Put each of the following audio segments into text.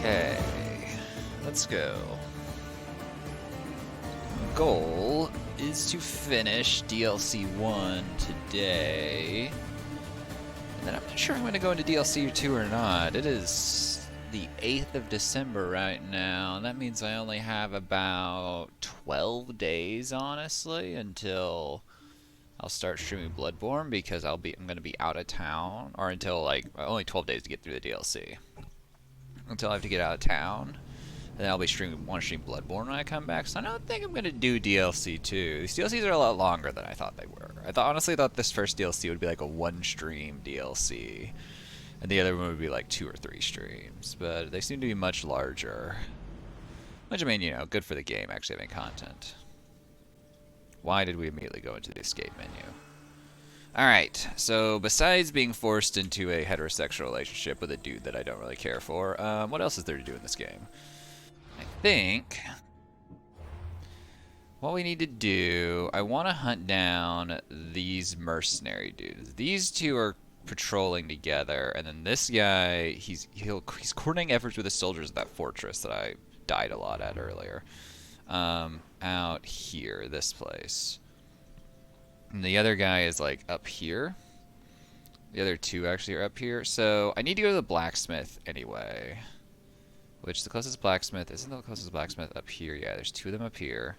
Okay, let's go. Goal is to finish DLC 1 today. And then I'm not sure if I'm going to go into DLC 2 or not. It is the 8th of December right now, and that means I only have about 12 days, honestly, until I'll start streaming Bloodborne, because I'm going to be out of town, or until, like, only 12 days to get through the DLC. Until I have to get out of town. And then I'll be want to stream Bloodborne when I come back, so I don't think I'm going to do DLC 2. These DLCs are a lot longer than I thought they were. I honestly thought this first DLC would be like a one-stream DLC, and the other one would be like 2 or 3 streams, but they seem to be much larger. Which, I mean, you know, good for the game actually having content. Why did we immediately go into the escape menu? Alright, so besides being forced into a heterosexual relationship with a dude that I don't really care for, what else is there to do in this game? I think what we need to do, I want to hunt down these mercenary dudes. These two are patrolling together, and then this guy, he's coordinating efforts with the soldiers of that fortress that I died a lot at earlier. Out here, this place. And the other guy is like up here. The other two actually are up here. So I need to go to the blacksmith anyway. Which the closest blacksmith, isn't the closest blacksmith up here? Yeah, there's 2 of them up here.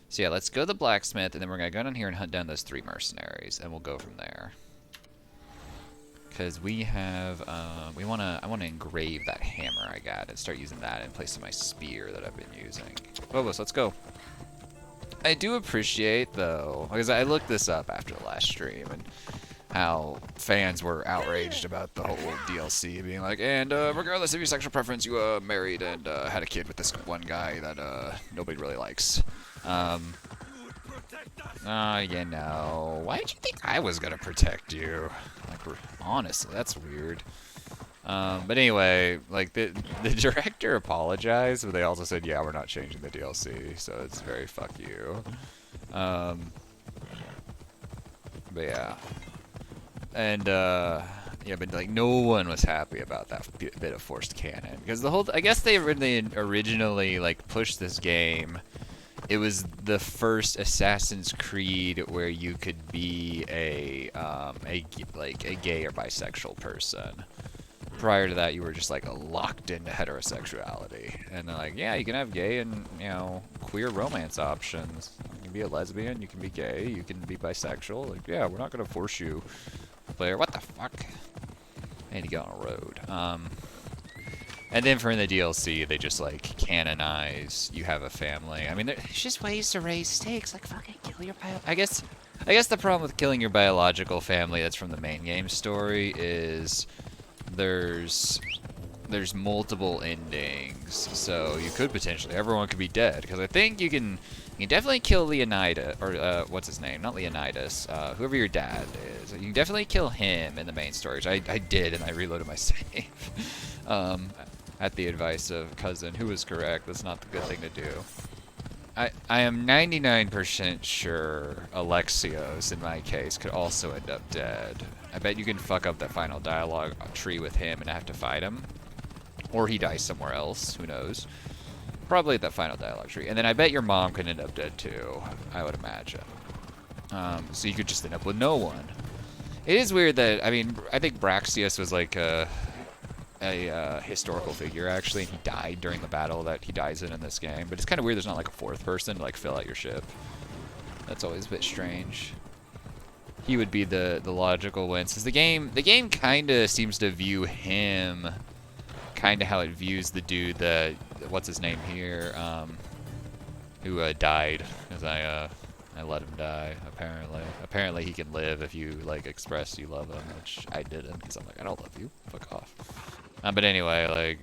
So yeah, let's go to the blacksmith, and then we're gonna go down here and hunt down those 3 mercenaries, and we'll go from there. Because we have, I wanna engrave that hammer I got and start using that in place of my spear that I've been using. Phobos, let's go. I do appreciate, though, because I looked this up after the last stream, and how fans were outraged about the whole DLC, being like, and regardless of your sexual preference, you married and had a kid with this one guy that nobody really likes. You know, why did you think I was gonna protect you? Like, honestly, that's weird. But anyway, like, the director apologized, but they also said, yeah, we're not changing the DLC, so it's very fuck you. But yeah. And, yeah, but, like, no one was happy about that bit of forced canon. Because the whole, I guess they originally, like, pushed this game. It was the first Assassin's Creed where you could be a gay or bisexual person. Prior to that, you were just like locked into heterosexuality, and they're like, yeah, you can have gay and, you know, queer romance options. You can be a lesbian, you can be gay, you can be bisexual. Like, yeah, we're not gonna force you, player. What the fuck? I need to get on a road. And then for in the DLC, they just like canonize you have a family. I mean, there's just ways to raise stakes, like fucking kill your I guess the problem with killing your biological family that's from the main game story is there's multiple endings, so you could potentially, everyone could be dead, because I think you can definitely kill Leonidas, or what's his name, not Leonidas, whoever your dad is. You can definitely kill him in the main story, which I did, and I reloaded my save at the advice of cousin, who was correct. That's not the good thing to do. I am 99% sure Alexios, in my case, could also end up dead. I bet you can fuck up that final dialogue tree with him and have to fight him. Or he dies somewhere else. Who knows? Probably at that final dialogue tree. And then I bet your mom could end up dead too, I would imagine. So you could just end up with no one. It is weird that, I mean, I think Braxius was like a historical figure, actually, and he died during the battle that he dies in this game. But it's kind of weird there's not like a fourth person to like fill out your ship. That's always a bit strange. He would be the logical win, since the game kind of seems to view him kind of how it views the dude that, what's his name here, who died, because I let him die, apparently. Apparently he can live if you, like, express you love him, which I didn't, because I'm like, I don't love you, fuck off. But anyway, like,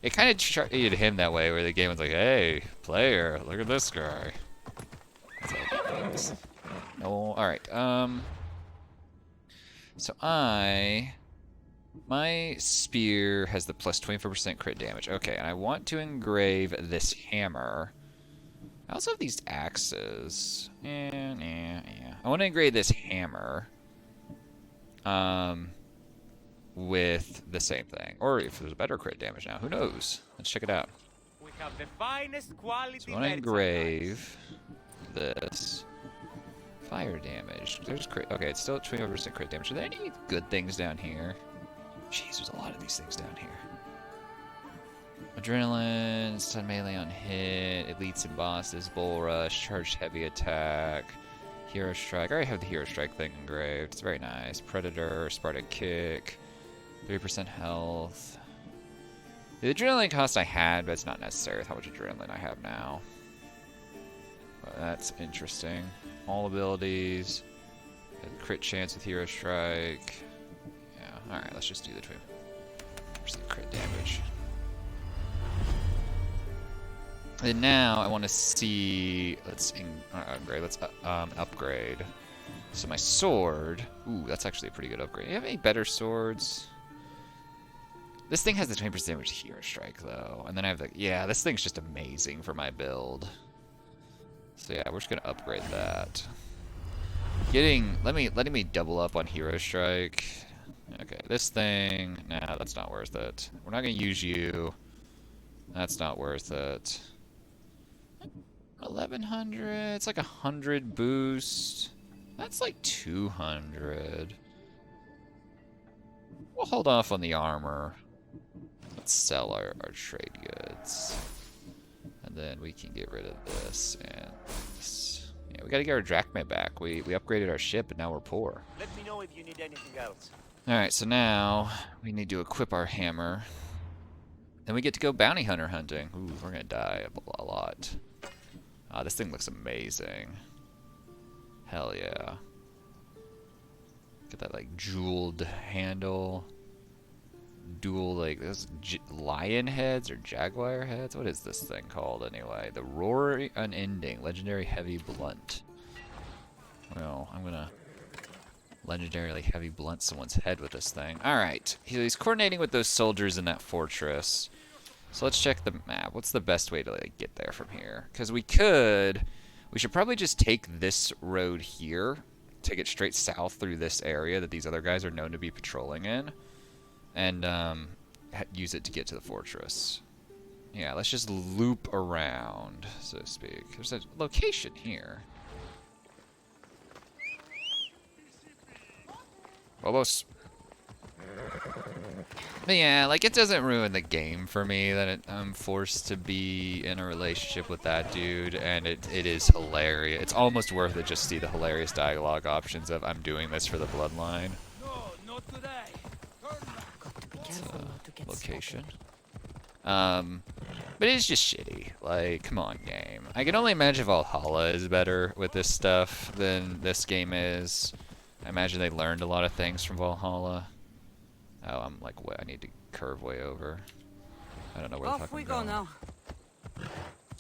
it kind of treated him that way, where the game was like, hey, player, look at this guy. So, no, alright, so my spear has the plus 24% crit damage. Okay, and I want to engrave this hammer. I also have these axes. Yeah. I want to engrave this hammer. With the same thing. Or if there's a better crit damage now. Who knows? Let's check it out. We have the finest quality. So I want to engrave this. Fire damage. There's crit. Okay, it's still at 24% crit damage. Are there any good things down here? Jeez, there's a lot of these things down here. Adrenaline, stun melee on hit, elites and bosses, bull rush, charged heavy attack, hero strike. I already have the hero strike thing engraved. It's very nice. Predator, Spartan kick, 3% health. The adrenaline cost I had, but it's not necessary with how much adrenaline I have now. But that's interesting. All abilities, crit chance with hero strike. Alright, let's just do the 2% crit damage. And now I want to see. Let's upgrade. Let's upgrade. So my sword. Ooh, that's actually a pretty good upgrade. Do you have any better swords? This thing has the 20% damage hero strike though, and then I have the. Yeah, this thing's just amazing for my build. So yeah, we're just gonna upgrade that. Letting me double up on hero strike. Okay, this thing, nah, that's not worth it. We're not gonna use you. That's not worth it. 1100, it's like 100 boost. That's like 200. We'll hold off on the armor. Let's sell our trade goods. And then we can get rid of this and this. Yeah, we gotta get our drachma back. We upgraded our ship and now we're poor. Let me know if you need anything else. Alright, so now we need to equip our hammer. Then we get to go bounty hunter hunting. Ooh, we're gonna die a lot. This thing looks amazing. Hell yeah. Get that like jeweled handle. Dual like those lion heads or jaguar heads. What is this thing called anyway? The Roar Unending Legendary Heavy Blunt. Well, I'm gonna legendarily heavy blunt someone's head with this thing. Alright, he's coordinating with those soldiers in that fortress. So let's check the map. What's the best way to like get there from here? Because we should probably just take this road here, take it straight south through this area that these other guys are known to be patrolling in, and use it to get to the fortress. Yeah, let's just loop around, so to speak. There's a location here. Almost. But yeah, like, it doesn't ruin the game for me that I'm forced to be in a relationship with that dude, and it is hilarious. It's almost worth it just to see the hilarious dialogue options of I'm doing this for the bloodline. No, not today. Location. But it's just shitty. Like, come on, game. I can only imagine Valhalla is better with this stuff than this game is. I imagine they learned a lot of things from Valhalla. Oh, I'm like, I need to curve way over. I don't know where the fuck I'm going. Now.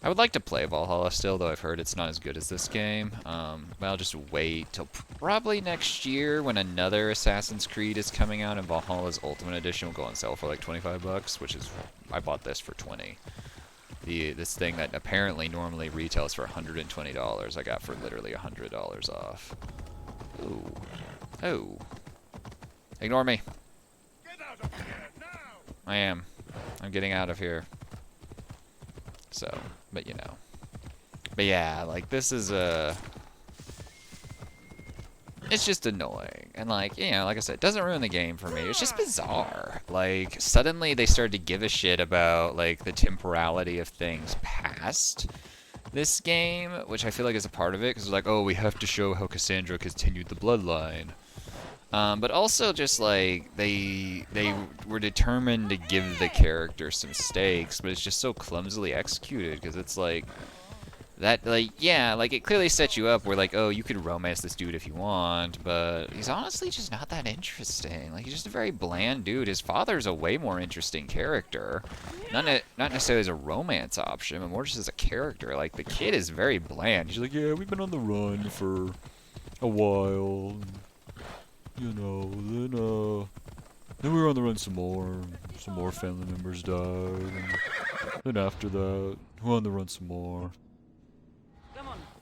I would like to play Valhalla still, though I've heard it's not as good as this game. But I'll just wait till probably next year when another Assassin's Creed is coming out and Valhalla's Ultimate Edition will go on sale for like 25 bucks, which is, I bought this for 20. This thing that apparently normally retails for $120, I got for literally $100 off. Ooh. Oh. Ignore me. I am. I'm getting out of here. So, but you know. But yeah, like this is it's just annoying. And like, you know, like I said, it doesn't ruin the game for me. It's just bizarre. Like, suddenly they started to give a shit about like the temporality of things past this game, which I feel like is a part of it, because it's like, oh, we have to show how Cassandra continued the bloodline. But also just like they were determined to give the character some stakes, but it's just so clumsily executed, because it's like that, like, yeah, like it clearly sets you up where like, oh, you could romance this dude if you want, but he's honestly just not that interesting. Like, he's just a very bland dude. His father's a way more interesting character, not necessarily as a romance option, but more just as a character. Like, the kid is very bland. He's like, yeah, we've been on the run for a while. You know, then we were on the run some more family members died, and then after that, we're on the run some more.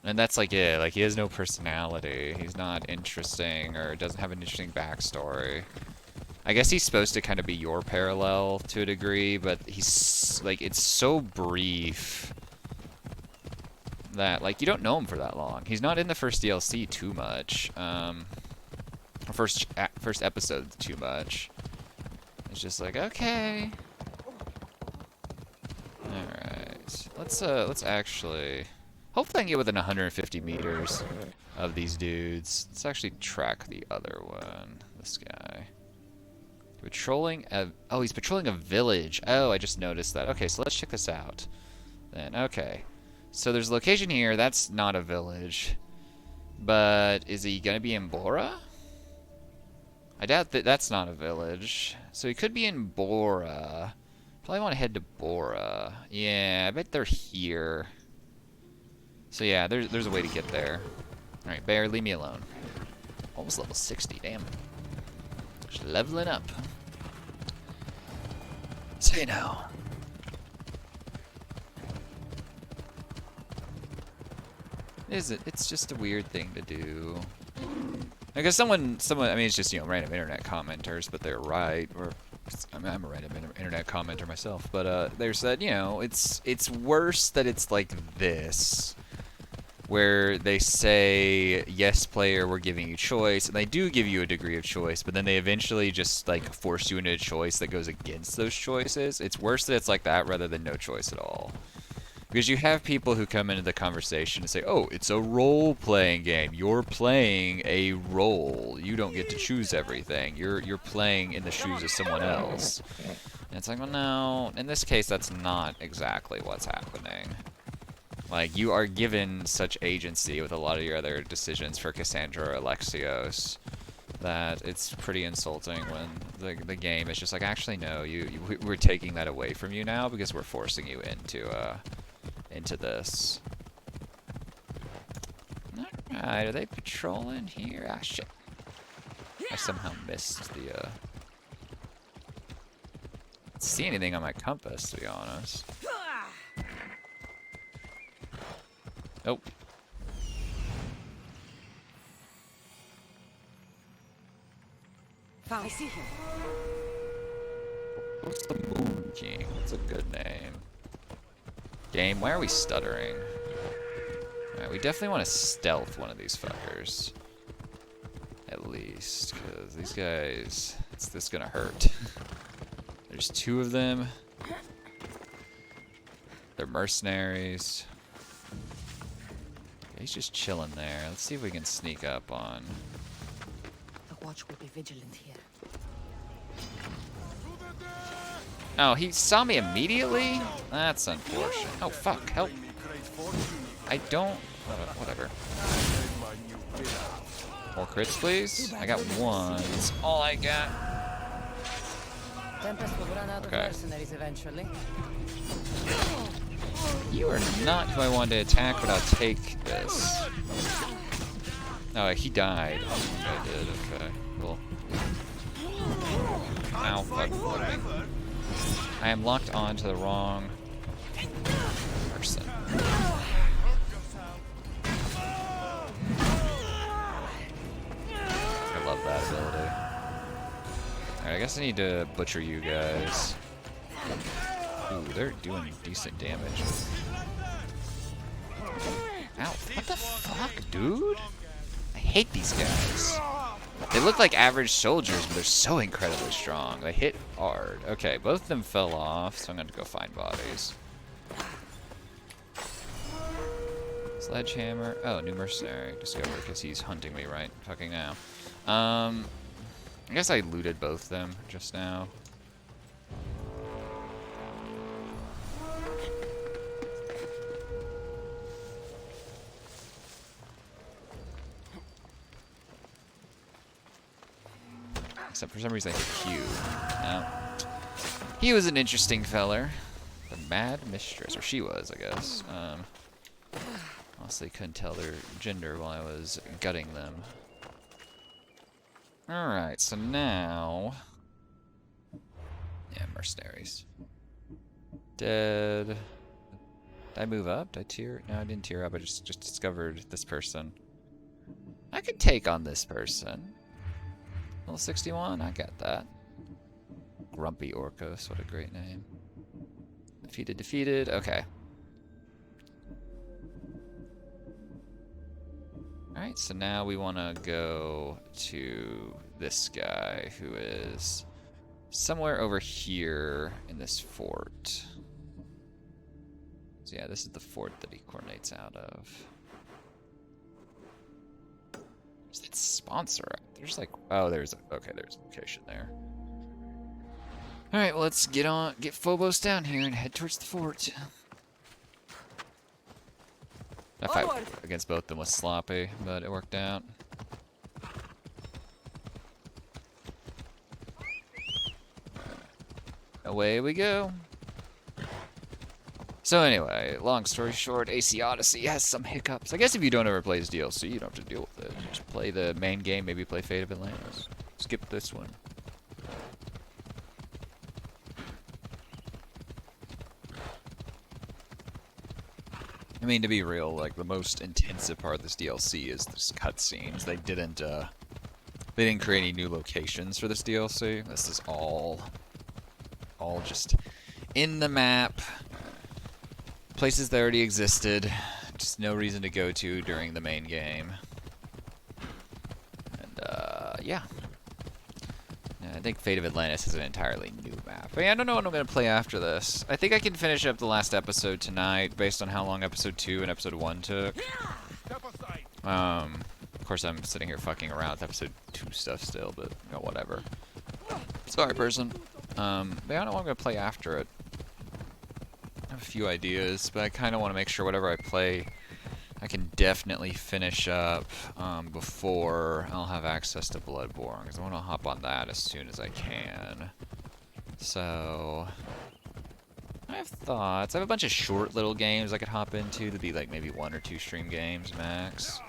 And that's like it, like he has no personality, he's not interesting, or doesn't have an interesting backstory. I guess he's supposed to kind of be your parallel to a degree, but he's, like, it's so brief that, like, you don't know him for that long. He's not in the first DLC too much. First episode too much. It's just like, okay. Alright. Let's actually, hopefully I can get within 150 meters of these dudes. Let's actually track the other one. This guy. Patrolling a, oh, he's patrolling a village. Oh, I just noticed that. Okay, so let's check this out. Then, okay. So there's a location here, that's not a village. But is he gonna be in Bora? I doubt that that's not a village. So he could be in Bora. Probably want to head to Bora. Yeah, I bet they're here. So yeah, there's a way to get there. Alright, Bear, leave me alone. Almost level 60, damn. Just leveling up. Say no. Is it? It's just a weird thing to do. I guess someone, I mean, it's just, you know, random internet commenters, but they're right. Or, I mean, I'm a random internet commenter myself, but they said, you know, it's worse that it's like this, where they say, yes, player, we're giving you choice, and they do give you a degree of choice, but then they eventually just like force you into a choice that goes against those choices. It's worse that it's like that rather than no choice at all. Because you have people who come into the conversation and say, oh, it's a role-playing game. You're playing a role. You don't get to choose everything. You're playing in the shoes of someone else. And it's like, well, no. In this case, that's not exactly what's happening. Like, you are given such agency with a lot of your other decisions for Cassandra or Alexios that it's pretty insulting when the game is just like, actually, no, we're taking that away from you now because we're forcing you into this. Alright, are they patrolling here? Ah, shit. I somehow missed the, see anything on my compass, to be honest. Nope. I see him. What's the Moon King? That's a good name. Game, why are we stuttering? Alright, we definitely want to stealth one of these fuckers. At least, because these guys, this gonna hurt. There's two of them. They're mercenaries. He's just chilling there. Let's see if we can sneak up on. The watch will be vigilant here. Oh, he saw me immediately? That's unfortunate. Oh, fuck. Help. I don't... whatever. More crits, please? I got one. That's all I got. Tempest will run out of mercenaries eventually. You are not who I wanted to attack, but I'll take this. Oh, he died. I did. Okay, cool. Ow, fuck. I am locked on to the wrong person. I love that ability. Alright, I guess I need to butcher you guys. Ooh, they're doing decent damage. Ow, what the fuck, dude? I hate these guys. They look like average soldiers, but they're so incredibly strong. They hit hard. Okay, both of them fell off, so I'm gonna go find bodies. Sledgehammer. Oh, new mercenary discovered because he's hunting me right fucking now. I guess I looted both of them just now. Except for some reason I hit Q. No. He was an interesting feller. The Mad Mistress, or she was, I guess. Honestly, couldn't tell their gender while I was gutting them. Alright, so now... Yeah, mercenaries. Dead. Did I move up? Did I tier? No, I didn't tier up. I just discovered this person. I could take on this person. Level 61, I got that. Grumpy Orcos, what a great name. Defeated, okay. Alright, so now we want to go to this guy who is somewhere over here in this fort. So yeah, this is the fort that he coordinates out of. Where's that sponsor at? There's like, oh, there's a location there. Alright, well, let's get Phobos down here and head towards the fort. That fight against both of them was sloppy, but it worked out. Away we go. So anyway, long story short, AC Odyssey has some hiccups. I guess if you don't ever play this DLC, you don't have to deal with it. Just play the main game, maybe play Fate of Atlantis. Skip this one. I mean, to be real, like, the most intensive part of this DLC is this cutscenes. They didn't create any new locations for this DLC. This is all just in the map. Places that already existed. Just no reason to go to during the main game. And, yeah. I think Fate of Atlantis is an entirely new map. But yeah, I don't know what I'm going to play after this. I think I can finish up the last episode tonight based on how long episode 2 and episode 1 took. Of course, I'm sitting here fucking around with episode 2 stuff still, but you know, whatever. Sorry, person. But I don't know what I'm going to play after it. I have a few ideas, but I kind of want to make sure whatever I play, I can definitely finish up before I'll have access to Bloodborne, because I want to hop on that as soon as I can. So, I have thoughts. I have a bunch of short little games I could hop into to be like maybe 1 or 2 stream games max.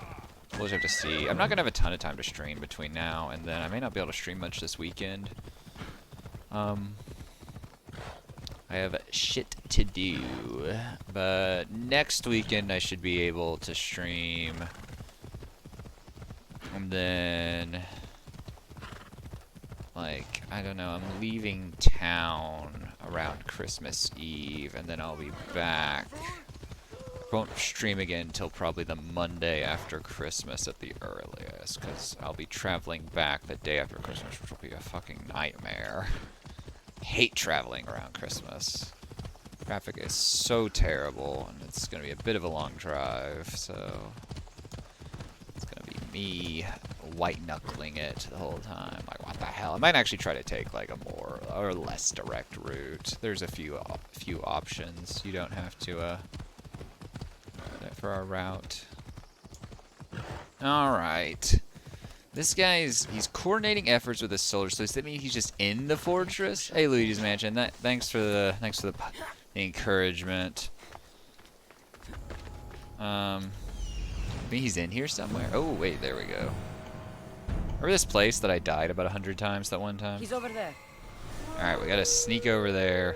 We'll just have to see. I'm not going to have a ton of time to stream between now and then. I may not be able to stream much this weekend. I have shit to do, but next weekend I should be able to stream, and then, like, I don't know, I'm leaving town around Christmas Eve, and then I'll be back. Won't stream again until probably the Monday after Christmas at the earliest, because I'll be traveling back the day after Christmas, which will be a fucking nightmare. Hate traveling around Christmas. Traffic is so terrible, and it's gonna be a bit of a long drive, so it's gonna be me white knuckling it the whole time. Like, what the hell? I might actually try to take like a more or less direct route. There's a few options. You don't have to for our route. All right. This guy he's coordinating efforts with his soldiers. So does that mean he's just in the fortress? Hey, Luigi's Mansion. Thanks for the encouragement. Maybe he's in here somewhere. Oh wait, there we go. Remember this place that I died about 100 times that one time? He's over there. All right, we gotta sneak over there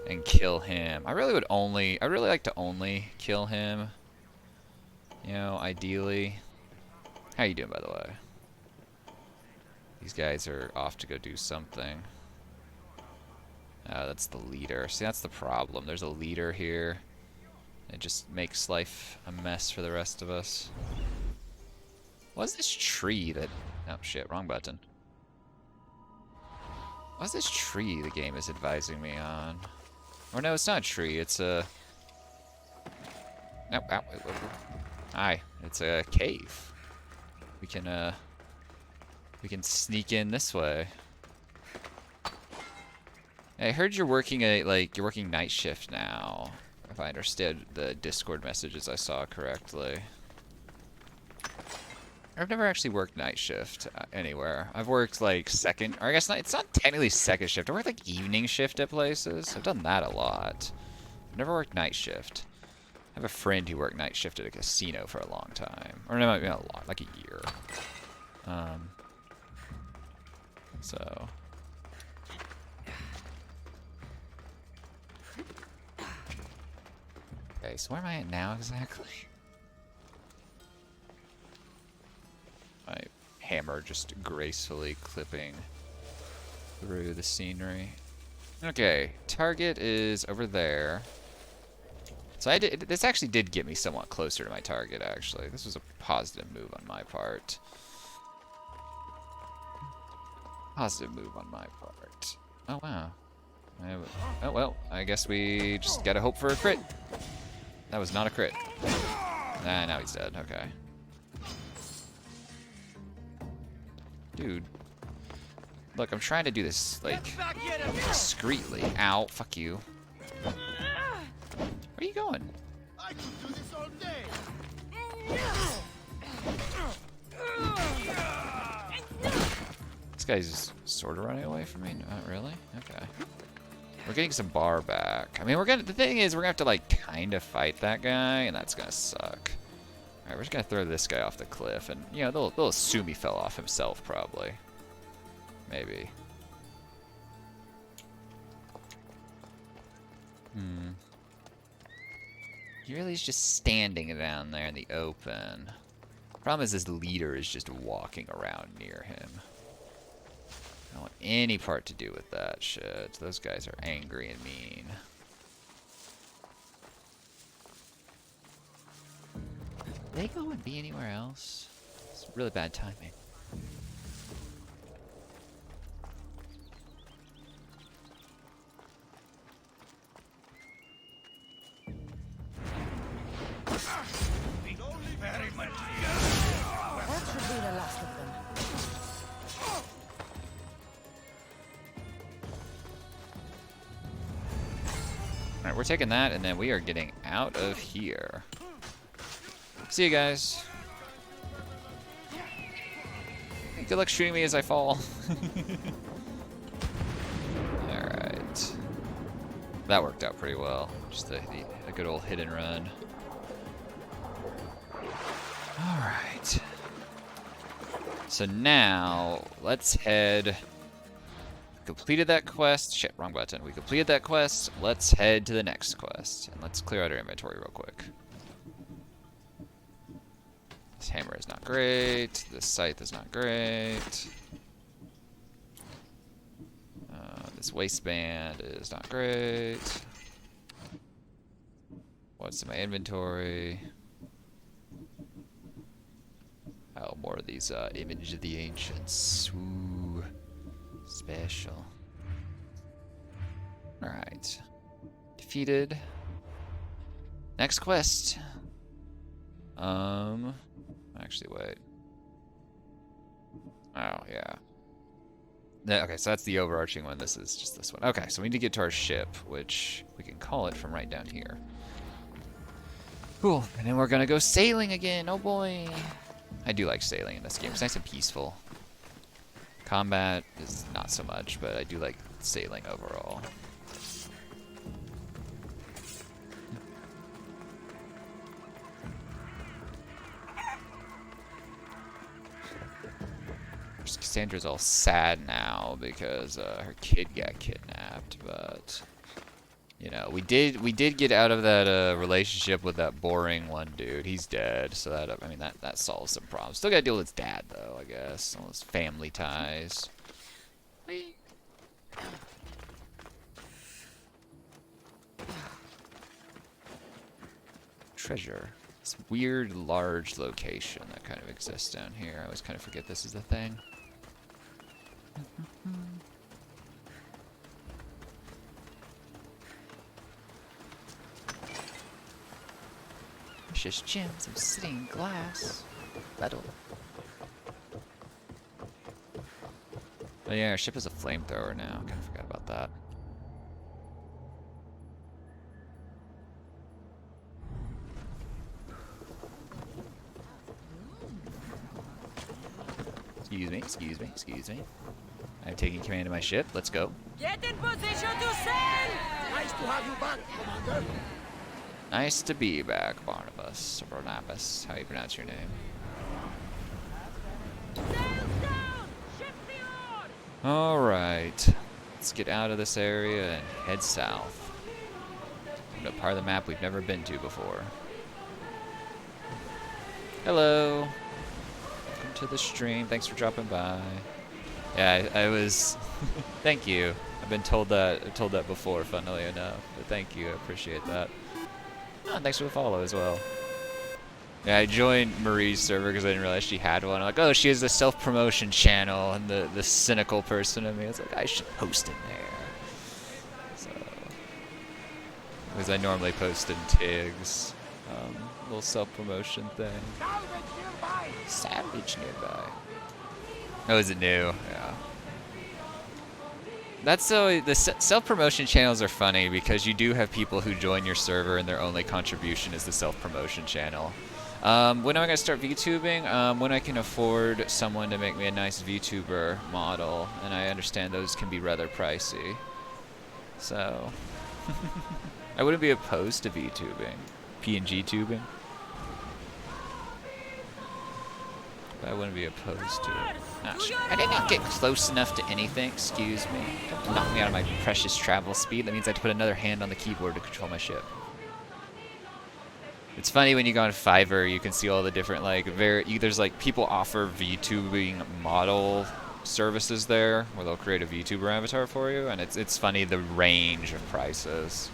and kill him. I really like to only kill him. You know, ideally. How you doing, by the way? These guys are off to go do something. That's the leader. See, that's the problem. There's a leader here. It just makes life a mess for the rest of us. What's this tree that... Oh, shit. Wrong button. What's this tree the game is advising me on? Or no, it's not a tree. It's a... Nope. Ow, wait. Hi. It's a cave. We can sneak in this way. I heard you're working you're working night shift now. If I understood the Discord messages I saw correctly. I've never actually worked night shift anywhere. I've worked like second, or I guess not, it's not technically second shift. I worked like evening shift at places. I've done that a lot. I've never worked night shift. I have a friend who worked night shift at a casino for a long time. Or no, not a long, like a year. So... Okay, so where am I at now exactly? My hammer just gracefully clipping through the scenery. Okay, target is over there. So this actually did get me somewhat closer to my target, actually. This was a positive move on my part. Positive move on my part. Oh, wow. Oh, well, I guess we just gotta hope for a crit. That was not a crit. Nah, now he's dead. Okay. Dude. Look, I'm trying to do this, like, discreetly. Ow, fuck you. Where are you going? I could do this all day. This guy's just sort of running away from me? Not really? Okay. We're getting some bar back. I mean, the thing is, we're gonna have to, like, kind of fight that guy, and that's gonna suck. Alright, we're just gonna throw this guy off the cliff, and, you know, they'll assume he fell off himself, probably. Maybe. He really is just standing down there in the open. Problem is, this leader is just walking around near him. I don't want any part to do with that shit. Those guys are angry and mean. Did they go and be anywhere else? It's really bad timing. That should be the last of them. Alright, we're taking that, and then we are getting out of here. See you guys. Good luck shooting me as I fall. Alright. That worked out pretty well. Just a good old hit and run. Alright. So now, let's head... Completed that quest. Shit, wrong button. We completed that quest. Let's head to the next quest. And let's clear out our inventory real quick. This hammer is not great. This scythe is not great. This waistband is not great. What's in my inventory? Oh, more of these Image of the Ancients. Ooh. Special. Alright. Defeated. Next quest. Actually, wait. Oh, yeah. Okay, so that's the overarching one. This is just this one. Okay, so we need to get to our ship, which we can call it from right down here. Cool. And then we're gonna go sailing again. Oh boy. I do like sailing in this game. It's nice and peaceful. Combat is not so much, but I do like sailing overall. Cassandra's all sad now because her kid got kidnapped, but you know, we did get out of that relationship with that boring one dude. He's dead, so that, I mean, that solves some problems. Still gotta deal with his dad though, I guess. All his family ties. Whee! treasure. This weird, large location that kind of exists down here. I always kind of forget this is the thing. Precious gems of stained glass. Metal. Oh yeah, our ship is a flamethrower now. Kind of forgot about that. Excuse me, excuse me, excuse me. I'm taking command of my ship. Let's go. Get in position to sail! Nice to have you back, Commander. Nice to be back, Barnabas. Or Barnabas, how you pronounce your name. Sails down! Ship the oars! Alright. Let's get out of this area and head south. To a part of the map we've never been to before. Hello. Welcome to the stream. Thanks for dropping by. Yeah, I was... Thank you. I've been told that before, funnily enough. But thank you. I appreciate that. Oh, thanks for the follow as well. Yeah, I joined Marie's server because I didn't realize she had one. I'm like, oh, she has a self-promotion channel, and the cynical person in me is like, I should post in there. So, because I normally post in Tiggs, little self-promotion thing. Savage nearby. Oh, is it new? Yeah. That's so. The self-promotion channels are funny because you do have people who join your server and their only contribution is the self-promotion channel. When am I gonna start VTubing? When I can afford someone to make me a nice VTuber model, and I understand those can be rather pricey. So, I wouldn't be opposed to VTubing, PNG tubing. But I wouldn't be opposed to it. I did not get close enough to anything. Excuse me. Don't knock me out of my precious travel speed. That means I have to put another hand on the keyboard to control my ship. It's funny when you go on Fiverr, you can see all the different, like, there's, like, people offer VTubing model services there, where they'll create a VTuber avatar for you, and it's funny the range of prices.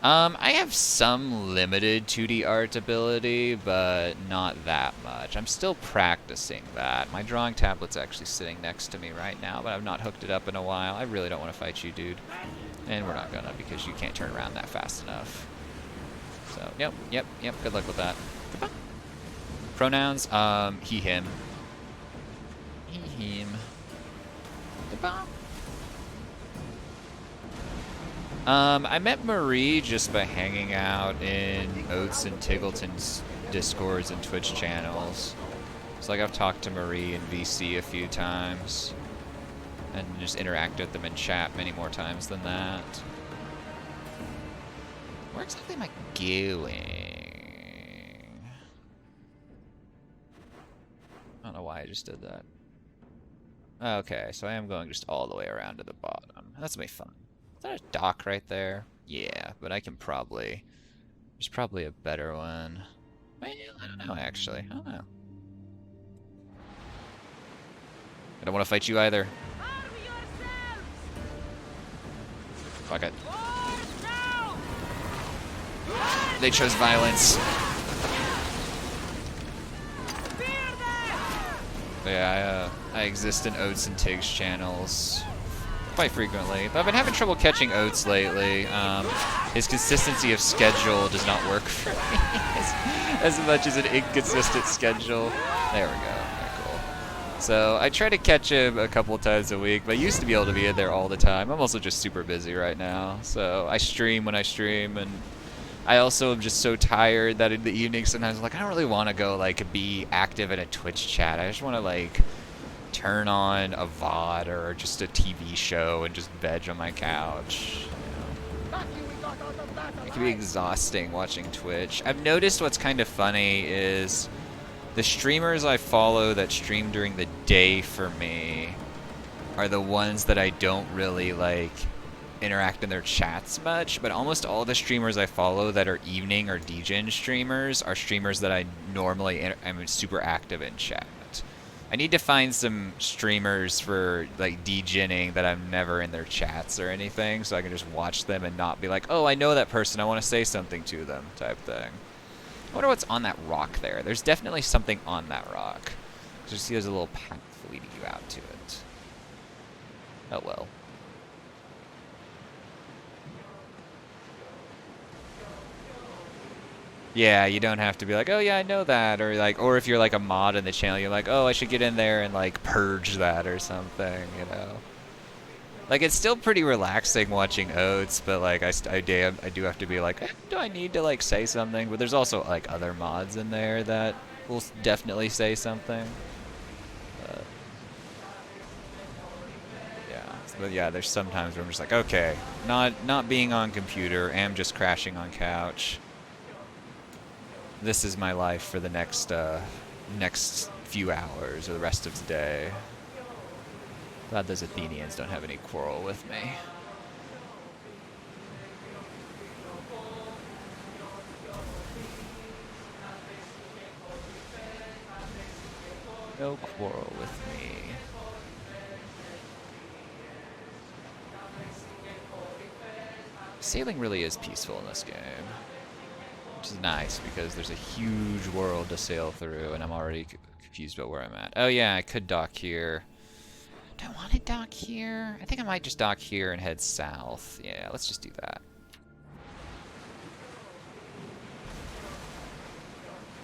I have some limited 2D art ability, but not that much. I'm still practicing that. My drawing tablet's actually sitting next to me right now, but I've not hooked it up in a while. I really don't want to fight you, dude. And we're not gonna, because you can't turn around that fast enough. So, yep, good luck with that. Goodbye. Pronouns, he, him. He, him. Goodbye. I met Marie just by hanging out in Oates and Tiggleton's Discords and Twitch channels. So, like, I've talked to Marie and VC a few times. And just interacted with them in chat many more times than that. Where exactly am I going? I don't know why I just did that. Okay, so I am going just all the way around to the bottom. That's gonna be fun. Is that a dock right there? Yeah, but I can probably... There's probably a better one. Well, I don't know, actually. I don't know. I don't want to fight you either. Fuck it. They chose violence. But yeah, I exist in Oates and Tiggs channels quite frequently. But I've been having trouble catching Oates lately. His consistency of schedule does not work for me as much as an inconsistent schedule. There we go. Okay, cool. So I try to catch him a couple times a week, but I used to be able to be in there all the time. I'm also just super busy right now. So I stream when I stream, and I also am just so tired that in the evening sometimes I'm like, I don't really want to go like be active in a Twitch chat. I just want to like turn on a VOD or just a TV show and just veg on my couch. You know. It can be exhausting watching Twitch. I've noticed what's kind of funny is the streamers I follow that stream during the day for me are the ones that I don't really like interact in their chats much, but almost all the streamers I follow that are evening or DGen streamers are streamers that I normally am super active in chat. I need to find some streamers for like degenning that I'm never in their chats or anything, so I can just watch them and not be like, oh, I know that person, I want to say something to them, type thing. I wonder what's on that rock there. There's definitely something on that rock. Just see there's a little path leading you out to it. Oh well. Yeah, you don't have to be like, oh yeah, I know that, or like, or if you're like a mod in the channel, you're like, oh, I should get in there and like purge that or something, you know. Like it's still pretty relaxing watching Oats, but like I do have to be like, do I need to like say something? But there's also like other mods in there that will definitely say something. Yeah, but yeah, there's sometimes where I'm just like, okay, not being on computer, am just crashing on couch. This is my life for the next few hours or the rest of the day. Glad those Athenians don't have any quarrel with me. No quarrel with me. Sailing really is peaceful in this game, which is nice because there's a huge world to sail through, and I'm already confused about where I'm at. Oh yeah, I could dock here. Do I want to dock here? I think I might just dock here and head south. Yeah, let's just do that.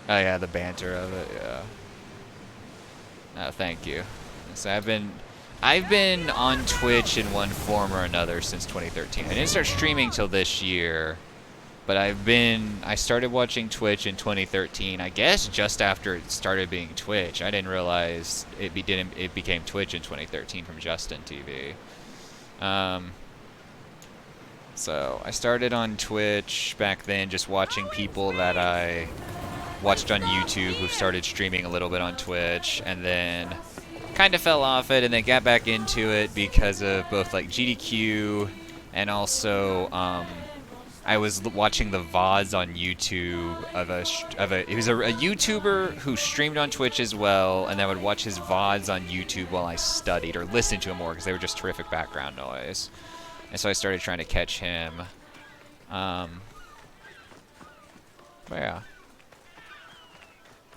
Oh yeah, the banter of it, yeah. Oh, thank you. So I've been on Twitch in one form or another since 2013. I didn't start streaming till this year, but I started watching Twitch in 2013. I guess just after it started being Twitch. I didn't realize it became Twitch in 2013 from Justin TV. So I started on Twitch back then, just watching people that I watched on YouTube who started streaming a little bit on Twitch, and then kind of fell off it, and then got back into it because of both like GDQ and also I was watching the VODs on YouTube he was a YouTuber who streamed on Twitch as well, and I would watch his VODs on YouTube while I studied, or listen to him more because they were just terrific background noise. And so I started trying to catch him. But yeah.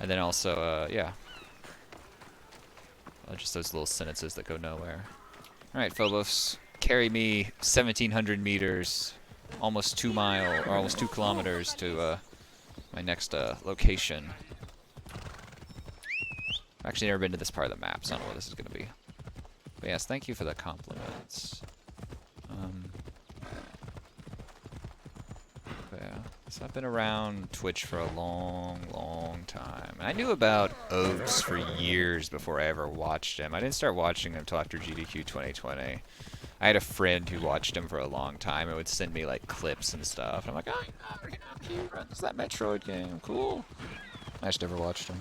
And then also, yeah. Just those little sentences that go nowhere. Alright, Phobos. Carry me 1,700 meters, almost 2 miles, or almost 2 kilometers to my next location. I've actually never been to this part of the map, so I don't know what this is going to be. But yes, thank you for the compliments. But yeah, so I've been around Twitch for a long, long time. And I knew about Oats for years before I ever watched him. I didn't start watching him until after GDQ 2020. I had a friend who watched him for a long time and would send me like clips and stuff. And I'm like, oh, he runs that Metroid game. Cool. I just never watched him.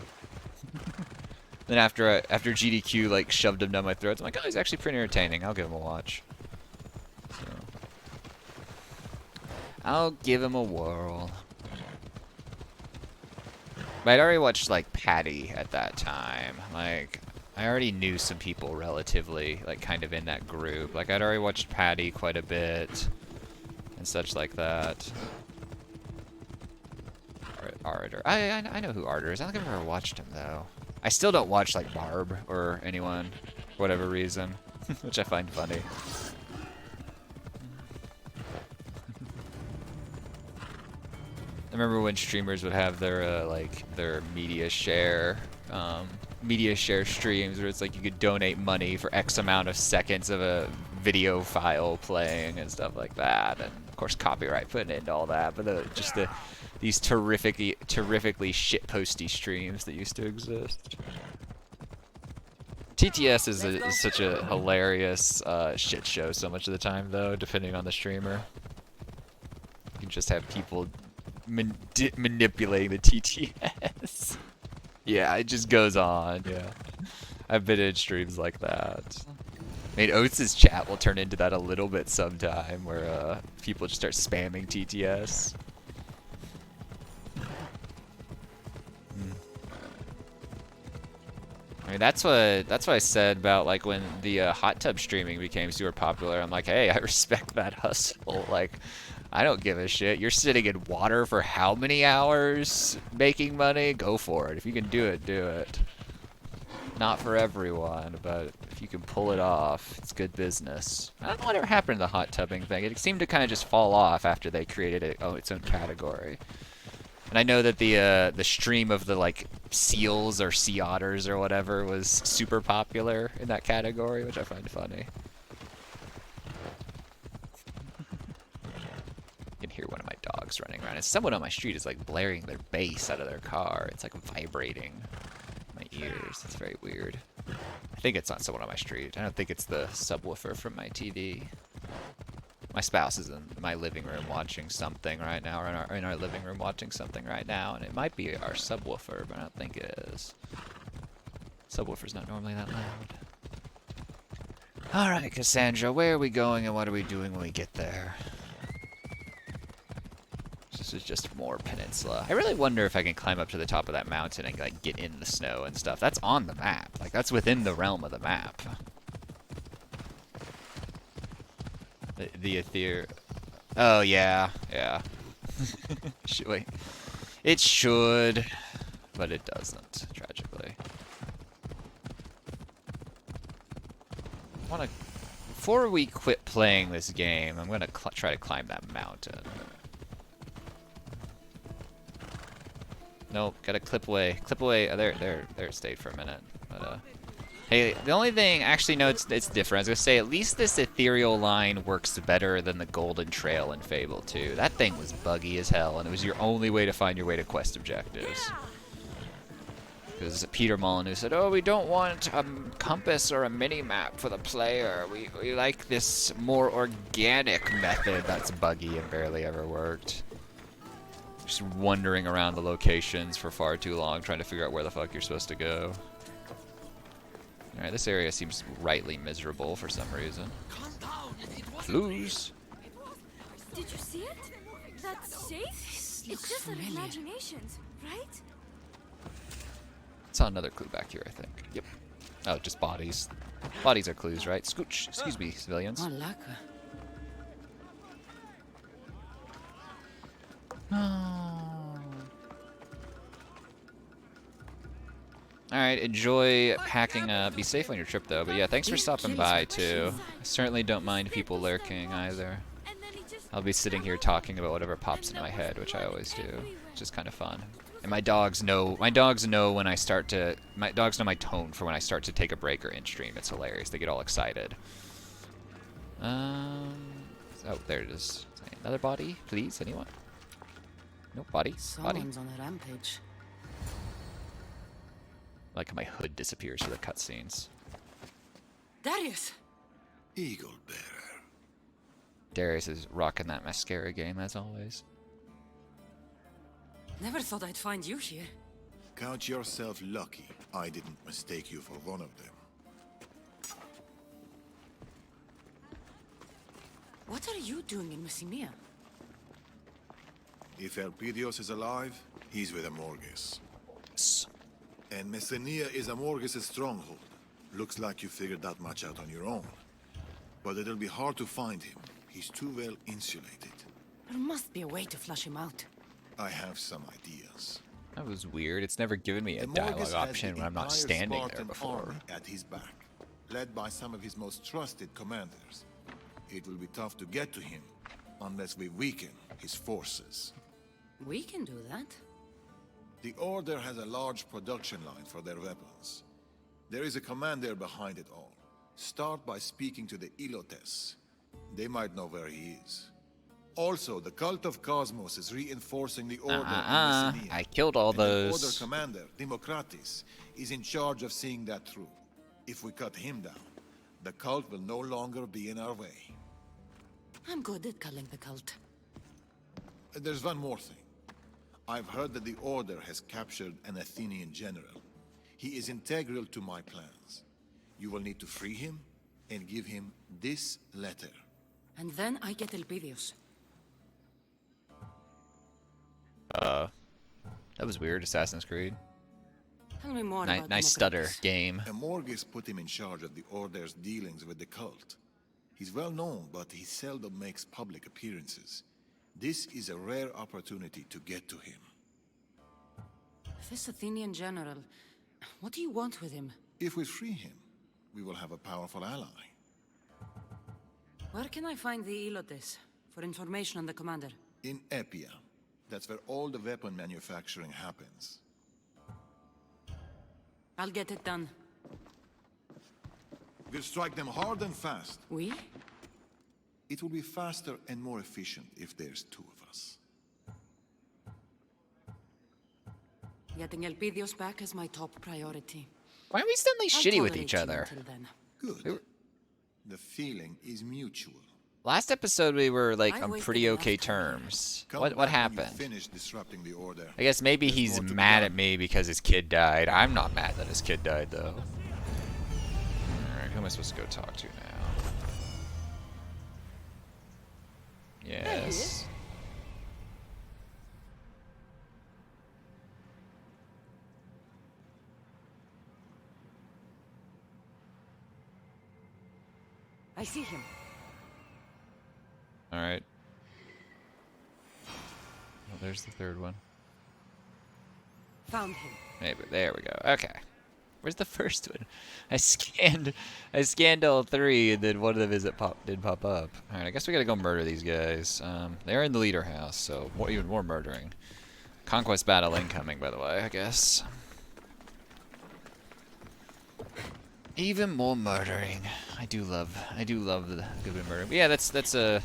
Then after GDQ like shoved him down my throat, I'm like, oh, he's actually pretty entertaining. I'll give him a watch. So, I'll give him a whirl. But I'd already watched like Patty at that time. Like, I already knew some people relatively, like, kind of in that group. Like, I'd already watched Patty quite a bit and such like that. Ardor. I know who Ardor is. I don't think I've ever watched him though. I still don't watch like Barb or anyone for whatever reason, which I find funny. I remember when streamers would have their like their media share streams where it's like you could donate money for X amount of seconds of a video file playing and stuff like that, and of course copyright putting into all that, but these terrifically shitposty streams that used to exist. TTS is such a hilarious shit show so much of the time though, depending on the streamer. You can just have people manipulating the TTS. Yeah, it just goes on, yeah. I've been in streams like that. I mean, Oates' chat will turn into that a little bit sometime, where people just start spamming TTS. I mean, that's what I said about like when the hot tub streaming became super popular. I'm like, hey, I respect that hustle. Like, I don't give a shit. You're sitting in water for how many hours making money? Go for it. If you can do it, do it. Not for everyone, but if you can pull it off, it's good business. I don't know whatever happened to the hot tubbing thing. It seemed to kind of just fall off after they created its own category. And I know that the stream of the like seals or sea otters or whatever was super popular in that category, which I find funny. You can hear one of my dogs running around. And someone on my street is like blaring their bass out of their car. It's like vibrating in my ears. It's very weird. I think it's not someone on my street. I don't think it's the subwoofer from my TV. My spouse is in my living room watching something right now, or in our living room watching something right now, and it might be our subwoofer, but I don't think it is. Subwoofer's not normally that loud. Alright, Cassandra, where are we going and what are we doing when we get there? This is just more peninsula. I really wonder if I can climb up to the top of that mountain and like get in the snow and stuff. That's on the map. Like, that's within the realm of the map. The Ether. Oh, yeah. Yeah. Wait. It should, but it doesn't, tragically. Before we quit playing this game, I'm gonna try to climb that mountain. Nope, gotta clip away. Clip away. Oh, there it stayed for a minute. But, hey, the only thing, actually, no, it's different. I was gonna say, at least this ethereal line works better than the Golden Trail in Fable 2. That thing was buggy as hell, and it was your only way to find your way to quest objectives. Because Peter Molyneux said, oh, we don't want a compass or a mini-map for the player. We like this more organic method that's buggy and barely ever worked. Just wandering around the locations for far too long, trying to figure out where the fuck you're supposed to go. Alright, this area seems rightly miserable for some reason. Clues? Did you see it? That's safe? It's just our imaginations, right? Saw another clue back here, I think. Yep. Oh, just bodies. Bodies are clues, right? Scooch. Excuse me, civilians. Alright, enjoy packing up. Be safe on your trip, though. But yeah, thanks for stopping by, too. I certainly don't mind people lurking, either. I'll be sitting here talking about whatever pops in my head, which I always do. It's just kind of fun. And my dogs know when I start to... My dogs know my tone for when I start to take a break or in stream. It's hilarious. They get all excited. Oh, there it is. Another body, please? Anyone? No body. Body. Someone's on a rampage. Like how my hood disappears for the cutscenes. Darius! Eagle bearer. Darius is rocking that mascara game as always. Never thought I'd find you here. Count yourself lucky I didn't mistake you for one of them. What are you doing in Messimea? If Elpidios is alive, he's with Amorges. And Messenia is Amorges' stronghold. Looks like you figured that much out on your own. But it'll be hard to find him. He's too well insulated. There must be a way to flush him out. I have some ideas. That was weird. It's never given me a Amorges dialogue has option the when I'm not entire standing there Spartan before. army at his back, led by some of his most trusted commanders. It will be tough to get to him unless we weaken his forces. We can do that. The Order has a large production line for their weapons. There is a commander behind it all. Start by speaking to the Ilotes. They might know where he is. Also, the Cult of Cosmos is reinforcing the Order in Messenia. I killed all And the Order those. commander, Democratis, is in charge of seeing that through. If we cut him down, the cult will no longer be in our way. I'm good at culling the cult. There's one more thing. I've heard that the Order has captured an Athenian general. He is integral to my plans. You will need to free him and give him this letter. And then I get Elpidios. That was weird, Assassin's Creed. Tell me more Nice, about nice stutter, Democritus. game. Amorgis put him in charge of the Order's dealings with the cult. He's well known, but he seldom makes public appearances. This is a rare opportunity to get to him. This Athenian general, what do you want with him? If we free him, we will have a powerful ally. Where can I find the Ilotes for information on the commander? In Epia. That's where all the weapon manufacturing happens. I'll get it done. We'll strike them hard and fast. We? It will be faster and more efficient if there's two of us. Getting Elpidios back is my top priority. Why are we suddenly I'll shitty with tolerate each you other? until then. Good. The feeling is mutual. Last episode we were like I on wasted pretty enough okay time. terms. Come What back when happened? you finish disrupting the Order. I guess maybe There's he's more to be mad done. at me because his kid died. I'm not mad that his kid died though. Alright, who am I supposed to go talk to now? Yes. I see him. Alright. Well, there's the third one. Found him. Maybe there we go. Okay. Where's the first one? I scanned all three, and then one of them didn't pop up. All right, I guess we gotta go murder these guys. They're in the leader house, so even more murdering. Conquest battle incoming, by the way. I guess. Even more murdering. I do love the good bit of murdering. But yeah, that's a.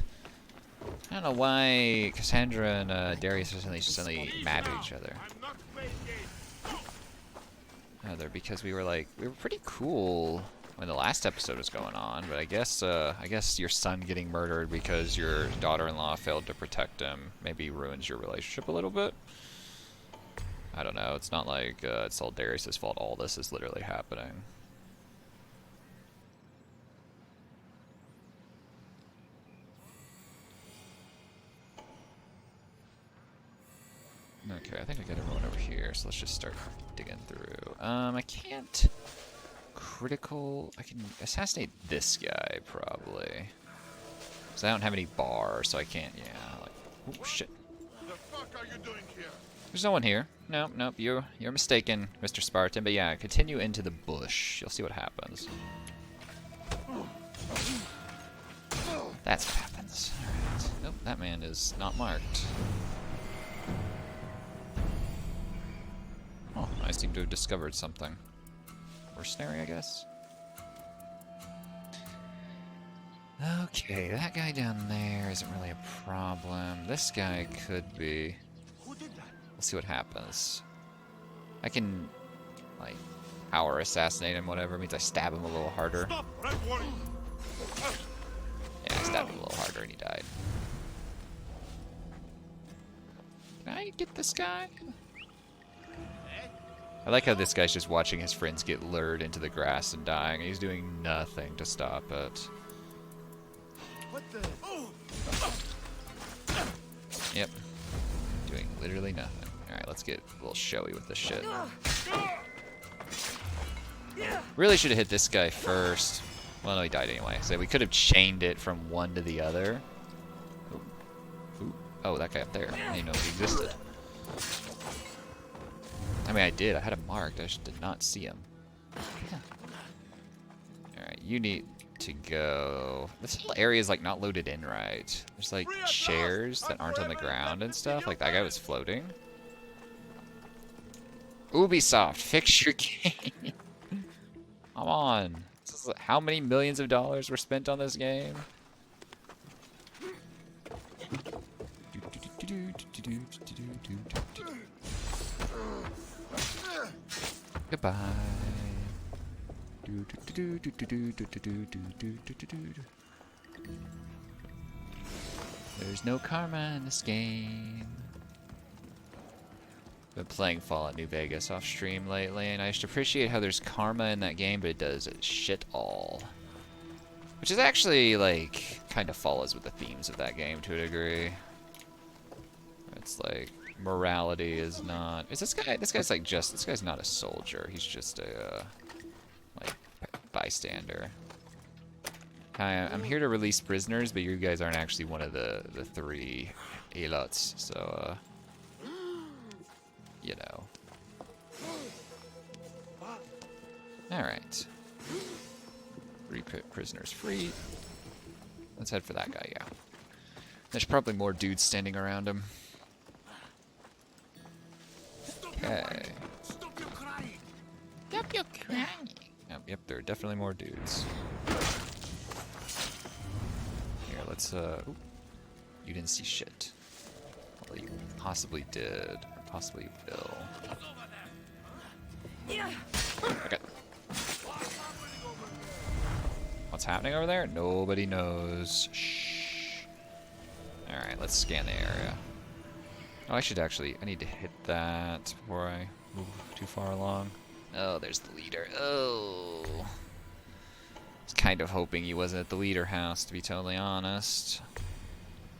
I don't know why Cassandra and Darius are suddenly mad at each other. Because we were pretty cool when the last episode was going on, but I guess your son getting murdered because your daughter-in-law failed to protect him maybe ruins your relationship a little bit. I don't know. It's not like it's all Darius' fault. All this is literally happening. Okay, I think I got everyone over here, so let's just start digging through. I can't critical. I can assassinate this guy probably, because I don't have any bar, so I can't. Yeah, like, oh shit. The fuck are you doing here? There's no one here. Nope, you're mistaken, Mr. Spartan. But yeah, continue into the bush. You'll see what happens. That's what happens. All right. Nope, that man is not marked. Oh, I seem to have discovered something. Mercenary, I guess? Okay, that guy down there isn't really a problem. This guy could be. Who did that? Let's see what happens. I can, like, power assassinate him, whatever. It means I stab him a little harder. Stop, Red Warrior! Yeah, I stabbed him a little harder and he died. Can I get this guy? I like how this guy's just watching his friends get lured into the grass and dying. He's doing nothing to stop it. What the? Yep. Doing literally nothing. Alright, let's get a little showy with this shit. Really should have hit this guy first. Well, no, he died anyway. So we could have chained it from one to the other. Ooh. Ooh. Oh, that guy up there. I didn't know he existed. I mean, I did. I had him marked. I just did not see him. Alright, you need to go. This whole area is like not loaded in right. There's like chairs that aren't on the ground and stuff. Like that guy was floating. Ubisoft, fix your game. Come on. This is how many millions of dollars were spent on this game? Goodbye. There's no karma in this game. Been playing Fallout New Vegas off stream lately, and I just appreciate how there's karma in that game, but it does shit all. Which is actually, like, kind of follows with the themes of that game to a degree. It's like, morality is not. Is this guy? This guy's like just. This guy's not a soldier. He's just a like bystander. Hi, I'm here to release prisoners, but you guys aren't actually one of the 3 Elots, so you know. All right. 3 prisoners free. Let's head for that guy. Yeah. There's probably more dudes standing around him. Okay. Stop your crying! Stop your crying. Yep, there are definitely more dudes. Here, let's, ooh. You didn't see shit. Well, you possibly did, or possibly will. Okay. What's happening over there? Nobody knows. Shh. Alright, let's scan the area. Oh, I need to hit that before I move too far along. Oh, there's the leader. Oh. I was kind of hoping he wasn't at the leader house, to be totally honest.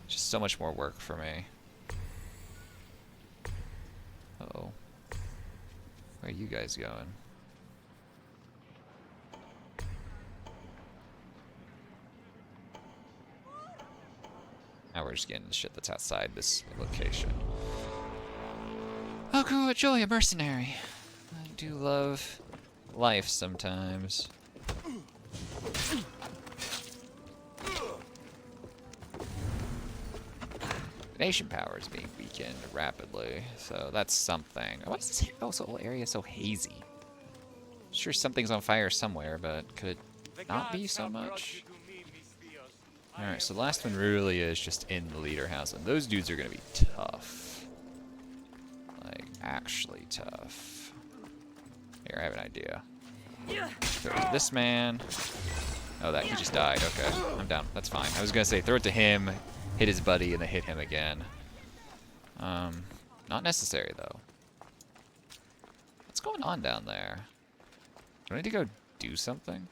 Just so much more work for me. Uh-oh. Where are you guys going? Now we're just getting the shit that's outside this location. Oh, cool, Joey, a mercenary. I do love life sometimes. Nation power is being weakened rapidly, so that's something. Why is this whole area so hazy? Sure, something's on fire somewhere, but could it not be so much? Alright, so the last one really is just in the leader house, and those dudes are gonna be tough. Like, actually tough. Here, I have an idea. Throw it to this man. Oh, he just died. Okay, I'm down. That's fine. I was gonna say, throw it to him, hit his buddy, and then hit him again. Not necessary, though. What's going on down there? Do I need to go do something?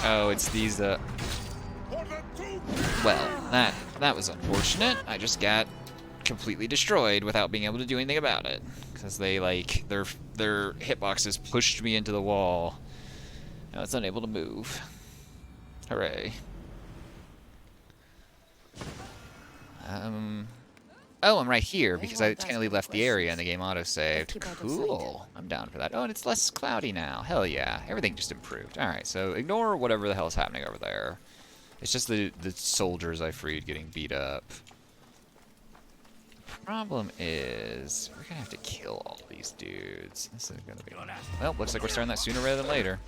Oh, it's these, well, that was unfortunate. I just got completely destroyed without being able to do anything about it. Because they, like, their hitboxes pushed me into the wall. I was unable to move. Hooray. Oh, I'm right here because I technically left the area and the game auto-saved. Cool. I'm down for that. Oh, and it's less cloudy now. Hell yeah. Everything just improved. Alright, so ignore whatever the hell is happening over there. It's just the soldiers I freed getting beat up. The problem is, we're gonna have to kill all these dudes. This is gonna be... Well, looks like we're starting that sooner rather than later.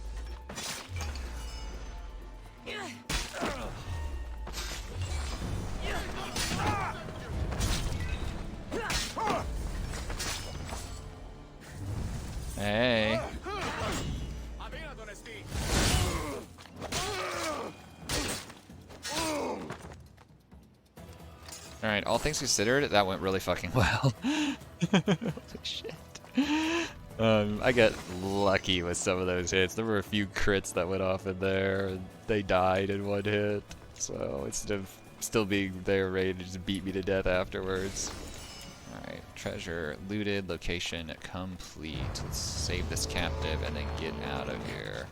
Hey. Alright, all things considered, that went really fucking well. Holy shit. I got lucky with some of those hits. There were a few crits that went off in there, and they died in one hit. So instead of still being there ready to just beat me to death afterwards. Alright, treasure looted, location complete. Let's save this captive and then get out of here.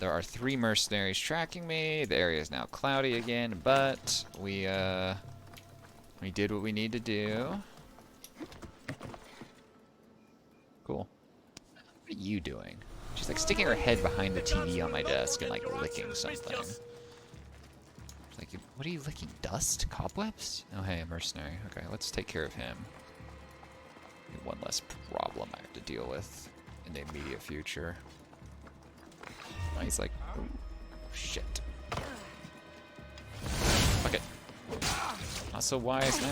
There are 3 mercenaries tracking me. The area is now cloudy again, but we did what we need to do. Cool. What are you doing? She's like sticking her head behind the TV on my desk and like licking something. Like, what are you licking? Dust? Cobwebs? Oh, hey, a mercenary. Okay, let's take care of him. One less problem I have to deal with in the immediate future. Oh, he's like, oh, shit. Fuck it. Not so wise now.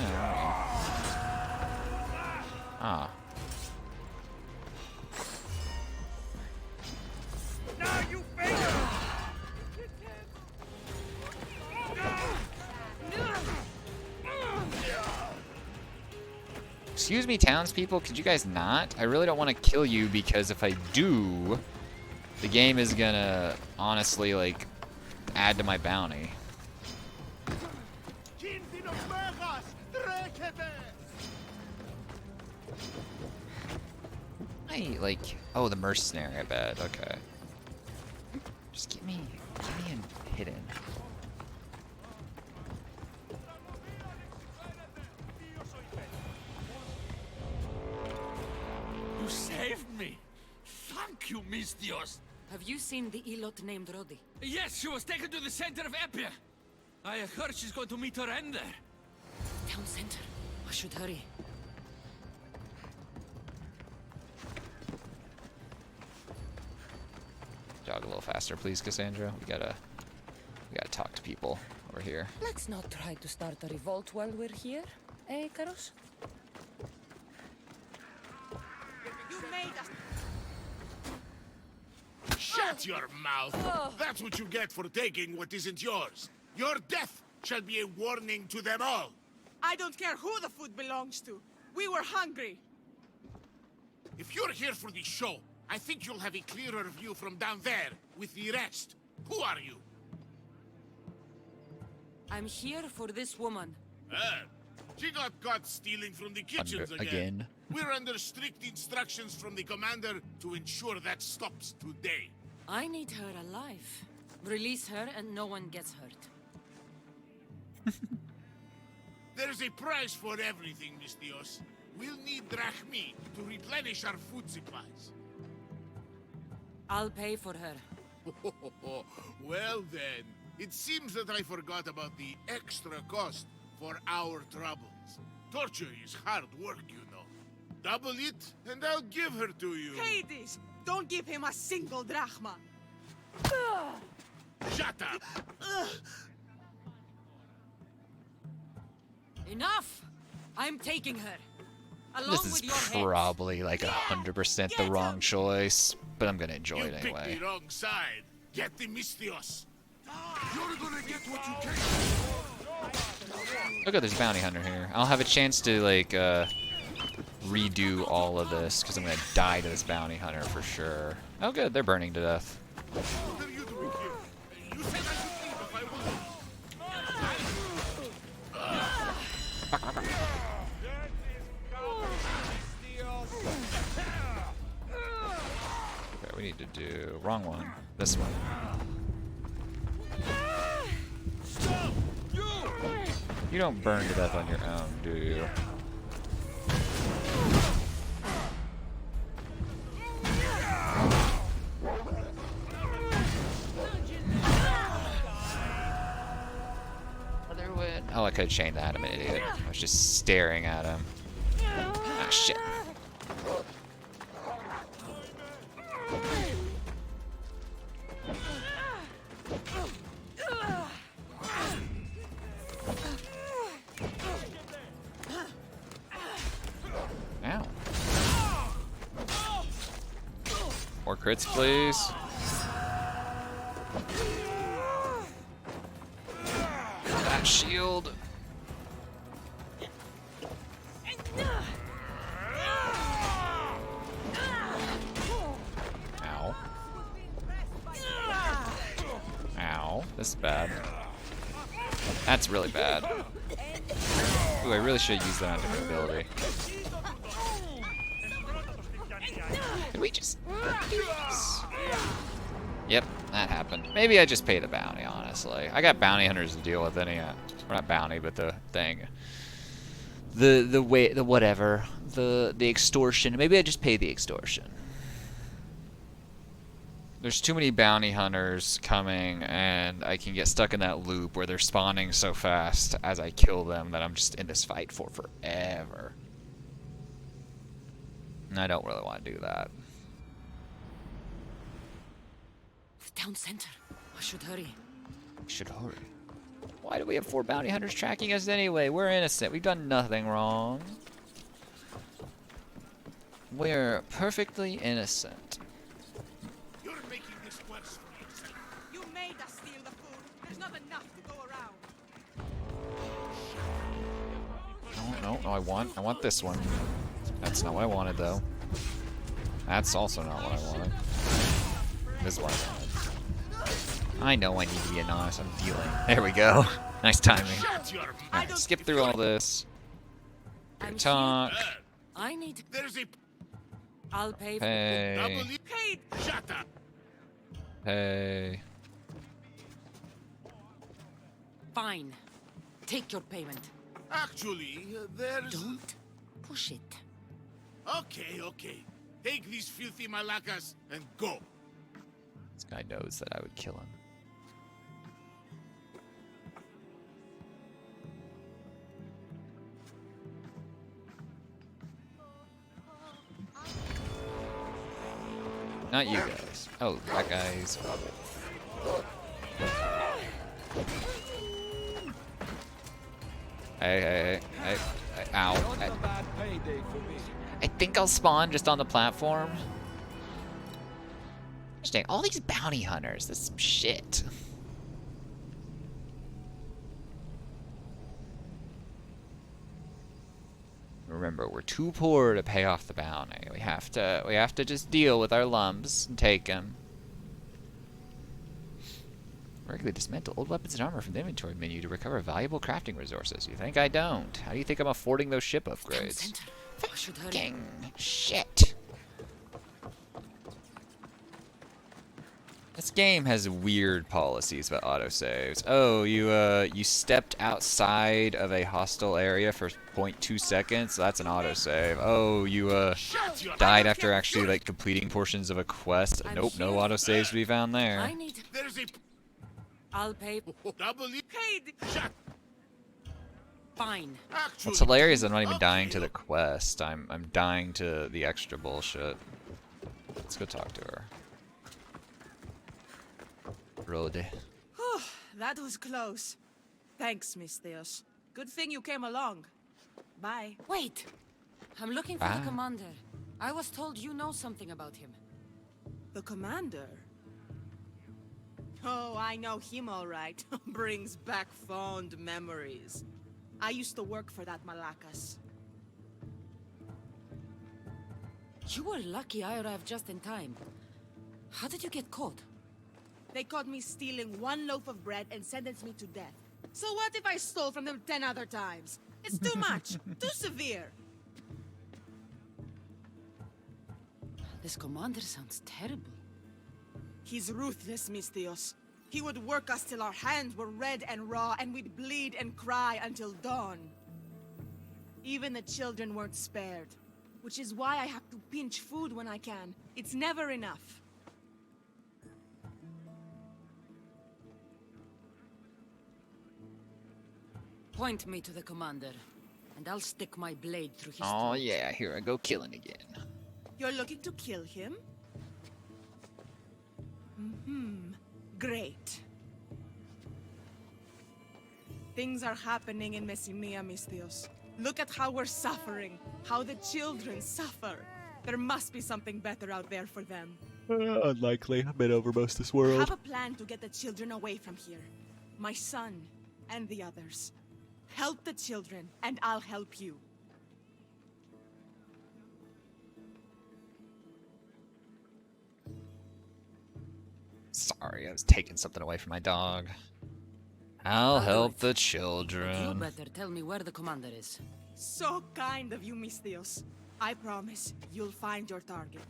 Ah. Excuse me, townspeople, could you guys not? I really don't want to kill you because if I do, the game is gonna honestly, like, add to my bounty. Like, oh, the mercenary, I bet. Okay. Just get me in hidden. You saved me. Thank you, Miss Dios. Have you seen the Elot named Rodi? Yes, she was taken to the center of Epia. I heard she's going to meet her end there. Town center. I should hurry. Jog a little faster, please, Cassandra. We gotta talk to people over here. Let's not try to start a revolt while we're here, eh, Karos? You made us. Shut your mouth! That's what you get for taking what isn't yours. Your death shall be a warning to them all. I don't care who the food belongs to. We were hungry. If you're here for the show, I think you'll have a clearer view from down there with the rest. Who are you? I'm here for this woman. She got caught stealing from the kitchens again. We're under strict instructions from the commander to ensure that stops today. I need her alive. Release her and no one gets hurt. There's a price for everything, Miss Dios. We'll need drachmi to replenish our food supplies. I'll pay for her. Well then, it seems that I forgot about the extra cost for our troubles. Torture is hard work, you know. Double it, and I'll give her to you. Hades, don't give him a single drachma. Shut up! Enough! I'm taking her. Along This is with your heads. probably like 100% the wrong choice, but I'm gonna enjoy You it picked anyway. the wrong side. Get the Mistios. You're gonna get what you came for. Look at this bounty hunter here. I'll have a chance to like redo all of this because I'm gonna die to this bounty hunter for sure. Oh good, they're burning to death. What are you doing here? You said I should leave if I wanted. Okay, we need to do wrong one. This one. You don't burn to death on your own, do you? Other win. Oh, I could have chained that. I'm an idiot. I was just staring at him. Ah, shit. Ow. More crits, please. That shield. Ow. Ow. This is bad. That's really bad. Ooh, I really should use that on different ability. Can we just do this? Yep, that happened. Maybe I just pay the bounty, honestly. I got bounty hunters to deal with anyhow. Or not bounty, but the thing. The whatever. The extortion. Maybe I just pay the extortion. There's too many bounty hunters coming, and I can get stuck in that loop where they're spawning so fast as I kill them that I'm just in this fight for forever. And I don't really want to do that. The town center. I should hurry. Should hurry. Why do we have 4 bounty hunters tracking us anyway? We're innocent. We've done nothing wrong. We're perfectly innocent. You're making this worse for yourself. You made us steal the food. There's not enough to go around. no, I want this one. That's not what I wanted, though. That's also not what I wanted. This is what I wanted. I know I need to be anonymous. I'm dealing. There we go. Nice timing. Alright, skip through all this. I'm Talk. here. I need. There's a I'll pay for Hey. Paid! shut up. Hey. Fine. Take your payment. Actually, there's... Don't push it. Okay, okay. Take these filthy malacas and go. This guy knows that I would kill him. Not you guys. Oh, that guy's a wolf. Hey, ow. I think I'll spawn just on the platform. Dang, all these bounty hunters. This is some shit. Remember, we're too poor to pay off the bounty. We have to just deal with our lumps and take them. Regularly dismantle old weapons and armor from the inventory menu to recover valuable crafting resources. You think I don't? How do you think I'm affording those ship upgrades? Center. I should hurry. Fucking shit. This game has weird policies about autosaves. Oh, you stepped outside of a hostile area for 0.2 seconds. That's an autosave. Oh, you died after actually like completing portions of a quest. I'm Nope, no here. autosaves to be found there. I need. There's a I'll pay. double it. Paid! Shut. Fine. Actually, What's hilarious is I'm not even dying okay, to the quest. I'm dying to the extra bullshit. Let's go talk to her. Rode. Whew, that was close. Thanks, Mistios. Good thing you came along. Bye. Wait. I'm looking for Ah. the commander. I was told you know something about him. The commander? Oh, I know him all right. Brings back fond memories. I used to work for that Malacas. You were lucky I arrived just in time. How did you get caught? They caught me stealing one loaf of bread and sentenced me to death. So what if I stole from them 10 other times? It's too much. Too severe. This commander sounds terrible. He's ruthless, Mistios. He would work us till our hands were red and raw, and we'd bleed and cry until dawn. Even the children weren't spared. Which is why I have to pinch food when I can. It's never enough. Point me to the commander, and I'll stick my blade through his Oh throat. yeah, here I go killing again. You're looking to kill him? Mm-hmm. Great. Things are happening in Messinia, Mistios. Look at how we're suffering. How the children suffer. There must be something better out there for them. Unlikely. I've been over most of this world. Have a plan to get the children away from here. My son and the others. Help the children, and I'll help you. Sorry, I was taking something away from my dog. I'll I'll do help it. the You children. better tell me where the commander is. So kind of you, Mistios. I promise you'll find your target.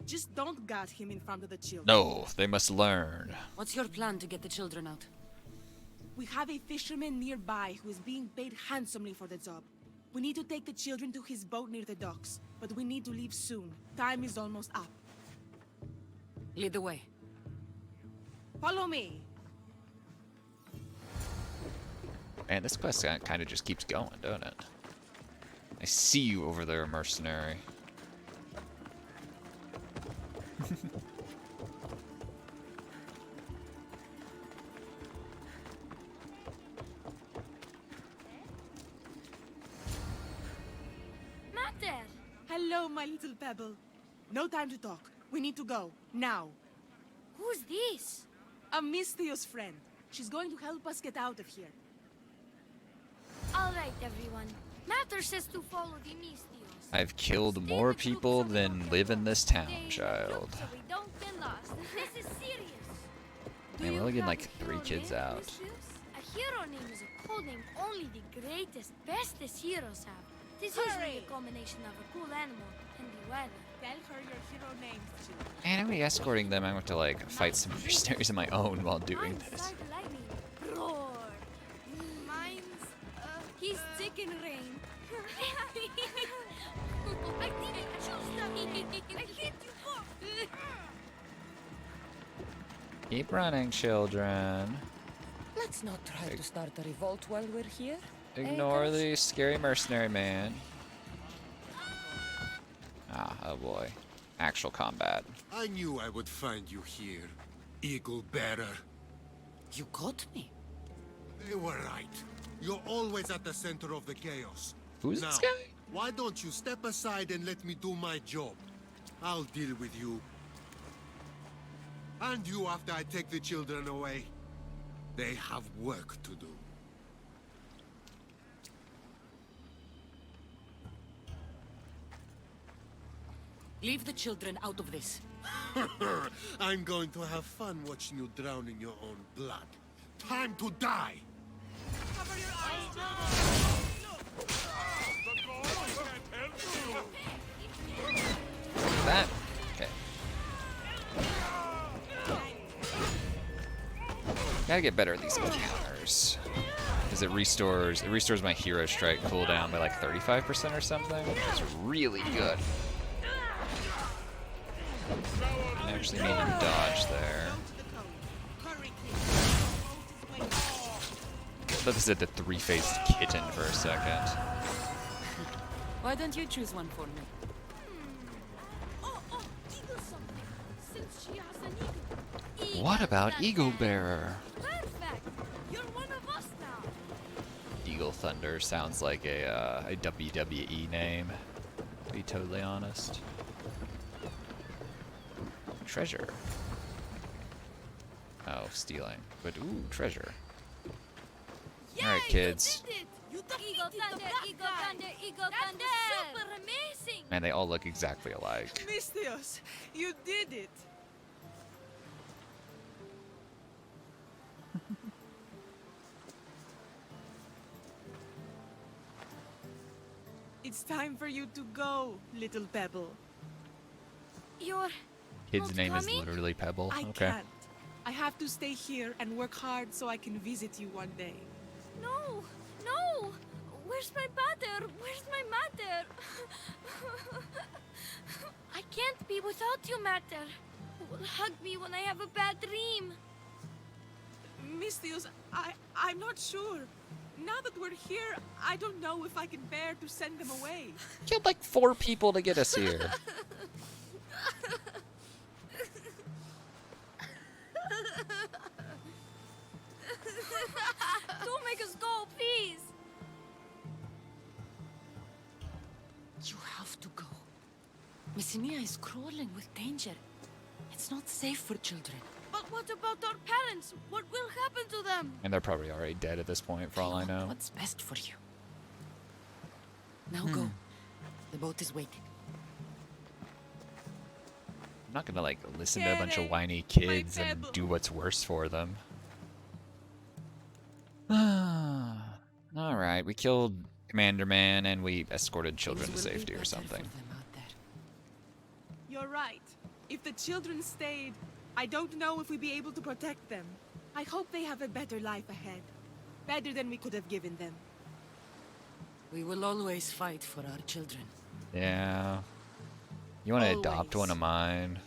Just don't gut him in front of the children. No, they must learn. What's your plan to get the children out? We have a fisherman nearby who is being paid handsomely for the job. We need to take the children to his boat near the docks, but we need to leave soon. Time is almost up. Lead the way. Follow me. Man, this quest kind of just keeps going, don't it? I see you over there, mercenary. Mater! Hello, my little pebble. No time to talk. We need to go. Now. Who's this? A Mistios friend. She's going to help us get out of here. All right, everyone. Matter says to follow the Mistios. I've killed more people than live in this town, child. So we don't get lost. This is serious. Man, we're only getting like 3 kids out. A hero name is a code name only the greatest, bestest heroes have. This is usually a combination of a cool animal and the weather. Tell her your hero names too. And I'm escorting them. I have to like fight some mercenaries of my own while doing this. Inside the lightning. Roar. Mine's, he's chicken rain. I didn't choose them. I hit you both. Keep running, children. Let's not try to start a revolt while we're here. Ignore the scary mercenary man. Ah, oh boy. Actual combat. I knew I would find you here, Eagle Bearer. You got me. They were right. You're always at the center of the chaos. Who's now, this guy? why don't you step aside and let me do my job? I'll deal with you. And you after I take the children away. They have work to do. Leave the children out of this. I'm going to have fun watching you drown in your own blood. Time to die! Cover your eyes. That? Okay. Gotta get better at these counters. Because it restores my hero strike cooldown by like 35% or something. It's really good. I actually need to dodge there. I thought this had the 3-faced kitten for a second. Why don't you choose one for me? Oh, eagle something. Since she has an eagle. What about Eagle Bearer? Perfect. You're one of us now. Eagle Thunder sounds like a WWE name, to be totally honest. Treasure. Oh, stealing. But ooh, treasure. Alright, kids. You did it. Eagle Thunder, Eagle Thunder, Eagle Thunder. Super amazing. Man, they all look exactly alike. Mistios, you did it. It's time for you to go, little pebble. You're Kid's not name is coming? literally Pebble. I Okay. can't. I have to stay here and work hard so I can visit you one day. No, no. Where's my matter? Where's my matter? I can't be without you, matter. Who will hug me when I have a bad dream? Mistios, I'm not sure. Now that we're here, I don't know if I can bear to send them away. Killed like 4 people to get us here. Don't make us go, please. You have to go. Messinia is crawling with danger. It's not safe for children. But what about our parents? What will happen to them? And they're probably already dead at this point, for all I know. What's best for you? Now go. The boat is waiting. I'm not gonna like listen to a bunch of whiny kids and do what's worse for them. Alright, we killed Commander Man and we escorted children to Things will be safety or better for something. them out there. You're right. If the children stayed, I don't know if we'd be able to protect them. I hope they have a better life ahead. Better than we could have given them. We will always fight for our children. Yeah. You want to adopt one of mine?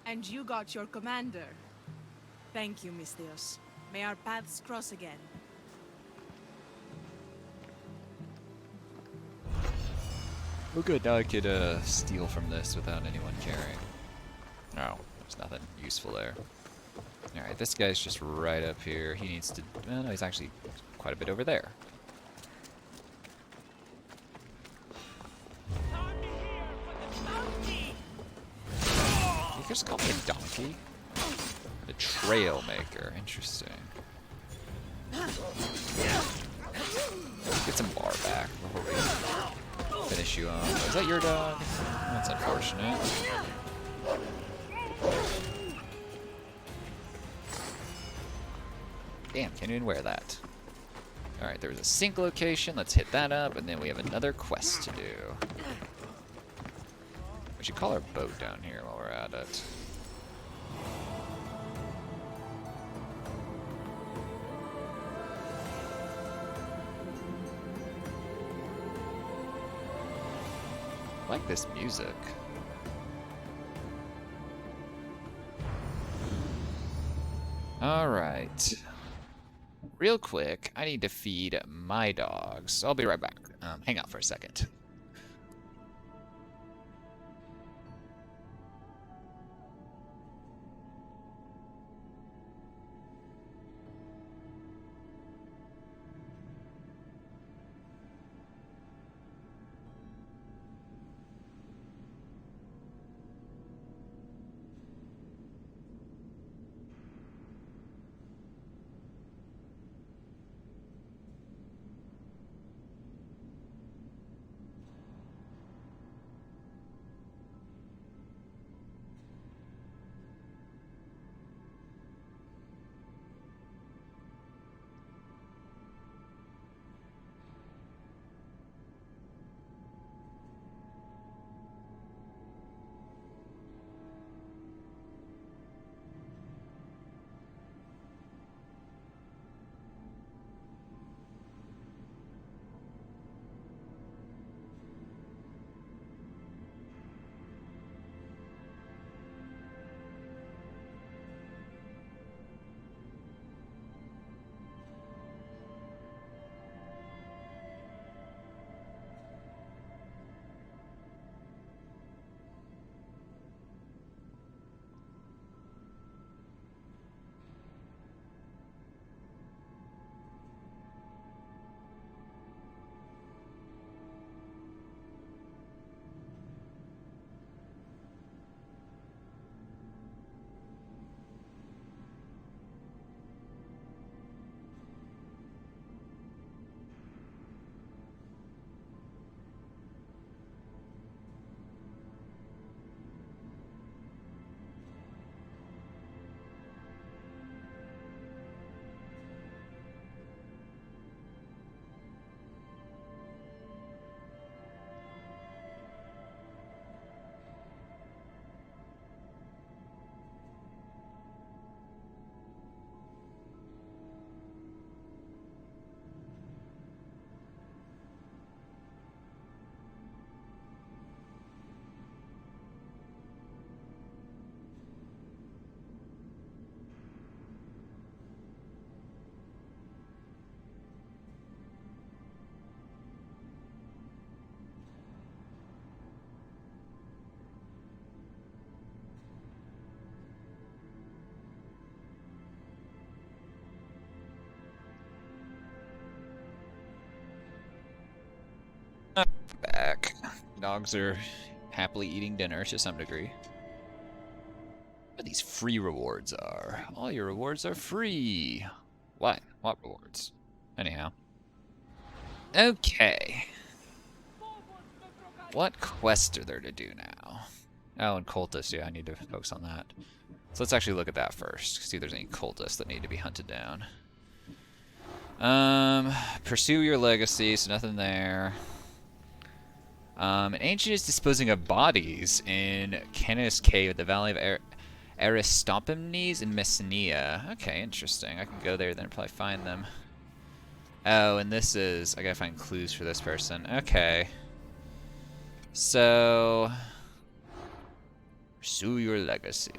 And you got your commander. Thank you, Mistios. May our paths cross again. Oh good, now I could steal from this without anyone caring. No, there's nothing useful there. Alright, this guy's just right up here. He needs to... Well, no, he's actually quite a bit over there. You just call me a donkey? The Trail Maker, interesting. Get some bar back before we finish you off. Is that your dog? That's unfortunate. Damn, can't even wear that. Alright, there's a sink location. Let's hit that up, and then we have another quest to do. We should call our boat down here while we're at it. I like this music. Alright. Real quick, I need to feed my dogs. I'll be right back. Hang out for a second. Back. Dogs are happily eating dinner to some degree. What these free rewards are. All your rewards are free. What? What rewards? Anyhow. Okay. What quests are there to do now? Oh, and cultists. Yeah, I need to focus on that. So let's actually look at that first. See if there's any cultists that need to be hunted down. Pursue your legacy, so nothing there. An ancient is disposing of bodies in Canis Cave at the Valley of Aristophanes in Messenia. Okay, interesting. I can go there then probably find them. Oh, and this is... I gotta find clues for this person. Okay. So... Pursue your legacy.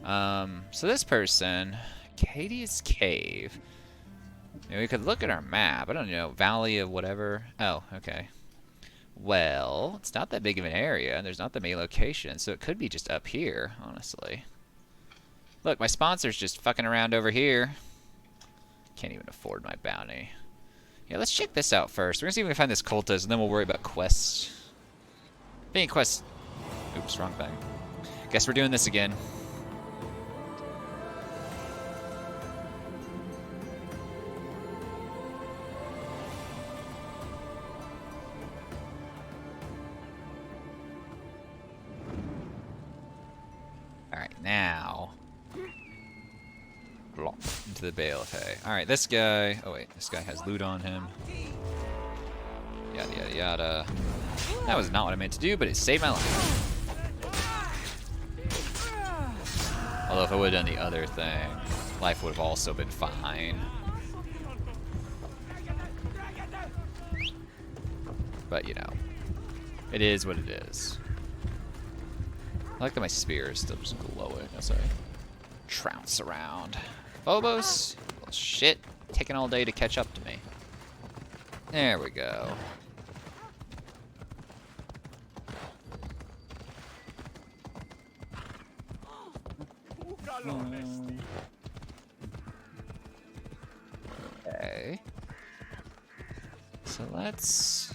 So this person... Cadius Cave. Maybe we could look at our map. I don't know. Valley of whatever. Oh, okay. Well, it's not that big of an area, and there's not that many locations, so it could be just up here, honestly. Look, my sponsor's just fucking around over here. Can't even afford my bounty. Yeah, let's check this out first. We're gonna see if we can find this cultist, and then we'll worry about quests. Being quests... Oops, wrong thing. Guess we're doing this again. Alright, now. Blop, into the bale of hay. Alright, this guy. Oh, wait. This guy has loot on him. Yada, yada, yada. That was not what I meant to do, but it saved my life. Although if I would have done the other thing, life would have also been fine. But, you know, it is what it is. I like that my spear is still just glowing as I trounce around. Phobos? Well, shit. Taking all day to catch up to me. There we go. Okay. So let's...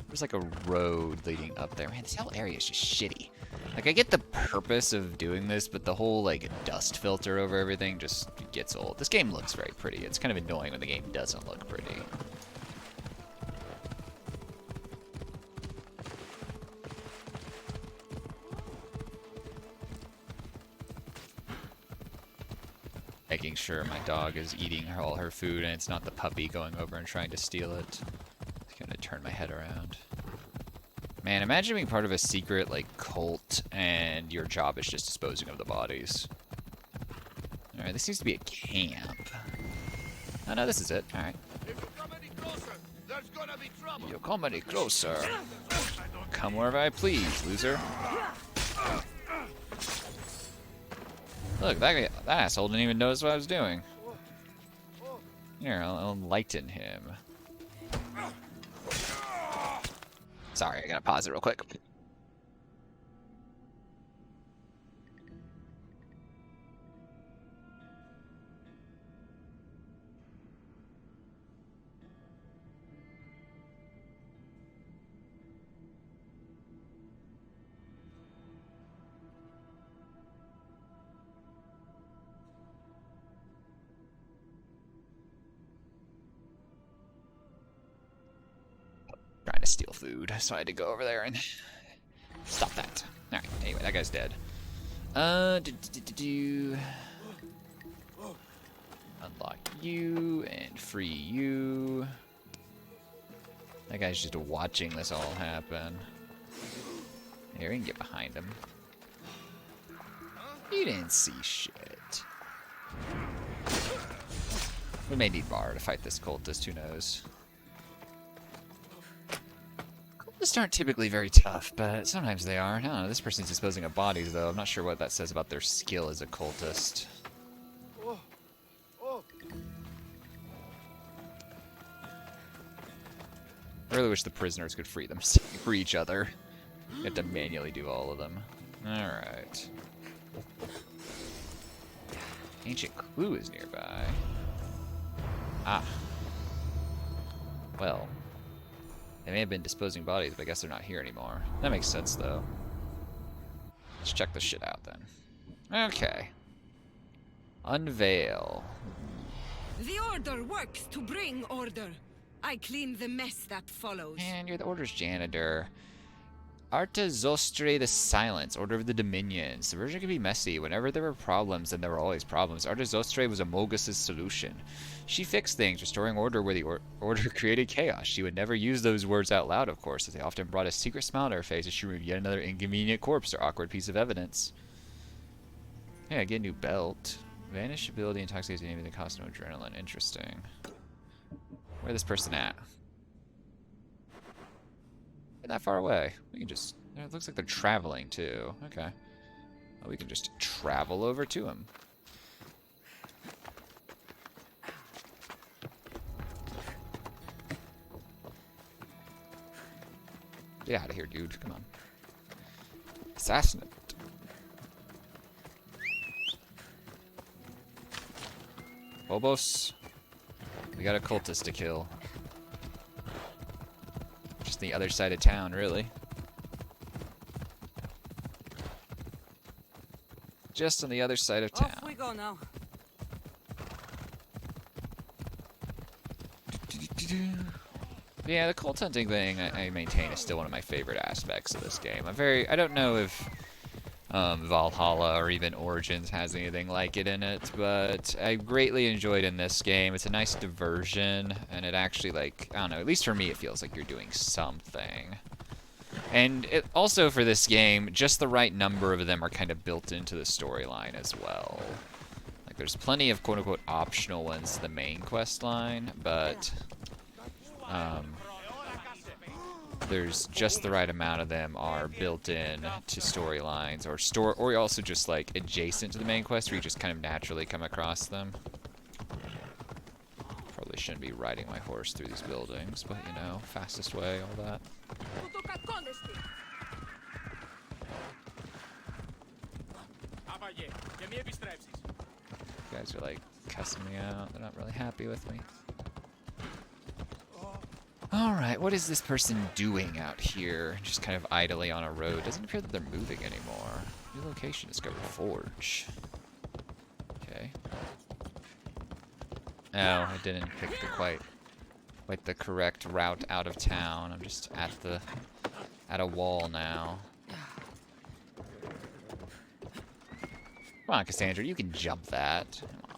There's like a road leading up there. Man, this whole area is just shitty. Like, I get the purpose of doing this, but the whole, like, dust filter over everything just gets old. This game looks very pretty. It's kind of annoying when the game doesn't look pretty. Making sure my dog is eating all her food and it's not the puppy going over and trying to steal it. It's gonna turn my head around. Man, imagine being part of a secret, like, cult and your job is just disposing of the bodies. Alright, this seems to be a camp. Oh no, this is it. Alright. If you come any closer, there's gonna be trouble. You come any closer. Come wherever I please, loser. Look, that asshole didn't even notice what I was doing. Here, I'll enlighten him. Sorry, I gotta pause it real quick. Trying to steal food, so I had to go over there and stop that. Alright, anyway, that guy's dead. Unlock you and free you. That guy's just watching this all happen. Here, we can get behind him. You didn't see shit. We may need Bar to fight this cultist, who knows. Cultists aren't typically very tough, but sometimes they are. I don't know, this person's disposing of bodies, though. I'm not sure what that says about their skill as a cultist. I really wish the prisoners could free each other. You have to manually do all of them. Alright. Ancient clue is nearby. Ah. Well. They may have been disposing bodies, but I guess they're not here anymore. That makes sense, though. Let's check this shit out, then. Okay. Unveil. The Order works to bring order. I clean the mess that follows. And you're the Order's janitor. Arta Zostre the Silence, Order of the Dominions. The version can be messy. Whenever there were problems, then there were always problems. Arta Zostre was Amogus' solution. She fixed things, restoring order where the Order created chaos. She would never use those words out loud, of course, as they often brought a secret smile to her face as she removed yet another inconvenient corpse or awkward piece of evidence. Yeah, get a new belt. Vanish ability intoxicates the enemy that costs no adrenaline. Interesting. Where's this person at? They're that far away. We can just... It looks like they're traveling, too. Okay. Well, we can just travel over to him. Get out of here, dude. Come on. Assassinate. Phobos. We got a cultist to kill. Just the other side of town, really. Just on the other side of town. Off we go now. Yeah, the cult hunting thing I maintain is still one of my favorite aspects of this game. I don't know if Valhalla or even Origins has anything like it in it, but I greatly enjoyed in this game. It's a nice diversion, and it actually, like, I don't know, at least for me it feels like you're doing something. And it, also for this game, just the right number of them are kind of built into the storyline as well. Like, there's plenty of quote-unquote optional ones to the main quest line, but there's just the right amount of them are built in to storylines or also just like adjacent to the main quest where you just kind of naturally come across them. Probably shouldn't be riding my horse through these buildings, but you know, fastest way, all that. You guys are like cussing me out. They're not really happy with me. Alright, what is this person doing out here? Just kind of idly on a road. Doesn't appear that they're moving anymore. New location discovered. Forge. Okay. Oh, I didn't pick the quite the correct route out of town. I'm just at a wall now. Come on, Cassandra, you can jump that. Come on.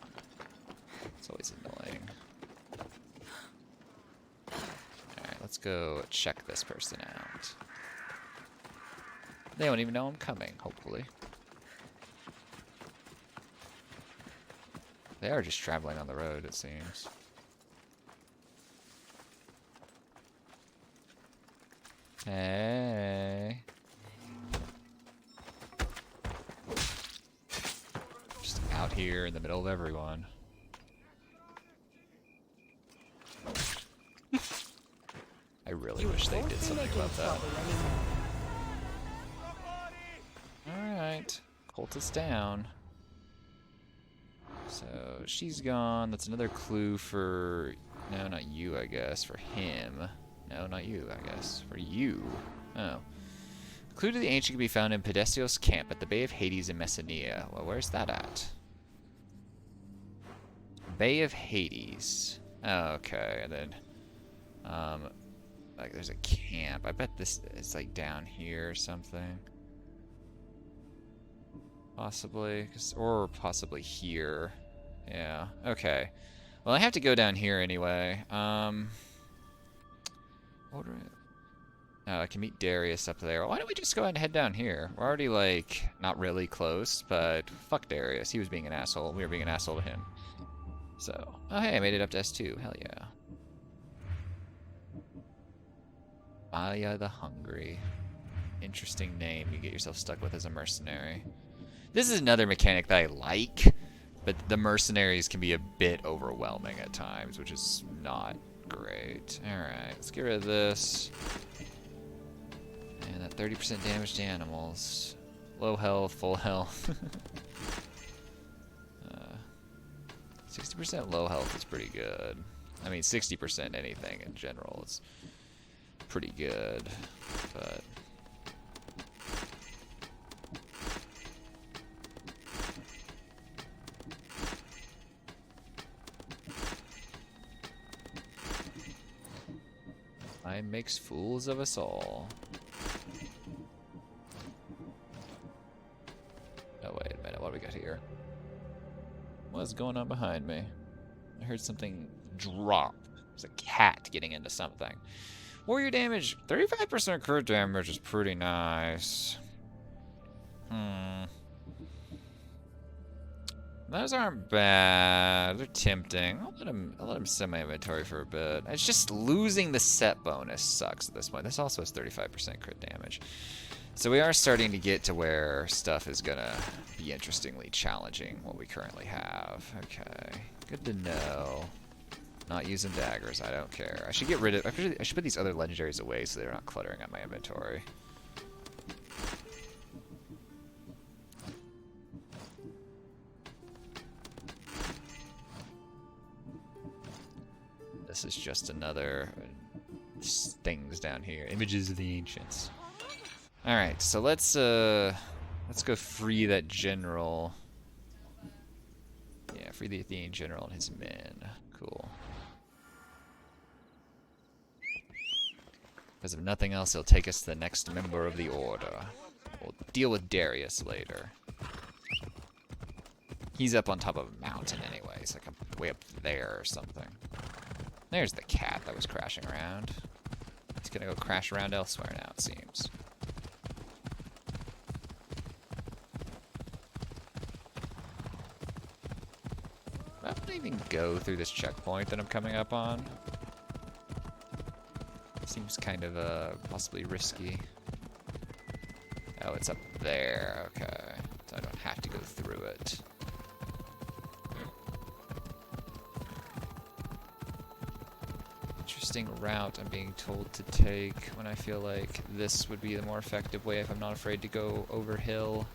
It's always annoying. Let's go check this person out. They don't even know I'm coming, hopefully. They are just traveling on the road, it seems. Hey. Just out here in the middle of everyone. I really wish they did something about that. Alright. Colt is down. So, she's gone. That's another clue for... No, not you, I guess. For him. No, not you, I guess. For you. Oh. Clue to the ancient can be found in Pedestios camp at the Bay of Hades in Messenia. Well, where's that at? Bay of Hades. Oh, okay, and then... like, there's a camp. I bet this is, like, down here or something. Possibly. Or possibly here. Yeah, okay. Well, I have to go down here anyway. Oh, I can meet Darius up there. Why don't we just go ahead and head down here? We're already, like, not really close, but fuck Darius. He was being an asshole. We were being an asshole to him. So, oh, hey, I made it up to S2. Hell yeah. Maya the Hungry. Interesting name you get yourself stuck with as a mercenary. This is another mechanic that I like, but the mercenaries can be a bit overwhelming at times, which is not great. Alright, let's get rid of this. And that 30% damage to animals. Low health, full health. 60% low health is pretty good. I mean, 60% anything in general is pretty good, but... Time makes fools of us all. Oh, wait a minute, what do we got here? What's going on behind me? I heard something drop. There's a cat getting into something. Warrior damage, 35% crit damage is pretty nice. Those aren't bad. They're tempting. I'll let him send my inventory for a bit. It's just losing the set bonus sucks at this point. This also has 35% crit damage. So we are starting to get to where stuff is gonna be interestingly challenging what we currently have. Okay. Good to know. Not using daggers, I don't care. I should get rid of... I should put these other legendaries away so they're not cluttering up my inventory. This is just another... things down here. Images of the Ancients. Alright, so let's go free that general. Yeah, free the Athenian general and his men. Cool. Because if nothing else, he'll take us to the next member of the order. We'll deal with Darius later. He's up on top of a mountain anyway. He's like way up there or something. There's the cat that was crashing around. He's gonna go crash around elsewhere now, it seems. I'm gonna even go through this checkpoint that I'm coming up on. Seems kind of possibly risky. Oh, it's up there. Okay, so I don't have to go through it. Interesting route I'm being told to take when I feel like this would be the more effective way if I'm not afraid to go over hill.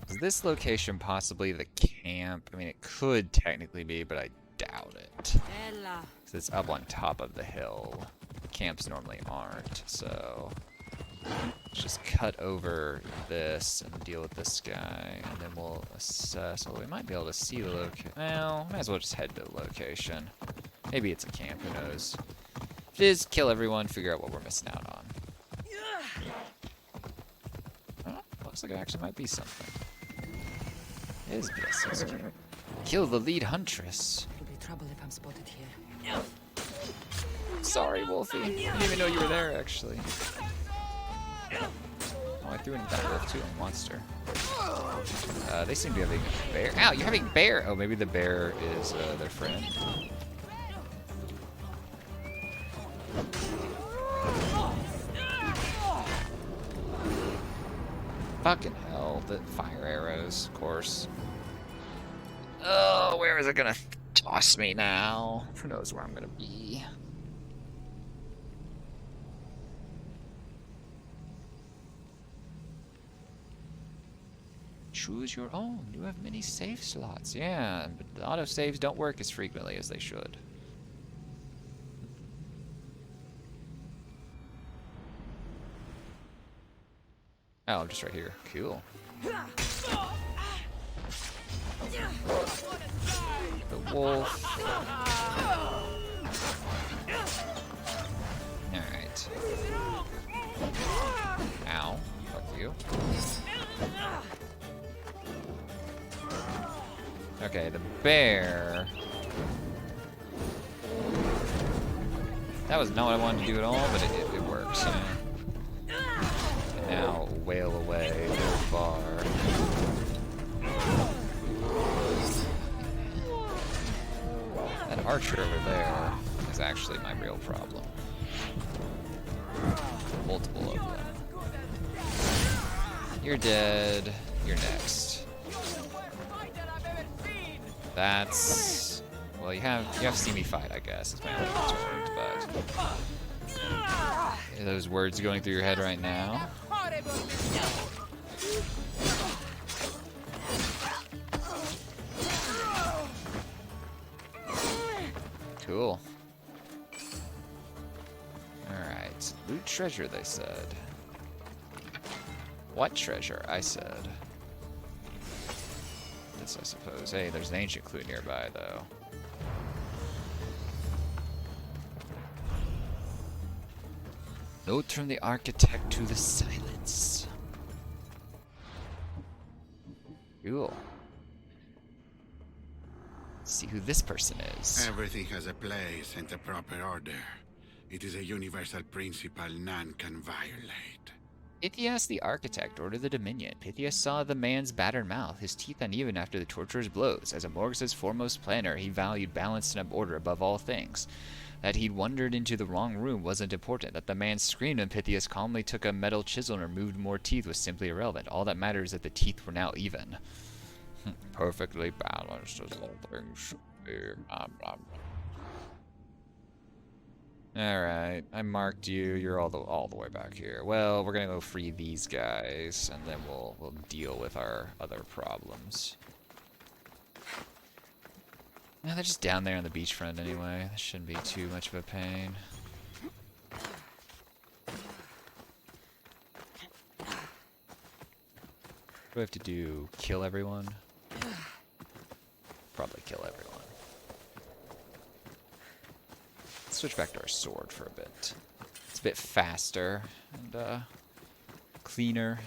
Is this location possibly the camp? I mean, it could technically be, but I doubt it. Ella. Because it's up on top of the hill. Camps normally aren't, so... Let's just cut over this and deal with this guy, and then we'll assess. Well, we might be able to see the location. Well, might as well just head to the location. Maybe it's a camp, who knows. If it is, kill everyone, figure out what we're missing out on. Oh, looks like it actually might be something. It is this. Kill the lead huntress. It'll be trouble if I'm spotted here. Sorry, Wolfie. I didn't even know you were there, actually. Oh, I threw in that wolf too, a monster. They seem to be having a bear. Ow, you're having bear! Oh, maybe the bear is their friend. Fucking hell, the fire arrows, of course. Oh, where is it gonna toss me now? Who knows where I'm gonna be? Choose your own. You have many save slots. Yeah, but the autosaves don't work as frequently as they should. Oh, I'm just right here. Cool. The wolf. Alright. Ow. Fuck you. Okay, the bear. That was not what I wanted to do at all, but it works. Yeah. And now wail away, no bar. That archer over there is actually my real problem. Multiple of them. You're dead. You're next. That's... Well, you have seen me fight, I guess. It's my only concern, but... Are those words going through your head right now? Cool. Alright. Loot treasure, they said. What treasure? I said. This, I suppose. Hey, there's an ancient clue nearby, though. Note from the architect to the silence. Cool. See who this person is. Everything has a place and a proper order. It is a universal principle none can violate. Pythias the architect ordered the Dominion. Pythias saw the man's battered mouth, his teeth uneven after the torturer's blows. As a Morgus' foremost planner, he valued balance and order above all things. That he'd wandered into the wrong room wasn't important. That the man screamed when Pythias calmly took a metal chisel and removed more teeth was simply irrelevant. All that matters is that the teeth were now even. Perfectly balanced as all things should be. Blah, blah, blah. Alright, I marked you. You're all the way back here. Well, we're gonna go free these guys, and then we'll deal with our other problems. No, they're just down there on the beachfront anyway. That shouldn't be too much of a pain. do I have to do? Kill everyone? Probably kill everyone. Let's switch back to our sword for a bit. It's a bit faster and cleaner.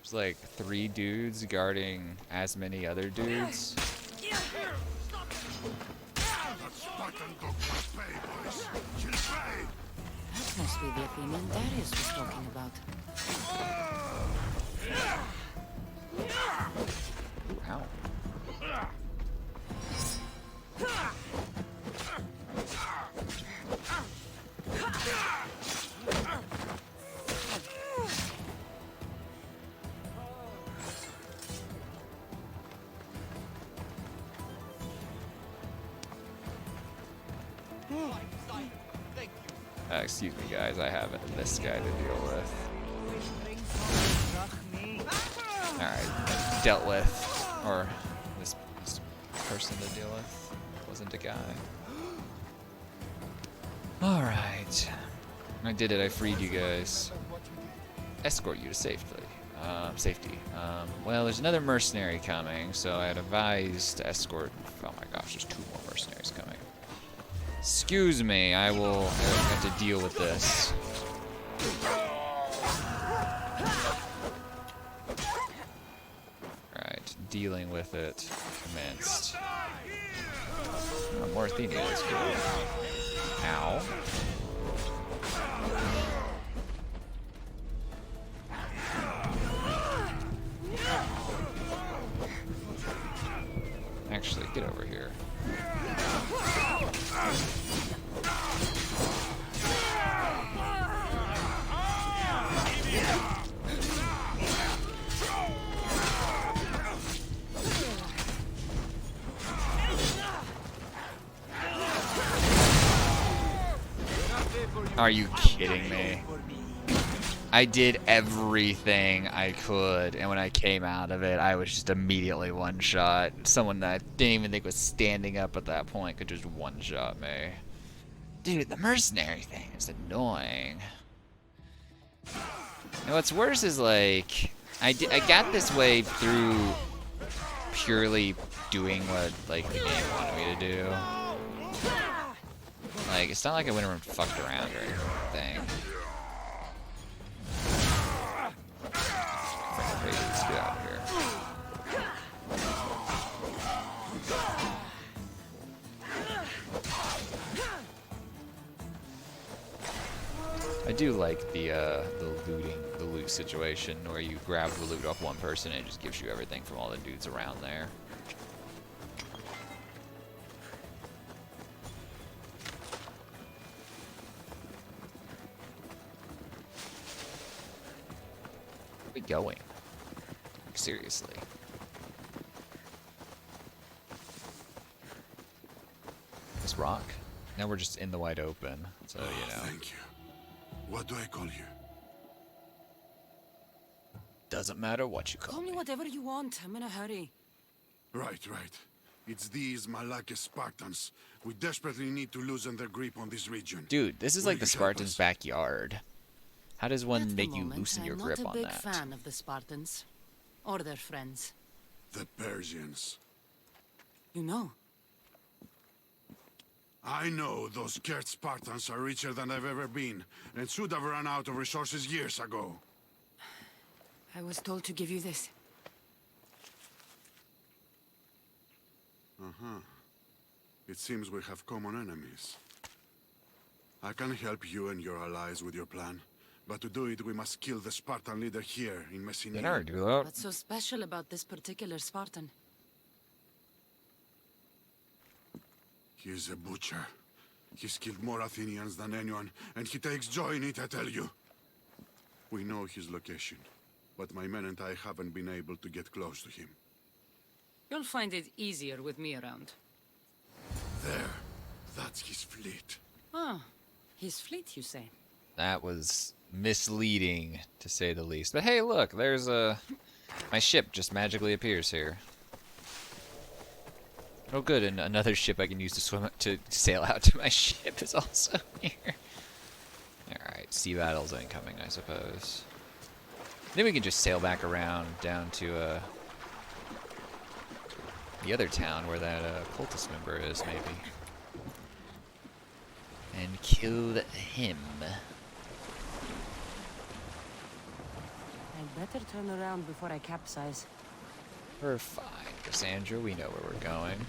There's like 3 dudes guarding as many other dudes. That must be the Athenian Darius was talking about. Ooh, ow. Excuse me, guys. I have this guy to deal with. Alright. Dealt with. Or this person to deal with. Wasn't a guy. Alright. I did it. I freed you guys. Escort you to safety. Well, there's another mercenary coming, so I had advised to escort. Oh my gosh, there's 2 more mercenaries coming. Excuse me, I will have to deal with this. Alright, dealing with it commenced. Oh, more Athenians, cool. Ow. Actually, get over here. Are you kidding me? I did everything I could, and when I came out of it, I was just immediately one-shot. Someone that I didn't even think was standing up at that point could just one-shot me. Dude, the mercenary thing is annoying. And what's worse is, like, I got this way through purely doing what, like, the game wanted me to do. Like, it's not like I went around and fucked around or anything. Let's get out of here. I do like the loot situation where you grab the loot off one person and it just gives you everything from all the dudes around there. Where are we going? Like, seriously. This rock? Now we're just in the wide open, so you know. Thank you. What do I call you? Doesn't matter what you call Call me whatever you want. I'm in a hurry. Right. It's these Malakis Spartans. We desperately need to loosen their grip on this region. Dude, this is Will like the you help Spartans' us? backyard. How does one At the make you moment, loosen your I'm grip not on a big that? fan of the Spartans. Or their friends. The Persians. You know. I know those scared Spartans are richer than I've ever been, and should have run out of resources years ago. I was told to give you this. It seems we have common enemies. I can help you and your allies with your plan, but to do it we must kill the Spartan leader here in They Messenia. never do that. What's so special about this particular Spartan? He is a butcher. He's killed more Athenians than anyone, and he takes joy in it, I tell you. We know his location, but my men and I haven't been able to get close to him. You'll find it easier with me around. There. That's his fleet. Ah, his fleet, you say? That was misleading, to say the least. But hey, look, there's a... My ship just magically appears here. Oh, good, and another ship I can use to swim to sail out to my ship is also here. Alright, sea battles incoming, I suppose. Then we can just sail back around down to the other town where that cultist member is, maybe. And kill him. I'd better turn around before I capsize. We're fine, Cassandra. We know where we're going.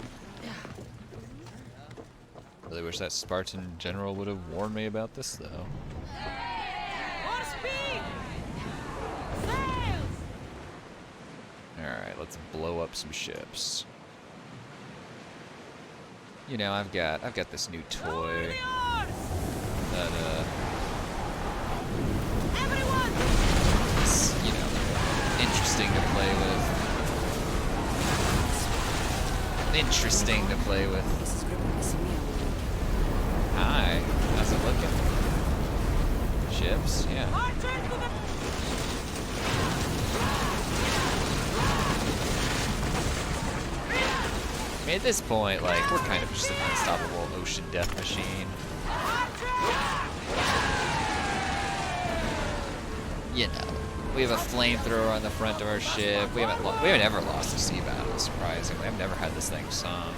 Really wish that Spartan general would have warned me about this, though. More speed! Sails! Alright, let's blow up some ships. You know, I've got this new toy that is, you know, interesting to play with. Interesting to play with. Hi, how's it looking? Ships, yeah. I mean, at this point, like, we're kind of just an unstoppable ocean death machine. You know, we have a flamethrower on the front of our ship. We haven't ever lost a sea battle, surprisingly. I've never had this thing sunk.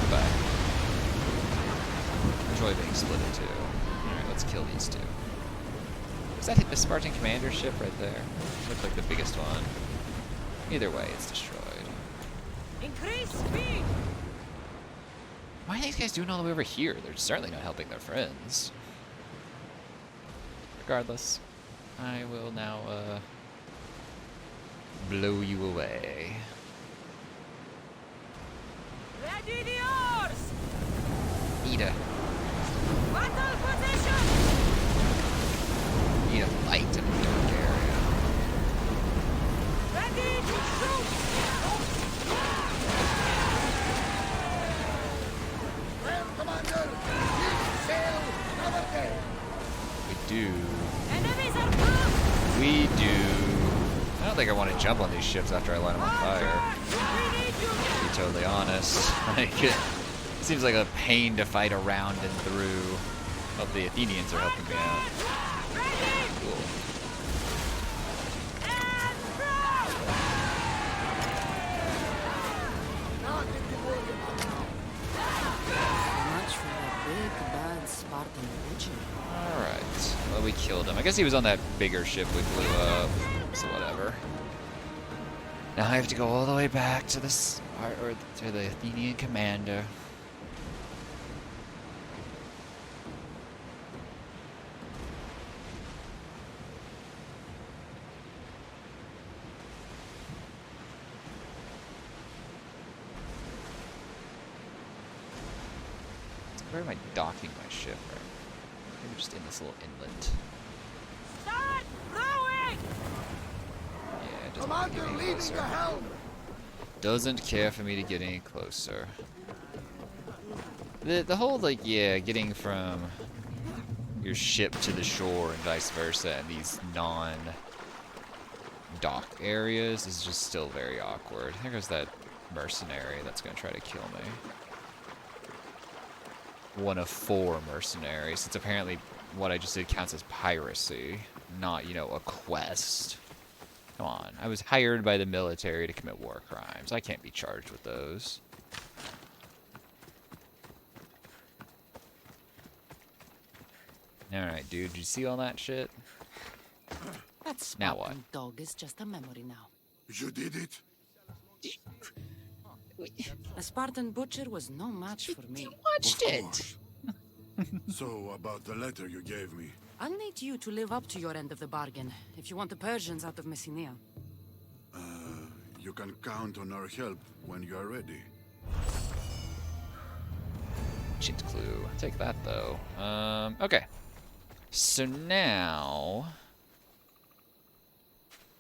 But enjoy being split in two. Alright, let's kill these two. Is that the Spartan commander ship right there? Looks like the biggest one. Either way, it's destroyed. Increase speed! Why are these guys doing all the way over here? They're certainly not helping their friends. Regardless, I will now blow you away. Ready the oars! Need a Battle position! light in a dark area. Ready to shoot! Well, Commander, keep sail another day. We do. Enemies are close! We do. I don't think I want to jump on these ships after I light them on fire. We need you! To be totally honest. Like, it seems like a pain to fight around and through. Hope the Athenians are helping me out. Cool. Much for that big, bad Spartan butcher. Alright. Well, we killed him. I guess he was on that bigger ship we blew up. So whatever. Now I have to go all the way back to this or to the Athenian commander. Where am I docking my ship? Right? Maybe just in this little inlet. Start rowing! Yeah, it doesn't want to get any closer. Doesn't care for me to get any closer. The whole, like, yeah, getting from your ship to the shore and vice versa and these non-dock areas is just still very awkward. There goes that mercenary that's going to try to kill me. One of 4 mercenaries, since apparently what I just did counts as piracy, not, you know, a quest. Come on, I was hired by the military to commit war crimes. I can't be charged with those. Alright, dude, did you see all that shit? That Now what? Spartan dog is just a memory now. You did it? A Spartan butcher was no match for me. Watched it! So, about the letter you gave me. I'll need you to live up to your end of the bargain if you want the Persians out of Messenia. You can count on our help when you are ready. Chint clue. Take that, though. Okay. So now...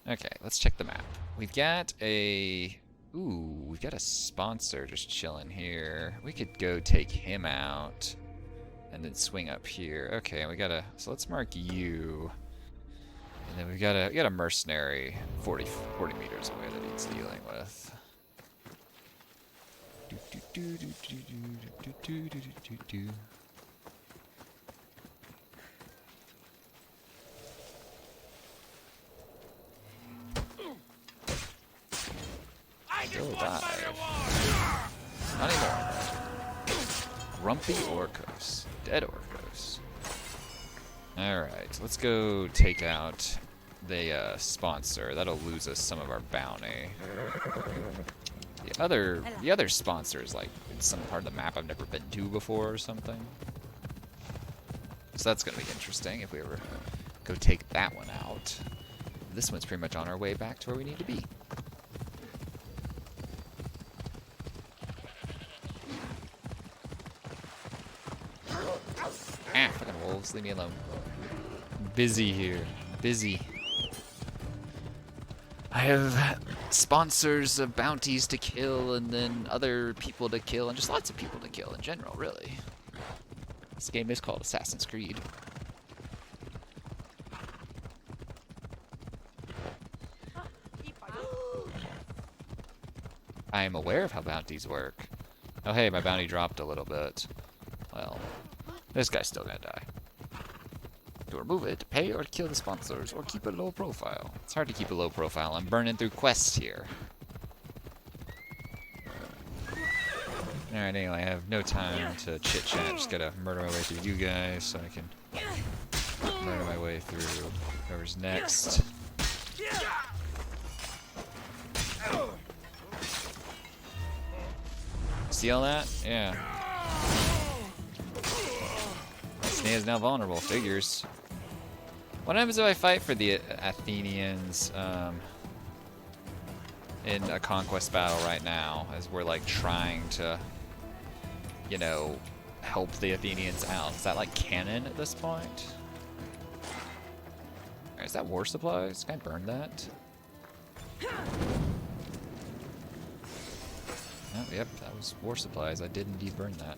Okay, let's check the map. We've got a... Ooh, we've got a sponsor just chilling here. We could go take him out and then swing up here. Okay, we got a... So let's mark you. And then we got a mercenary 40 meters away that he's dealing with. Still alive. Not anymore. Grumpy Orcos. Dead Orcos. Alright, let's go take out the sponsor. That'll lose us some of our bounty. The other sponsor is like in some part of the map I've never been to before or something. So that's gonna be interesting if we ever go take that one out. This one's pretty much on our way back to where we need to be. Ah, fucking wolves, leave me alone. I'm busy here. Busy. I have sponsors of bounties to kill, and then other people to kill, and just lots of people to kill in general, really. This game is called Assassin's Creed. I am aware of how bounties work. Oh hey, my bounty dropped a little bit. Well, this guy's still gonna die. To remove it, pay or kill the sponsors, or keep a low profile. It's hard to keep a low profile. I'm burning through quests here. Alright, anyway, I have no time to chit-chat. Just gotta murder my way through you guys so I can murder my way through whoever's next. See all that? Yeah. Snea is now vulnerable. Figures. What happens if I fight for the Athenians in a conquest battle right now, as we're like trying to, you know, help the Athenians out? Is that like canon at this point? Or is that war supplies? Can I burn that? Oh, yep, that was war supplies. I did indeed burn that.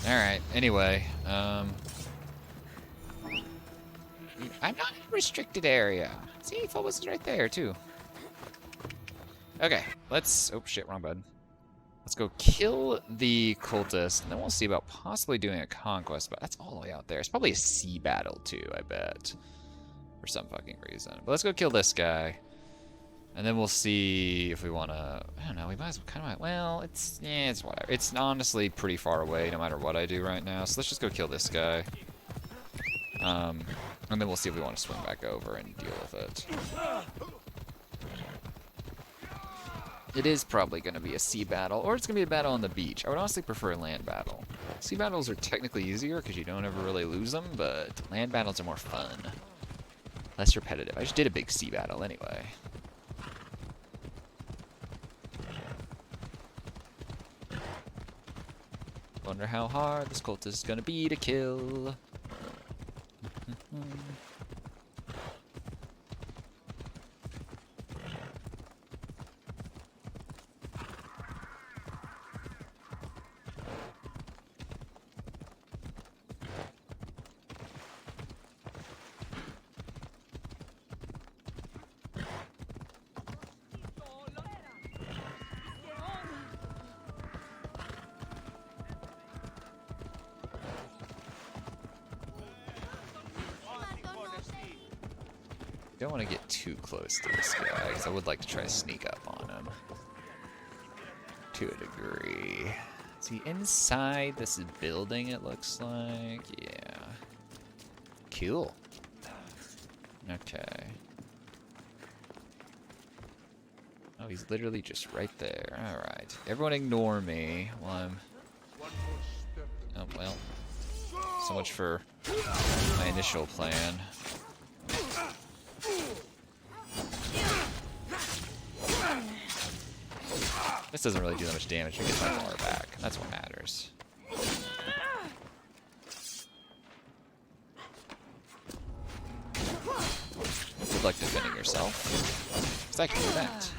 Alright, anyway, I'm not in a restricted area. See, Phobos is right there, too. Okay, let's... Oh, shit, wrong button. Let's go kill the cultist, and then we'll see about possibly doing a conquest, but that's all the way out there. It's probably a sea battle, too, I bet. For some fucking reason. But let's go kill this guy. And then we'll see if we want to... I don't know, we might as well kind of... Well, it's... Yeah, it's whatever. It's honestly pretty far away, no matter what I do right now. So let's just go kill this guy. And then we'll see if we want to swing back over and deal with it. It is probably going to be a sea battle, or it's going to be a battle on the beach. I would honestly prefer a land battle. Sea battles are technically easier because you don't ever really lose them, but land battles are more fun. Less repetitive. I just did a big sea battle anyway. Wonder how hard this cultist is gonna be to kill. Don't want to get too close to this guy, because I would like to try to sneak up on him. To a degree. Is he inside this building, it looks like? Yeah. Cool. Okay. Oh, he's literally just right there. Alright. Everyone ignore me while I'm... Oh, well. So much for my initial plan. This doesn't really do that much damage to get my bar back. That's what matters. Good luck defending yourself. Because I can do that.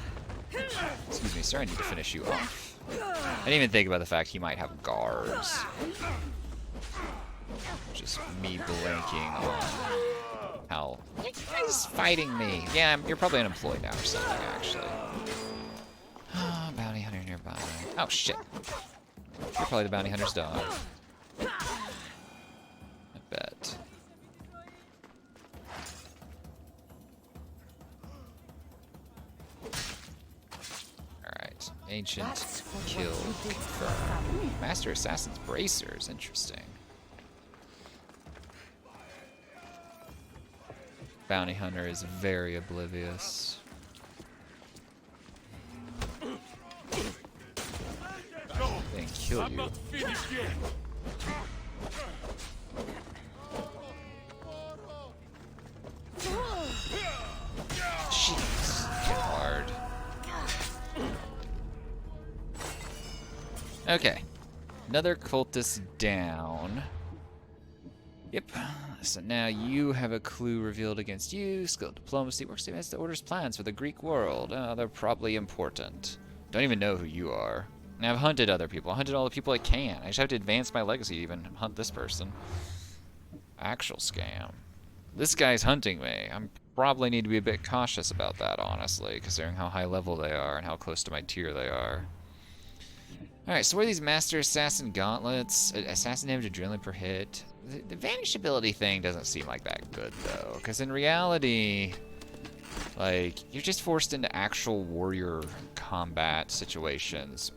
Excuse me, sir, I need to finish you off. I didn't even think about the fact he might have guards. Just me blinking on how... He's fighting me. Yeah, you're probably unemployed now or something, actually. Bounty hunter nearby. Oh, shit. You're probably the bounty hunter's dog. I bet. Alright. Ancient kill confirmed. Master Assassin's bracers. Interesting. Bounty hunter is very oblivious. They can kill you. Jeez, hit hard. Okay, another cultist down. Yep. So now you have a clue revealed against you. Skilled diplomacy works against the Order's plans for the Greek world. They're probably important. Don't even know who you are. And I've hunted other people. I hunted all the people I can. I just have to advance my legacy to even hunt this person. Actual scam. This guy's hunting me. I probably need to be a bit cautious about that, honestly, considering how high level they are and how close to my tier they are. Alright, so what are these Master Assassin gauntlets? Assassin damage adrenaline per hit. The vanish ability thing doesn't seem like that good, though. Because in reality, like, you're just forced into actual warrior combat situations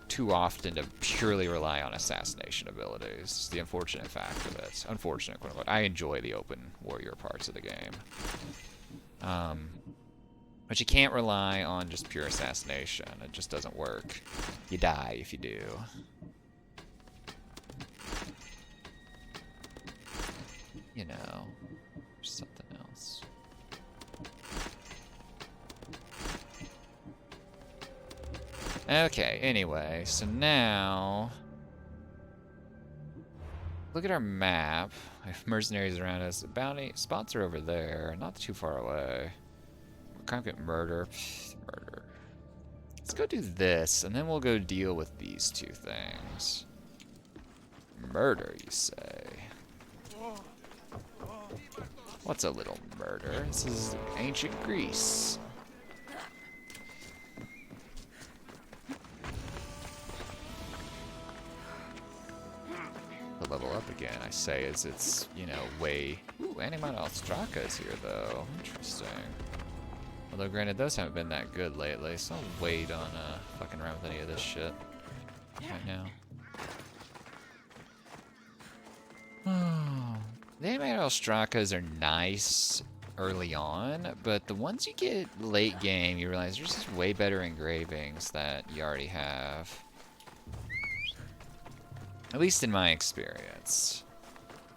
too often to purely rely on assassination abilities. It's the unfortunate fact of it. Unfortunate, quote unquote. I enjoy the open warrior parts of the game. But you can't rely on just pure assassination. It just doesn't work. You die if you do. You know, something else. Okay, anyway, so now look at our map. I have mercenaries around us. Bounty spots are over there, not too far away. Can't get murder. Murder. Let's go do this, and then we'll go deal with these two things. Murder, you say? What's a little murder? This is ancient Greece. The level up again, I say, as it's, you know, way... Ooh, Animal Ostraka is here, though. Interesting. Although, granted, those haven't been that good lately, so I'll wait on fucking around with any of this shit right now. Oh. The Animal Ostrakas are nice early on, but the ones you get late game, you realize there's just way better engravings that you already have. At least in my experience.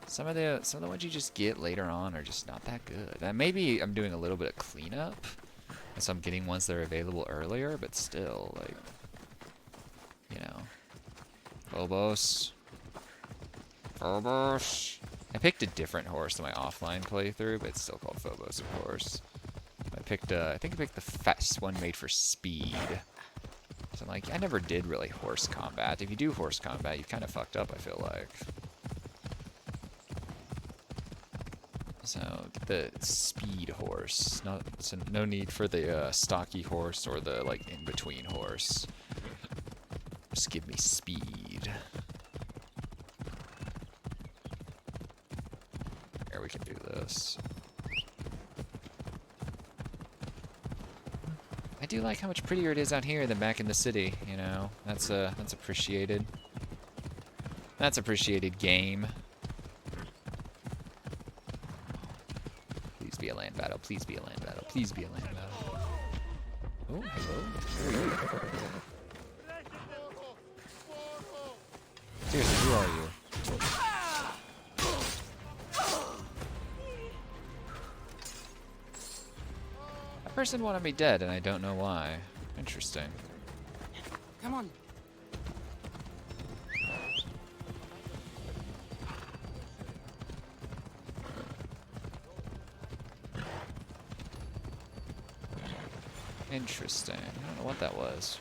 Some of the ones you just get later on are just not that good. And maybe I'm doing a little bit of cleanup, and so I'm getting ones that are available earlier, but still, like, you know. Phobos. Phobos. I picked a different horse than my offline playthrough, but it's still called Phobos, of course. I think I picked the fastest one made for speed. So, like, I never did really horse combat. If you do horse combat, you kind of fucked up, I feel like. So, get the speed horse. So no need for the stocky horse or the, like, in-between horse. Just give me speed. Here, we can do this. I do like how much prettier it is out here than back in the city, you know? That's appreciated. That's appreciated, game. Please be a land battle. Please be a land battle. Please be a land battle. Oh, hello. Seriously, who are you? That person wanted me dead, and I don't know why. Interesting. Come on. Interesting. I don't know what that was.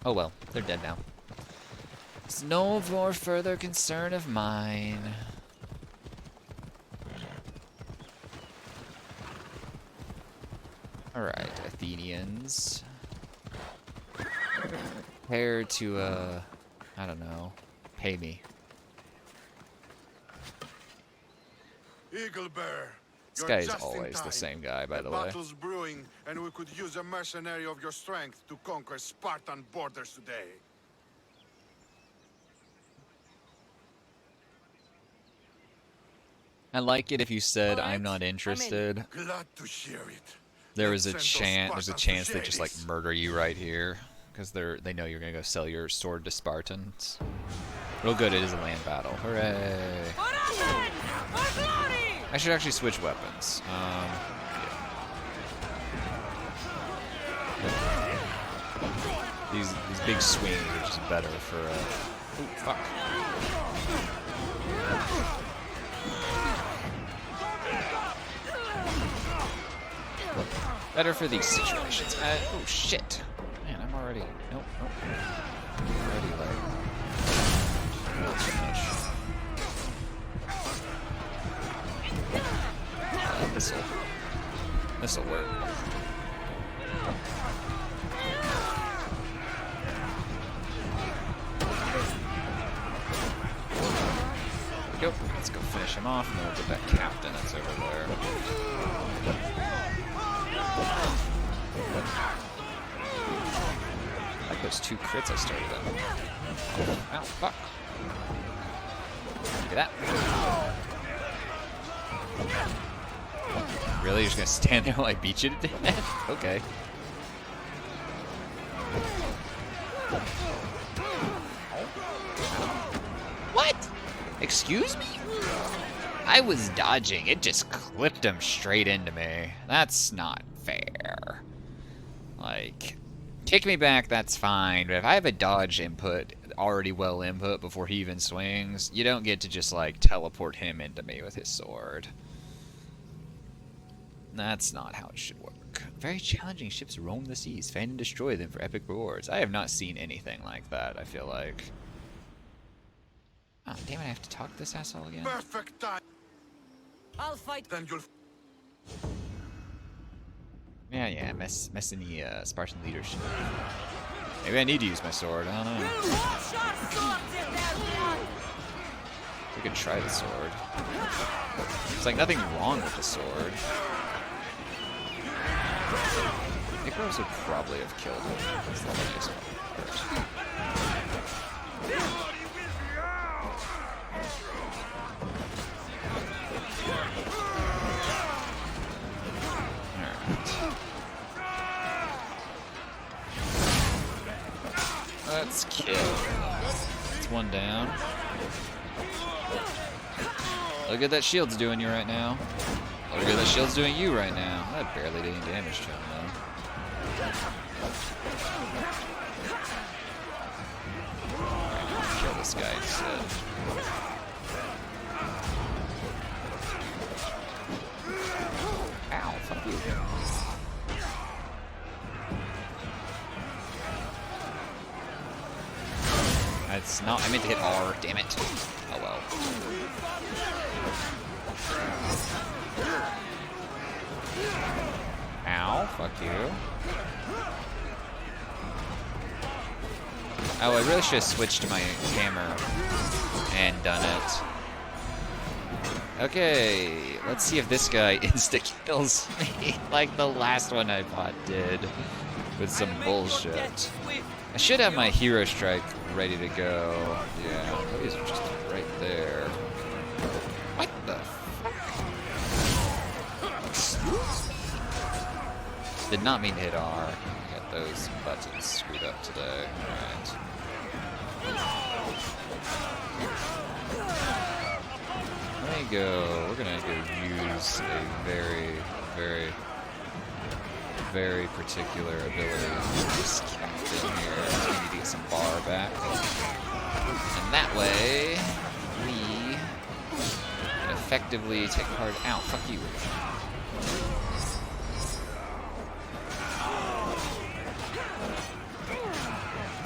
Oh well, they're dead now. It's no more further concern of mine. Alright, Athenians. Prepare to, I don't know, pay me. Eagle Bear. This guy is always the same guy, by the way. Battle's brewing, and we could use a mercenary of your strength to conquer Spartan borders today. I like it if you said I'm not interested. Glad to share it. There was a Let's send those chance. There's a Spartans chance to they just like Hades. murder you right here, because they know you're gonna go sell your sword to Spartans. Real good. It is a land battle. Hooray! I should actually switch weapons. Yeah. These big swings are just better for. Oh fuck! Better for these situations. Oh shit! Man, I'm already. Nope. I'm already like. Not too much. This'll work. Go. Let's go finish him off, and then we'll get that captain that's over there. Like those 2 crits I started in. Ow, fuck. Look at that. Really? You're just gonna stand there while I beat you to death? Okay. What? Excuse me? I was dodging. It just clipped him straight into me. That's not fair. Like, kick me back, that's fine. But if I have a dodge input already well input before he even swings, you don't get to just, like, teleport him into me with his sword. That's not how it should work. Very challenging ships roam the seas. Find and destroy them for epic rewards. I have not seen anything like that, I feel like. Oh, damn it, I have to talk to this asshole again? Perfect time. I'll fight. Then you'll. Yeah, messing the Spartan leadership. Maybe I need to use my sword, I don't know. We could try the sword. There's like nothing wrong with the sword. Icarus would probably have killed him. That's the funniest part. Let's kill. It's one down. Look at that shield's doing you right now. Look at that shield's doing you right now. That barely did any damage to him though. Alright, kill this guy instead. Ow, fuck you. That's not. I meant to hit R. Damn it. Oh well. Ow. Fuck you. Oh, I really should have switched to my hammer and done it. Okay, let's see if this guy insta-kills me like the last one I fought did with some bullshit. I should have my hero strike ready to go. Yeah, these are just right there. What the fuck? Excuse me? Did not mean to hit R. Got those buttons screwed up today. Alright. There you go. We're gonna go use a very, very, very particular ability. This captain here. We need to get some bar back. And that way, we can effectively take hard. Ow, fuck you.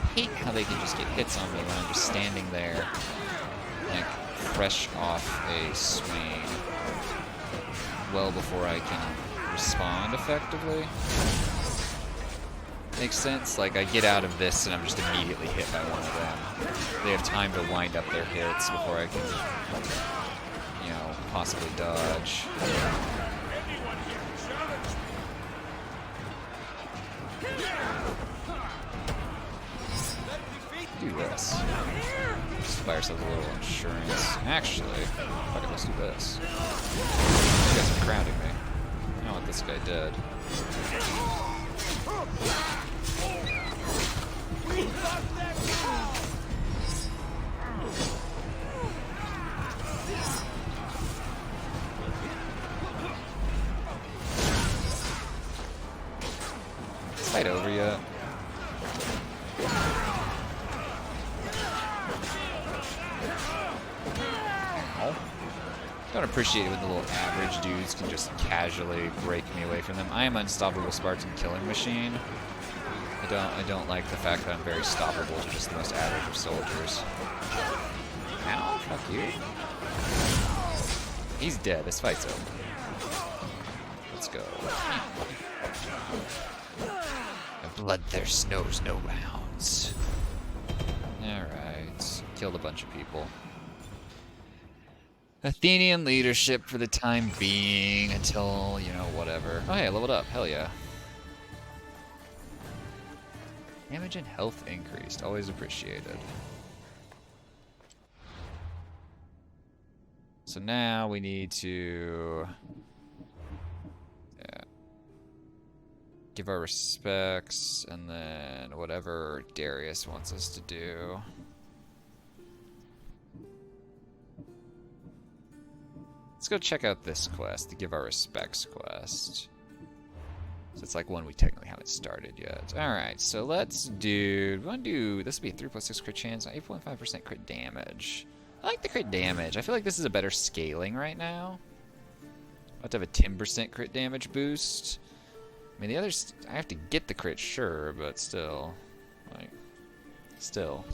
I hate how they can just get hits on me when I'm just standing there, like, fresh off a swing, well before I can respond effectively. Makes sense? Like, I get out of this and I'm just immediately hit by one of them. They have time to wind up their hits before I can, you know, possibly dodge. Do this. Just buy ourselves a little insurance. Actually, fuck it, let's do this. You guys are crowding me. I want this guy dead. Is fight over yet? Don't appreciate it when the little average dudes can just casually break me away from them. I am unstoppable Spartan killing machine. I don't like the fact that I'm very stoppable to just the most average of soldiers. Ow, fuck you. He's dead. This fight's over. Let's go. A bloodthirst knows no bounds. Alright. Killed a bunch of people. Athenian leadership for the time being until, you know, whatever. Oh, hey, I leveled up. Hell yeah. Damage and health increased. Always appreciated. So now we need to... yeah. Give our respects, and then whatever Darius wants us to do. Let's go check out this quest, the Give Our Respects quest. So it's like one we technically haven't started yet. Alright, so let's do... we want to do... this would be a 3.6 crit chance, 8.5% crit damage. I like the crit damage. I feel like this is a better scaling right now. I have to have a 10% crit damage boost. I mean, the others... I have to get the crit, sure, but still. Like... Still.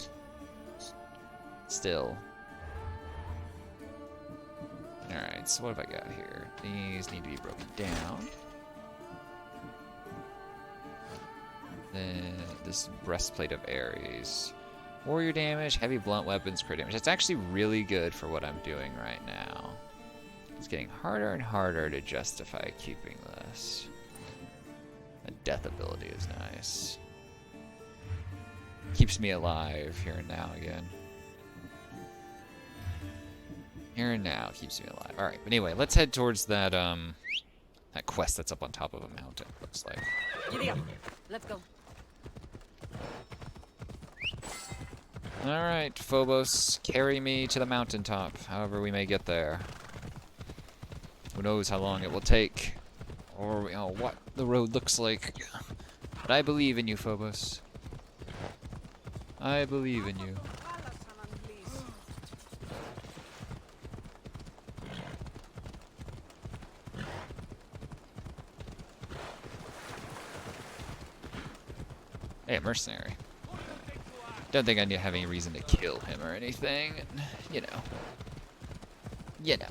Alright, so what have I got here? These need to be broken down. Then this breastplate of Ares. Warrior damage, heavy blunt weapons, crit damage. That's actually really good for what I'm doing right now. It's getting harder and harder to justify keeping this. The death ability is nice. Keeps me alive here and now again. Here and now keeps me alive. Alright, but anyway, let's head towards that that quest that's up on top of a mountain, looks like. Giddy up. Let's go. Alright, Phobos, carry me to the mountaintop, however we may get there. Who knows how long it will take, or you know, what the road looks like. But I believe in you, Phobos. I believe in you. Hey, a mercenary. Don't think I need to have any reason to kill him or anything. You know. You know.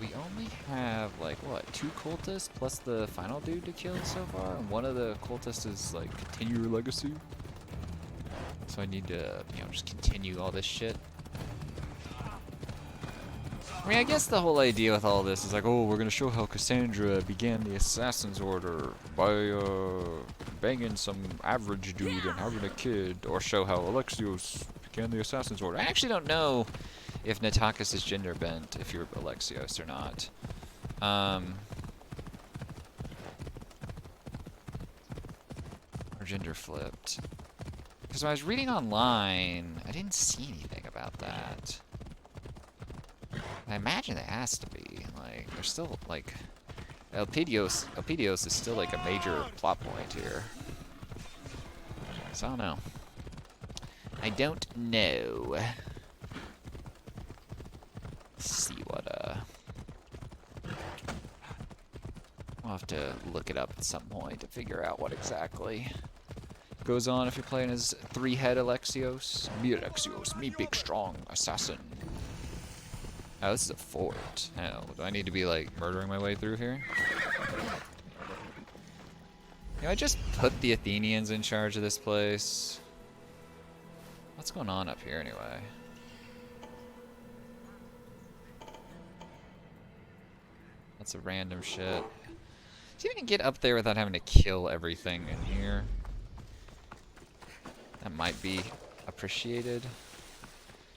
We only have, like, what, 2 cultists plus the final dude to kill so far? And one of the cultists is, like, continue your legacy. So I need to, you know, just continue all this shit. I mean, I guess the whole idea with all this is like, oh, we're gonna show how Cassandra began the Assassin's Order by, banging some average dude and having a kid, or show how Alexios began the Assassin's Order. I actually don't know if Natakis is gender bent, if you're Alexios or not. Or gender flipped. Because when I was reading online, I didn't see anything about that. I imagine it has to be. Like, there's still, like... Elpidios is still, like, a major plot point here. So, I don't know. I don't know. Let's see what, I'll have to look it up at some point to figure out what exactly goes on if you're playing as 3-head Alexios. Me Alexios, me big strong assassin. Oh, this is a fort. Hell, do I need to be like murdering my way through here? Can I just put the Athenians in charge of this place? What's going on up here anyway? Lots of random shit. See if we can get up there without having to kill everything in here. That might be appreciated.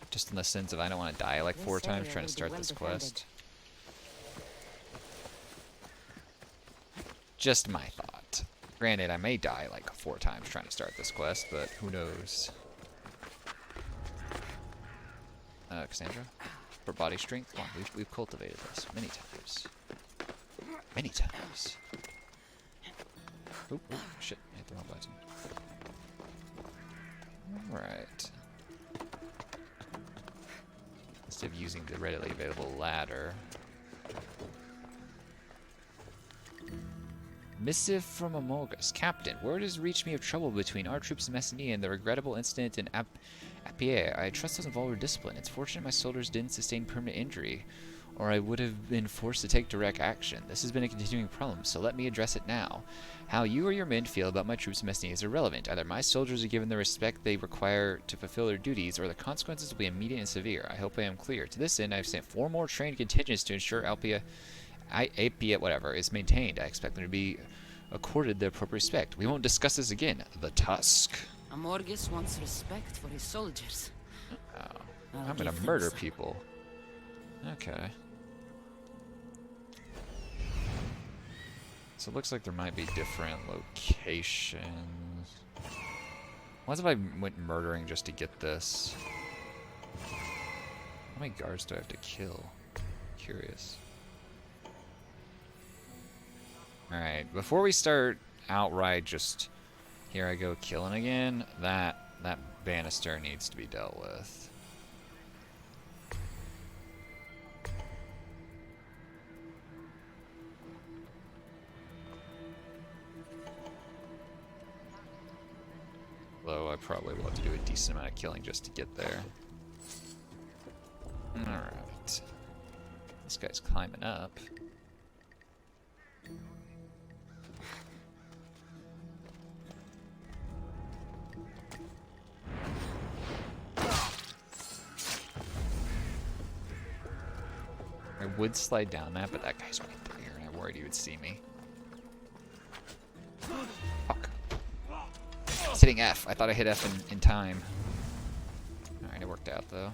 Just in the sense of I don't want to die like 4 times trying to start this quest. Just my thought. Granted, I may die like 4 times trying to start this quest, but who knows. Cassandra? For body strength? Come on, we've cultivated this many times. Many times. Oop, shit, I hit the wrong button. Alright. Instead of using the readily available ladder. Missive from Amogus. Captain, word has reached me of trouble between our troops in Messenia and the regrettable incident in Appiae. I trust those involved were disciplined. It's fortunate my soldiers didn't sustain permanent injury, or I would have been forced to take direct action. This has been a continuing problem, so let me address it now. How you or your men feel about my troops in Messenia is irrelevant. Either my soldiers are given the respect they require to fulfill their duties, or the consequences will be immediate and severe. I hope I am clear. To this end, I have sent 4 more trained contingents to ensure Appiae whatever is maintained. I expect them to be accorded the appropriate respect. We won't discuss this again. The Tusk. Amorgus wants respect for his soldiers. I'm gonna murder people. Okay. So it looks like there might be different locations. What if I went murdering just to get this? How many guards do I have to kill? Curious. Alright, before we start outright just here I go killing again, that banister needs to be dealt with. Though I probably will have to do a decent amount of killing just to get there. Alright. This guy's climbing up. I would slide down that, but that guy's right there, and I worried he would see me. Fuck. I was hitting F. I thought I hit F in time. Alright, it worked out, though.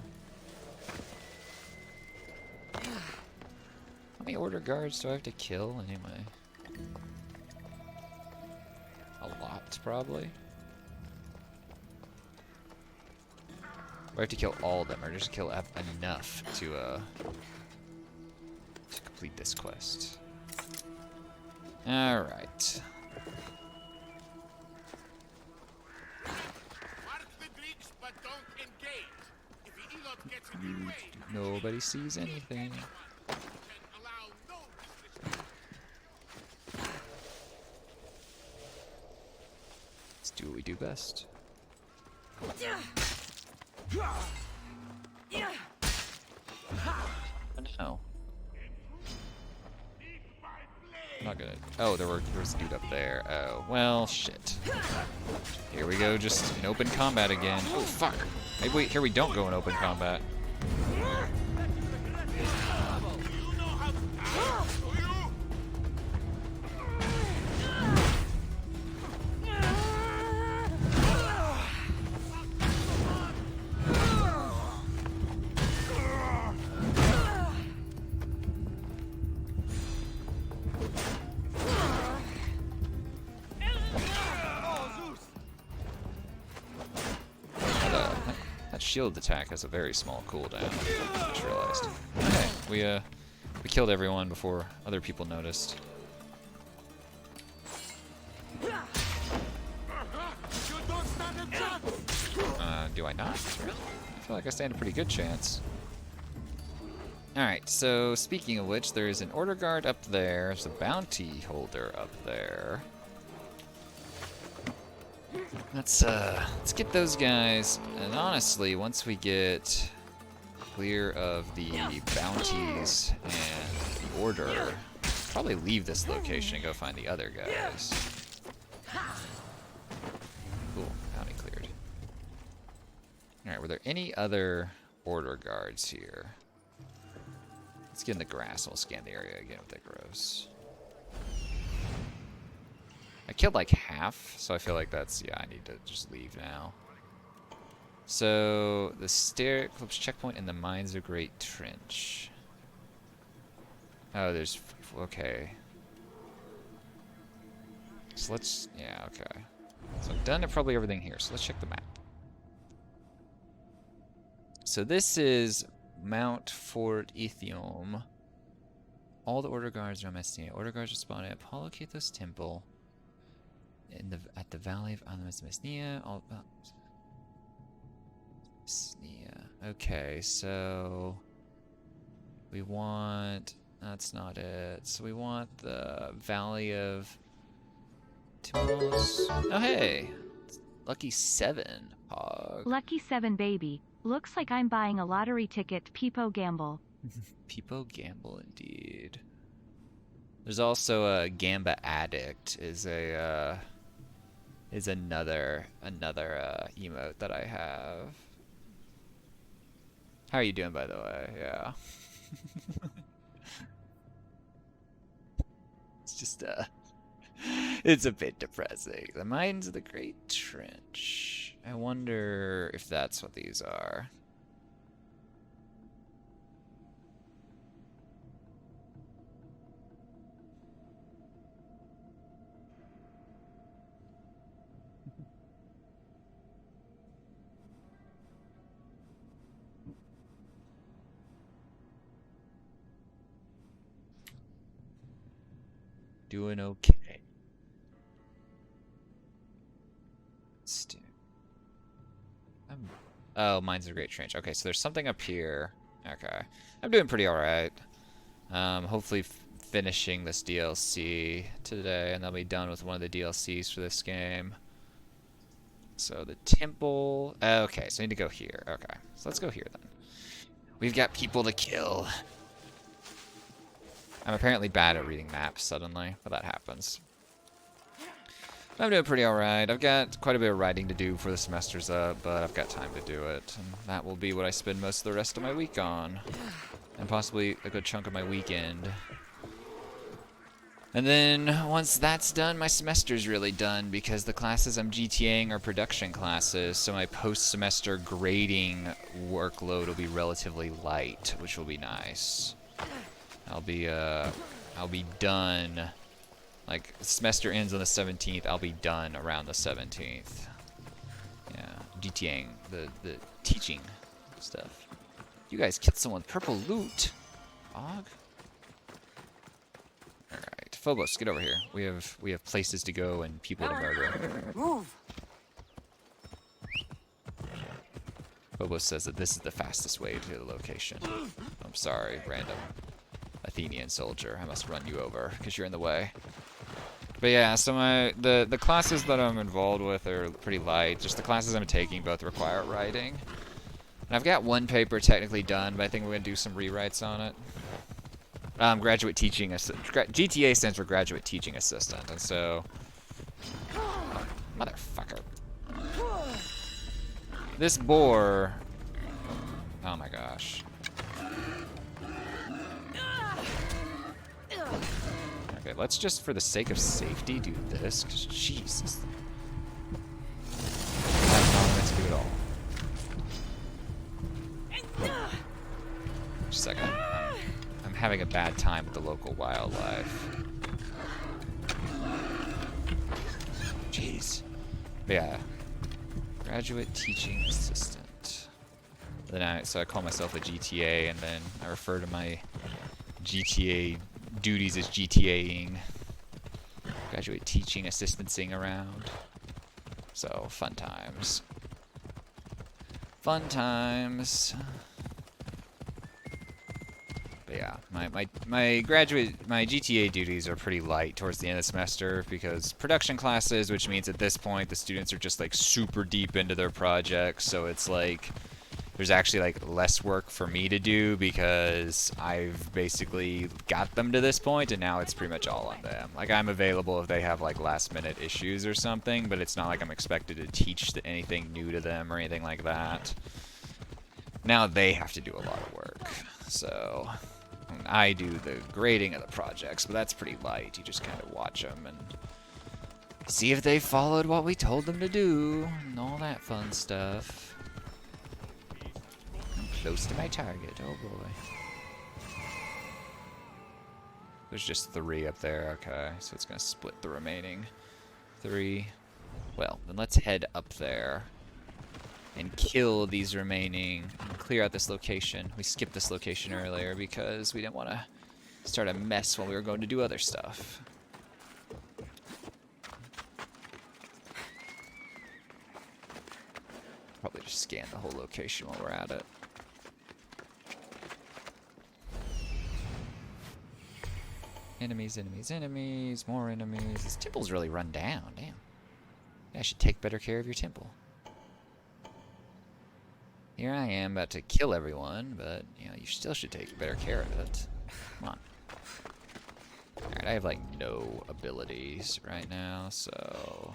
How many order guards do I have to kill, anyway? A lot, probably. Do I have to kill all of them, or just kill enough to complete this quest? Alright. Mark the Greeks, but don't engage. If the Elot gets in your way, Nobody sees anything. allow no disrespect. Let's do what we do best. No. I'm not gonna. Oh, there was a dude up there. Oh, well, shit. Here we go, just in open combat again. Oh, fuck. Maybe here we don't go in open combat. That shield attack has a very small cooldown. I just realized. Okay, we killed everyone before other people noticed. Do I not? I feel like I stand a pretty good chance. Alright, so speaking of which, there's an order guard up there, there's a bounty holder up there. Let's get those guys. And honestly, once we get clear of the bounties and the order, probably leave this location and go find the other guys. Cool, bounty cleared. Alright, were there any other order guards here? Let's get in the grass and we'll scan the area again with that gross. I killed like half, so I feel like that's, yeah, I need to just leave now. So, the stair clips checkpoint in the Mines of Great Trench. Oh, there's, okay. So let's, yeah, okay. So I've done probably everything here, so let's check the map. So this is Mount Fort Ethium. All the order guards are on Messina. Order guards are spawned at Apollocathos Temple. At the Valley of Mesnia. Mesnia. Okay, so we want. That's not it. So we want the Valley of Timos. Oh hey, Lucky 7. Pog. Lucky 7 baby. Looks like I'm buying a lottery ticket. Peepo gamble. Peepo gamble indeed. There's also a Gamba Addict. Is another emote that I have. How are you doing, by the way? Yeah. It's just it's a bit depressing. The Mines of the Great Trench. I wonder if that's what these are. Doing okay. Oh, Mines of a Great Trench. Okay, so there's something up here. Okay. I'm doing pretty alright. Hopefully finishing this DLC today, and I'll be done with one of the DLCs for this game. So the temple... Okay, so I need to go here. Okay, so let's go here then. We've got people to kill. I'm apparently bad at reading maps suddenly, but that happens. I'm doing pretty alright. I've got quite a bit of writing to do for the semester's up, but I've got time to do it. And that will be what I spend most of the rest of my week on. And possibly a good chunk of my weekend. And then, once that's done, my semester's really done, because the classes I'm GTAing are production classes, so my post-semester grading workload will be relatively light, which will be nice. I'll be done, like, semester ends on the 17th, I'll be done around the 17th. Yeah, GTAing, the teaching stuff. You guys killed someone with purple loot. Og? Alright, Phobos, get over here. We have places to go and people to murder. Move. Phobos says that this is the fastest way to the location. I'm sorry, random Athenian soldier. I must run you over because you're in the way. But yeah, so the classes that I'm involved with are pretty light. Just the classes I'm taking both require writing. And I've got one paper technically done, but I think we're gonna do some rewrites on it. Graduate teaching GTA stands for graduate teaching assistant, and so motherfucker. This boar. Oh my gosh. Okay, let's just, for the sake of safety, do this, because Jesus. That's not meant to do at all. Just a second. I'm having a bad time with the local wildlife. Jeez. But yeah. Graduate teaching assistant. So I call myself a GTA, and then I refer to my GTA duties as GTAing. Graduate teaching assistancing around. So, fun times. Fun times. But yeah, my GTA duties are pretty light towards the end of the semester because production classes, which means at this point the students are just like super deep into their projects, so it's like there's actually like less work for me to do because I've basically got them to this point and now it's pretty much all on them. Like I'm available if they have like last minute issues or something, but it's not like I'm expected to teach anything new to them or anything like that. Now they have to do a lot of work. So I do the grading of the projects, but that's pretty light. You just kind of watch them and see if they followed what we told them to do and all that fun stuff. I'm close to my target. Oh boy. There's just 3 up there. Okay, so it's going to split the remaining 3. Well, then let's head up there and kill these remaining, and clear out this location. We skipped this location earlier because we didn't want to start a mess while we were going to do other stuff. Probably just scan the whole location while we're at it. Enemies, enemies, enemies, more enemies. This temple's really run down, damn. I should take better care of your temple. Here I am about to kill everyone, but you know, you still should take better care of it. Come on. Alright, I have like no abilities right now, so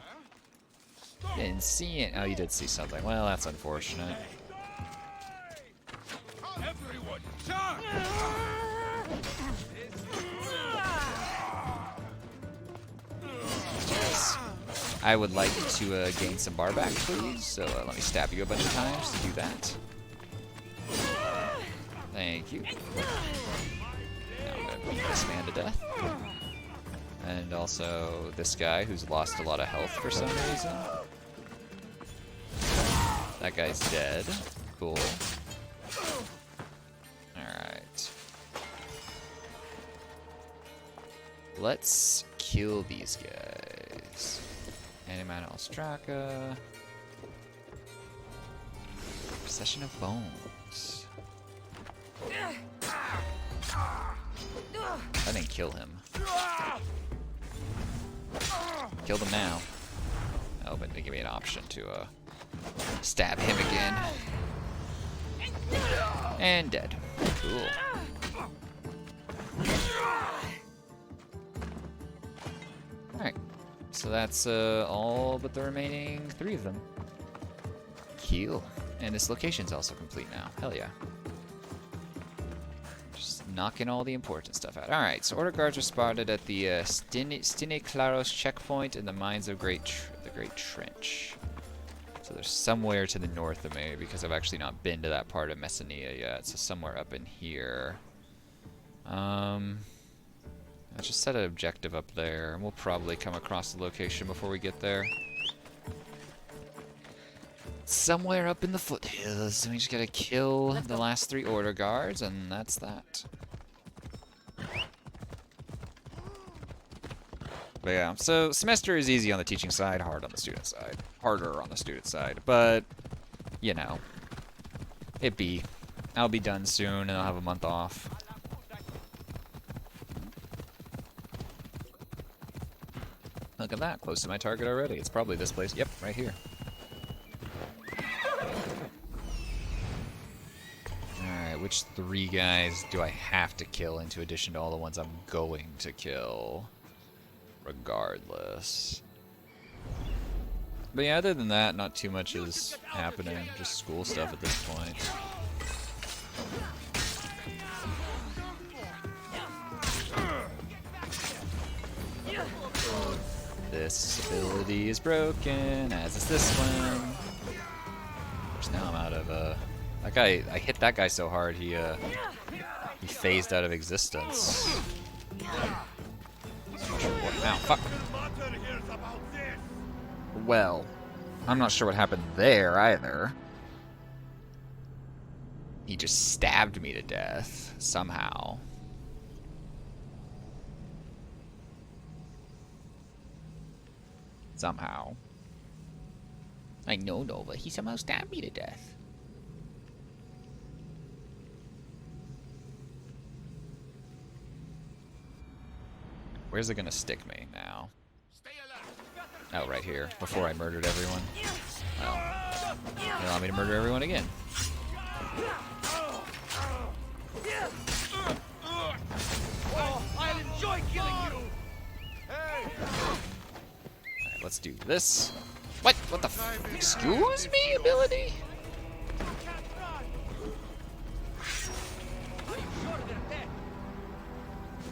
didn't see it. Oh, you did see something. Well, that's unfortunate. Everyone, charge! Yes. I would like to gain some bar back, please. So let me stab you a bunch of times to do that. Thank you. Now I'm gonna beat this man to death. And also this guy who's lost a lot of health for some reason. That guy's dead. Cool. Alright. Let's kill these guys. Animal Straka. Procession of Bones. I didn't kill him. Killed him now. Oh, but they give me an option to stab him again. And dead. Cool. Alright. So that's all but the remaining 3 of them. Cool. And this location's also complete now. Hell yeah. Just knocking all the important stuff out. Alright, so order guards are spotted at the Stine Claros checkpoint in the mines of the Great Trench. So they're somewhere to the north of me because I've actually not been to that part of Messenia yet. So somewhere up in here. Let's just set an objective up there, and we'll probably come across the location before we get there. Somewhere up in the foothills, and we just gotta kill the last 3 order guards, and that's that. But yeah, so semester is easy on the teaching side, hard on the student side. Harder on the student side, but, you know, I'll be done soon, and I'll have a month off. Look at that, close to my target already. It's probably this place. Yep, right here. Alright, which 3 guys do I have to kill into addition to all the ones I'm going to kill? Regardless. But yeah, other than that, not too much is happening. Just school stuff at this point. This ability is broken, as is this one. Which now I'm out of that guy. I hit that guy so hard he phased out of existence. Ow, fuck. Well, I'm not sure what happened there either. He just stabbed me to death somehow. Somehow. I know, Nova. He somehow stabbed me to death. Where's it gonna stick me now? Oh, right here, before I murdered everyone. Well, you allow me to murder everyone again. I'll enjoy killing you. Alright, let's do this. What? What the f- Excuse me, ability?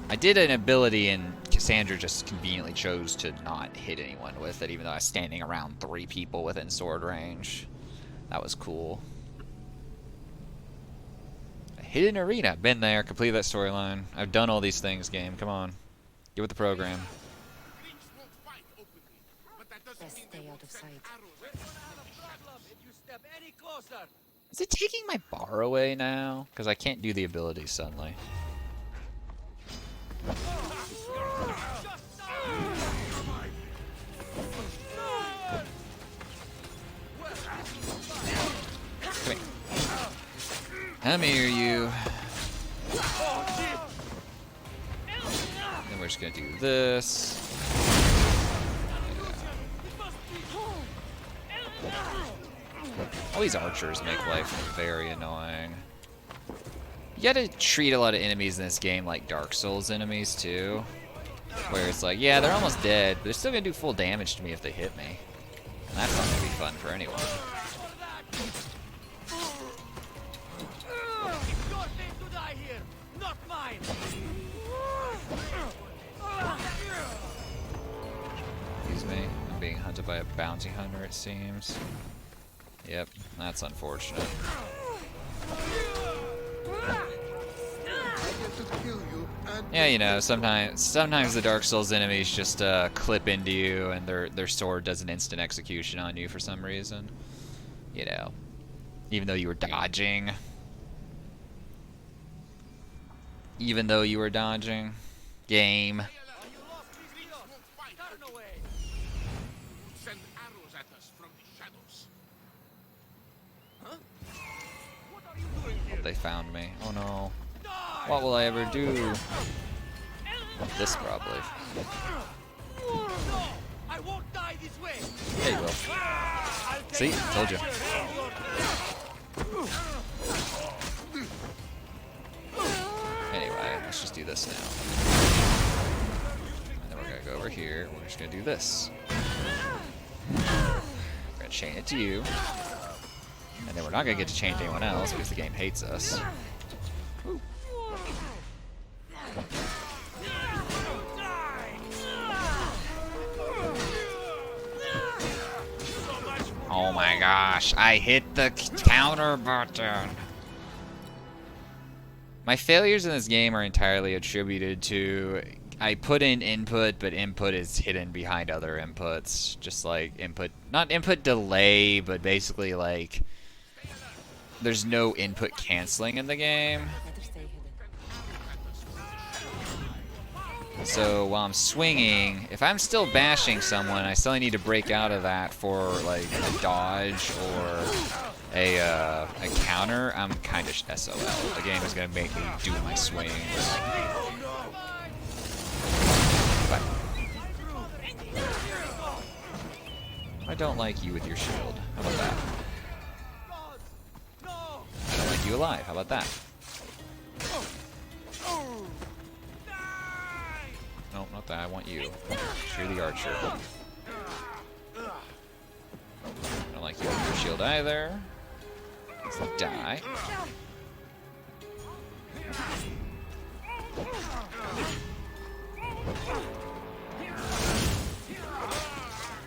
I did an ability and Cassandra just conveniently chose to not hit anyone with it, even though I was standing around 3 people within sword range. That was cool. A hidden arena. Been there. Completed that storyline. I've done all these things, game. Come on. Get with the program. Best stay out of sight. Is it taking my bar away now? Because I can't do the ability suddenly. Come here, you. Then we're just gonna do this. All these archers make life very annoying. You gotta treat a lot of enemies in this game like Dark Souls enemies too. Where it's like, yeah, they're almost dead, but they're still gonna do full damage to me if they hit me. And that's not gonna be fun for anyone. Excuse me, I'm being hunted by a bounty hunter, it seems. Yep, that's unfortunate. Yeah, you know, sometimes the Dark Souls enemies just clip into you, and their sword does an instant execution on you for some reason. You know, even though you were dodging. Even though you were dodging. Game. Oh, they found me. Oh no. What will I ever do? This probably. There you go. See? Told you. Anyway, let's just do this now. And then we're gonna go over here. We're just gonna do this. We're gonna chain it to you. And then we're not gonna get to chain to anyone else because the game hates us. Ooh. Oh my gosh, I hit the counter button. My failures in this game are entirely attributed to I put in input, but input is hidden behind other inputs. Just like input, not input delay, but basically like there's no input canceling in the game. So while I'm swinging, if I'm still bashing someone, I still need to break out of that for like a dodge or a counter. I'm kind of SOL. The game is gonna make me do my swings. But I don't like you with your shield. How about that? I don't like you alive. How about that? No, not that. I want you. You're the archer. I don't like you with your shield either. Let's die.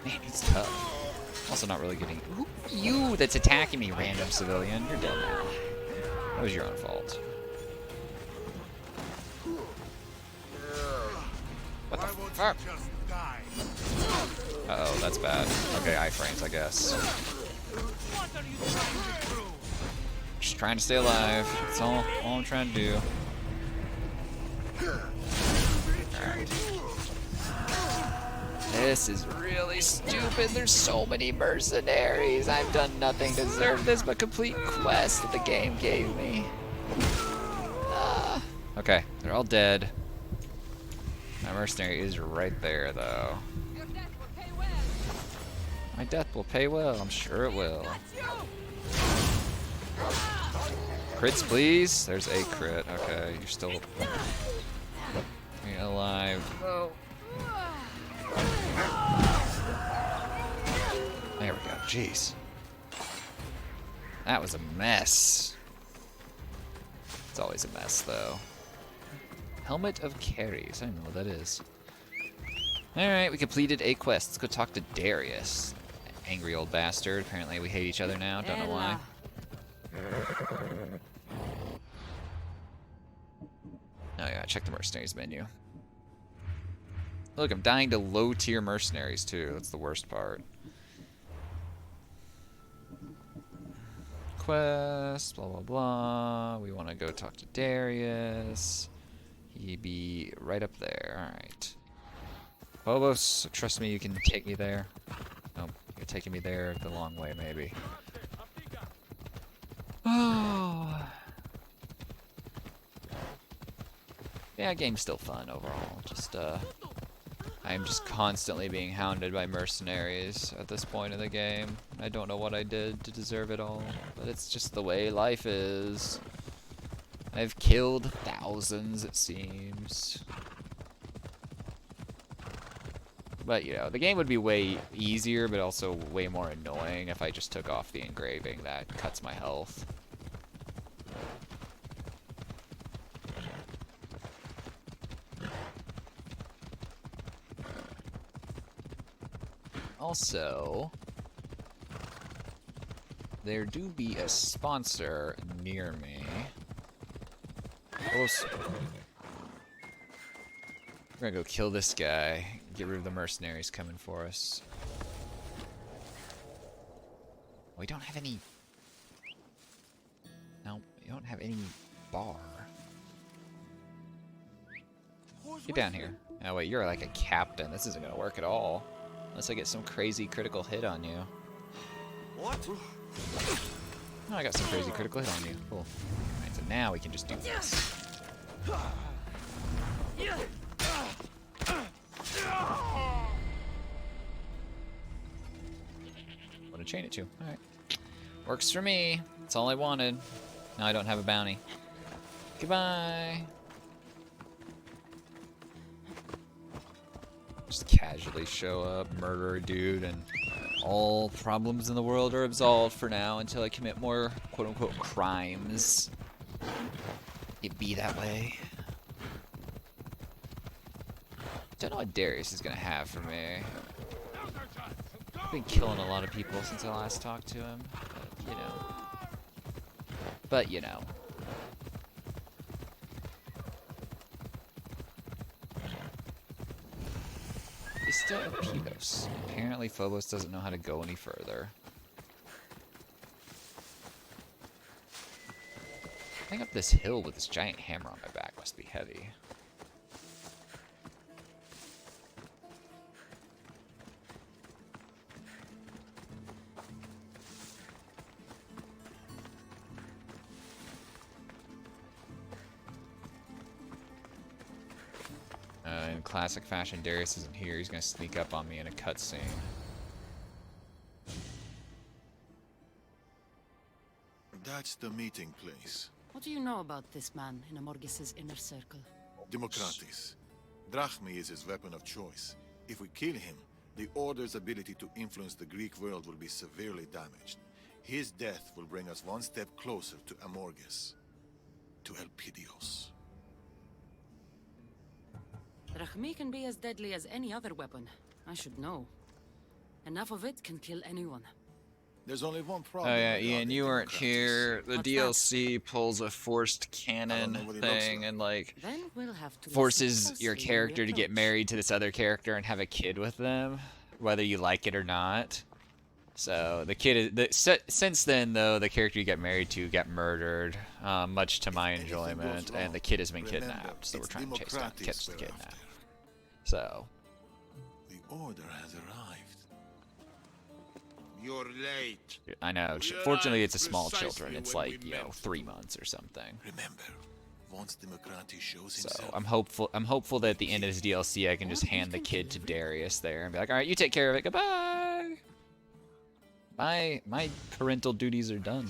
Man, he's tough. Also not really getting... Who you that's attacking me, random civilian? You're dead now. That was your own fault. What the fuck? Uh-oh, that's bad. Okay, iframes, I guess. Just trying to stay alive. That's all I'm trying to do. Alright. This is really stupid. There's so many mercenaries. I've done nothing to deserve this but complete quest that the game gave me. Okay, they're all dead. My mercenary is right there, though. Your death will pay well. My death will pay well. I'm sure it will. Crits, please. There's a crit. Okay, you're still you're alive. Oh. There we go. Jeez. That was a mess. It's always a mess, though. Helmet of Carries. I don't know what that is. Alright, we completed a quest. Let's go talk to Darius. Angry old bastard. Apparently we hate each other now. Don't know why. Oh yeah, check the mercenaries menu. Look, I'm dying to low-tier mercenaries, too. That's the worst part. Quest, blah, blah, blah. We want to go talk to Darius. He be right up there. Alright. Phobos, trust me, you can take me there. Nope, you're taking me there the long way, maybe. Oh. Yeah, game's still fun overall. Just, I'm just constantly being hounded by mercenaries at this point in the game. I don't know what I did to deserve it all, but it's just the way life is. I've killed thousands, it seems. But, you know, the game would be way easier, but also way more annoying if I just took off the engraving that cuts my health. Also, there do be a sponsor near me. We're gonna go kill this guy, get rid of the mercenaries coming for us. We don't have any... No, we don't have any bar. Get down here. Oh wait, you're like a captain. This isn't gonna work at all. Unless I get some crazy critical hit on you. What? Oh, I got some crazy critical hit on you. Cool. Alright, so now we can just do this. What to chain it to. Alright. Works for me. That's all I wanted. Now I don't have a bounty. Goodbye. Just casually show up, murder a dude, and all problems in the world are absolved for now until I commit more quote-unquote crimes. It be that way. Don't know what Darius is gonna have for me. I've been killing a lot of people since I last talked to him, but, you know. But, you know. Vista of Pelos. Apparently Phobos doesn't know how to go any further. Going up this hill with this giant hammer on my back must be heavy. In classic fashion, Darius isn't here. He's gonna sneak up on me in a cutscene. That's the meeting place. What do you know about this man in Amorgis's inner circle? Democratis. Drachmi is his weapon of choice. If we kill him, the Order's ability to influence the Greek world will be severely damaged. His death will bring us one step closer to Amorgis. To Elpidios. Drachmi can be as deadly as any other weapon. I should know. Enough of it can kill anyone. There's only one problem. Oh yeah, Ian, you weren't here. The DLC pulls a forced cannon thing and like forces your character to get married to this other character and have a kid with them, whether you like it or not. So the kid is since then though the character you get married to got murdered, much to my enjoyment, and the kid has been kidnapped. So we're trying to catch the kidnap. So the Order has arrived. You're late. I know. Fortunately, it's a small children. It's like, you know, 3 months or something. Remember, Once Democrati shows So himself, I'm hopeful that at the end of this DLC I can just hand the kid to Darius there and be like, all right, you take care of it. Goodbye. My parental duties are done.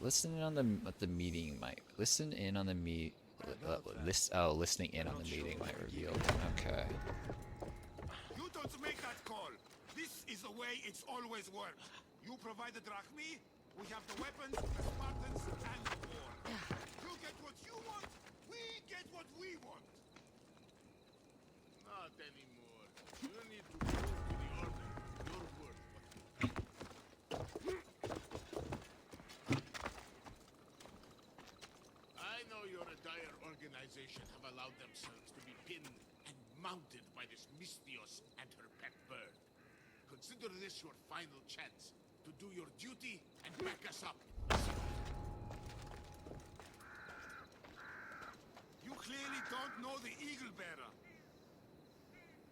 Listen in on the meeting might listen in on the listening in on the meeting might reveal. Okay. You don't make that call. This is the way it's always worked. You provide the drachmi, we have the weapons, the Spartans, and the war. You get what you want, we get what we want. Not anymore. You need to prove to the Order your worth. I know your entire organization have allowed themselves to be pinned and mounted by this Mystios and her pet bird. Consider this your final chance to do your duty and back us up. You clearly don't know the Eagle Bearer.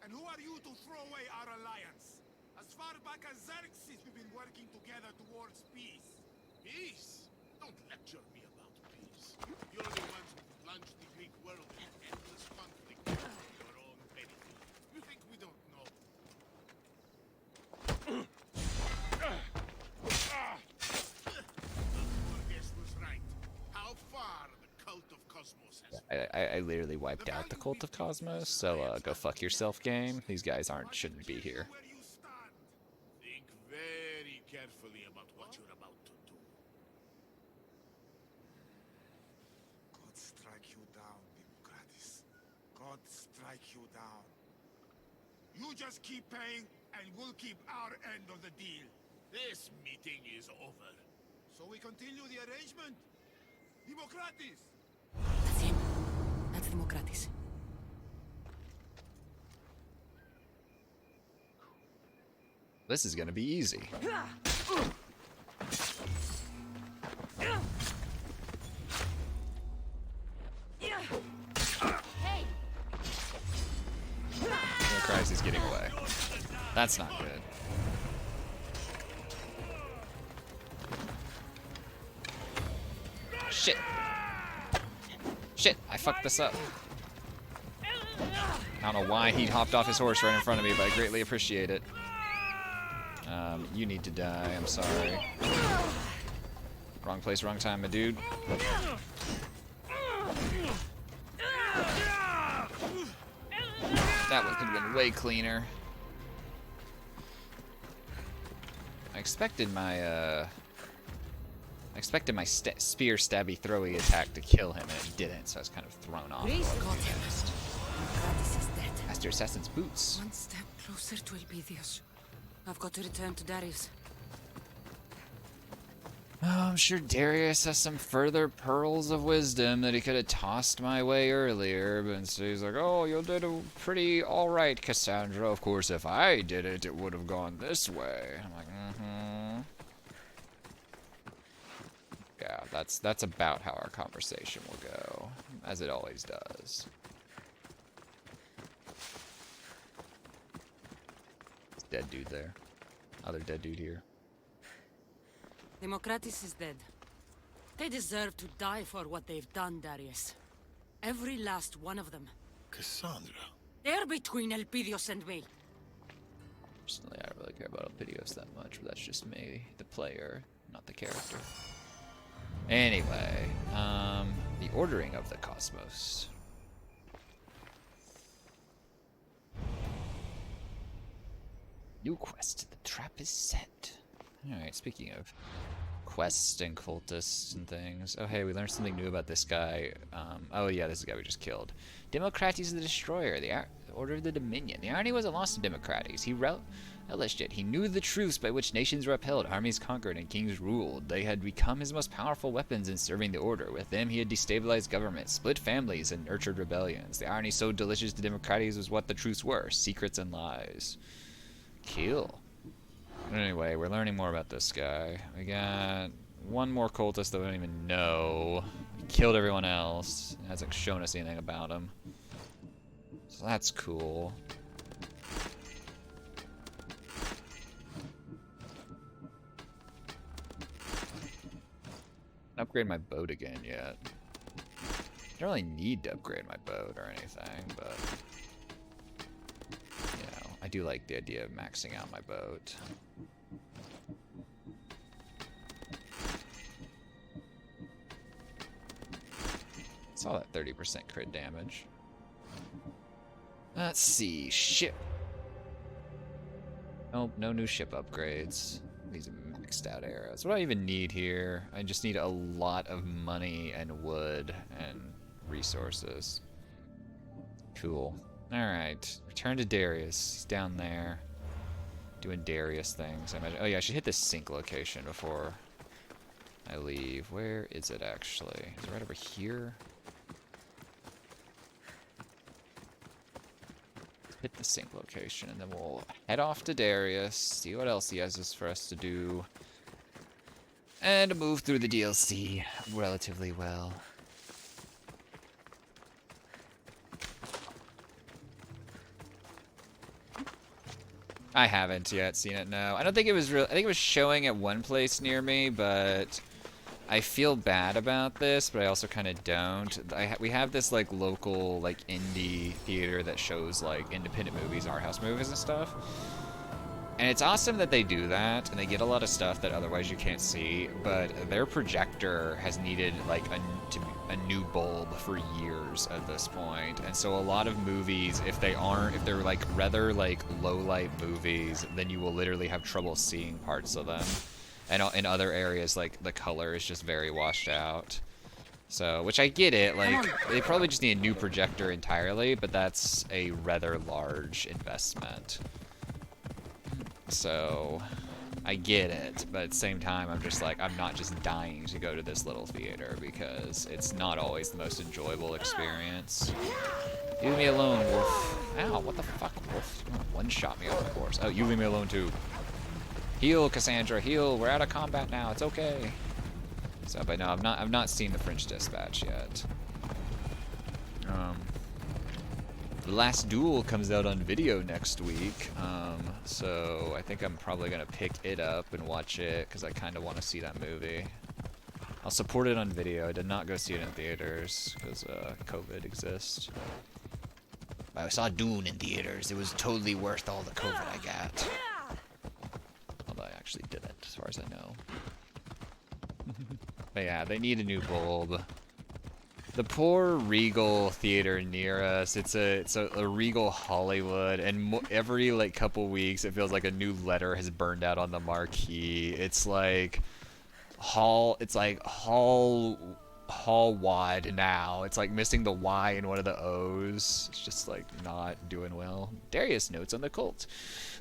And who are you to throw away our alliance? As far back as Xerxes, we've been working together towards peace. Peace? Don't lecture me about peace. You're the ones who plunged the Greek world in endless conflict for your own benefit. You think we don't know? Borges was right. How far the cult of Cosmos has I literally wiped out the Cult of Cosmos, so go fuck yourself, game. These guys shouldn't be here. Think very carefully about what you're about to do. God strike you down, Democratis. God strike you down. You just keep paying, and we'll keep our end of the deal. This meeting is over. So we continue the arrangement? Democratis! That's him. That's Democratis. This is gonna be easy. Christ, he's getting away. That's not good. Shit. Shit, I fucked this up. I don't know why he hopped off his horse right in front of me, but I greatly appreciate it. You need to die, I'm sorry. Wrong place, wrong time, my dude. That one could have been way cleaner. I expected my spear stabby throwy attack to kill him, and it didn't, so I was kind of thrown off. Master Assassin's boots. One step closer to Elpidios. I've got to return to Darius. Oh, I'm sure Darius has some further pearls of wisdom that he could have tossed my way earlier, but instead he's like, oh, you did a pretty alright, Cassandra. Of course, if I did it, it would have gone this way. I'm like, Yeah, that's about how our conversation will go, as it always does. Dead dude there. Other dead dude here. Democratis is dead. They deserve to die for what they've done, Darius. Every last one of them. Cassandra. They're between Elpidios and me. Personally, I don't really care about Elpidios that much, but that's just me, the player, not the character. Anyway, the ordering of the cosmos. New quest, the trap is set. Alright, speaking of quests and cultists and things. Oh hey, we learned something new about this guy. Oh yeah, this is the guy we just killed. Democrates the Destroyer, the Order of the Dominion. The irony wasn't lost to Democrates. He relished it. He knew the truths by which nations were upheld, armies conquered, and kings ruled. They had become his most powerful weapons in serving the Order. With them, he had destabilized governments, split families, and nurtured rebellions. The irony so delicious to Democrates was what the truths were, secrets and lies. Kill. Anyway, we're learning more about this guy. We got one more cultist that we don't even know. He killed everyone else. Hasn't shown us anything about him. So that's cool. Upgrade my boat again yet. I don't really need to upgrade my boat or anything, but you know, I do like the idea of maxing out my boat. Saw that 30% crit damage. Let's see, ship. Oh, no new ship upgrades. These are maxed out arrows. What do I even need here? I just need a lot of money and wood and resources. Cool. Alright, return to Darius. He's down there doing Darius things. I imagine. Oh yeah, I should hit this sink location before I leave. Where is it actually? Is it right over here? Hit the sink location, and then we'll head off to Darius, see what else he has for us to do, and move through the DLC relatively well. I haven't yet seen it, no. I don't think it was real. I think it was showing at one place near me, but I feel bad about this, but I also kind of don't. We have this like local like indie theater that shows like independent movies, art house movies and stuff. And it's awesome that they do that, and they get a lot of stuff that otherwise you can't see, but their projector has needed like a new bulb for years at this point. And so a lot of movies, if they're like rather like low light movies, then you will literally have trouble seeing parts of them. And in other areas, like the color is just very washed out. So, which I get it, like they probably just need a new projector entirely, but that's a rather large investment. So, I get it, but at the same time, I'm just like, I'm not just dying to go to this little theater because it's not always the most enjoyable experience. Leave me alone, Wolf. Ow, what the fuck, Wolf? One-shot me off the course. Oh, you leave me alone too. Heal, Cassandra, heal. We're out of combat now. It's okay. So, but no, I've not seen the French Dispatch yet. The Last Duel comes out on video next week, so I think I'm probably gonna pick it up and watch it because I kind of want to see that movie. I'll support it on video. I did not go see it in theaters because COVID exists. I saw Dune in theaters. It was totally worth all the COVID I got. Although I actually didn't, as far as I know. But yeah, they need a new bulb. The poor Regal theater near us, it's a Regal Hollywood, and every like couple weeks it feels like a new letter has burned out on the marquee. It's like hall wide now. It's like missing the Y in one of the O's. It's just like not doing well. Darius notes on the cult.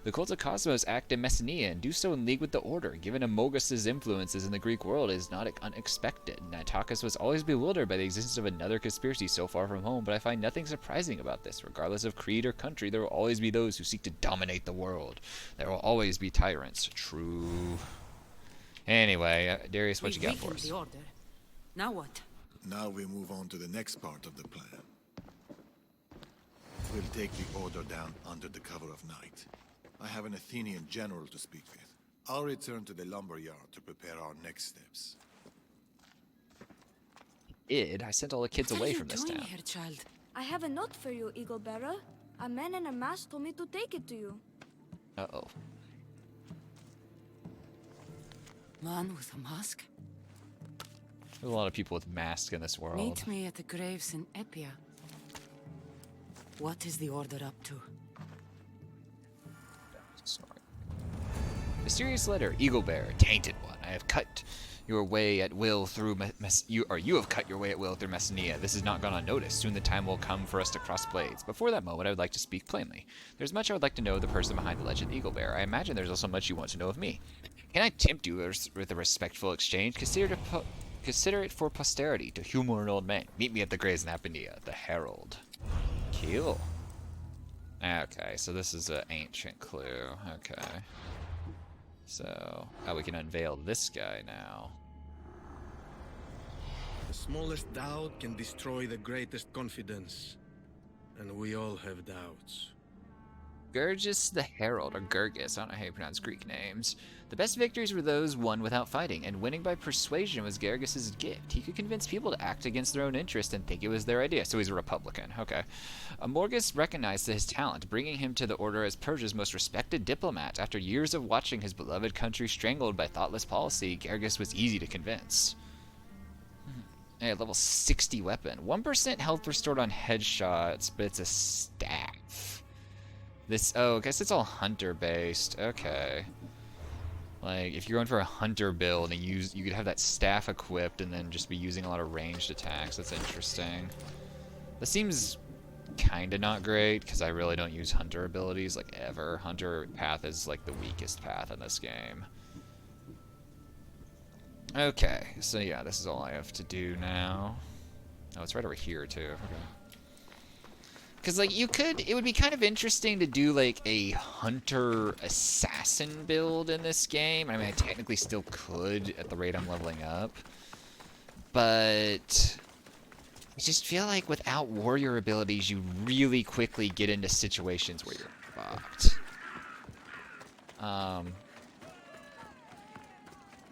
The cult of Cosmos act in Messenia and do so in league with the Order. Given Amogus' influences in the Greek world, it is not unexpected. Natakis was always bewildered by the existence of another conspiracy so far from home, but I find nothing surprising about this. Regardless of creed or country, there will always be those who seek to dominate the world. There will always be tyrants. True. Anyway, Darius, what you got for us? The Order. Now what? Now we move on to the next part of the plan. We'll take the Order down under the cover of night. I have an Athenian general to speak with. I'll return to the lumberyard to prepare our next steps. I sent all the kids away from this town. Here, child? I have a note for you, Eagle Bearer. A man in a mask told me to take it to you. Uh-oh. Man with a mask? There's a lot of people with masks in this world. Meet me at the graves in Epia. What is the Order up to? Sorry. Mysterious letter, Eagle Bearer, tainted one. I have cut your way at will through you have cut your way at will through Messenia. This has not gone unnoticed. Soon the time will come for us to cross blades. Before that moment, I would like to speak plainly. There's much I would like to know of the person behind the legend Eagle Bearer. I imagine there's also much you want to know of me. Can I tempt you with a respectful exchange? Consider it for posterity to humor an old man. Meet me at the graves in Apnea, the Herald. Cool. Okay, so this is an ancient clue. Okay. So, we can unveil this guy now. The smallest doubt can destroy the greatest confidence. And we all have doubts. Gurgis the Herald, or Gurgis, I don't know how you pronounce Greek names. The best victories were those won without fighting, and winning by persuasion was Gurgis's gift. He could convince people to act against their own interest and think it was their idea. So he's a Republican, okay. Morgus recognized his talent, bringing him to the order as Persia's most respected diplomat. After years of watching his beloved country strangled by thoughtless policy, Gurgis was easy to convince. Hey, level 60 weapon. 1% health restored on headshots, but it's a staff. This, oh, I guess it's all hunter based. Okay. Like, if you're going for a hunter build and you could have that staff equipped and then just be using a lot of ranged attacks. That's interesting. That seems kinda not great, because I really don't use hunter abilities, like, ever. Hunter path is, like, the weakest path in this game. Okay, so yeah, this is all I have to do now. Oh, it's right over here, too. Okay. Because, like, it would be kind of interesting to do, like, a hunter-assassin build in this game. I mean, I technically still could at the rate I'm leveling up. But I just feel like without warrior abilities, you really quickly get into situations where you're fucked.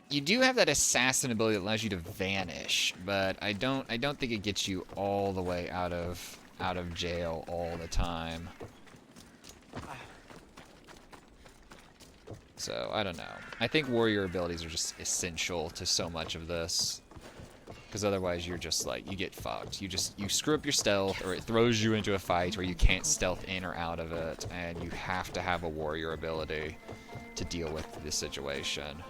You do have that assassin ability that allows you to vanish, but I don't think it gets you all the way out of jail all the time. So, I don't know. I think warrior abilities are just essential to so much of this. Because otherwise you're just like, you get fucked. You screw up your stealth, or it throws you into a fight where you can't stealth in or out of it, and you have to have a warrior ability to deal with the situation.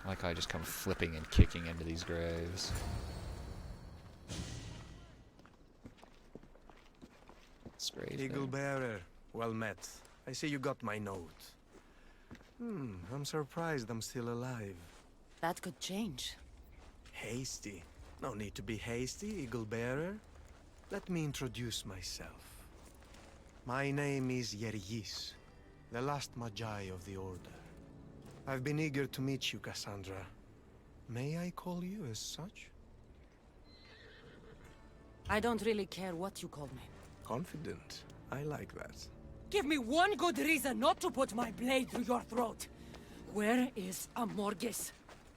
I like how I just come flipping and kicking into these graves. Eagle Bearer, well met. I see you got my note. I'm surprised I'm still alive. That could change. Hasty. No need to be hasty, Eagle Bearer. Let me introduce myself. My name is Yergis, the last Magi of the Order. I've been eager to meet you, Cassandra. May I call you as such? I don't really care what you call me. Confident. I like that. Give me one good reason not to put my blade through your throat. Where is Amorgis?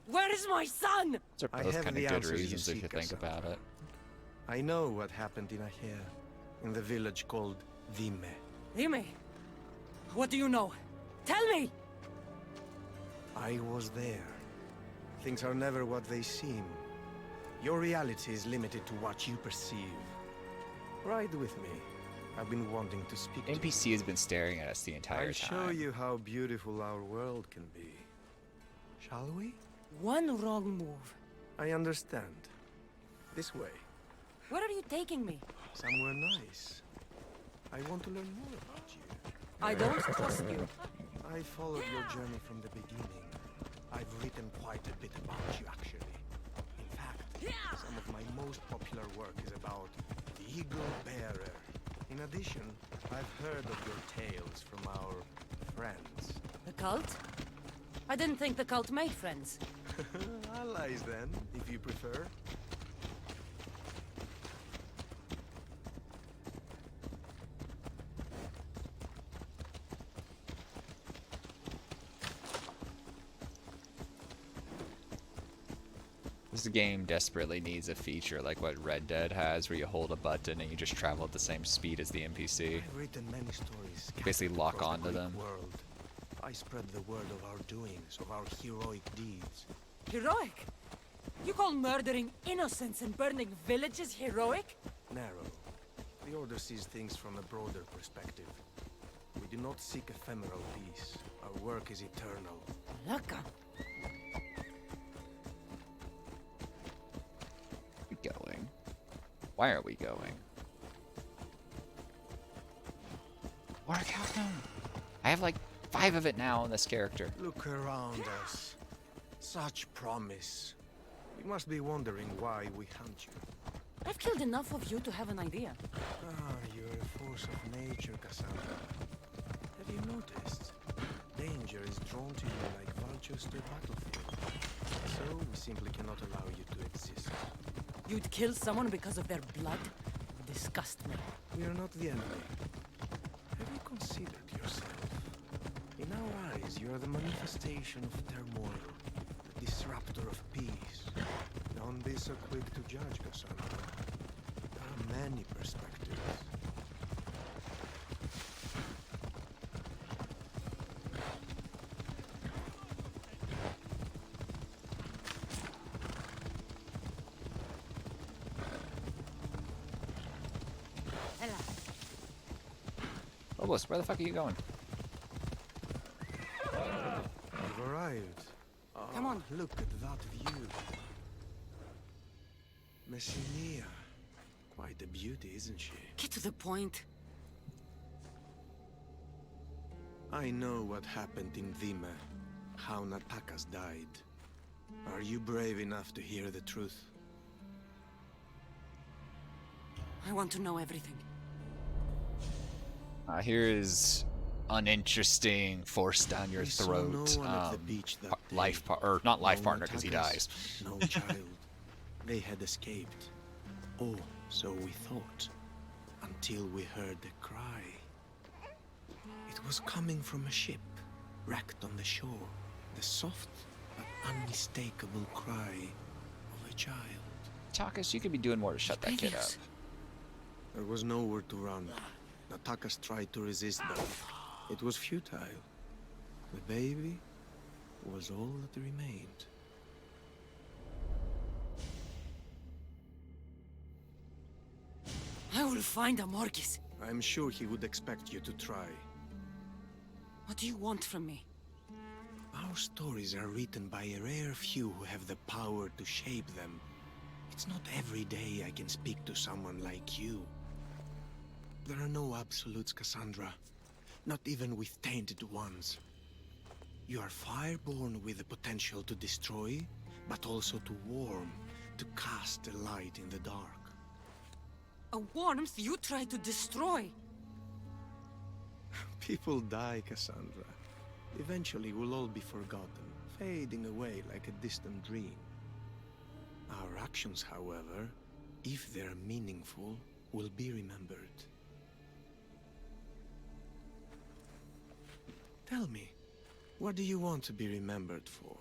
Where is my son? Those are both kind of good reasons if you think about it. I know what happened in Aher, in the village called Dime. Dime? What do you know? Tell me! I was there. Things are never what they seem. Your reality is limited to what you perceive. Ride with me. I've been wanting to speak to you. NPC has been staring at us the entire time. I'll show you how beautiful our world can be. Shall we? One wrong move. I understand. This way. Where are you taking me? Somewhere nice. I want to learn more about you. I don't trust you. I followed your journey from the beginning. I've written quite a bit about you, actually. In fact, some of my most popular work is about the Eagle Bearer. In addition, I've heard of your tales from our friends. The cult? I didn't think the cult made friends. Allies, then, if you prefer. This game desperately needs a feature like what Red Dead has, where you hold a button and you just travel at the same speed as the NPC. I've written many stories. You basically lock onto them. World. I spread the word of our doings, of our heroic deeds. Heroic? You call murdering innocents and burning villages heroic? Narrow. The Order sees things from a broader perspective. We do not seek ephemeral peace. Our work is eternal. Laka. Going? Why are we going? Work out now. I have like 5 of it now on this character. Look around us. Such promise. You must be wondering why we hunt you. I've killed enough of you to have an idea. Ah, you're a force of nature, Cassandra. Have you noticed? Danger is drawn to you like vultures to a battlefield. So we simply cannot allow you to exist. You'd kill someone because of their blood? disgust me. We are not the enemy. Have you considered yourself? In our eyes, you are the manifestation of turmoil, the disruptor of peace. Don't be so quick to judge, Cassandra. There are many perspectives. Obelisk, where the fuck are you going? You've arrived. Come on. Look at that view. Messinia. Quite a beauty, isn't she? Get to the point. I know what happened in Vime. How Natakas died. Are you brave enough to hear the truth? I want to know everything. Here is uninteresting, forced down your throat. No one at the beach that day. Or not life No partner because he dies. Natakas, no child. They had escaped. Oh, so we thought. Until we heard a cry. It was coming from a ship, wrecked on the shore. The soft but unmistakable cry of a child. Takas, you could be doing more to shut that kid up. There was nowhere to run. Natakas tried to resist, but it was futile. The baby was all that remained. I will find Amorgis. I'm sure he would expect you to try. What do you want from me? Our stories are written by a rare few who have the power to shape them. It's not every day I can speak to someone like you. There are no absolutes, Cassandra. Not even with tainted ones. You are fireborn with the potential to destroy, but also to warm, to cast a light in the dark. A warmth you try to destroy. People die, Cassandra. Eventually we'll all be forgotten, fading away like a distant dream. Our actions, however, if they're meaningful, will be remembered. Tell me, what do you want to be remembered for?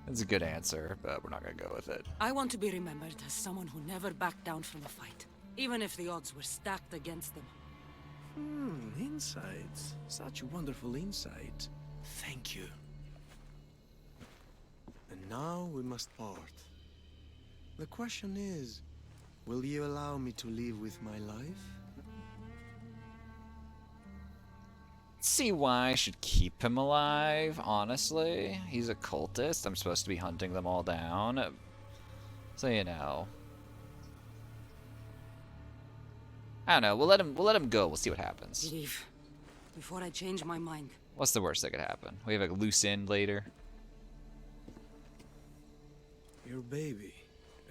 That's a good answer, but we're not gonna go with it. I want to be remembered as someone who never backed down from a fight, even if the odds were stacked against them. Insights. Such wonderful insight. Thank you. And now we must part. The question is, will you allow me to live with my life? See why I should keep him alive, honestly. He's a cultist. I'm supposed to be hunting them all down. So, you know. I don't know. We'll let him go. We'll see what happens. Leave. Before I change my mind. What's the worst that could happen? We have a loose end later. Your baby,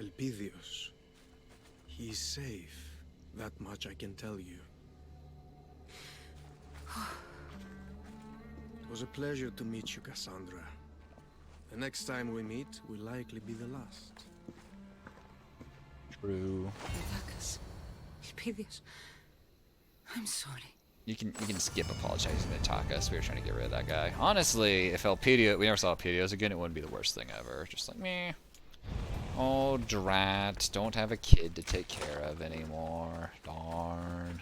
Elpidios. He's safe. That much I can tell you. It was a pleasure to meet you, Cassandra. The next time we meet will likely be the last. True. Natakas. Elpidios. I'm sorry. You can skip apologizing to Takas. We were trying to get rid of that guy. Honestly, if we never saw Elpidios again, it wouldn't be the worst thing ever. Just like, meh. Oh, drat. Don't have a kid to take care of anymore. Darn.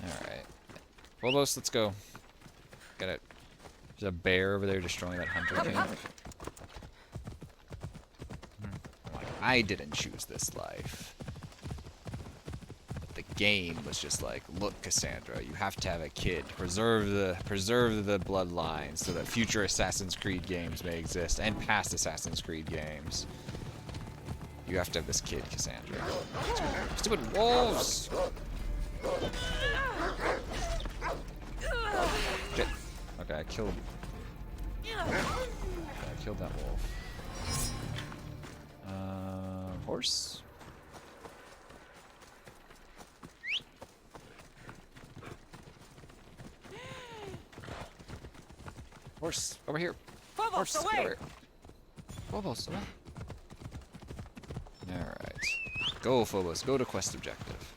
Alright. Phobos, let's go. Got it. There's a bear over there destroying that hunter camp. Like, I didn't choose this life. But the game was just like, look, Cassandra, you have to have a kid. Preserve the bloodline so that future Assassin's Creed games may exist and past Assassin's Creed games. You have to have this kid, Cassandra. Stupid wolves! Shit. Okay, I killed that wolf. Horse? Horse, over here. Phobos, Horse, get away! over here. Phobos, away. Alright. Go, Phobos. Go to quest objective.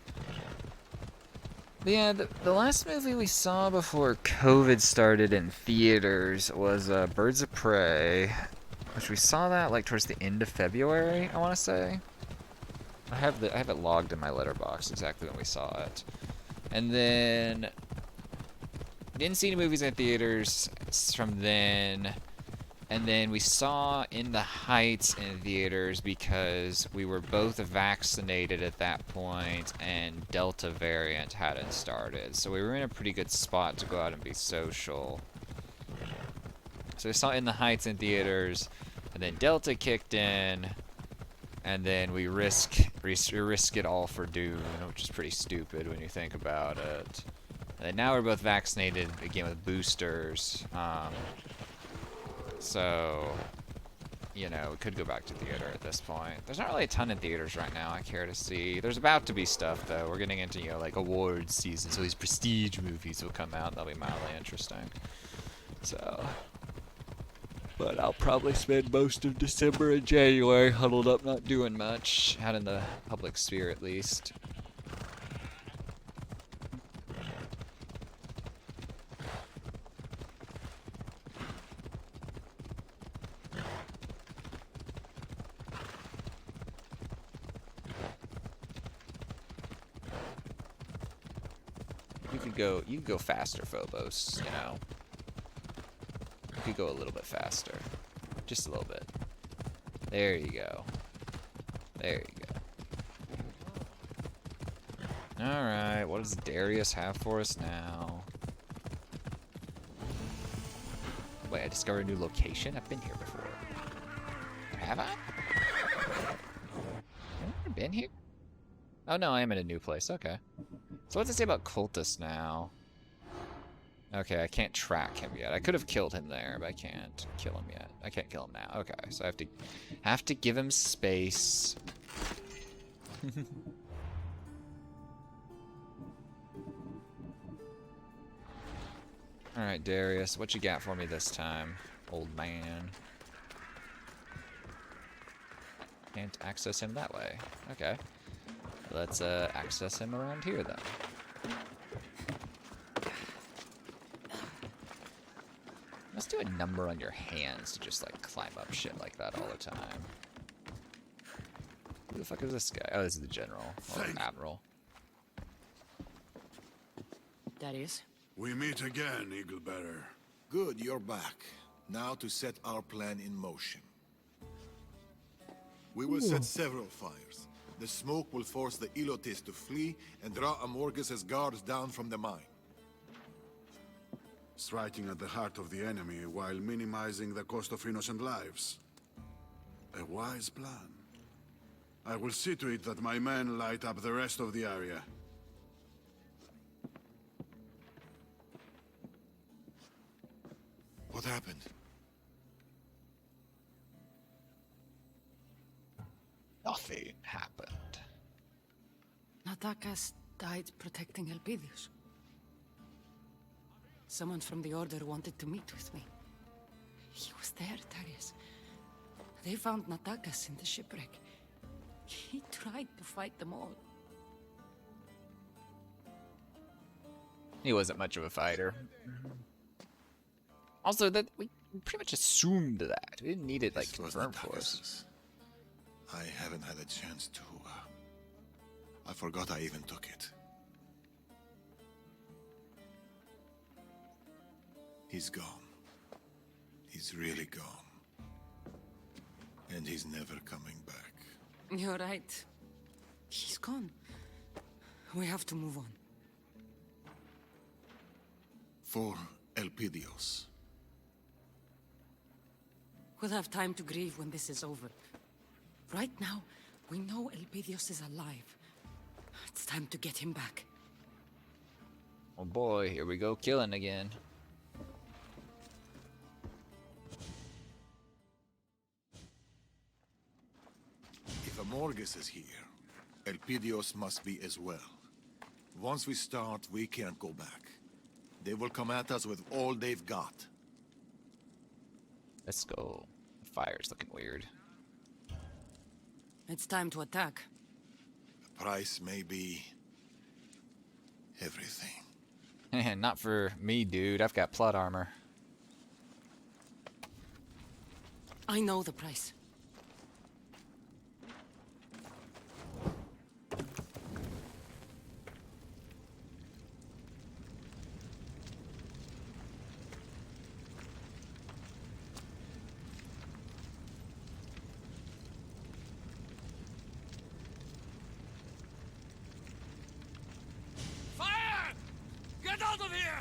But yeah, the last movie we saw before COVID started in theaters was Birds of Prey, which we saw that like towards the end of February, I want to say. I have it logged in my letterbox exactly when we saw it. And then didn't see any movies in theaters from then. And then we saw In the Heights in theaters because we were both vaccinated at that point and Delta variant hadn't started. So we were in a pretty good spot to go out and be social. So we saw In the Heights in theaters, and then Delta kicked in, and then we risk it all for Dune, which is pretty stupid when you think about it. And now we're both vaccinated again with boosters. So, you know, we could go back to theater at this point. There's not really a ton in theaters right now I care to see. There's about to be stuff, though. We're getting into, you know, like, awards season, so these prestige movies will come out. That'll be mildly interesting. So, but I'll probably spend most of December and January huddled up not doing much. Out in the public sphere, at least. You could go faster, Phobos, you know. You could go a little bit faster. Just a little bit. There you go. There you go. Alright, what does Darius have for us now? Wait, I discovered a new location? I've been here before. Have I? Have I been here? Oh no, I am in a new place, okay. So what's it say about Cultus now? Okay, I can't track him yet. I could have killed him there, but I can't kill him yet. I can't kill him now. Okay, so I have to give him space. Alright, Darius, what you got for me this time, old man? Can't access him that way. Okay. Let's access him around here then. Let's do a number on your hands to just like climb up shit like that all the time. Who the fuck is this guy? Oh, this is the general or admiral. Darius? We meet again, Eaglebearer. Good, you're back. Now to set our plan in motion. We will set several fires. The smoke will force the Ilotes to flee and draw Amorges's guards down from the mine. Striking at the heart of the enemy while minimizing the cost of innocent lives. A wise plan. I will see to it that my men light up the rest of the area. What happened? Nothing happened. Natakas died protecting Elpidius. Someone from the Order wanted to meet with me. He was there, Darius. They found Natakas in the shipwreck. He tried to fight them all. He wasn't much of a fighter. Also, that we pretty much assumed that. We didn't need it like confirmed for us. I haven't had a chance to. I forgot I even took it. He's gone. He's really gone. And he's never coming back. You're right. He's gone. We have to move on. For Elpidios. We'll have time to grieve when this is over. Right now, we know Elpidios is alive. It's time to get him back. Oh boy, here we go killing again. If Amorges is here, Elpidios must be as well. Once we start, we can't go back. They will come at us with all they've got. Let's go. Fire's looking weird. It's time to attack. The price may be everything. Not for me, dude. I've got plot armor. I know the price. Fire! Get out of here!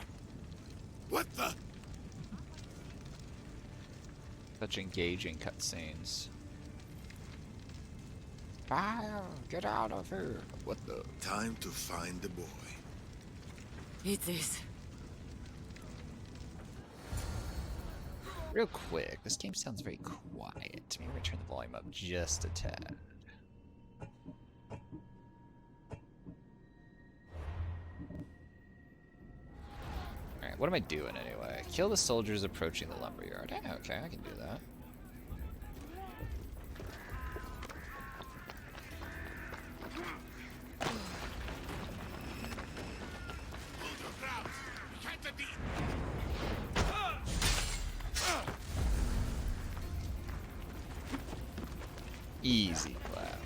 What the? Such engaging cutscenes. Fire! Get out of here! What the? Time to find the boy. Eat this. Real quick, this game sounds very quiet. Maybe I turn the volume up just a tad. Alright, what am I doing anyway? Kill the soldiers approaching the lumberyard. Okay, I can do that. Easy clap.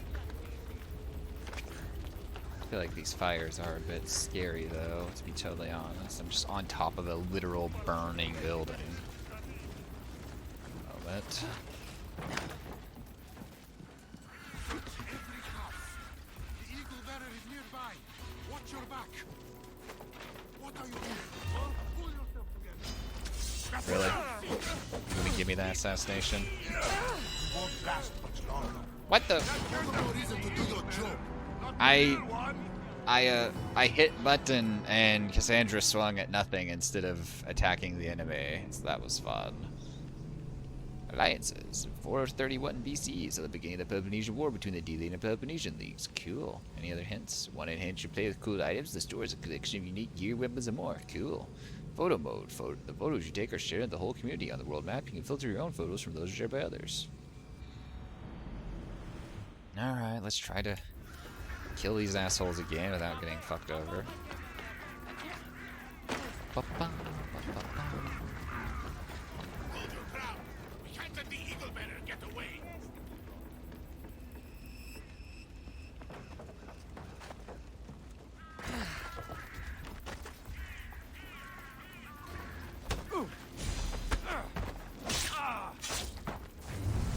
I feel like these fires are a bit scary though, to be totally honest. I'm just on top of a literal burning building. Moment. The eagle bearer is nearby. Watch your back. What are you doing? Pull yourself together. Really? You gonna give me that assassination? Won't last much longer. What the? No reason to do your job. I hit button and Cassandra swung at nothing instead of attacking the enemy, so that was fun. Alliances. 431 BC, so the beginning of the Peloponnesian War between the D-League and Peloponnesian Leagues. Cool. Any other hints? One in hint, you play with cool items. The store is a collection of unique gear, weapons, and more. Cool. Photo mode. The photos you take are shared with the whole community on the world map. You can filter your own photos from those shared by others. Alright, let's try to kill these assholes again without getting fucked over. Hold your ground. We can't let the eagle bearer get away.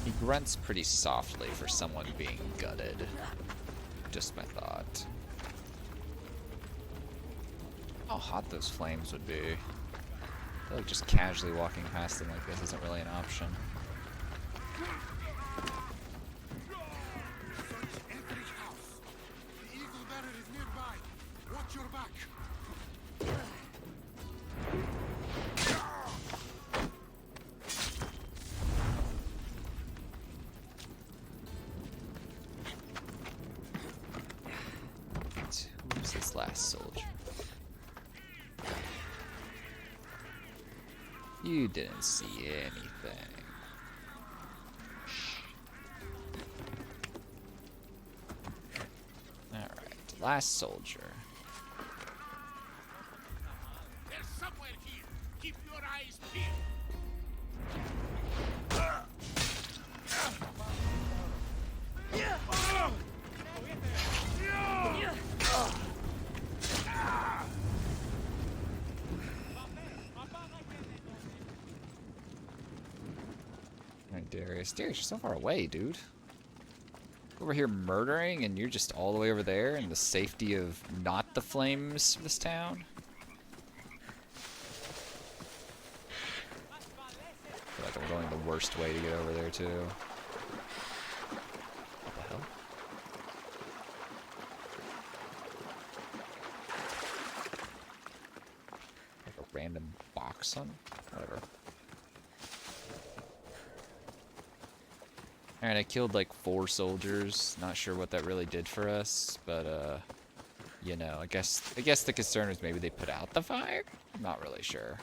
He grunts pretty softly for someone being gutted. Just my thought. How hot those flames would be. I feel like just casually walking past them like this isn't really an option. Search every house. The eagle bearer is nearby. Watch your back. Who's this last soldier? You didn't see anything. Alright, last soldier. There's somewhere here. Keep your eyes peeled. Alright, Darius. Darius, you're so far away, dude. Over here murdering, and you're just all the way over there in the safety of not the flames of this town? I feel like I'm going the worst way to get over there, too. What the hell? Like a random box on? Whatever. Alright, I killed like 4 soldiers. Not sure what that really did for us, but you know, I guess the concern was maybe they put out the fire? I'm not really sure.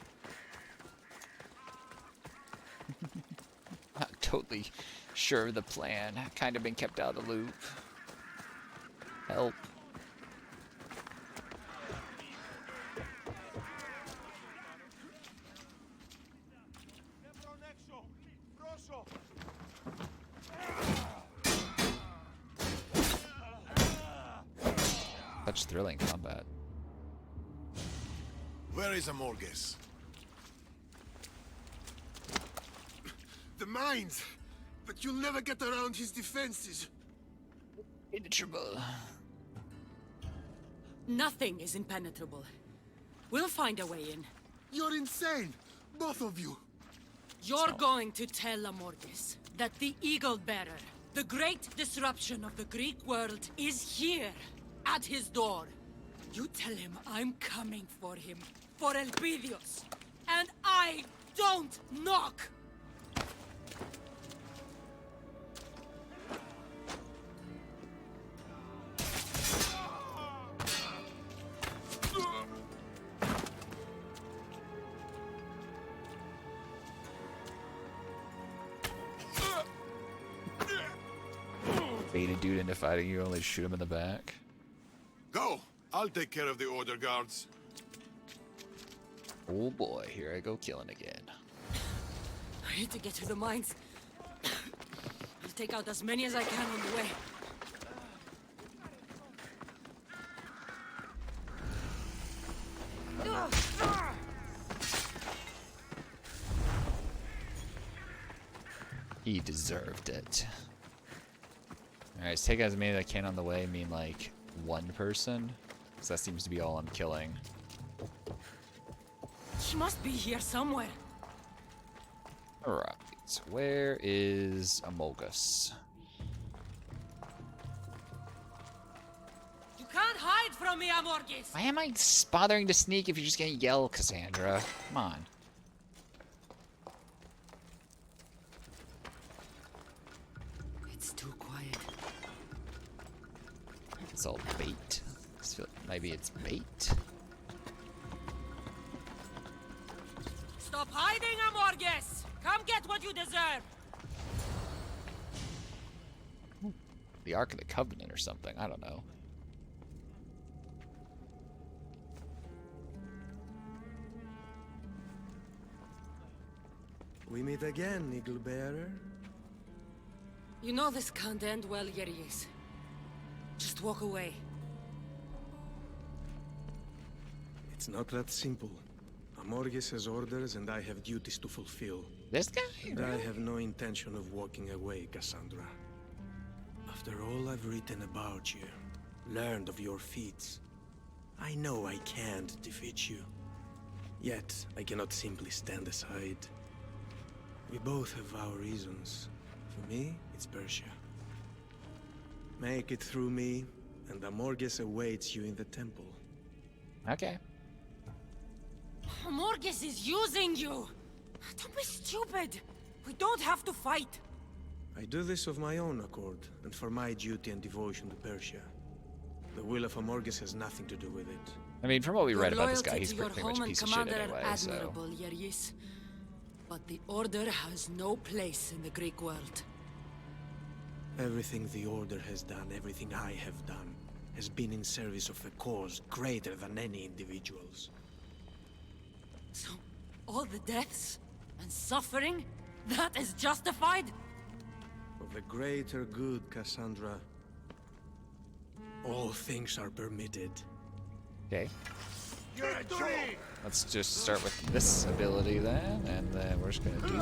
totally sure of the plan. Kind of been kept out of the loop. Help. Such thrilling combat. Where is Amorges? The mines! But you'll never get around his defenses. Impenetrable. Nothing is impenetrable. We'll find a way in. You're insane! Both of you! You're going to tell Amorges that the Eagle Bearer, the great disruption of the Greek world, is here, at his door. You tell him I'm coming for him, for Elpidios, and I don't knock! Bait a dude into fighting you, only shoot him in the back. Go! I'll take care of the order guards. Oh boy, here I go killing again. I need to get to the mines. I'll take out as many as I can on the way. He deserved it. Alright, let's take as many as I can on the way. I mean, like, one person. Because that seems to be all I'm killing. He must be here somewhere. Alright, so where is Amogus? You can't hide from me, Amorges! Why am I bothering to sneak if you're just gonna yell, Cassandra? Come on. It's too quiet. It's all bait. Maybe it's bait? Stop hiding, Amorges! Come get what you deserve! The Ark of the Covenant or something, I don't know. We meet again, Eagle Bearer. You know this can't end well, Yeris. Just walk away. It's not that simple. Amorges has orders and I have duties to fulfill. This guy? And I have no intention of walking away, Cassandra. After all I've written about you, learned of your feats, I know I can't defeat you. Yet, I cannot simply stand aside. We both have our reasons. For me, it's Persia. Make it through me, and Amorges awaits you in the temple. Okay. Amorges is using you! Don't be stupid! We don't have to fight! I do this of my own accord, and for my duty and devotion to Persia. The will of Amorges has nothing to do with it. I mean, from what we read Your about this guy, loyalty he's to your pretty much home a and piece of shit commander anyway, are so... admirable, Yeris. But the Order has no place in the Greek world. Everything the Order has done, everything I have done, has been in service of a cause greater than any individual's. So, all the deaths and suffering, that is justified? For the greater good, Cassandra. All things are permitted. Okay. Let's just start with this ability then, and then we're just gonna do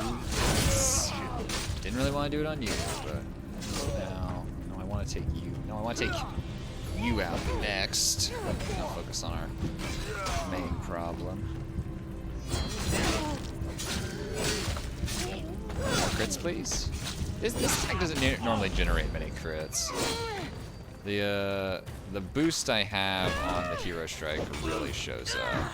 this. Didn't really want to do it on you, but now, no, I want to take you. No, I want to take you out next. I'll focus on our main problem. More crits, please. This attack doesn't normally generate many crits. The boost I have on the Hero Strike really shows up.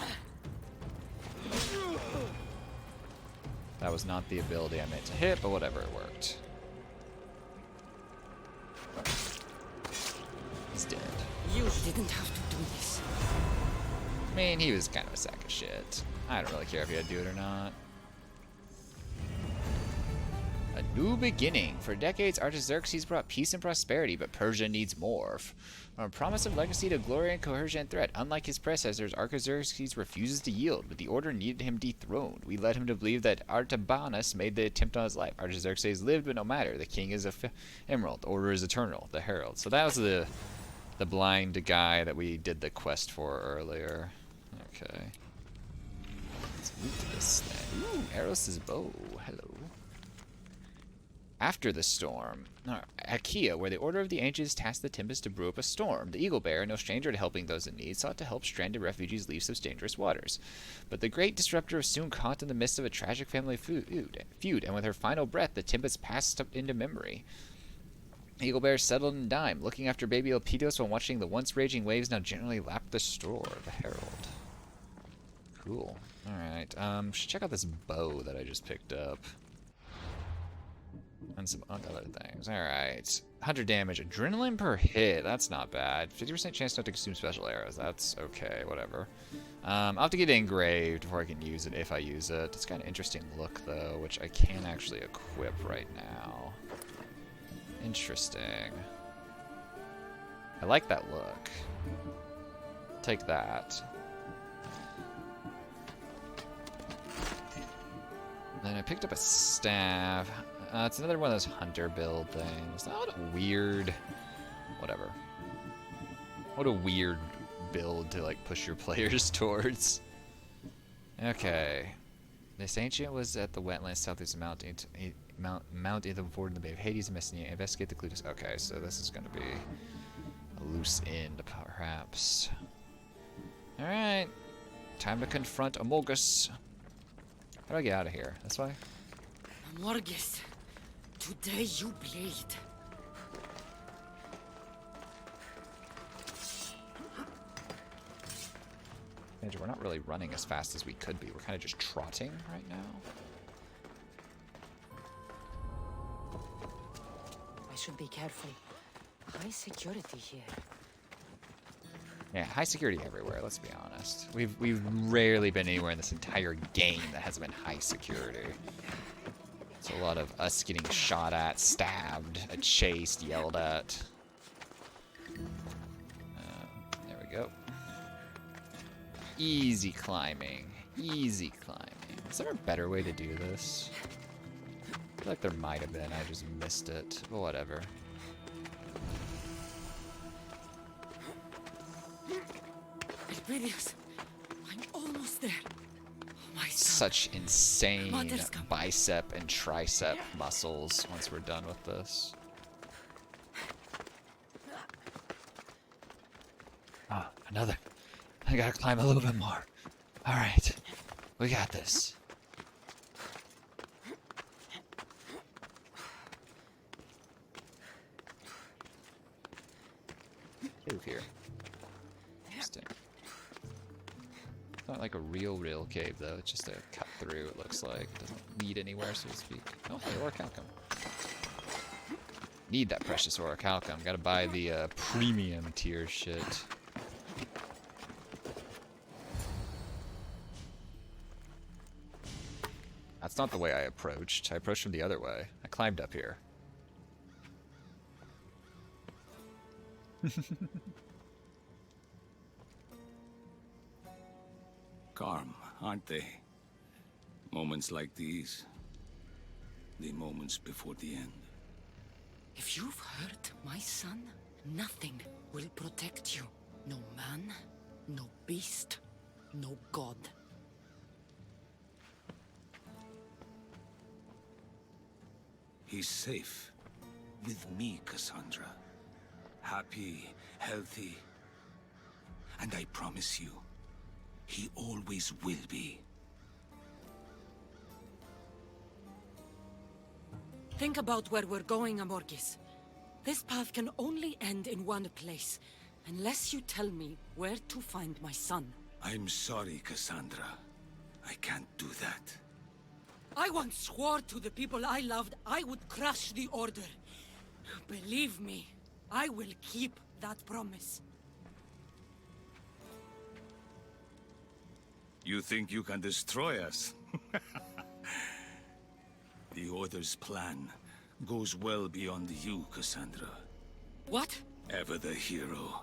That was not the ability I meant to hit, but whatever, it worked. He's dead. You didn't have to do this. I mean, he was kind of a sack of shit. I don't really care if he had to do it or not. A new beginning. For decades, Artaxerxes brought peace and prosperity, but Persia needs more. From a promise of legacy to glory and coercion and threat, unlike his predecessors, Artaxerxes refuses to yield, but the order needed him dethroned. We led him to believe that Artabanus made the attempt on his life. Artaxerxes lived, but no matter. The king is emerald. The order is eternal. The herald. So that was the blind guy that we did the quest for earlier. Okay. Let's move to this thing. Ooh, Eros' bow. Hello. After the storm, Achaea, where the Order of the Ancients tasked the Tempest to brew up a storm, the Eagle Bearer, no stranger to helping those in need, sought to help stranded refugees leave such dangerous waters. But the great disruptor was soon caught in the midst of a tragic family feud, and with her final breath, the Tempest passed into memory. Eagle Bear settled in Dime, looking after baby Elpidios while watching the once raging waves now gently lap the shore. The Herald. Cool. Alright, should check out this bow that I just picked up. And some other things. Alright. 100 damage. Adrenaline per hit. That's not bad. 50% chance not to consume special arrows. That's okay. Whatever. I'll have to get it engraved before I can use it, if I use it. It's got an interesting look, though, which I can't actually equip right now. Interesting. I like that look. Take that. Then I picked up a staff. It's another one of those hunter build things. Oh, what a weird... Whatever. What a weird build to, like, push your players towards. Okay. This ancient was at the wetlands southeast of Mount Ethelford in the Bay of Hades, Messina. Investigate the Clutus. Okay, so this is going to be a loose end, perhaps. Alright. Time to confront Amogus. How do I get out of here? This way? Amorges, today you bleed. Andrew, we're not really running as fast as we could be. We're kind of just trotting right now. I should be careful. High security here. Yeah, high security everywhere, let's be honest. We've rarely been anywhere in this entire game that hasn't been high security. It's a lot of us getting shot at, stabbed, chased, yelled at. There we go. Easy climbing. Easy climbing. Is there a better way to do this? I feel like there might have been, I just missed it. But whatever. Elpidios, I'm almost there. Oh, my son. Such insane bicep and tricep muscles once we're done with this. Ah, another. I gotta climb a little bit more. Alright. We got this. Move here. Interesting. It's not like a real cave, though. It's just a cut through, it looks like. Doesn't lead anywhere, so to speak. Oh, hey, orichalcum. Need that precious orichalcum. Gotta buy the premium tier shit. That's not the way I approached. I approached from the other way. I climbed up here. Calm, aren't they? Moments like these. The moments before the end. If you've hurt my son, nothing will protect you. No man, no beast, no god. He's safe. With me, Cassandra. Happy, healthy. And I promise you, he always will be. Think about where we're going, Amorges. This path can only end in one place, unless you tell me where to find my son. I'm sorry, Cassandra. I can't do that. I once swore to the people I loved I would crush the Order. Believe me, I will keep that promise. You think you can destroy us? The The Order's plan goes well beyond you, Cassandra. What? Ever the hero,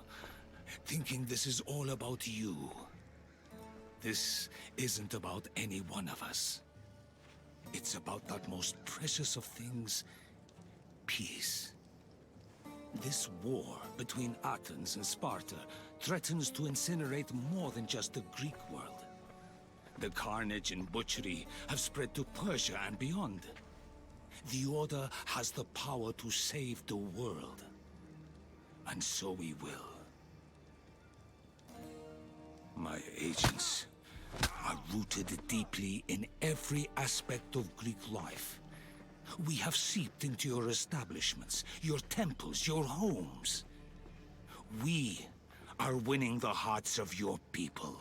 thinking this is all about you. This isn't about any one of us. It's about that most precious of things, peace. This war between Athens and Sparta threatens to incinerate more than just the Greek world. The carnage and butchery have spread to Persia and beyond. The Order has the power to save the world. And so we will. My agents are rooted deeply in every aspect of Greek life. We have seeped into your establishments, your temples, your homes. We are winning the hearts of your people.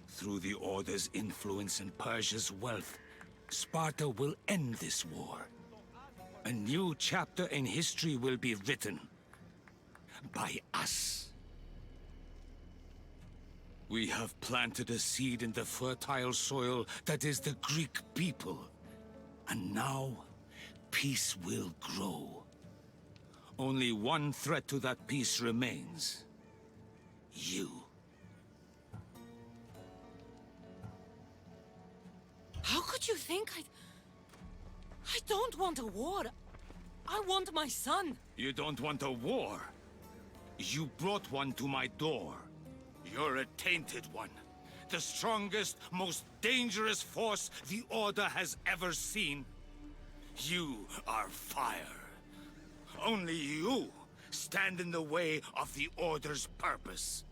Through the Order's influence and Persia's wealth, Sparta will end this war. A new chapter in history will be written by us. We have planted a seed in the fertile soil that is the Greek people. And now, peace will grow. Only one threat to that peace remains. You. How could you think I don't want a war. I want my son. You don't want a war. You brought one to my door. You're a tainted one. The strongest, most dangerous force the Order has ever seen. You are fire. Only you stand in the way of the Order's purpose.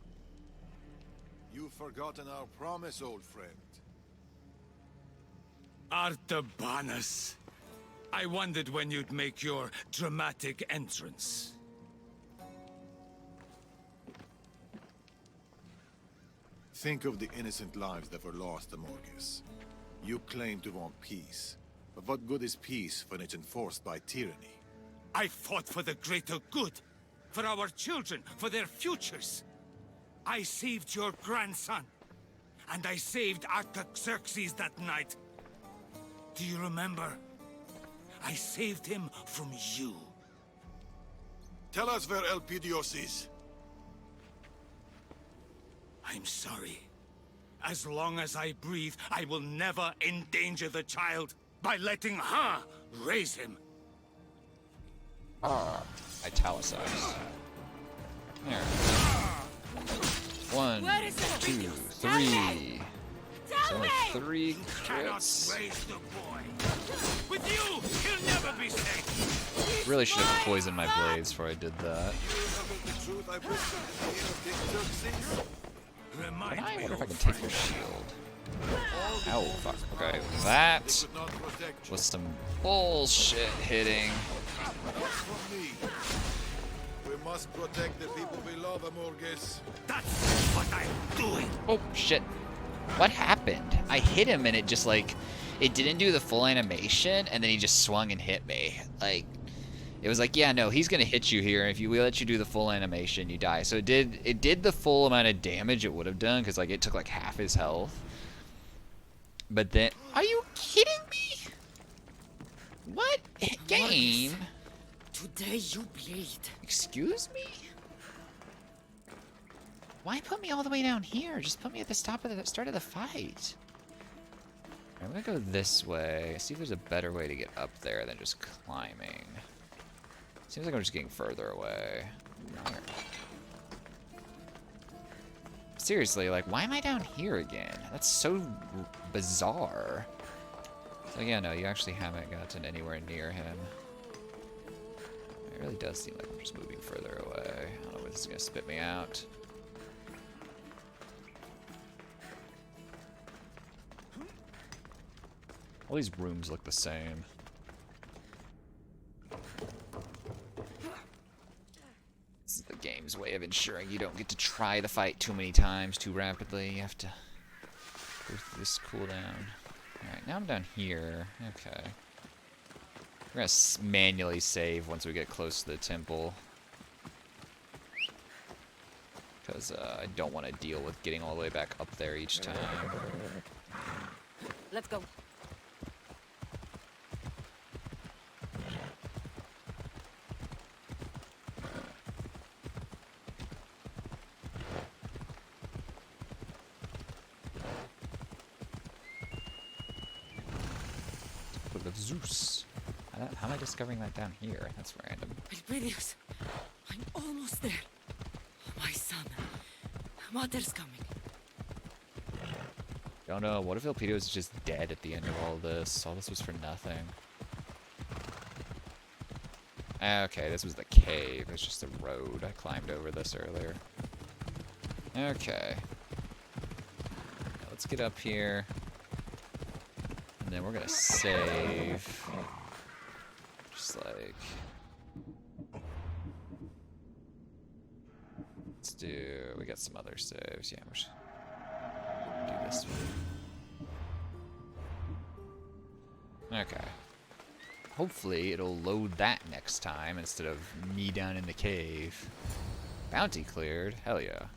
You've forgotten our promise, old friend. Artabanus. I wondered when you'd make your dramatic entrance. Think of the innocent lives that were lost, Amorges. You claim to want peace. But what good is peace when it's enforced by tyranny? I fought for the greater good. For our children, for their futures. I saved your grandson. And I saved Artaxerxes that night. Do you remember? I saved him from you. Tell us where Elpidios is. I'm sorry. As long as I breathe, I will never endanger the child by letting her raise him. Italicized. There. 1, 2, 3. It's only 3 crits. Raise the boy. With you, he'll never be safe. Really should have poisoned my blades before I did that. I wonder if I can take your shield. Ow, fuck. Okay, that was some bullshit hitting. We must protect the people we love, Amorges. That's what I'm doing. Oh, shit. What happened? I hit him and it just like, it didn't do the full animation and then he just swung and hit me. Like, it was like, yeah, no, he's gonna hit you here, and if we let you do the full animation, you die. So it did the full amount of damage it would have done, because like it took like half his health. But then, are you kidding me? What game? Today you bleed. Excuse me? Why put me all the way down here? Just put me at the start of the fight. I'm gonna go this way. See if there's a better way to get up there than just climbing. Seems like I'm just getting further away. Here. Seriously, like, why am I down here again? That's so bizarre. So yeah, no, you actually haven't gotten anywhere near him. It really does seem like I'm just moving further away. I don't know if this is gonna spit me out. All these rooms look the same. This is the game's way of ensuring you don't get to try the fight too many times too rapidly. You have to go through this cooldown. Alright, now I'm down here. Okay. We're gonna manually save once we get close to the temple. Because I don't want to deal with getting all the way back up there each time. Let's go. of Zeus. How am I discovering that down here? That's random. Elpidius, I'm almost there. My son. Mother's coming. Don't know. What if Elpidio is just dead at the end of all this? All this was for nothing. Okay, this was the cave. It's just a road. I climbed over this earlier. Okay. Now let's get up here. And then we're gonna save. Just like... Let's do... We got some other saves. Yeah, we're just... Do this one. Okay. Hopefully it'll load that next time instead of me down in the cave. Bounty cleared? Hell yeah.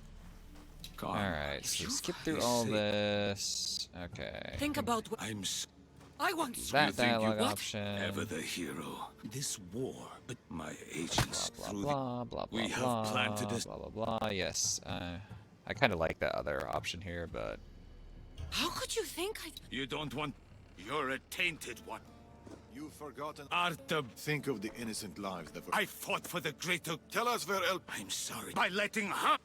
Alright, so skip through all this. Okay. Think about what I want that dialogue option. Ever the hero. This war, but my agents blah blah blah blah we blah have planted this. blah blah blah. Yes, I kind of like that other option here, but how could you think I... You don't want... You're a tainted one. You've forgotten... Arthur... Think of the innocent lives that were... I fought for the greater... Tell us where I'm sorry. By letting her...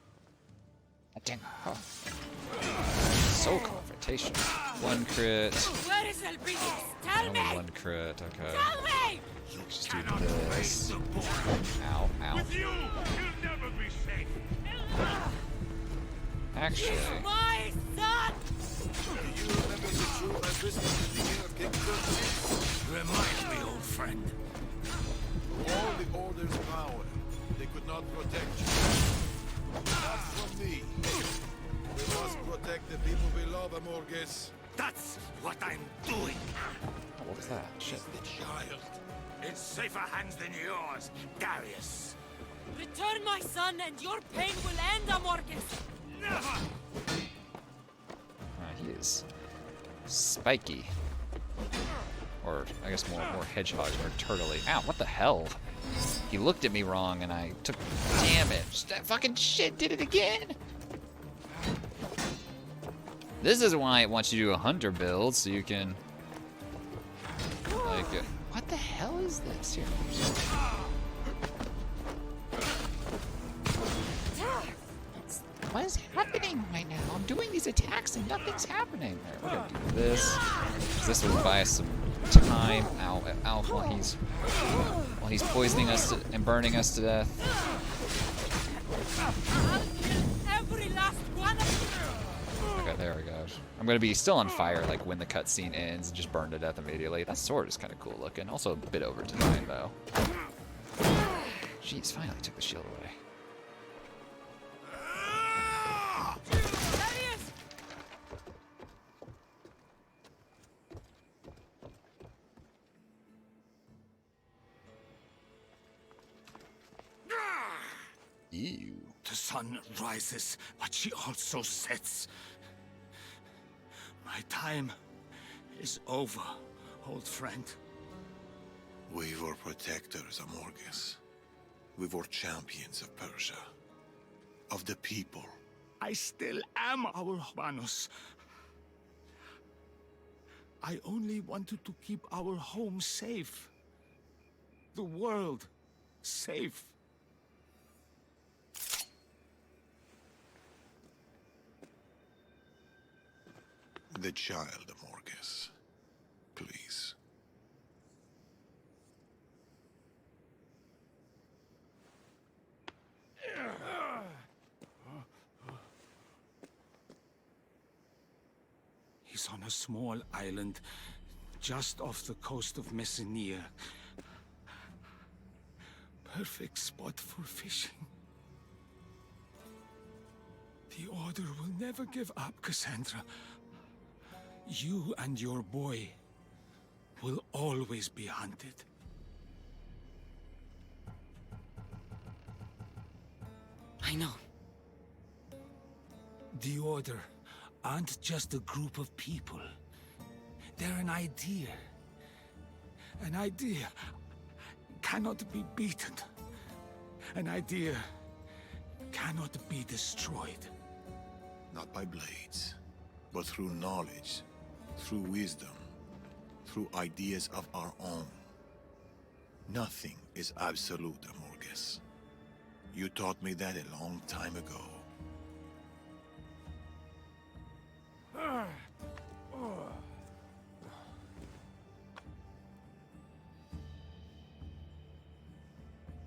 So confrontational. One crit. Where is Elpidius? Tell Only me! one crit, okay. Tell me! Let's just do this. Ow, ow. With you, you'll never be safe. Actually... He's my son! Do you remember the true business at the beginning of King Remind me, old friend. all the Order's power, they could not protect you. Not from me. We must protect the people we love, Amorges. That's what I'm doing. Oh, what was that? Shit. The child. In safer hands than yours, Darius. Return my son and your pain will end, Amorges! Never! He is spiky. Or, I guess more hedgehog, more turtley. Ow, what the hell? He looked at me wrong and I took damage. That fucking shit did it again! This is why it wants you to do a hunter build, so you can... Like, what the hell is this here? What is happening right now? I'm doing these attacks and nothing's happening. Alright, we're gonna do this. This will buy us some time. Ow, ow, while he's poisoning us and burning us to death. I'll kill every last one of you! Okay, there we go. I'm gonna be still on fire like when the cutscene ends and just burn to death immediately. That sword is kind of cool looking. Also a bit over time though. Jeez, finally took the shield away. Ew. The sun rises, but she also sets. My time is over, old friend. We were protectors, Amorges. We were champions of Persia. Of the people. I still am our Manus. I only wanted to keep our home safe. The world safe. The child, Amorges. Please. He's on a small island just off the coast of Messenia. Perfect spot for fishing. The Order will never give up, Cassandra. You and your boy will always be hunted. I know. The Order aren't just a group of people. They're an idea. An idea cannot be beaten. An idea cannot be destroyed. Not by blades, but through knowledge, through wisdom, through ideas of our own. Nothing is absolute, Amorges. You taught me that a long time ago.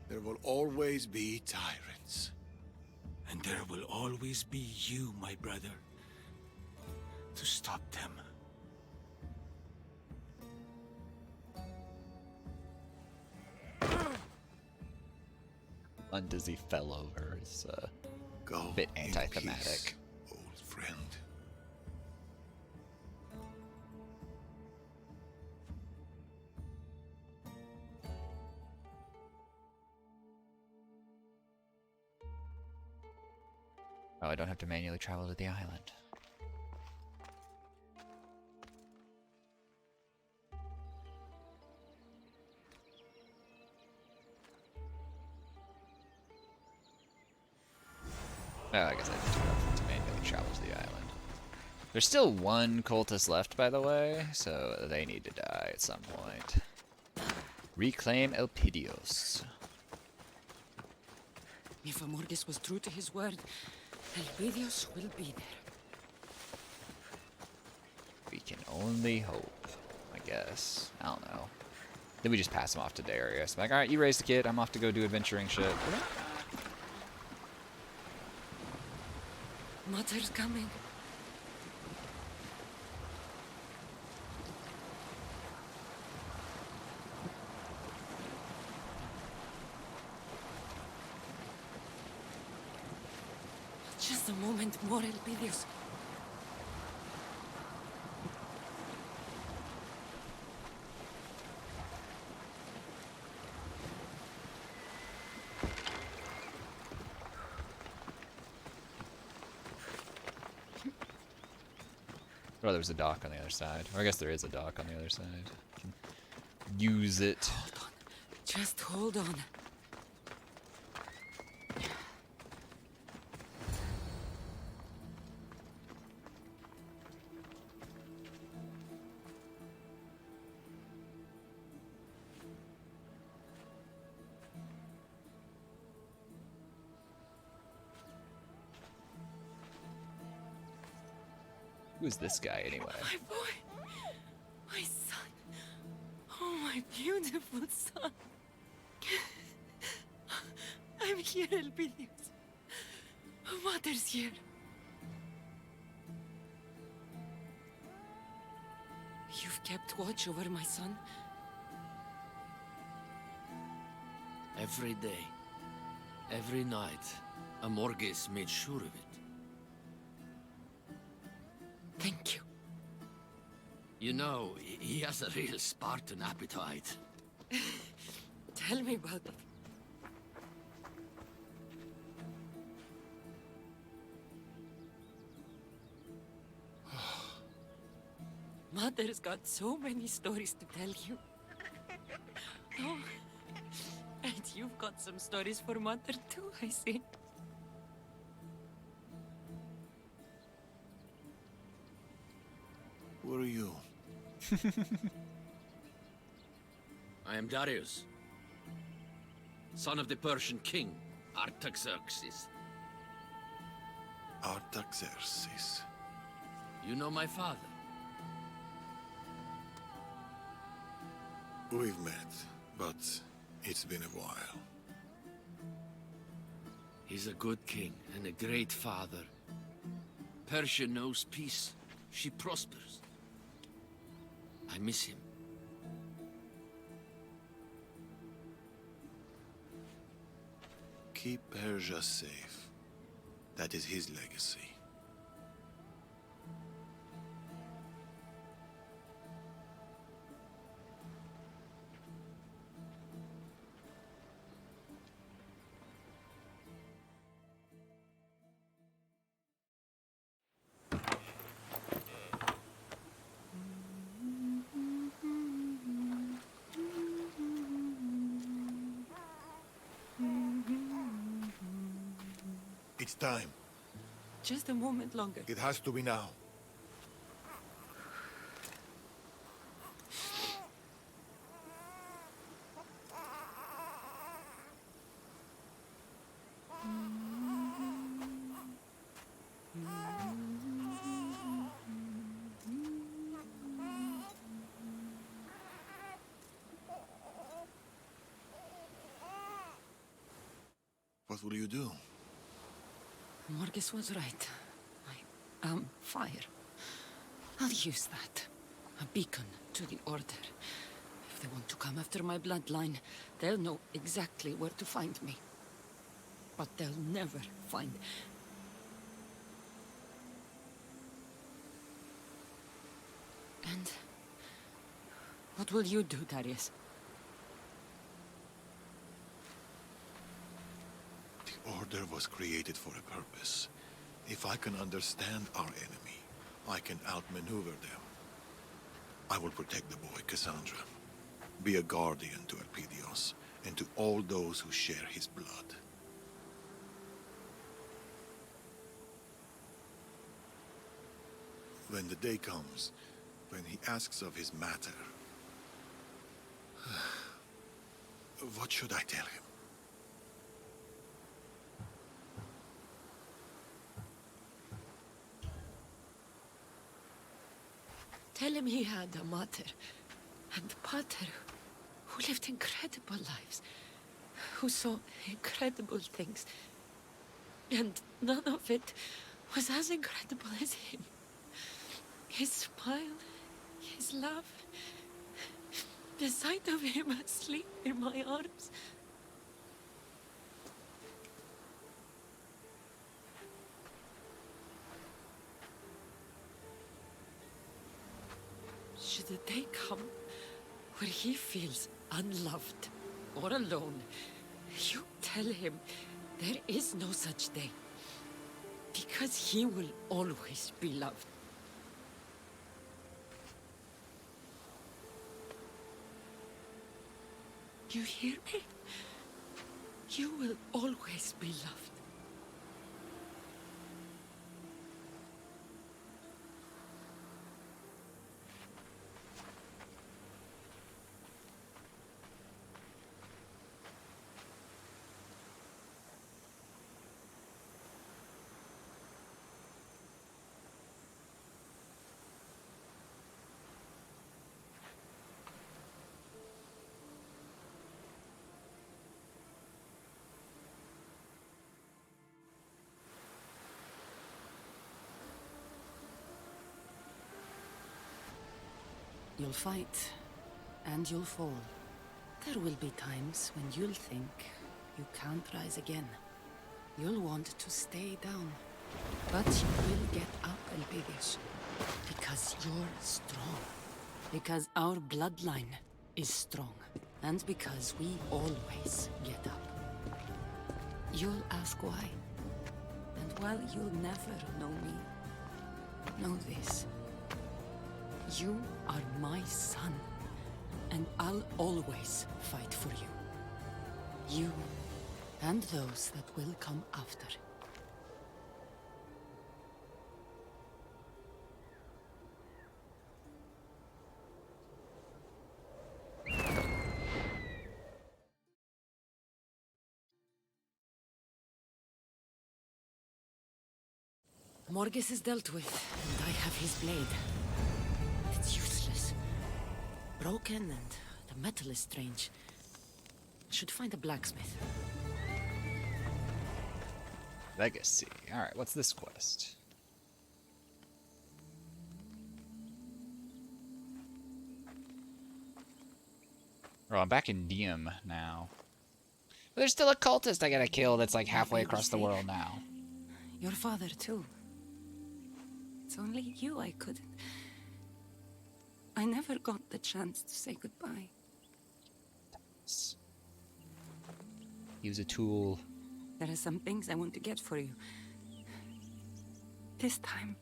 There will always be tyrants. And there will always be you, my brother, to stop them. Undizzy fell over. It's a Go bit in anti-thematic. peace, old friend. Oh, I don't have to manually travel to the island. Oh, I guess I do have to manually travel to the island. There's still one cultist left, by the way, so they need to die at some point. Reclaim Elpidios. If Amorges was true to his word, Elpidios will be there. We can only hope, I guess. I don't know. Then we just pass him off to Darius. Like, alright, you raised the kid, I'm off to go do adventuring shit. Mother's coming. Just a moment more, Elpidios. Oh, there's a dock on the other side. Or I guess there is a dock on the other side. Can use it. Hold on. Just hold on. Who is this guy anyway? My boy. My son. Oh, my beautiful son. I'm here, Elpidios. Mother's here. You've kept watch over my son? Every day, every night, Amorges made sure of it. Thank you. You know, he has a real Spartan appetite. Tell me about it. Mother's got so many stories to tell you. Oh, and you've got some stories for Mother too, I see. Who are you? I am Darius, son of the Persian king, Artaxerxes. Artaxerxes. You know my father? We've met, but it's been a while. He's a good king and a great father. Persia knows peace. She prospers. I miss him. Keep Persia safe. That is his legacy. It's time. Just a moment longer. It has to be now. What will you do? Morgus was right. I am fire. I'll use that. A beacon to the Order. If they want to come after my bloodline, they'll know exactly where to find me. But they'll never find... And... what will you do, Darius? The Order was created for a purpose. If I can understand our enemy, I can outmaneuver them. I will protect the boy, Cassandra. Be a guardian to Elpidios, and to all those who share his blood. When the day comes, when he asks of his matter, what should I tell him? Tell him he had a mother and pater who lived incredible lives, who saw incredible things, and none of it was as incredible as him. His smile, his love, the sight of him asleep in my arms. Should the day come where he feels unloved or alone, you tell him there is no such day, because he will always be loved. You hear me? You will always be loved. You'll fight, and you'll fall. There will be times when you'll think you can't rise again. You'll want to stay down. But you will get up, Elpidios. Because you're strong. Because our bloodline is strong. And because we always get up. You'll ask why. And while you'll never know me, know this. You are my son, and I'll always fight for you. You, and those that will come after. Morgus is dealt with, and I have his blade. It's useless. Broken, and the metal is strange. Should find a blacksmith. Legacy. Alright, what's this quest? Oh, I'm back in Diem now. But there's still a cultist I gotta kill that's like halfway across the world now. Your father, too. It's only you I couldn't. I never got the chance to say goodbye. He was a tool. There are some things I want to get for you. This time,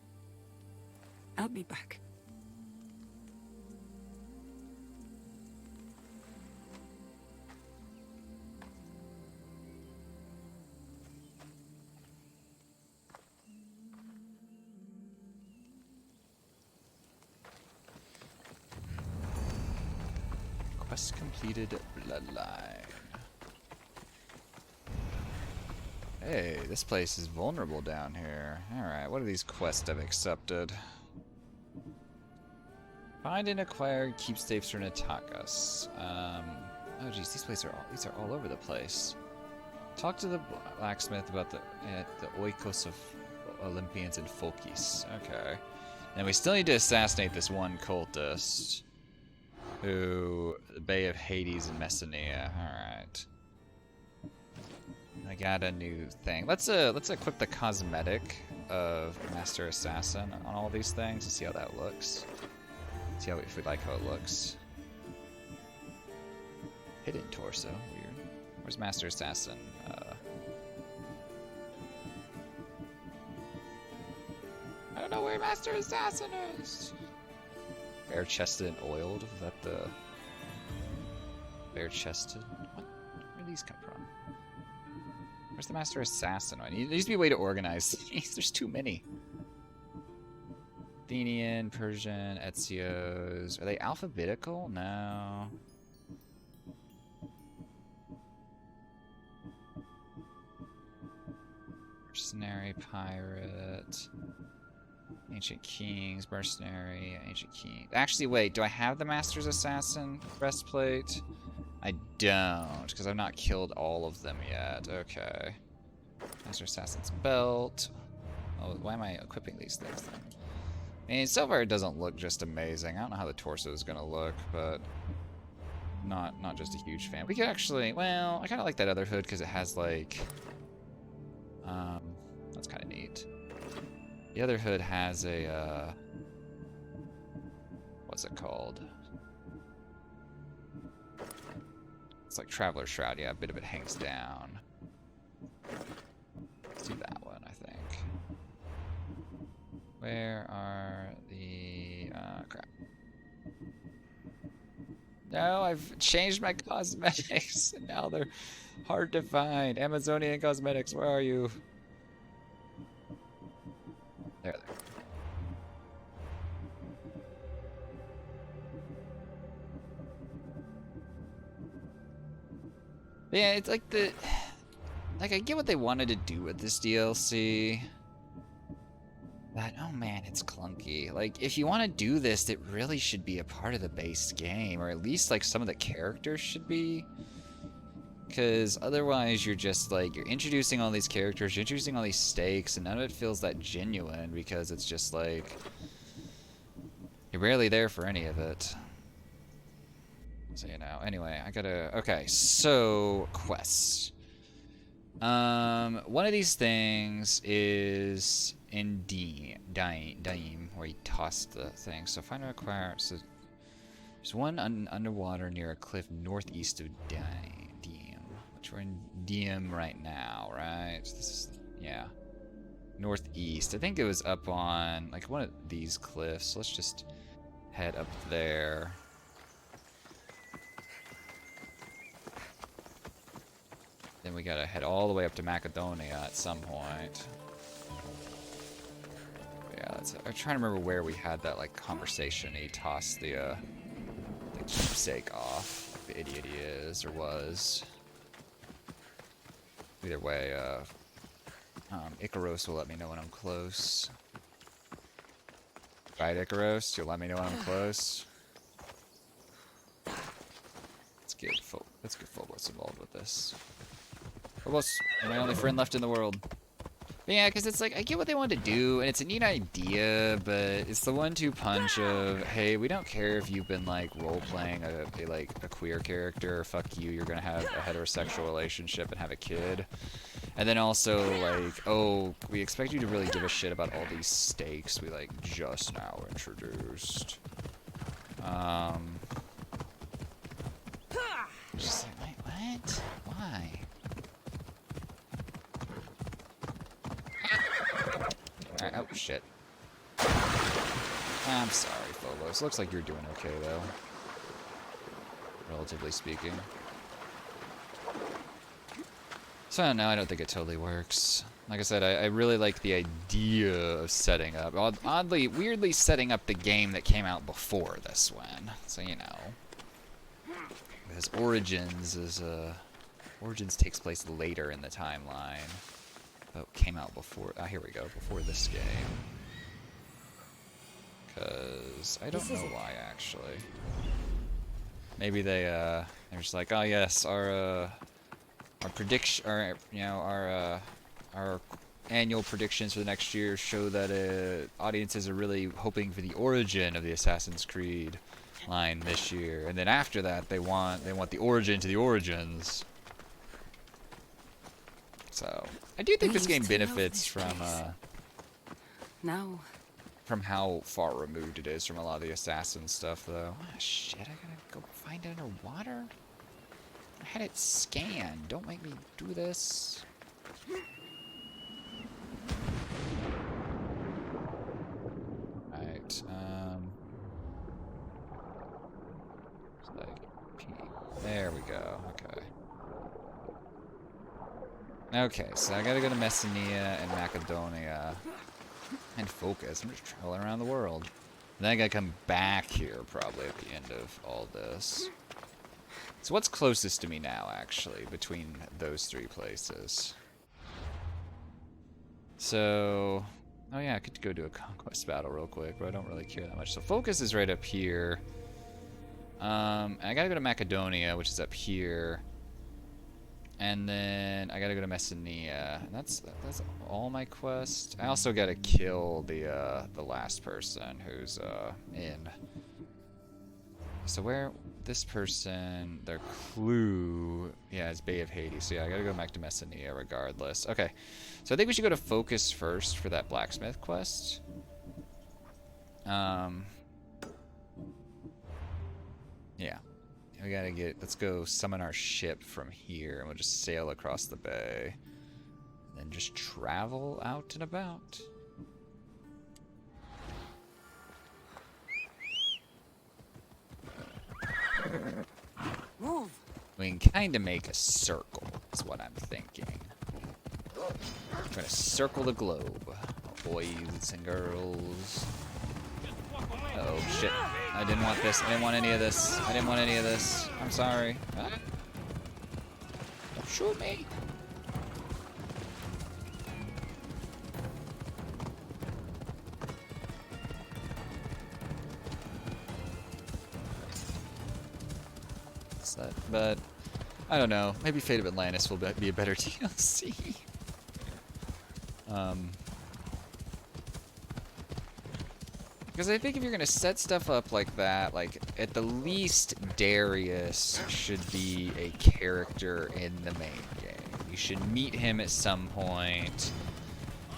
I'll be back. Quest completed, bloodline. Hey, this place is vulnerable down here. Alright, what are these quests I've accepted? Find and acquire keepsakes for Natakas. Oh geez, these are all over the place. Talk to the blacksmith about the oikos of Olympians and Folkis. Okay. And we still need to assassinate this one cultist. Who... the Bay of Hades and Messenia. Alright. I got a new thing. Let's equip the cosmetic of Master Assassin on all these things and see how that looks. See how if we like how it looks. Hidden torso, weird. Where's Master Assassin? I don't know where Master Assassin is. Bare chested and oiled. Is that the bare chested? What? Where do these come from? Where's the Master Assassin one? There needs to be a way to organize. There's too many. Athenian, Persian, Ezio's. Are they alphabetical? No. Mercenary, pirate, ancient kings, mercenary, ancient king. Actually, wait, do I have the Master's Assassin breastplate? I don't, because I've not killed all of them yet. Okay. Master Assassin's belt. Oh, why am I equipping these things then? I mean, so far it doesn't look just amazing. I don't know how the torso is gonna look, but not just a huge fan. We could actually, well, I kind of like that other hood because it has like, that's kind of neat. The other hood has a, what's it called? It's like Traveler's Shroud. Yeah, a bit of it hangs down. Let's do that one, I think. Where are the... crap. No, I've changed my cosmetics, and now they're hard to find. Amazonian cosmetics, where are you? There. Yeah, it's like the... Like, I get what they wanted to do with this DLC. But, oh man, it's clunky. Like, if you want to do this, it really should be a part of the base game. Or at least, like, some of the characters should be. Because otherwise, you're just, like, you're introducing all these characters, you're introducing all these stakes, and none of it feels that genuine. Because it's just, like... You're barely there for any of it. So, you know, anyway, I gotta... Okay, so... Quests. One of these things is in Daim, where you toss the thing. So find and acquire. So there's one underwater near a cliff northeast of Daim, which we're in Daim right now, right? This is, yeah, northeast. I think it was up on like one of these cliffs. Let's just head up there. Then we gotta head all the way up to Macedonia at some point. Yeah, I'm trying to remember where we had that like conversation. He tossed the keepsake off, like the idiot he is or was. Either way, Icaros will let me know when I'm close. Right, Icaros, you'll let me know when I'm close. Let's get Phobos involved with this. Phobos, you're my only friend left in the world. But yeah, because it's like, I get what they wanted to do, and it's a neat idea, but it's the 1-2 punch of, hey, we don't care if you've been, like, role-playing a queer character, or fuck you, you're gonna have a heterosexual relationship and have a kid. And then also, like, oh, we expect you to really give a shit about all these stakes we, like, just now introduced. Just like, wait, what? Why? Alright, oh shit. I'm sorry, Phobos. Looks like you're doing okay, though. Relatively speaking. So I don't know, I don't think it totally works. Like I said, I really like the idea of setting up, weirdly setting up the game that came out before this one. So, you know. Because Origins takes place later in the timeline. But came out before, here we go, before this game. Because I don't know why, actually. Maybe they're just like, oh yes, our our prediction, our annual predictions for the next year show that audiences are really hoping for the origin of the Assassin's Creed line this year, and then after that they want the origin to the origins. So I do think this game benefits from from how far removed it is from a lot of the Assassin stuff, though. Ah, shit! I gotta go find it underwater. I had it scanned. Don't make me do this. Right. There we go. Okay. Okay, so I gotta go to Messenia and Macedonia and focus. I'm just traveling around the world. And then I gotta come back here probably at the end of all this. So what's closest to me now, actually, between those three places? So, oh yeah, I could go do a conquest battle real quick, but I don't really care that much. So focus is right up here. I gotta go to Macedonia, which is up here. And then I gotta go to Messenia. And that's all my quests. I also gotta kill the last person who's in. So where this person, their clue, yeah, it's Bay of Hades. So yeah, I gotta go back to Messenia regardless. Okay, so I think we should go to Focus first for that blacksmith quest. Yeah. We gotta let's go summon our ship from here, and we'll just sail across the bay. And then just travel out and about. Move. We can kind of make a circle, is what I'm thinking. I'm gonna circle the globe, boys and girls. Oh shit. I didn't want this. I didn't want any of this. I didn't want any of this. I'm sorry. Don't shoot me. But I don't know. Maybe Fate of Atlantis will be a better DLC. Because I think if you're gonna set stuff up like that, like at the least Darius should be a character in the main game. You should meet him at some point,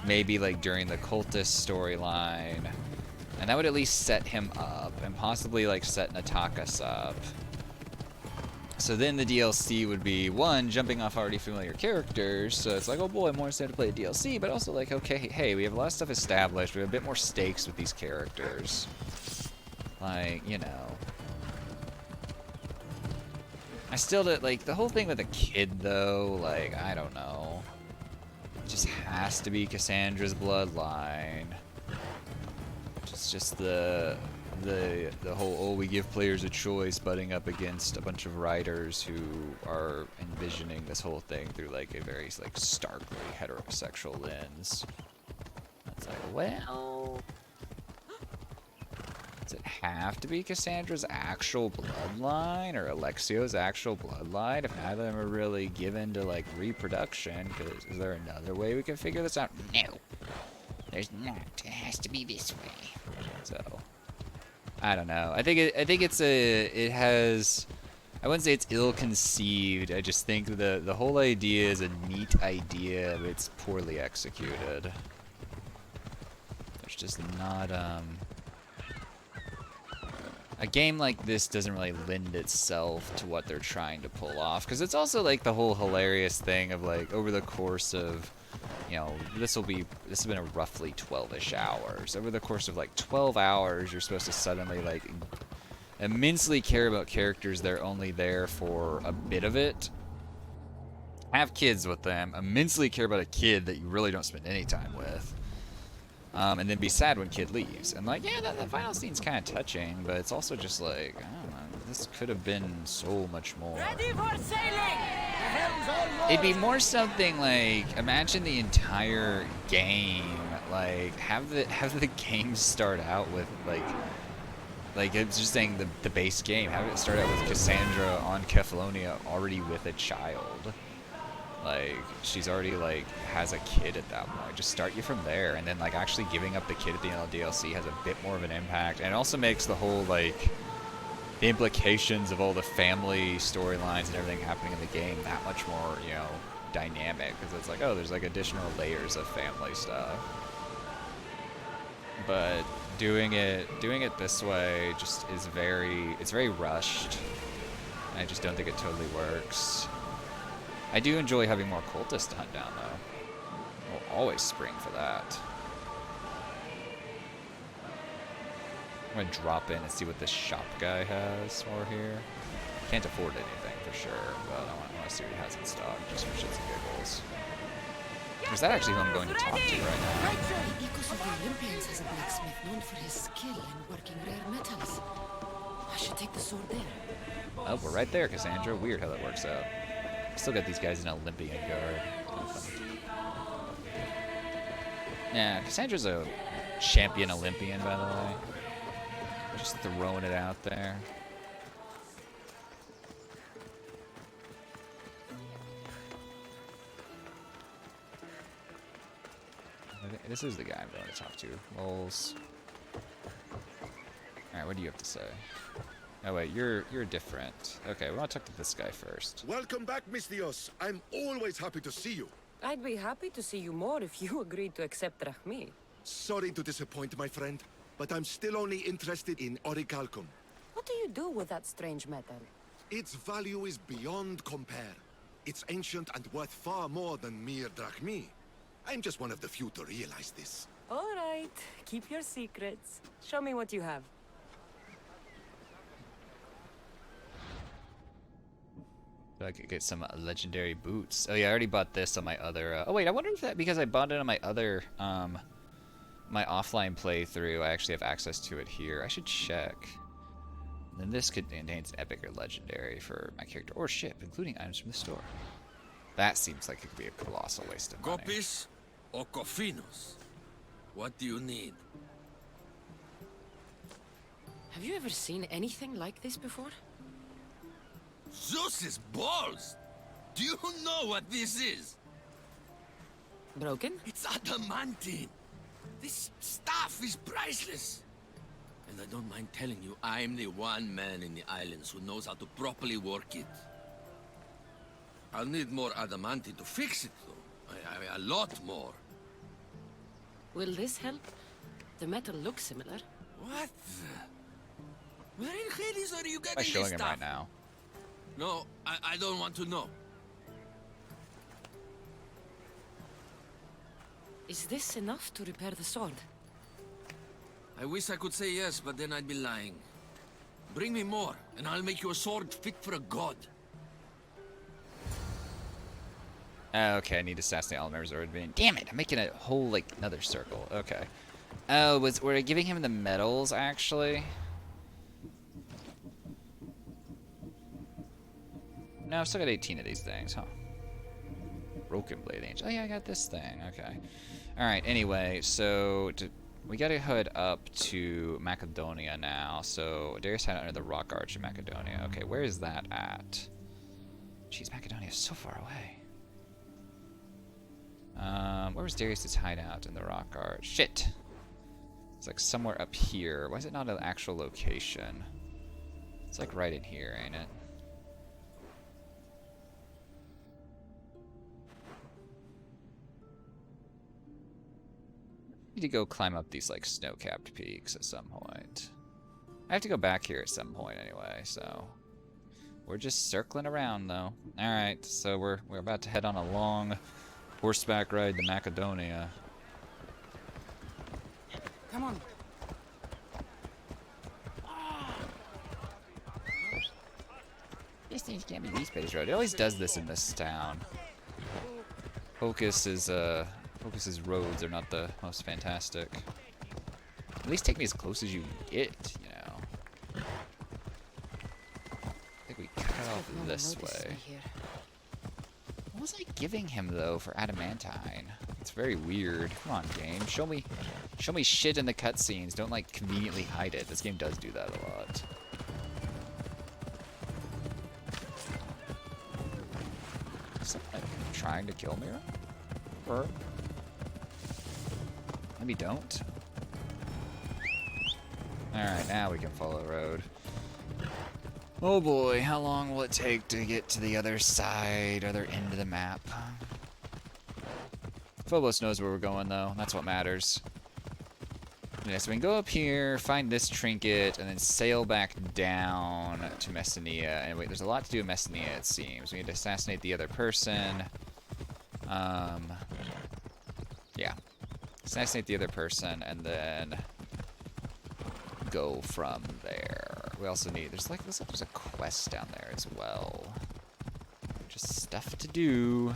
maybe like during the cultist storyline, and that would at least set him up, and possibly like set Natakas up. So then the DLC would be, one, jumping off already familiar characters, so it's like, oh boy, more incentive to play a DLC, but also like, okay, hey, we have a lot of stuff established, we have a bit more stakes with these characters. Like, you know. I still did, like, the whole thing with the kid, though, like, I don't know. It just has to be Cassandra's bloodline. It's just the whole, oh, we give players a choice, butting up against a bunch of writers who are envisioning this whole thing through like a very like starkly heterosexual lens. It's like, well, does it have to be Cassandra's actual bloodline or Alexio's actual bloodline if neither of them are really given to like reproduction? Because is there another way we can figure this out? No, there's not. It has to be this way. So. I don't know. I think it has. I wouldn't say it's ill-conceived. I just think the whole idea is a neat idea, but it's poorly executed. There's just not a game like this doesn't really lend itself to what they're trying to pull off, because it's also like the whole hilarious thing of like over the course of, you know, this has been a roughly 12-ish hours. Over the course of like 12 hours, you're supposed to suddenly like immensely care about characters that are only there for a bit of it. Have kids with them, immensely care about a kid that you really don't spend any time with. And then be sad when kid leaves. And like, yeah, that final scene's kind of touching, but it's also just like, I don't know, this could have been so much more. Ready for sailing! It'd be more something like, imagine the entire game, like have the game start out with like it's just saying the base game, have it start out with Cassandra on Kefalonia already with a child. Like, she's already, like, has a kid at that point. Just start you from there, and then, like, actually giving up the kid at the end of the DLC has a bit more of an impact. And it also makes the whole, like, the implications of all the family storylines and everything happening in the game that much more, you know, dynamic. Because it's like, oh, there's, like, additional layers of family stuff. But doing it this way just is it's very rushed. And I just don't think it totally works. I do enjoy having more cultists to hunt down, though. We'll always spring for that. I'm gonna drop in and see what this shop guy has while we're here. Can't afford anything for sure, but I want to see what he has in stock, just for shits and giggles. Is that actually who I'm going to talk to right now? The Ecos of the Olympians has a blacksmith known for his skill in working rare metals. I should take the sword there. Oh, we're right there, Cassandra. Weird how that works out. Still got these guys in Olympian guard. Yeah, Cassandra's a champion Olympian, by the way. Just throwing it out there. This is the guy I'm going to talk to. Lols. Alright, what do you have to say? Oh wait, you're different. Okay, we want to talk to this guy first. Welcome back, Misthios. I'm always happy to see you. I'd be happy to see you more if you agreed to accept Rahmi. Sorry to disappoint, my friend, but I'm still only interested in orichalcum. What do you do with that strange metal? Its value is beyond compare. It's ancient and worth far more than mere drachmi. I'm just one of the few to realize this. All right, keep your secrets. Show me what you have. So I could get some legendary boots. Oh yeah, I already bought this on my other... oh wait, I wonder if that... because I bought it on my other... my offline playthrough, I actually have access to it here. I should check. And then this contains an epic or legendary for my character or ship, including items from the store. That seems like it could be a colossal waste of money. Gopis or Kofinos? What do you need? Have you ever seen anything like this before? Zeus's balls! Do you know what this is? Broken? It's adamantine. This stuff is priceless. And I don't mind telling you, I'm the one man in the islands who knows how to properly work it. I'll need more adamantine to fix it, though. A lot more. Will this help? The metal looks similar. What? Where in Hades are you getting I'm showing this him stuff? right now. No, I don't want to know. Is this enough to repair the sword? I wish I could say yes, but then I'd be lying. Bring me more, and I'll make you a sword fit for a god. Okay, I need to assassinate all members of the Rebellion. Damn it, I'm making a whole, like, another circle. Okay. Oh, we're giving him the medals, actually? No, I've still got 18 of these things, huh? Broken Blade Angel. Oh yeah, I got this thing. Okay. Alright, anyway, so... we gotta head up to Macedonia now. So, Darius had under the Rock Arch in Macedonia. Okay, where is that at? Jeez, Macedonia is so far away. Where was Darius' hideout in the Rock Arch? Shit! It's like somewhere up here. Why is it not an actual location? It's like right in here, ain't it? Need to go climb up these like snow-capped peaks at some point. I have to go back here at some point anyway, so we're just circling around though. All right, so we're about to head on a long horseback ride to Macedonia. Come on. These things can't be East Road. It always does this in this town. Focus's roads are not the most fantastic. At least take me as close as you can get, you know. I think we cut off this way. What was I giving him though for adamantine? It's very weird. Come on, game. Show me shit in the cutscenes. Don't like conveniently hide it. This game does do that a lot. trying to kill me? Or maybe don't. Alright, now we can follow the road. Oh boy, how long will it take to get to the other side, other end of the map? Phobos knows where we're going, though. That's what matters. Yeah, so we can go up here, find this trinket, and then sail back down to Messenia. And wait, there's a lot to do in Messenia, it seems. We need to assassinate the other person. Yeah. Assassinate the other person, and then go from there. We also need, looks like there's a quest down there as well. Just stuff to do.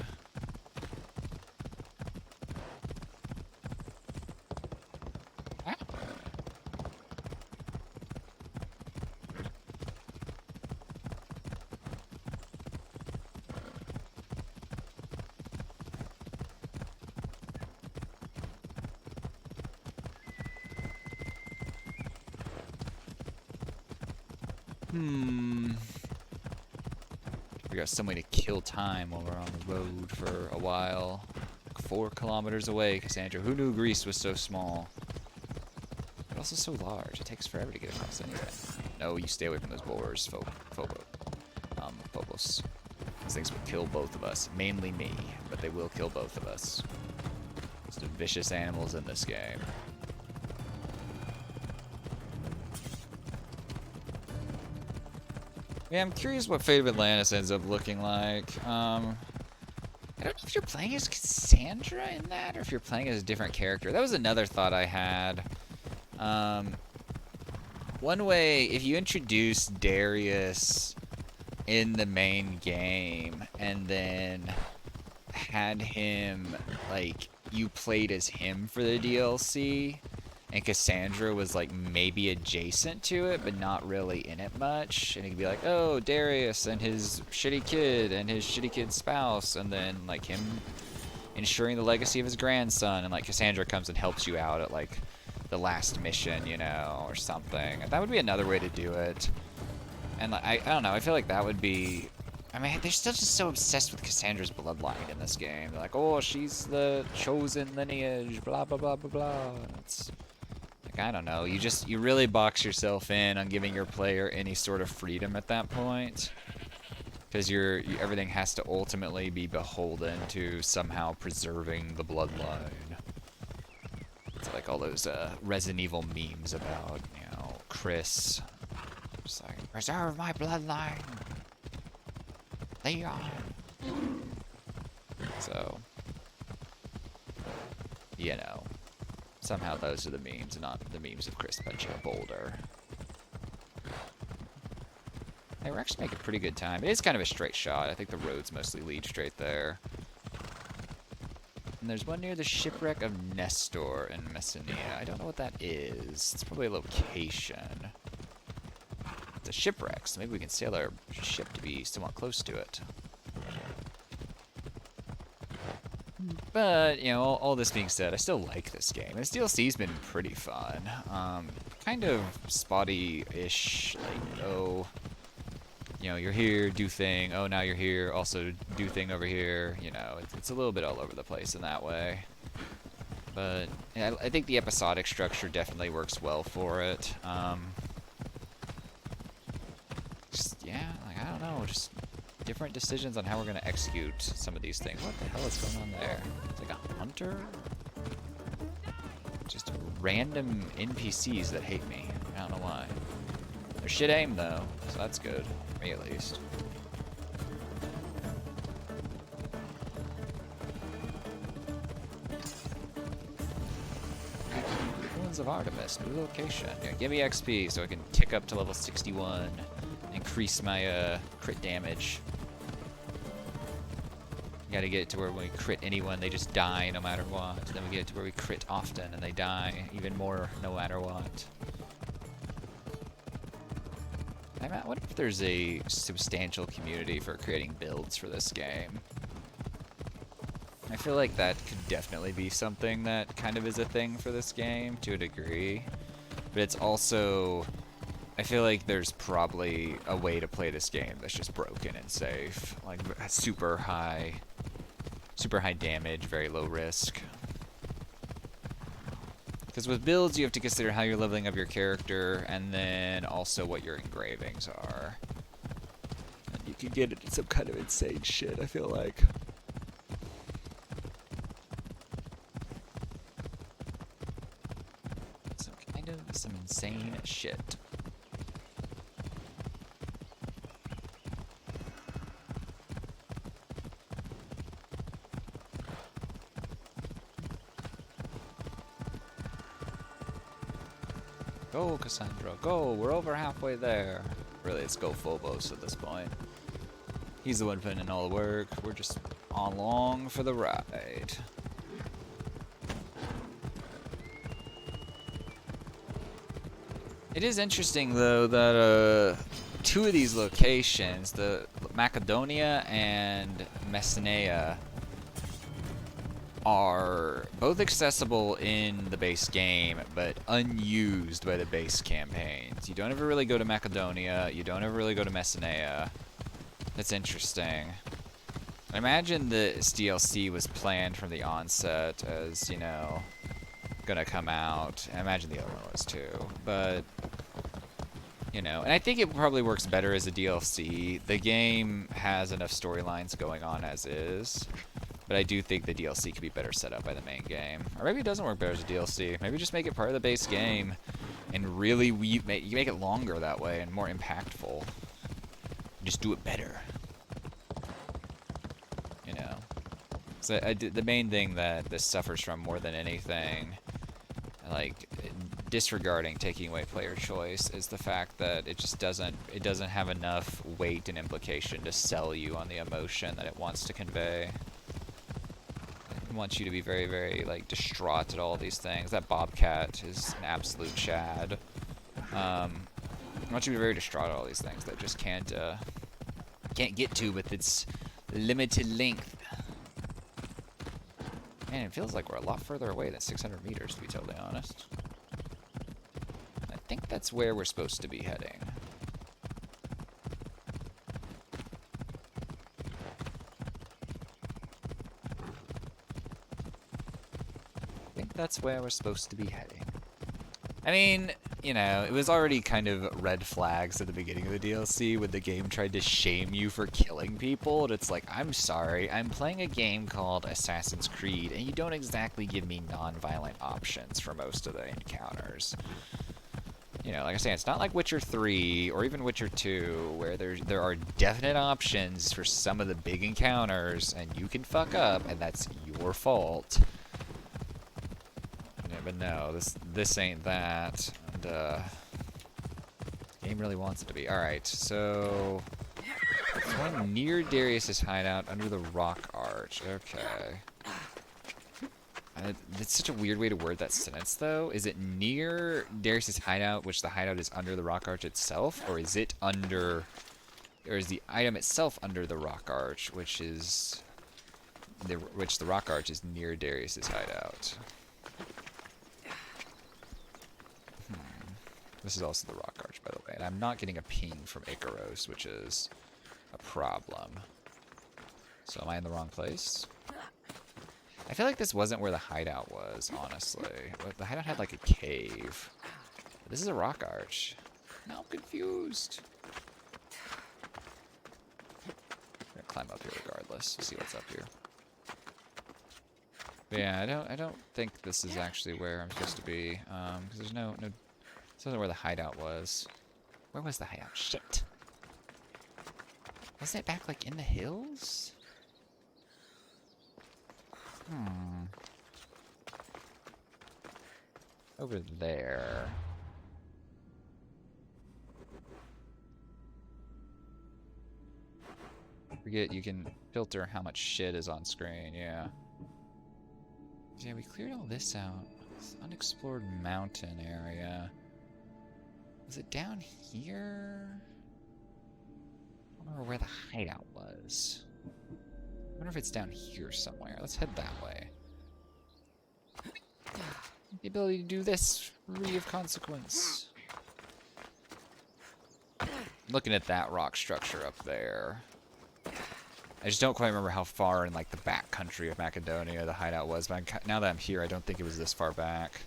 Figure out some way to kill time while we're on the road for a while. Like 4 kilometers away, Cassandra. Who knew Greece was so small? But also so large. It takes forever to get across anyway. No, you stay away from those boars, Phobos. These things will kill both of us. Mainly me, but they will kill both of us. Most vicious animals in this game. Yeah, I'm curious what Fate of Atlantis ends up looking like. I don't know if you're playing as Cassandra in that, or if you're playing as a different character. That was another thought I had. One way, if you introduce Darius in the main game, and then had him, like, you played as him for the DLC, and Cassandra was, like, maybe adjacent to it, but not really in it much. And it could be like, oh, Darius and his shitty kid and his shitty kid's spouse, and then, like, him ensuring the legacy of his grandson, and, like, Cassandra comes and helps you out at, like, the last mission, you know, or something. That would be another way to do it. And, like, I don't know, I feel like that would be... I mean, they're still just so obsessed with Cassandra's bloodline in this game. They're like, oh, she's the chosen lineage, blah, blah, blah, blah, blah. It's... I don't know, you really box yourself in on giving your player any sort of freedom at that point, because everything has to ultimately be beholden to somehow preserving the bloodline. It's like all those Resident Evil memes about, you know, Chris, just like, preserve my bloodline, Leon. So, you know. Somehow those are the memes, and not the memes of Chris punching a boulder. Hey, we're actually making pretty good time. It is kind of a straight shot. I think the roads mostly lead straight there. And there's one near the shipwreck of Nestor in Messenia. I don't know what that is. It's probably a location. It's a shipwreck, so maybe we can sail our ship to be somewhat close to it. But, you know, all this being said, I still like this game. This DLC's been pretty fun. Kind of spotty-ish, like, oh, you know, you're here, do thing, oh, now you're here, also do thing over here, you know, it's a little bit all over the place in that way. But, yeah, I think the episodic structure definitely works well for it. Just, yeah, like, I don't know, just... different decisions on how we're going to execute some of these things. What the hell is going on there? It's like a hunter? Just random NPCs that hate me. I don't know why. They're shit aim though, so that's good. For me at least. Ruins of Artemis, new location. Yeah, give me XP so I can tick up to level 61. Increase my crit damage. Gotta get it to where when we crit anyone, they just die no matter what. Then we get it to where we crit often and they die even more no matter what. I wonder if there's a substantial community for creating builds for this game. I feel like that could definitely be something that kind of is a thing for this game to a degree. But it's also... I feel like there's probably a way to play this game that's just broken and safe. Like, super high super high damage, very low risk. Because with builds, you have to consider how you're leveling up your character, and then also what your engravings are. And you can get into some kind of insane shit, I feel like. Some insane shit. Go, Cassandra, go! We're over halfway there. Really, it's go Phobos at this point. He's the one putting in all the work. We're just along for the ride. It is interesting, though, that two of these locations, the Macedonia and Messinea, are both accessible in the base game, but unused by the base campaigns. You don't ever really go to Macedonia, you don't ever really go to Messinea. That's interesting. I imagine this DLC was planned from the onset as, you know, gonna come out. I imagine the other one was too, but you know, and I think it probably works better as a DLC. The game has enough storylines going on as is, but I do think the DLC could be better set up by the main game. Or maybe it doesn't work better as a DLC. Maybe just make it part of the base game, and really you make it longer that way and more impactful. Just do it better. You know, so the main thing that this suffers from more than anything, like disregarding taking away player choice, is the fact that it just doesn't have enough weight and implication to sell you on the emotion that it wants to convey. It wants you to be very, very like distraught at all these things. That Bobcat is an absolute Chad. I want you to be very distraught at all these things that just can't get to with its limited length. Man, it feels like we're a lot further away than 600 meters, to be totally honest. I think that's where we're supposed to be heading. I think that's where we're supposed to be heading. I mean, you know, it was already kind of red flags at the beginning of the DLC when the game tried to shame you for killing people, and it's like, I'm sorry, I'm playing a game called Assassin's Creed, and you don't exactly give me non-violent options for most of the encounters. You know, like I say, it's not like Witcher 3 or even Witcher 2, where there are definite options for some of the big encounters, and you can fuck up, and that's your fault. Yeah, but no, this ain't that. And game really wants it to be. Alright, so it's one near Darius's hideout under the rock arch. Okay. It's such a weird way to word that sentence, though. Is it near Darius's hideout, which the hideout is under the rock arch itself, or is it under, or is the item itself under the rock arch, which the rock arch is near Darius's hideout? This is also the rock arch, by the way, and I'm not getting a ping from Icaros, which is a problem. So am I in the wrong place? I feel like this wasn't where the hideout was, honestly. The hideout had like a cave. This is a rock arch. Now I'm confused. I'm gonna climb up here regardless. See what's up here. But yeah, I don't think this is actually where I'm supposed to be. Because there's no. This isn't where the hideout was. Where was the hideout? Shit. Wasn't it back like in the hills? Over there. Forget you can filter how much shit is on screen, yeah. Yeah, we cleared all this out. This unexplored mountain area. Was it down here? I don't remember where the hideout was. I wonder if it's down here somewhere. Let's head that way. The ability to do this, free of consequence. Looking at that rock structure up there. I just don't quite remember how far in like the back country of Macedonia the hideout was. But now that I'm here, I don't think it was this far back.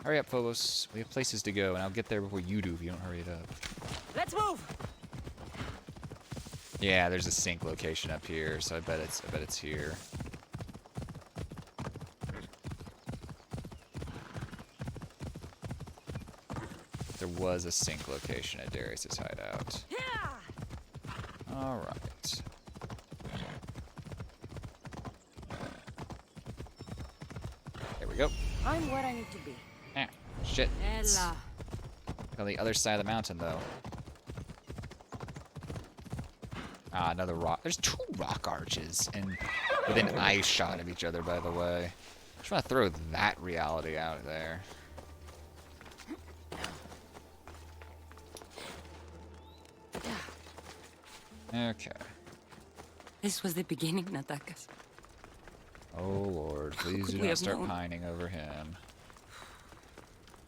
Hurry up, Phobos. We have places to go, and I'll get there before you do if you don't hurry it up. Let's move. Yeah, there's a sink location up here, so I bet it's here. There was a sink location at Darius's hideout. All right. There we go. I'm where I need to be. Ah, shit. It's Ella. on the other side of the mountain, though. Ah, another rock. There's 2 rock arches, and within eye shot of each other, by the way. Just want to throw that reality out there. Okay. This was the beginning, Natakas. Oh, Lord. Please could do we not have start known? pining over him.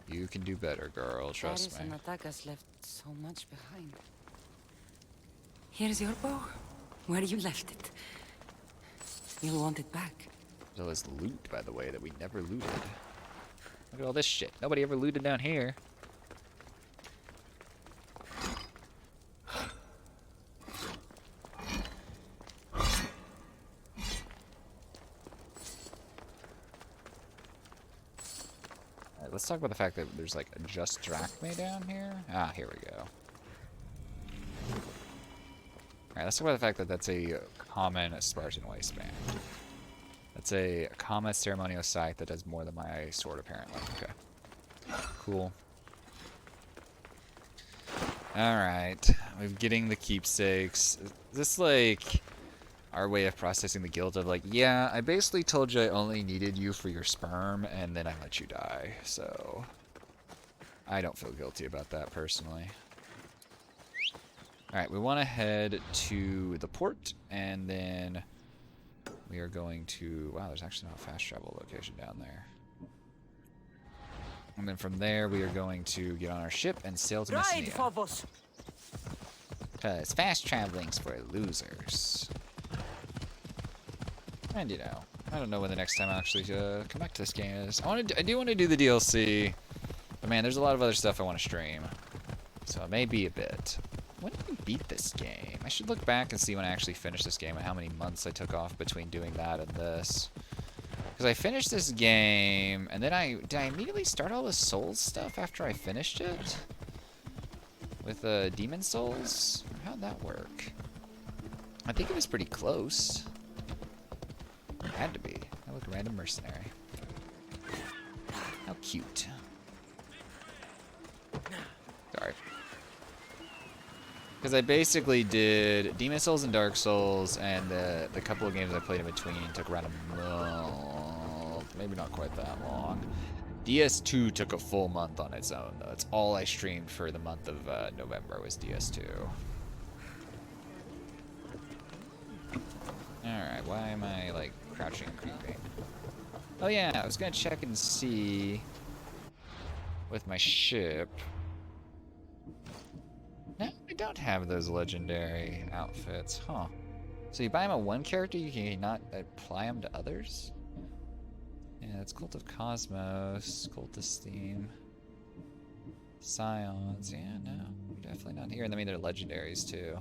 You can do better, girl. Trust Darius me. and Natakas left so much behind. Here's your bow. Where you left it. You'll want it back. There's all this loot, by the way, that we never looted. Look at all this shit. Nobody ever looted down here. Alright, let's talk about the fact that there's like a just drachma down here. Ah, here we go. Alright, let's talk about the fact that that's a common Spartan waistband. That's a common ceremonial site that does more than my sword, apparently. Okay. Cool. Alright. We're getting the keepsakes. Is this like our way of processing the guilt of like, yeah, I basically told you I only needed you for your sperm, and then I let you die, so I don't feel guilty about that personally. Alright, we want to head to the port, and then we are going to... Wow, there's actually not a fast travel location down there. And then from there, we are going to get on our ship and sail to Ride, Messina. Phobos. Because fast traveling's for losers. And, you know, I don't know when the next time I'll actually come back to this game is. I do want to do the DLC. But, man, there's a lot of other stuff I want to stream. So it may be a bit. When did we beat this game? I should look back and see when I actually finished this game and how many months I took off between doing that and this. Because I finished this game, and then did I immediately start all the Souls stuff after I finished it? With Demon Souls? How'd that work? I think it was pretty close. It had to be. I look random mercenary. How cute. Sorry. Because I basically did Demon Souls and Dark Souls, and the couple of games I played in between took around a month. Maybe not quite that long. DS2 took a full month on its own, though. That's all I streamed for the month of November was DS2. Alright, why am I, like, crouching and creeping? Oh yeah, I was gonna check and see with my ship. No, I don't have those legendary outfits, huh? So you buy them on one character, you can not apply them to others? Yeah, that's Cult of Cosmos, Cultist theme, Scions, yeah, no, definitely not here. And I mean, they're legendaries too.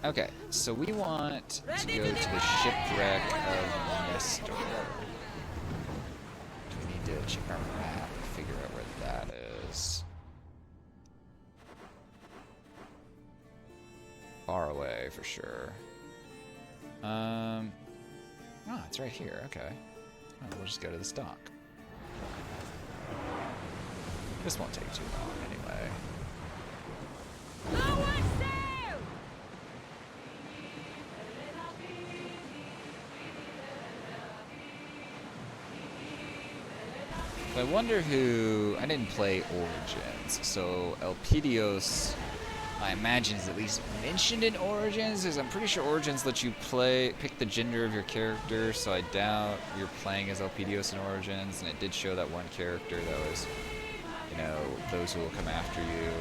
Okay, so we want to go to the shipwreck of Nestor. We need to check our map and figure out where that is. Far away, for sure. Oh, it's right here, okay. Oh, we'll just go to this dock. This won't take too long, anyway. So I wonder who... I didn't play Origins, so Elpidios, I imagine, is at least mentioned in Origins, because I'm pretty sure Origins lets you pick the gender of your character, so I doubt you're playing as Elpidios in Origins, and it did show that one character that was know those who will come after you.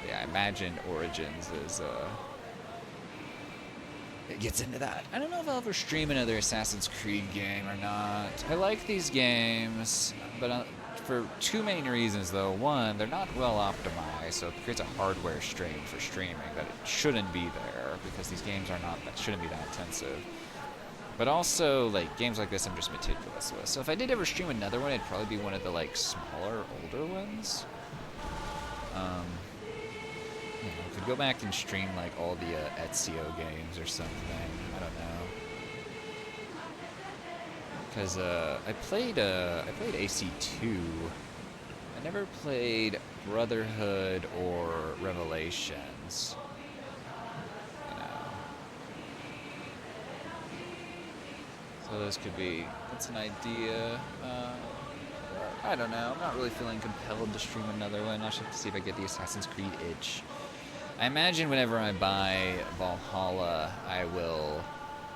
Yeah, I imagine Origins is it gets into that. I don't know if I'll ever stream another Assassin's Creed game or not. I like these games, but for two main reasons though. One, they're not well optimized, so it creates a hardware strain for streaming that it shouldn't be there because these games are not that shouldn't be that intensive. But also, like, games like this I'm just meticulous with. So if I did ever stream another one, it'd probably be one of the, like, smaller, older ones. You know, could go back and stream, like, all the Ezio games or something. I don't know. Because I played AC2. I never played Brotherhood or Revelations. So this could be, that's an idea. I don't know, I'm not really feeling compelled to stream another one. I'll just have to see if I get the Assassin's Creed itch. I imagine whenever I buy Valhalla, I will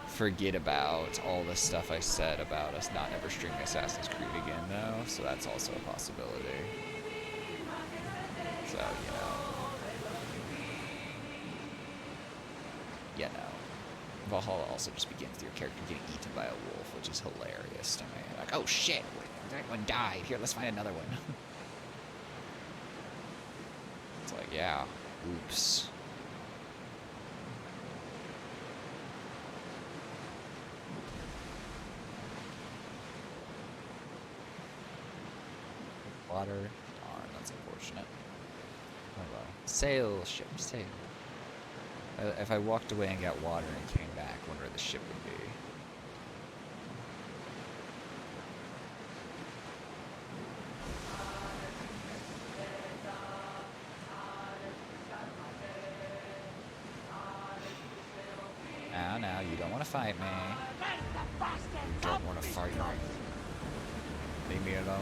forget about all the stuff I said about us not ever streaming Assassin's Creed again though, so that's also a possibility. So, you know. Valhalla also just begins with your character getting eaten by a wolf, which is hilarious to me. Like, oh shit, that one died. Here, let's find another one. It's like, yeah, oops. Water. Darn, that's unfortunate. Oh well. Sail, ship, sail. If I walked away and got water and came back, I wonder where the ship would be. Now, you don't want to fight me. You don't want to fight me. Leave me alone.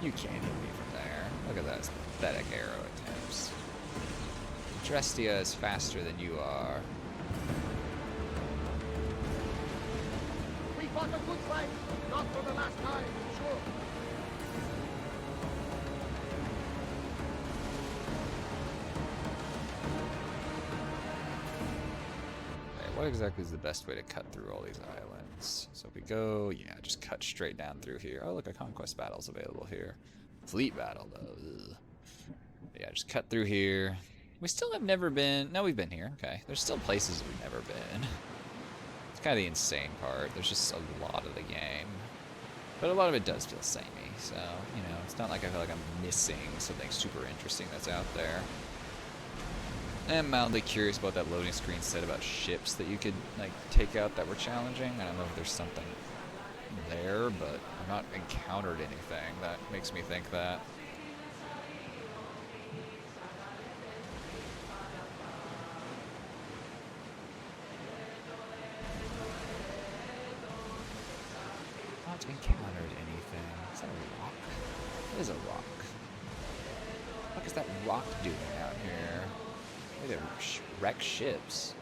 You can't hit me from there. Look at those pathetic arrow attempts. Drestia is faster than you are. We fought a good fight, not for the last time, sure. Okay, what exactly is the best way to cut through all these islands? So if we go, yeah, just cut straight down through here. Oh, look, a conquest battle's available here. Fleet battle, though. Ugh. Yeah, just cut through here. We still have never been... No, we've been here. Okay. There's still places we've never been. It's kind of the insane part. There's just a lot of the game. But a lot of it does feel samey. So, you know, it's not like I feel like I'm missing something super interesting that's out there. I'm mildly curious about that loading screen said about ships that you could, like, take out that were challenging. I don't know if there's something there, but I've not encountered anything that makes me think that. Not encountered anything. Is that a rock? It is a rock. What is that rock doing out here? They wreck ships.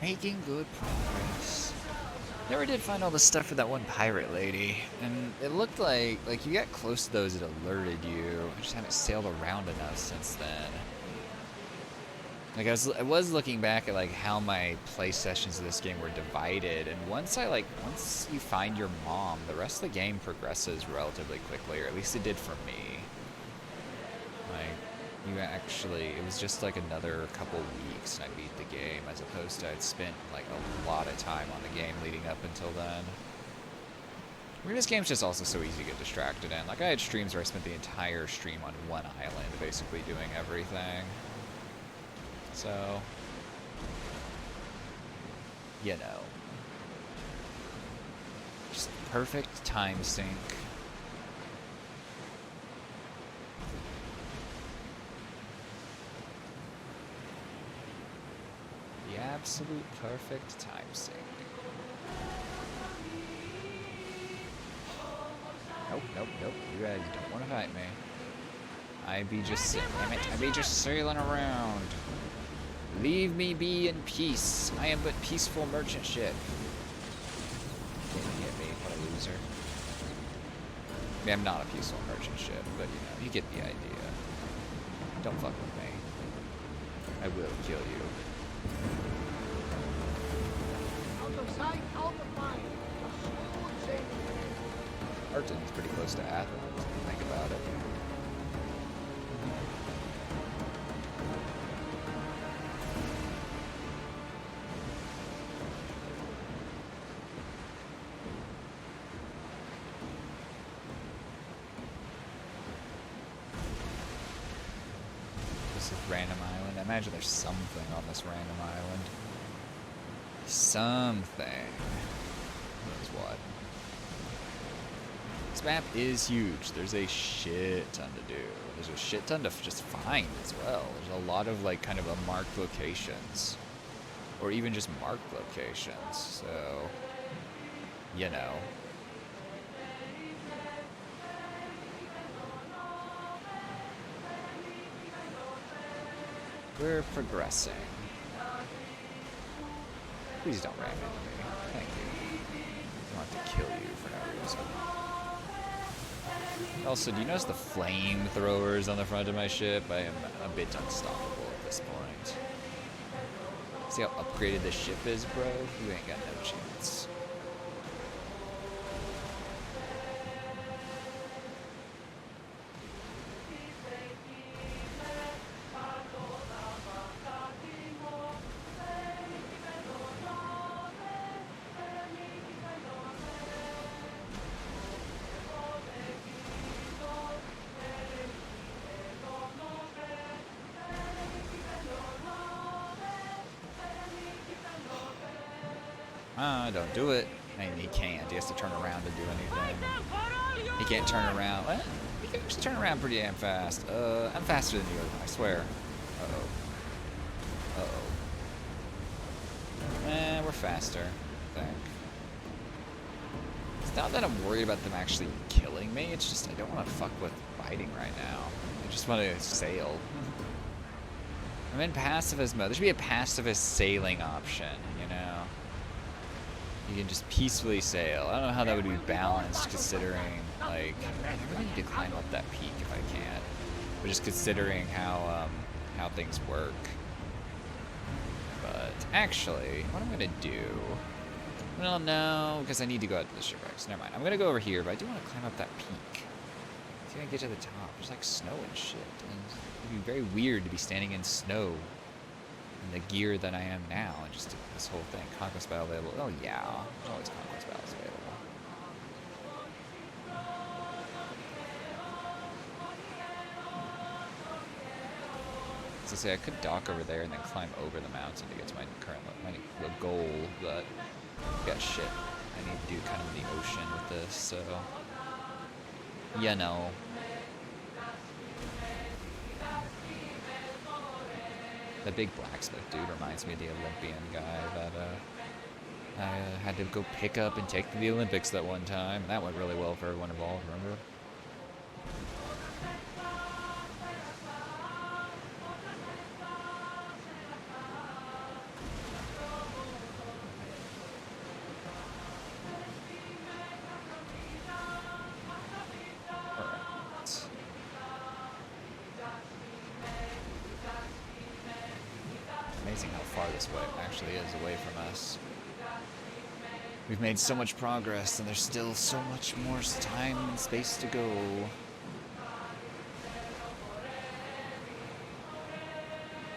Making good progress. Never did find all the stuff for that one pirate lady, and it looked like you got close to those, it alerted you. I just haven't sailed around enough since then. Like I was looking back at like how my play sessions of this game were divided, and once you find your mom, the rest of the game progresses relatively quickly, or at least it did for me. It was just like another couple weeks and I beat the game, as opposed to I'd spent like a lot of time on the game leading up until then. I mean, this game's just also so easy to get distracted in. Like, I had streams where I spent the entire stream on one island, basically doing everything. So, you know. Just perfect time sync. The absolute perfect time sync. Nope, nope, nope. You guys don't want to fight me. I be just damn it, I be just sailing around. Leave me be in peace. I am but peaceful merchant ship. Didn't hit me, what a loser. I mean, I'm not a peaceful merchant ship, but you know, you get the idea. Don't fuck with me. I will kill you. Out of sight, out of mind. Arton's pretty close to Athens, if you think about it. This is random island. I imagine there's something on this random island. Something. Who knows what? This map is huge. There's a shit ton to do. There's a shit ton to just find as well. There's a lot of like kind of unmarked locations. Or even just marked locations. So, you know. We're progressing. Please don't ram into me. Thank you. I want to kill you for no reason. Also, do you notice the flamethrowers on the front of my ship? I am a bit unstoppable at this point. See how upgraded this ship is, bro? You ain't got no chance. Don't do it. I mean, he can't. He has to turn around to do anything. He can't turn around. What? He can just turn around pretty damn fast. I'm faster than you, I swear. Uh-oh. Uh-oh. We're faster, I think. It's not that I'm worried about them actually killing me. It's just I don't want to fuck with fighting right now. I just want to sail. I'm in pacifist mode. There should be a pacifist sailing option, you know? You can just peacefully sail. I don't know how that would be balanced considering, like, man, I really need to climb up that peak if I can. But just considering how things work. But actually, what I'm gonna do, well, no, because I need to go out to the shipwreck, so never mind. I'm gonna go over here, but I do want to climb up that peak. See if I can get to the top. There's like snow and shit. And it'd be very weird to be standing in snow in the gear that I am now, and just this whole thing. Conquest battle available. Oh yeah, there's always conquest battles available. So say I could dock over there and then climb over the mountain to get to my current the goal, but got shit I need to do kind of in the ocean with this, so you know. The big blacksmith dude reminds me of the Olympian guy that I had to go pick up and take to the Olympics that one time. That went really well for everyone involved, remember? Amazing how far this way actually is away from us. We've made so much progress, and there's still so much more time and space to go.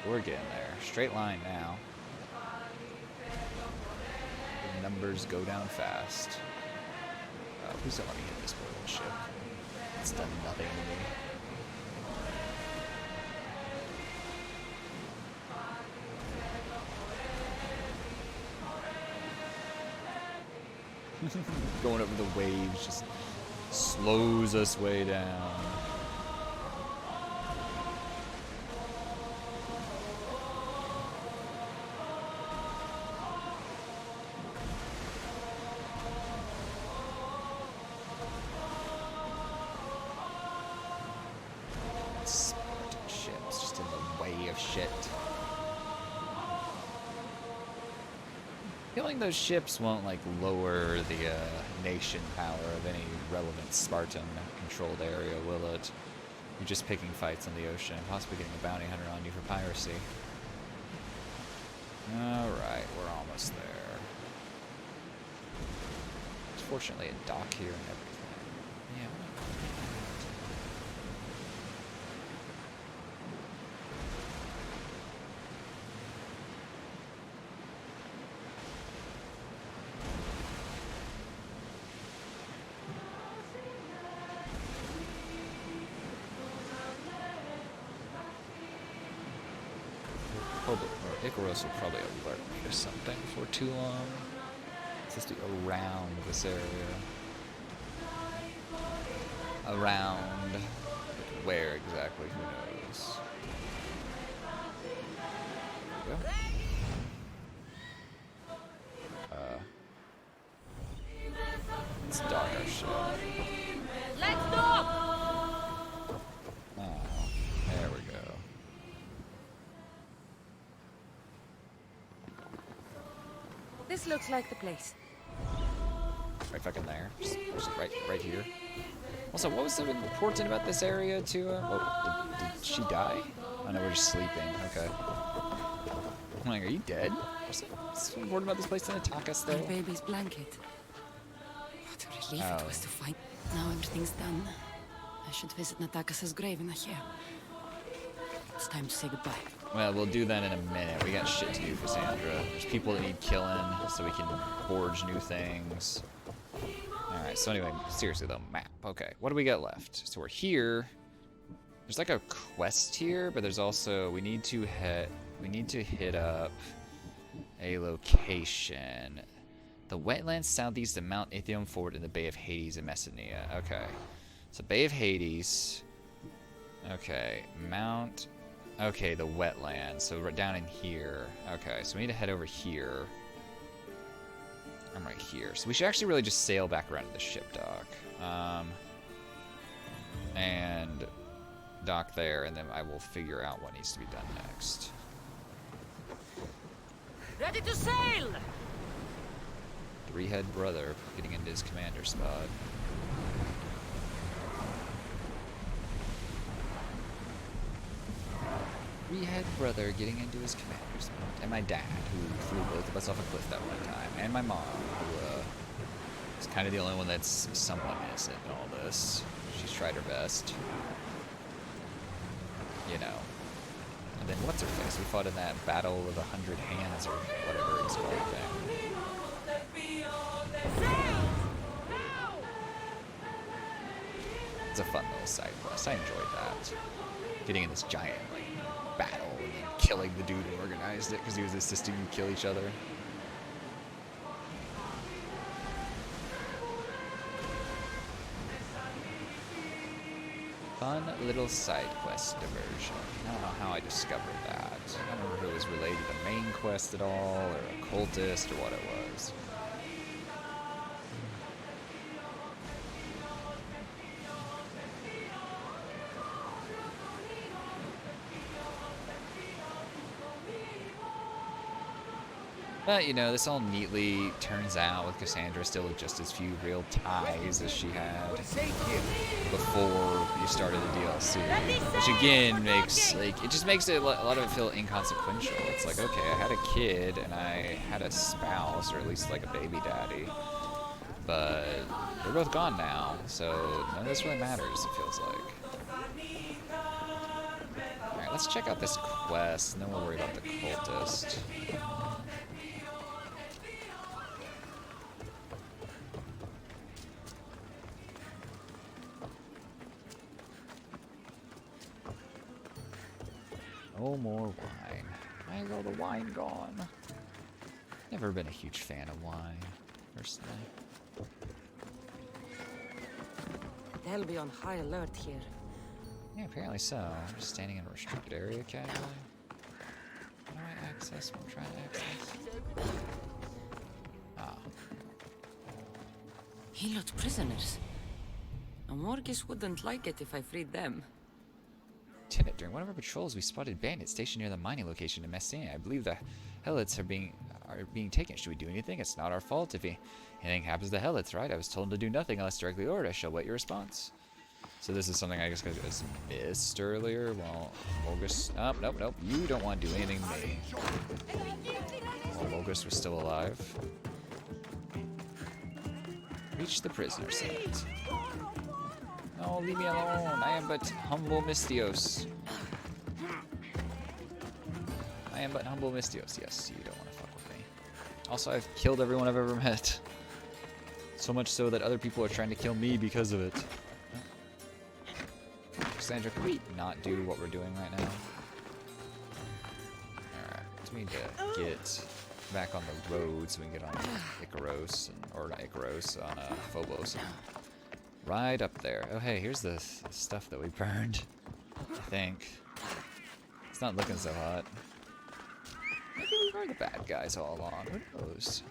We're getting there. Straight line now. The numbers go down fast. Please don't let me hit this little ship. It's done nothing to me. Going over the waves just slows us way down. Spartan ships just in the way of shit. Killing those ships won't like lower the nation power of any relevant Spartan controlled area, will it? You're just picking fights on the ocean, possibly getting a bounty hunter on you for piracy. Alright, we're almost there. There's fortunately a dock here and everything. Yeah. Icarus will probably alert me to something for too long. It's just around this area. Around. But where exactly? Who knows? There we go. Let's dock our ship. Let's dock! Oh, there we go. This looks like the place. Right fucking there. Just right here. Also, what was so important about this area to, did she die? Oh no, we're just sleeping. Okay. I'm like, are you dead? What's so important about this place to attack us, though? My baby's blanket. What a relief it was to find. Now everything's done. I should visit Natakas's grave in Achaea. It's time to say goodbye. Well, we'll do that in a minute. We got shit to do, Cassandra. There's people that need killing, so we can forge new things. Alright, so anyway, seriously though, map. Okay, what do we got left? So we're here. There's like a quest here, but there's also, we need to hit up a location. The wetlands southeast of Mount Ithium Fort in the Bay of Hades in Messenia. Okay. So Bay of Hades. Okay, okay, the wetlands. So we're down in here. Okay, so we need to head over here. I'm right here. So we should actually really just sail back around to the ship dock. And dock there, and then I will figure out what needs to be done next. Ready to sail! Three-head brother getting into his commander spot. Three-head brother getting into his commander spot. And my dad, who threw both of us off a cliff that one time. And my mom, who is kind of the only one that's somewhat innocent in all this. She's tried her best. You know. And then what's her face? We fought in that Battle of 100 Hands or whatever it's called thing. It's a fun little side quest. I enjoyed that. Getting in this giant like battle and then killing the dude who organized it because he was assisting you kill each other. Fun little side quest diversion. I don't know how I discovered that. I don't remember if it was related to the main quest at all, or a cultist, or what it was. But, you know, this all neatly turns out with Cassandra still with just as few real ties as she had before you started the DLC. Which again makes, like, it just makes it a lot of it feel inconsequential. It's like, okay, I had a kid and I had a spouse, or at least like a baby daddy. But they're both gone now, so none of this really matters, it feels like. Alright, let's check out this quest, and then we'll worry about the cultist. No more wine. Why is all the wine gone? Never been a huge fan of wine, personally. They'll be on high alert here. Yeah, apparently so. I'm just standing in a restricted area casually. How do I access what I'm trying to access? Ah. Helot prisoners. Amorgis wouldn't like it if I freed them. Lieutenant, during one of our patrols, we spotted bandits stationed near the mining location in Messina. I believe the Helots are being taken. Should we do anything? It's not our fault if anything happens to Helots, right? I was told to do nothing unless directly ordered. I shall wait your response. So this is something I guess I just missed earlier while Morgus... Oh, nope. You don't want to do anything to me. While Morgus was still alive. Reach the prisoner set. No, leave me alone. I am but humble Mystios. I am but humble Mystios. Yes, you don't want to fuck with me. Also, I've killed everyone I've ever met. So much so that other people are trying to kill me because of it. Sandra, can we not do what we're doing right now? Alright, so we need to get back on the road so we can get on Icaros, or not Icaros, on Phobos. And right up there. Oh hey, here's the stuff that we burned. I think. It's not looking so hot. Maybe we were the bad guys all along. Who knows?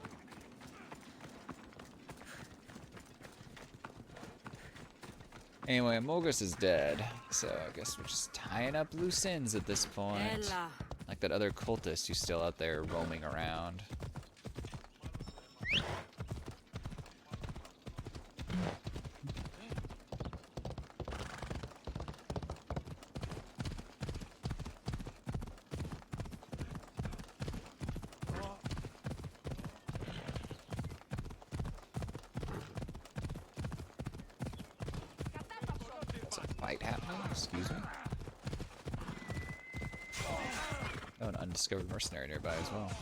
Anyway, Morgus is dead, so I guess we're just tying up loose ends at this point. Ella. Like that other cultist who's still out there roaming around. Fight happening? Excuse me. Oh, an undiscovered mercenary nearby as well.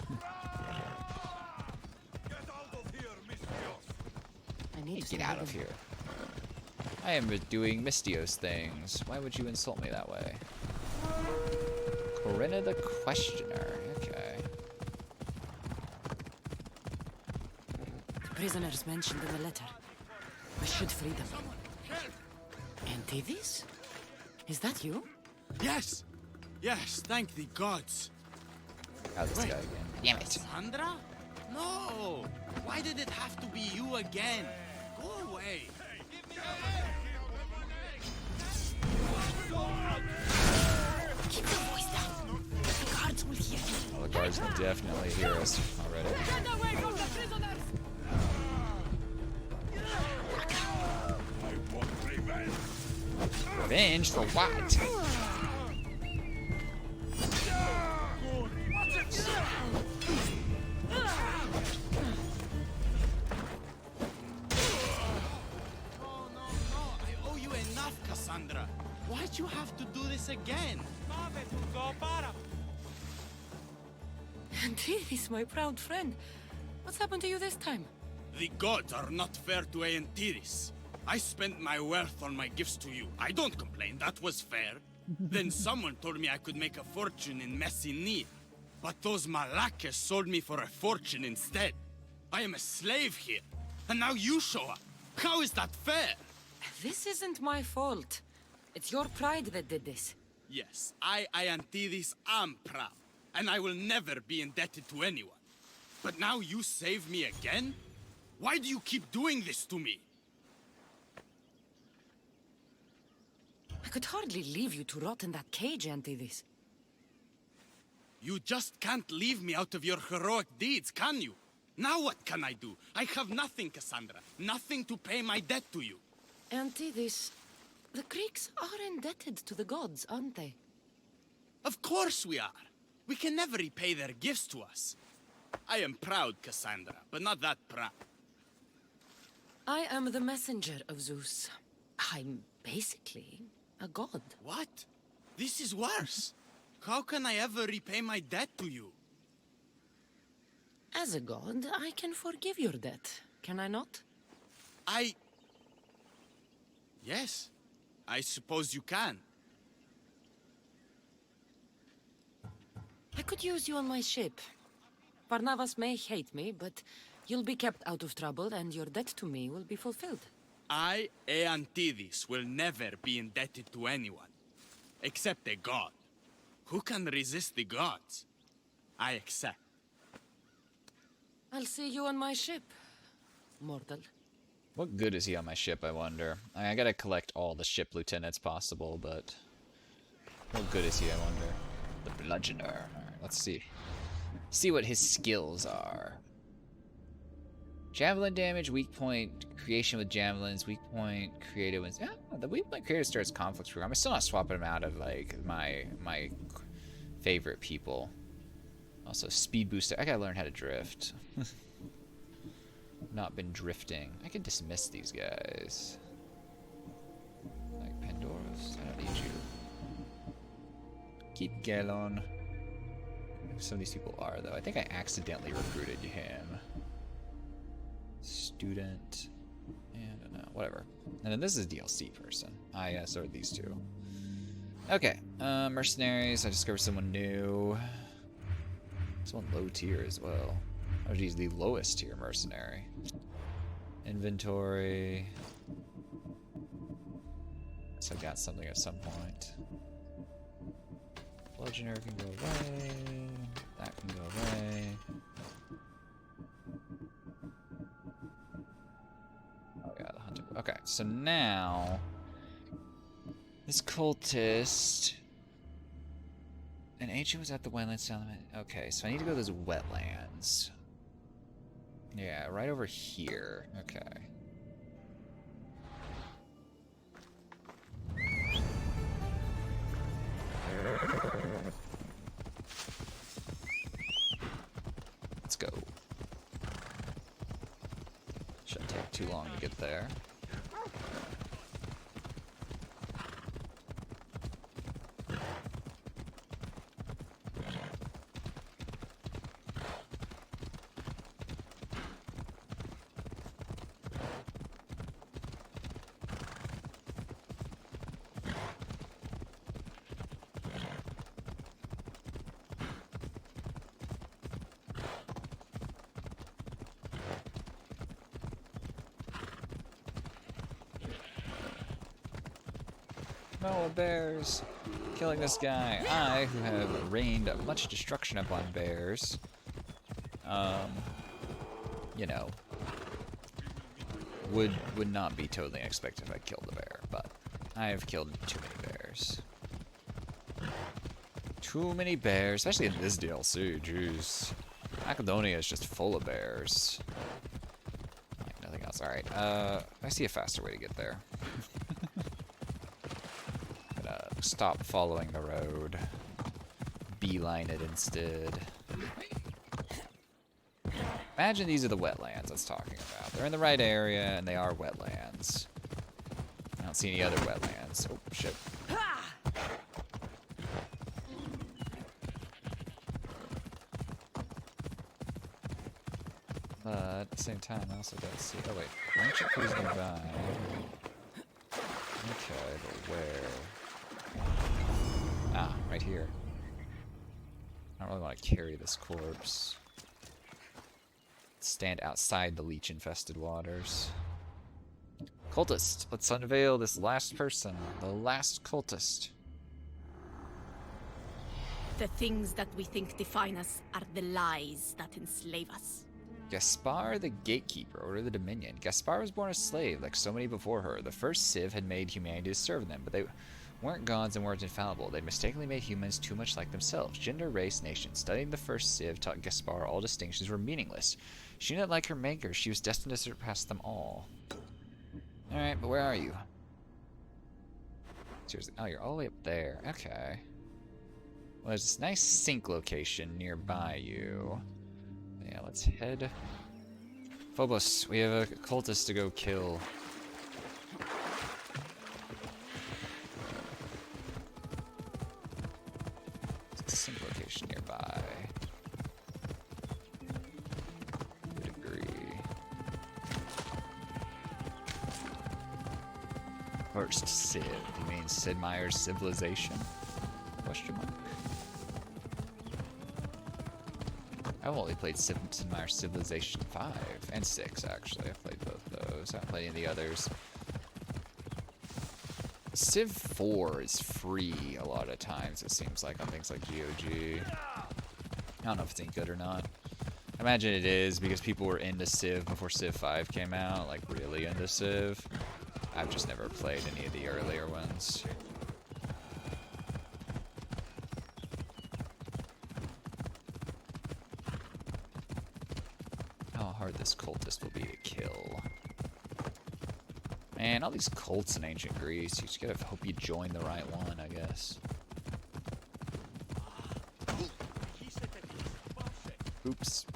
I need to get out of here. I am doing Mystios things. Why would you insult me that way? Corinna the Questioner. Okay. Prisoners mentioned in the letter. We should free them. Antidis? Is that you? Yes! Yes, thank the gods. Oh, this guy again. Damn it. Sandra? No! Why did it have to be you again? Go away. Keep your voice down. The guards will hear you. Well, the guards will definitely hear us already. Get away from the prisoners! I want revenge. Revenge for what? I owe you enough, Cassandra. Why'd you have to do this again? Antidis, my proud friend. What's happened to you this time? The gods are not fair to Aeantiris. I spent my wealth on my gifts to you. I don't complain, that was fair. Then someone told me I could make a fortune in Messina. But those Malakas sold me for a fortune instead. I am a slave here, and now you show up. How is that fair? This isn't my fault. It's your pride that did this. Yes, I, Aeantiris, am proud, and I will never be indebted to anyone. But now you save me again? Why do you keep doing this to me? I could hardly leave you to rot in that cage, Antidis. You just can't leave me out of your heroic deeds, can you? Now what can I do? I have nothing, Cassandra. Nothing to pay my debt to you. Antidis, the Greeks are indebted to the gods, aren't they? Of course we are. We can never repay their gifts to us. I am proud, Cassandra, but not that proud. I am the messenger of Zeus. I'm basically a god. What? This is worse. How can I ever repay my debt to you? As a god, I can forgive your debt, can I not? Yes, I suppose you can. I could use you on my ship. Barnabas may hate me, but you'll be kept out of trouble and your debt to me will be fulfilled. I, Eantidis, will never be indebted to anyone. Except a god. Who can resist the gods? I accept. I'll see you on my ship, mortal. What good is he on my ship, I wonder? I gotta collect all the ship lieutenants possible, but... what good is he, I wonder? The bludgeoner. Alright, let's see. See what his skills are. Javelin damage, weak point, creation with javelins, weak point, creative ones. Yeah, the weak point creative starts conflicts program. I'm still not swapping him out of like my favorite people. Also, speed booster. I gotta learn how to drift. Not been drifting. I can dismiss these guys. Like Pandora's. I don't need you. Keep Galon. Some of these people are though. I think I accidentally recruited him. Student. And I don't know. Whatever. And then this is a DLC person. Ah, yes, or these two. Okay. Mercenaries. I discovered someone new. Someone low tier as well. Oh, geez, the lowest tier mercenary. Inventory. So I got something at some point. Bludgeoner can go away. That can go away. Oh yeah, the hunter. Okay, so now this cultist. An ancient was at the wetland settlement. Okay, so I need to go to those wetlands. Yeah, right over here. Okay. Let's go. Shouldn't take too long to get there. No, bears! Killing this guy. I, who have rained much destruction upon bears, you know, would not be totally unexpected if I killed a bear, but I have killed too many bears. Too many bears, especially in this DLC, jeez. Macedonia is just full of bears. Like nothing else. Alright, I see a faster way to get there. Stop following the road. Beeline it instead. Imagine these are the wetlands I was talking about. They're in the right area, and they are wetlands. I don't see any other wetlands. Oh, shit. But at the same time, I also don't see... oh, wait. Aren't you please nearby? Okay, but where? Ah, right here. I don't really want to carry this corpse. Stand outside the leech-infested waters. Cultist! Let's unveil this last person. The last cultist. The things that we think define us are the lies that enslave us. Gaspar the Gatekeeper, Order of the Dominion. Gaspar was born a slave, like so many before her. The first civ had made humanity to serve them, but they weren't gods and weren't infallible. They'd mistakenly made humans too much like themselves. Gender, race, nation. Studying the first civ taught Gaspar all distinctions were meaningless. She knew that like her maker, she was destined to surpass them all. Alright, but where are you? Seriously. Oh, you're all the way up there. Okay. Well, there's this nice sink location nearby you. Yeah, let's head. Phobos, we have a cultist to go kill. There's a sink location nearby. Good agree. First Civ. You mean Sid Meier's Civilization? Question mark. I've only played Sid Meier's Civilization 5 and 6 actually. I've played both of those. I haven't played any of the others. Civ 4 is free a lot of times, it seems like, on things like GOG. I don't know if it's any good or not. I imagine it is because people were into Civ before Civ 5 came out, like really into Civ. I've just never played any of the earlier ones. How hard this cultist will be to kill. Man, all these cults in ancient Greece, you just gotta hope you join the right one, I guess. Oops.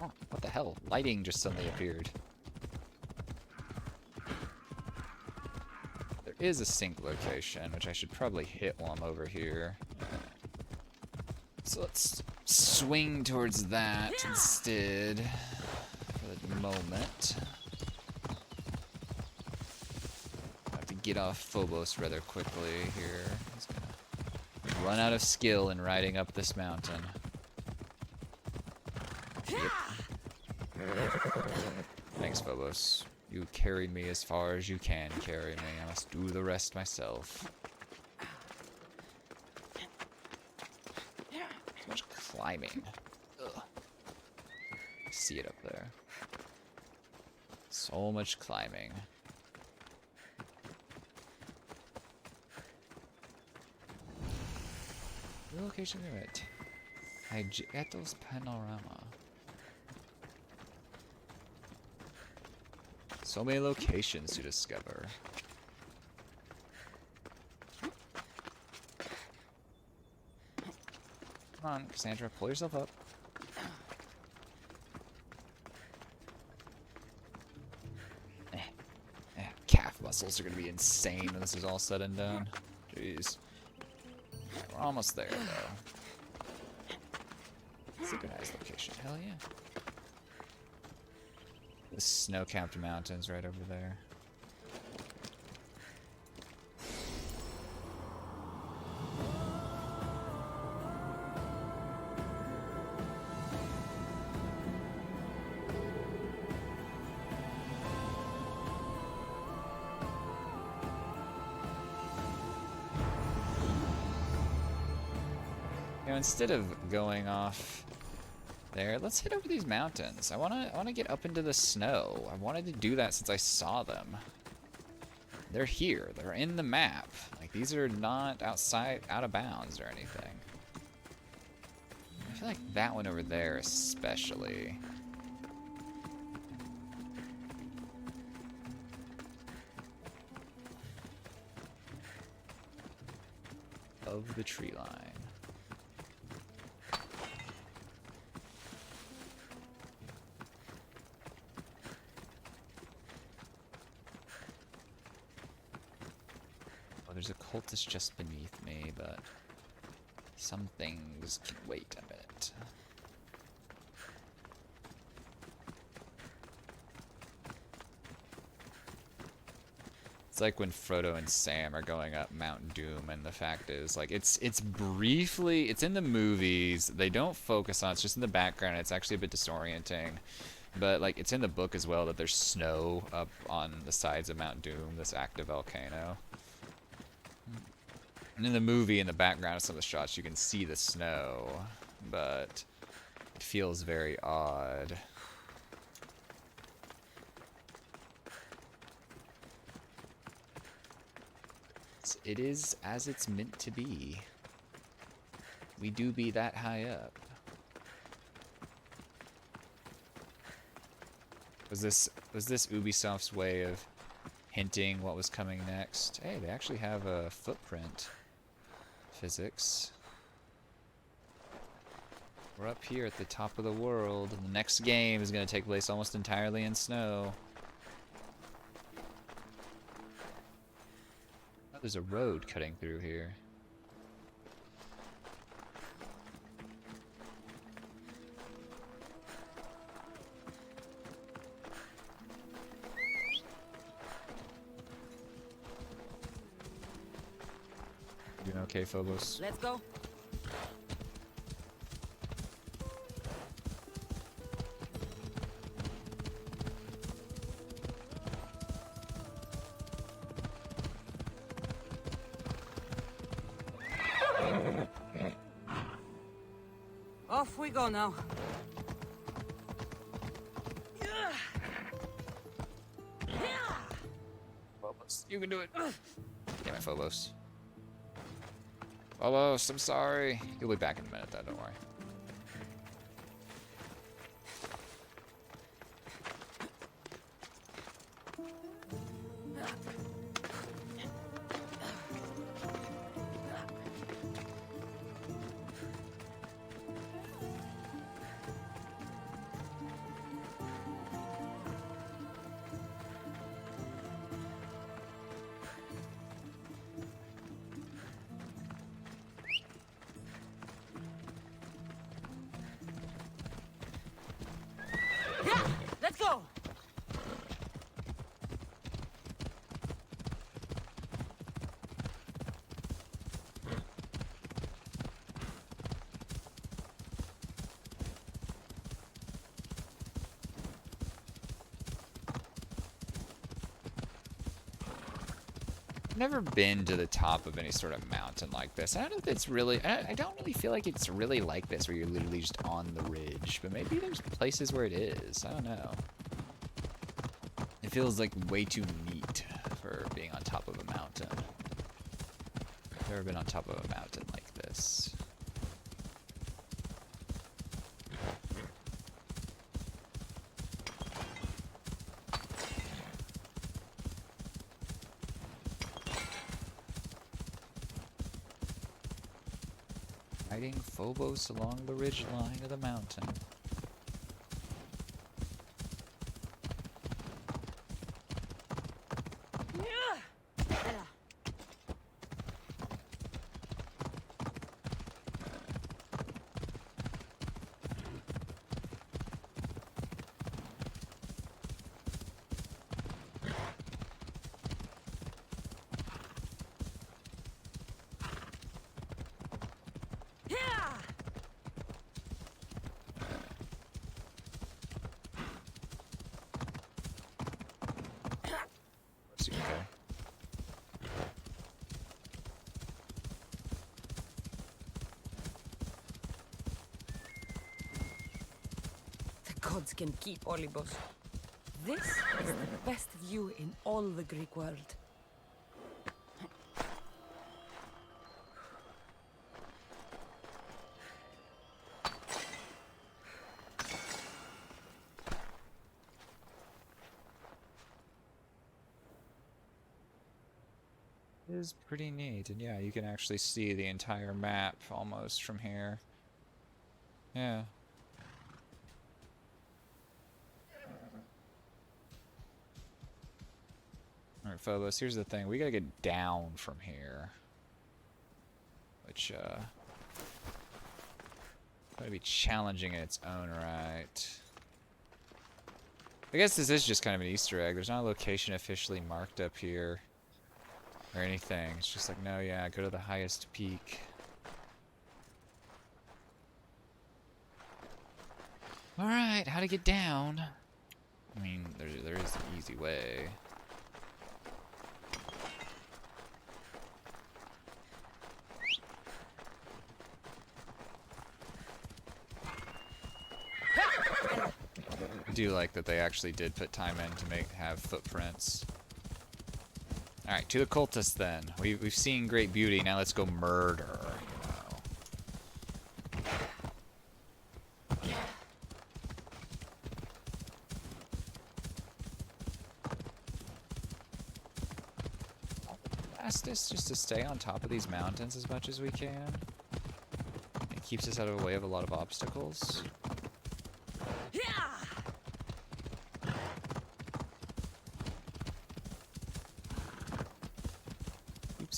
Oh, what the hell? Lighting just suddenly appeared. There is a sink location, which I should probably hit while I'm over here. So let's swing towards that instead for the moment. I have to get off Phobos rather quickly here. He's gonna run out of skill in riding up this mountain. Yep. Thanks, Phobos. You carry me as far as you can carry me. I must do the rest myself. So much climbing. Ugh. See it up there. So much climbing. The location of it. Hygietos Panorama. So many locations to discover. Come on, Cassandra, pull yourself up. Calf muscles are gonna be insane when this is all said and done. Jeez. We're almost there, though. Synchronized location, hell yeah. The snow-capped mountains right over there. You know, instead of going off there, let's hit over these mountains. I wanna get up into the snow. I wanted to do that since I saw them. They're here. They're in the map. Like, these are not out of bounds or anything. I feel like that one over there especially. Of the tree line. There's a cultist just beneath me, but some things can wait a bit. It's like when Frodo and Sam are going up Mount Doom, and the fact is, like, it's briefly, it's in the movies, they don't focus on it, it's just in the background, it's actually a bit disorienting. But, like, it's in the book as well that there's snow up on the sides of Mount Doom, this active volcano. And in the movie, in the background of some of the shots, you can see the snow, but it feels very odd. It is as it's meant to be. We do be that high up. Was this Ubisoft's way of hinting what was coming next? Hey, they actually have a footprint. Physics. We're up here at the top of the world, and the next game is going to take place almost entirely in snow. Oh, there's a road cutting through here. okay, Phobos? Let's go. Off we go now. Phobos, you can do it. Damn it, Phobos. Phobos, I'm sorry. You'll be back in a minute, though, don't worry. Yeah, let's go. Never been to the top of any sort of mountain like this. I don't know if it's really... I don't really feel like it's really like this, where you're literally just on the ridge. But maybe there's places where it is. I don't know. It feels like way too neat for being on top of a mountain. I've never been on top of a mountain like this. Riding Phobos along the ridge line of the mountain. Gods can keep Olibos. This is the best view in all the Greek world. It is pretty neat, and yeah, you can actually see the entire map almost from here. Yeah. Alright, Phobos, here's the thing. We gotta get down from here. Which, gonna be challenging in its own right. I guess this is just kind of an Easter egg. There's not a location officially marked up here. Or anything. It's just like, no, yeah, go to the highest peak. Alright, how to get down? I mean, there is an easy way. I do like that they actually did put time in to have footprints. Alright, to the cultists then. We've seen great beauty, now let's go murder, you know. Fastest just to stay on top of these mountains as much as we can. It keeps us out of the way of a lot of obstacles.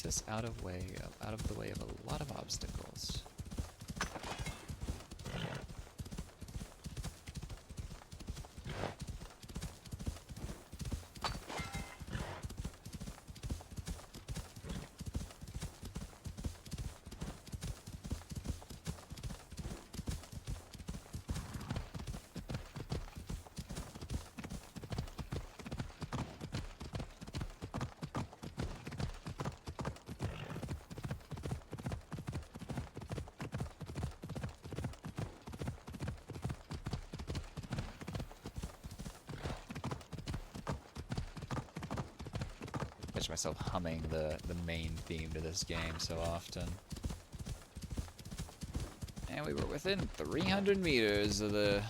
Us out of the way of a lot of obstacles. catch myself humming the main theme to this game so often. And we were within 300 meters of the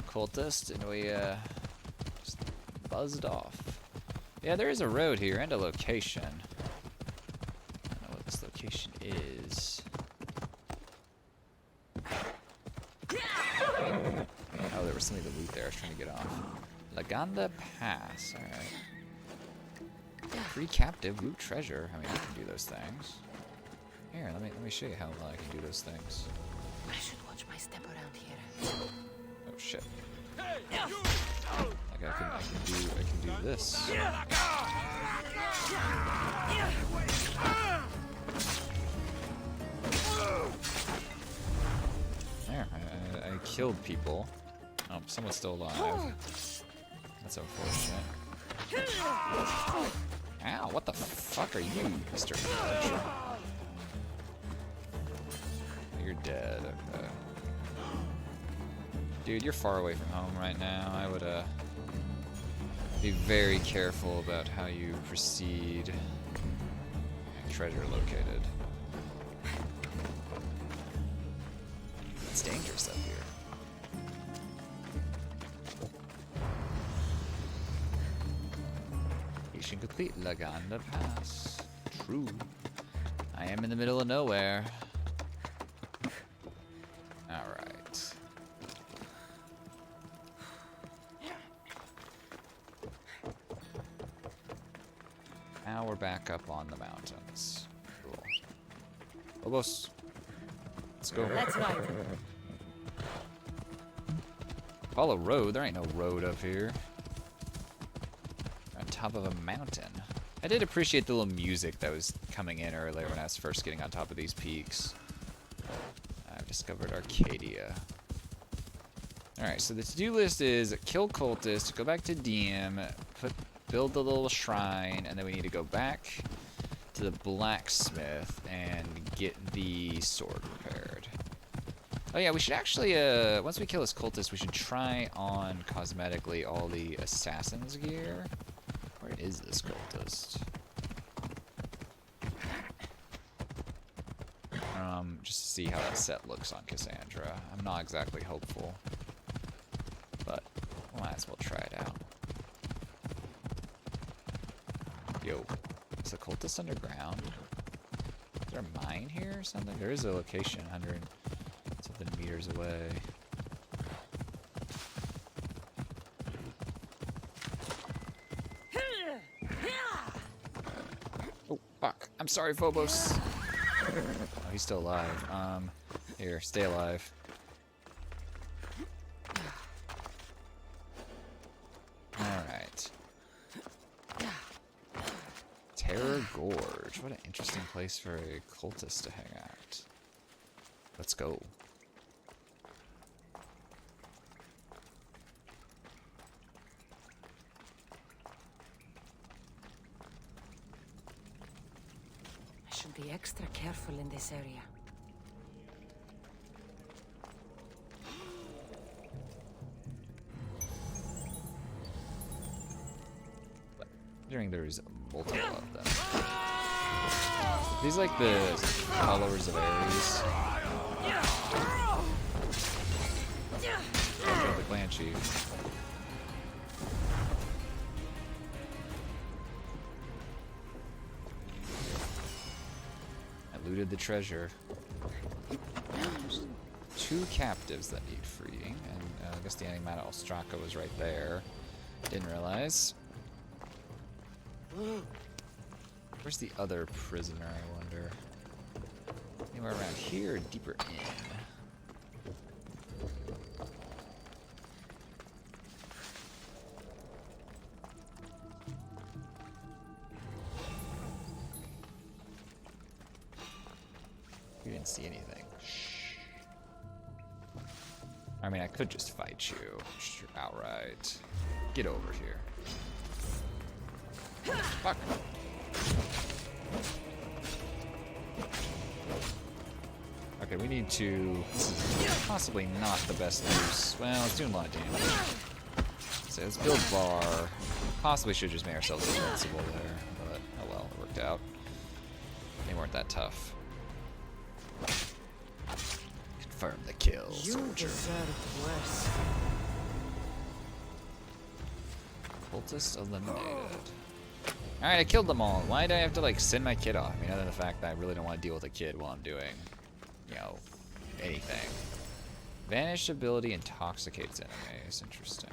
cultist, and we just buzzed off. Yeah, there is a road here and a location. I don't know what this location is. Oh, there was something to loot there. I was trying to get off. Laganda Pass. Alright. Free captive, loot treasure. I mean, I can do those things. Here, let me show you how well I can do those things. I should watch my step around here. Oh shit. Like I can do this. There, I killed people. Oh, someone's still alive. That's unfortunate. Ow, what the fuck are you, Mr. Archer? You're dead, okay. Dude, you're far away from home right now. I would, be very careful about how you proceed. Treasure located. It's dangerous up here. Mission complete. Laganda Pass. True. I am in the middle of nowhere. Alright. Now we're back up on the mountains. Cool. Lobos. Let's go. Let's ride. Follow road. There ain't no road up here. We're on top of a mountain. I did appreciate the little music that was coming in earlier when I was first getting on top of these peaks. I've discovered Arcadia. Alright, so the to-do list is kill cultists, go back to DM, build the little shrine, and then we need to go back to the blacksmith and get the sword repaired. Oh yeah, we should actually, once we kill this cultist, we should try on cosmetically all the assassin's gear. Where is this cultist? Just to see how that set looks on Cassandra. I'm not exactly hopeful, but we might as well try it out. Yo, is the cultist underground? Is there a mine here or something? There is a location 100 something meters away. Oh, fuck. I'm sorry, Phobos. Oh, he's still alive. Here, stay alive. Alright. Terror Gorge. What an interesting place for a cultist to hang out. Let's go. I should be extra careful in this area. Considering there's multiple of them. These like the followers of Ares. Oh, the clan chief. I looted the treasure. There's 2 captives that need freeing, and I guess the Animata Ostraka was right there. Didn't realize. Where's the other prisoner, I wonder? Anywhere around here or deeper in? You didn't see anything. Shh. I mean, I could just fight you outright. Get over here. Fuck. Okay, we need to... This is possibly not the best use. Well, it's doing a lot of damage. So let's build bar. possibly should just made ourselves invincible there, but oh well, it worked out. They weren't that tough. Confirm the kill, soldier. deserved worse. Cultist eliminated. Alright, I killed them all. Why did I have to, like, send my kid off? I mean, other than the fact that I really don't want to deal with a kid while I'm doing, you know, anything. Vanished ability intoxicates enemies. Interesting.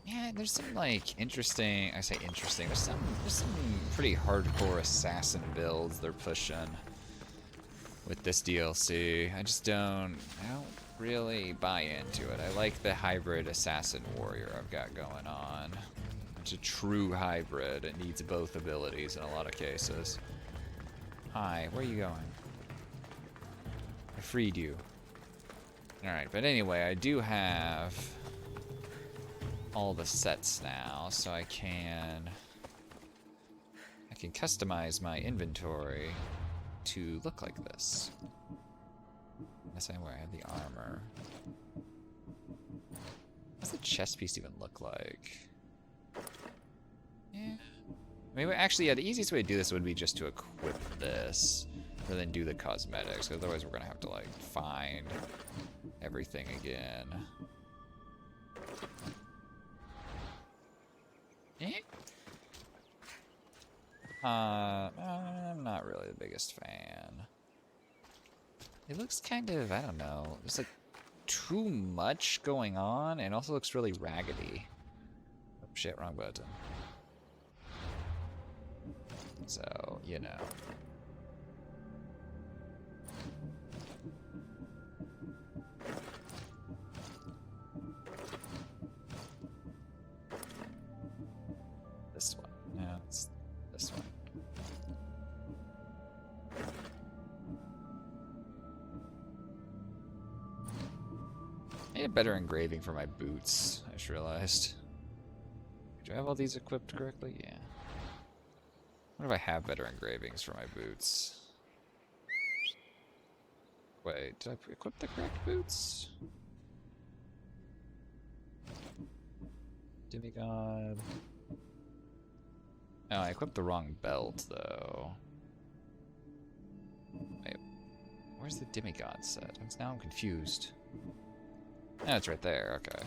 Yeah, there's some, like, interesting... I say interesting. There's some pretty hardcore assassin builds they're pushing with this DLC. I don't really buy into it. I like the hybrid assassin warrior I've got going on. It's a true hybrid. It needs both abilities in a lot of cases. Hi, where are you going? I freed you. Alright, but anyway, I do have all the sets now, so I can customize my inventory to look like this. That's where I have the armor. What's the chest piece even look like? Yeah. I mean, actually, yeah, the easiest way to do this would be just to equip this, rather than do the cosmetics. Otherwise, we're gonna have to like find everything again. I'm not really the biggest fan. It looks kind of, I don't know, there's like too much going on, and also looks really raggedy. Oh shit, wrong button. So, you know. This one. No, it's this one. I need a better engraving for my boots, I just realized. Do I have all these equipped correctly? Yeah. What if I have better engravings for my boots? Wait, did I equip the correct boots? Demigod. Oh, I equipped the wrong belt, though. Wait, where's the demigod set? Now I'm confused. Oh, it's right there, okay.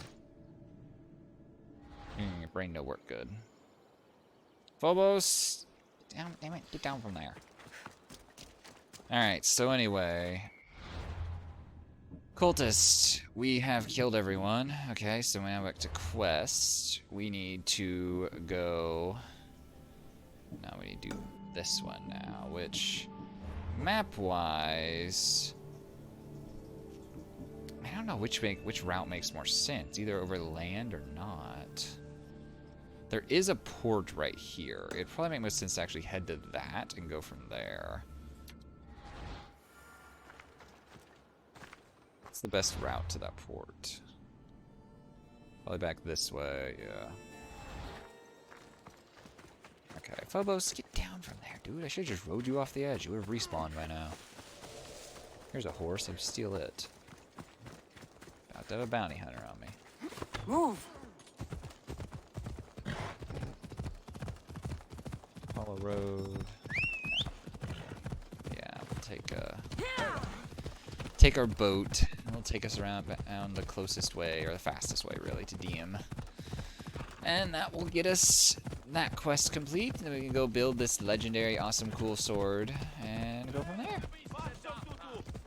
Your brain no work good. Phobos! Get down, damn it, get down from there. Alright, so anyway. Cultist, we have killed everyone. Okay, so now back to quest. We need to go... Now we need to do this one now, which... Map-wise... I don't know which route makes more sense, either over land or not. There is a port right here. It'd probably make most sense to actually head to that and go from there. What's the best route to that port? Probably back this way, yeah. Okay, Phobos, get down from there, dude. I should have just rode you off the edge. You would have respawned by now. Here's a horse. I'd steal it. About to have a bounty hunter on me. Move! Follow road. Yeah, we'll take our boat, and it'll take us around the closest way, or the fastest way, really, to Diem. And that will get us that quest complete. Then we can go build this legendary, awesome, cool sword, and go from there.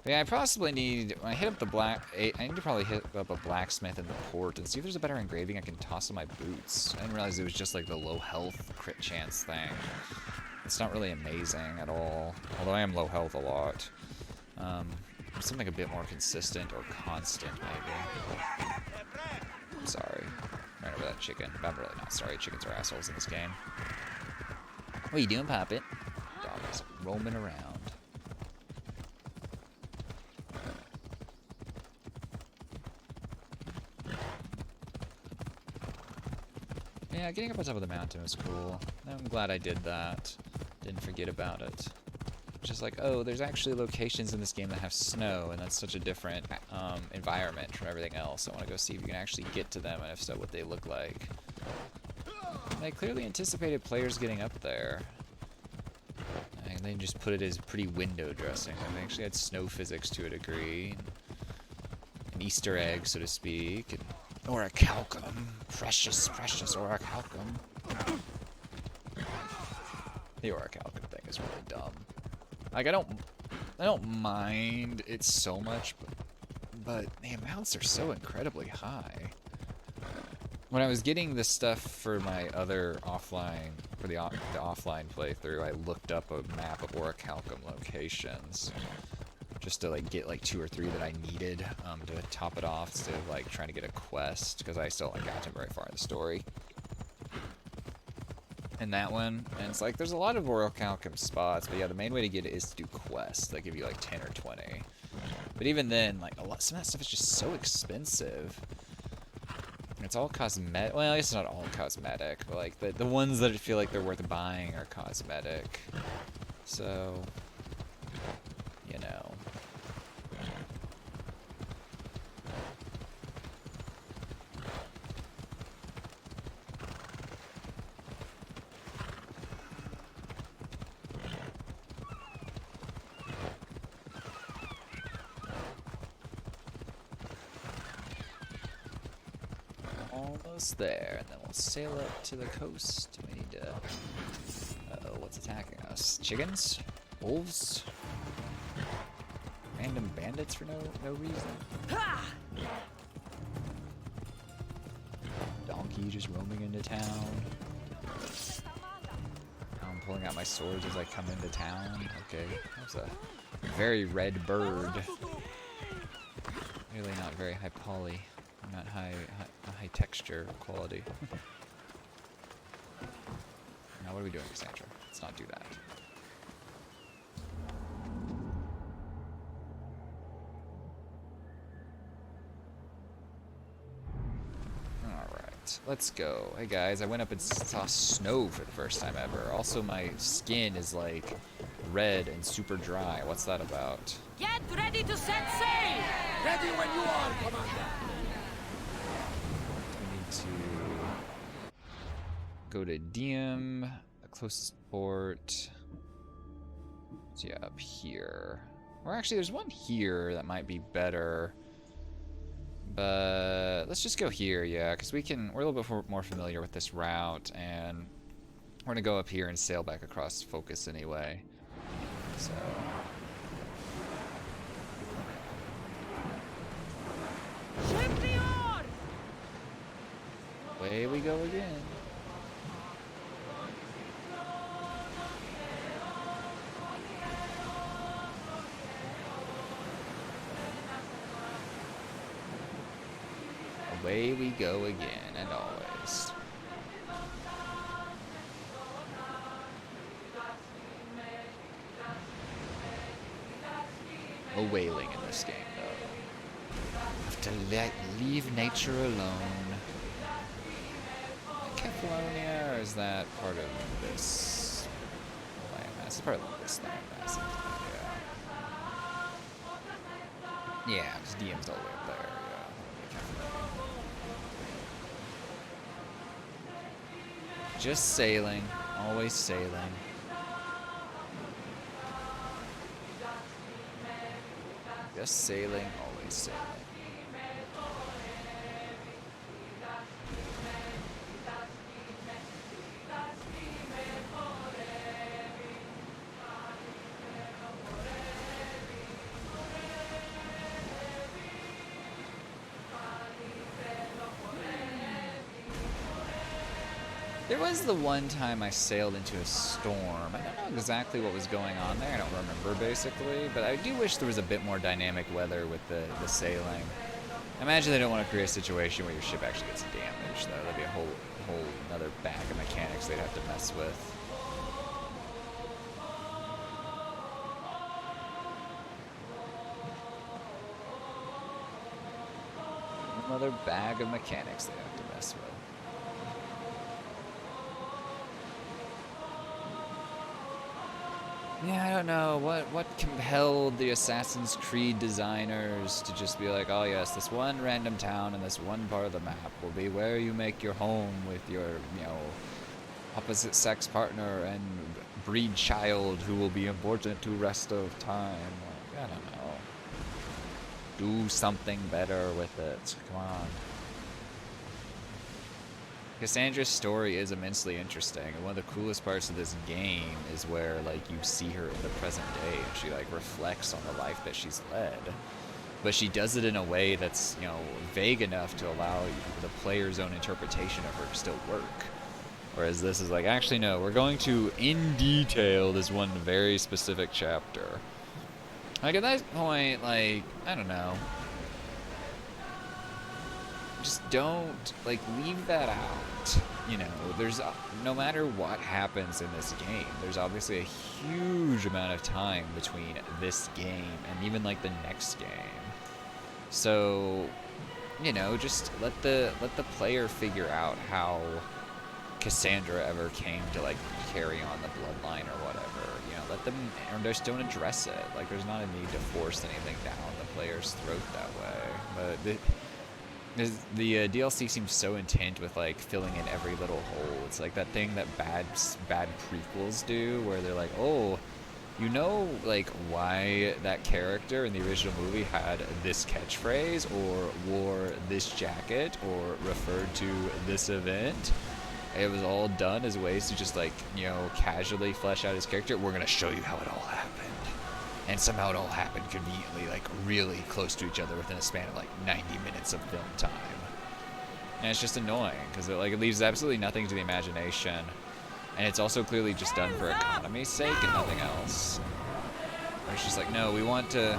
But yeah, I possibly need, when I hit up the I need to probably hit up a blacksmith in the port and see if there's a better engraving I can toss on my boots. I didn't realize it was just like the low health crit chance thing. It's not really amazing at all, although I am low health a lot. Something a bit more consistent or constant, maybe. I'm sorry. Right over that chicken. But I'm really not sorry. Chickens are assholes in this game. What are you doing, Poppet? Dog is roaming around. Yeah, getting up on top of the mountain was cool. I'm glad I did that. Didn't forget about it. Just like, oh, there's actually locations in this game that have snow, and that's such a different environment from everything else. I want to go see if you can actually get to them, and if so, what they look like. They clearly anticipated players getting up there. And they just put it as pretty window dressing. And they actually had snow physics to a degree. An Easter egg, so to speak. And orichalcum. Precious, precious orichalcum. The orichalcum thing is really dumb. Like, I don't mind it so much, but the amounts are so incredibly high. When I was getting this stuff for my other offline, for the offline playthrough, I looked up a map of orichalcum locations just to like get like 2 or 3 that I needed to top it off instead of like trying to get a quest, because I still haven't gotten very far in the story. And that one, and it's like there's a lot of orichalcum spots, but yeah, the main way to get it is to do quests. They give you like 10 or 20. But even then, like some of that stuff is just so expensive. It's all cosmetic. Well, I guess it's not all cosmetic, but like the ones that feel like they're worth buying are cosmetic. So, you know. Almost there, and then we'll sail up to the coast. We need to... Uh-oh, what's attacking us? Chickens? Wolves? Random bandits for no reason? Donkey just roaming into town. I'm pulling out my swords as I come into town. Okay, that's a very red bird. Really not very high poly. Not high texture quality. Now what are we doing, Cassandra? Let's not do that. Alright, let's go. Hey guys, I went up and saw snow for the first time ever. Also, my skin is like red and super dry. What's that about? Get ready to set sail! Ready when you are, Commander! To go to Diem, the closest port. So yeah, up here. Or actually, there's one here that might be better. But let's just go here, yeah, because we're a little bit more familiar with this route, and we're gonna go up here and sail back across Focus anyway. So. Away we go again. Away we go again, and always. No whaling in this game, though. Have to leave nature alone. Kefalonia, or is that part of this landmass? It's part of this landmass. Yeah. Yeah, because DM's all the way up there. Yeah. Just sailing, always sailing. Just sailing, always sailing. There was the one time I sailed into a storm. I don't know exactly what was going on there. I don't remember, basically. But I do wish there was a bit more dynamic weather with the sailing. I imagine they don't want to create a situation where your ship actually gets damaged, though. That'd be a whole another bag of mechanics they'd have to mess with. Another bag of mechanics they have to mess with. Yeah, I don't know what compelled the Assassin's Creed designers to just be like, oh yes, this one random town and this one part of the map will be where you make your home with your, opposite sex partner and breed child who will be important to rest of time. Like, I don't know. Do something better with it. Come on. Cassandra's story is immensely interesting, and one of the coolest parts of this game is where, like, you see her in the present day, and she, like, reflects on the life that she's led. But she does it in a way that's, vague enough to allow the player's own interpretation of her to still work. Whereas this is like, actually, no, we're going to, in detail, this one very specific chapter. Like, at that point, like, I don't know. Just don't, like, leave that out. There's, no matter what happens in this game, there's obviously a huge amount of time between this game and even, like, the next game. So, just let the player figure out how Cassandra ever came to, like, carry on the bloodline or whatever. Let them, or just don't address it. Like, there's not a need to force anything down the player's throat that way. But the DLC seems so intent with, like, filling in every little hole. It's like that thing that bad prequels do, where they're like, oh, like, why that character in the original movie had this catchphrase, or wore this jacket, or referred to this event. It was all done as ways to just, like, casually flesh out his character. We're gonna show you how it all happened. And somehow it all happened conveniently, like, really close to each other within a span of, like, 90 minutes of film time. And it's just annoying, because it leaves absolutely nothing to the imagination. And it's also clearly just done for economy's sake and nothing else. Where it's just like, no, we want to...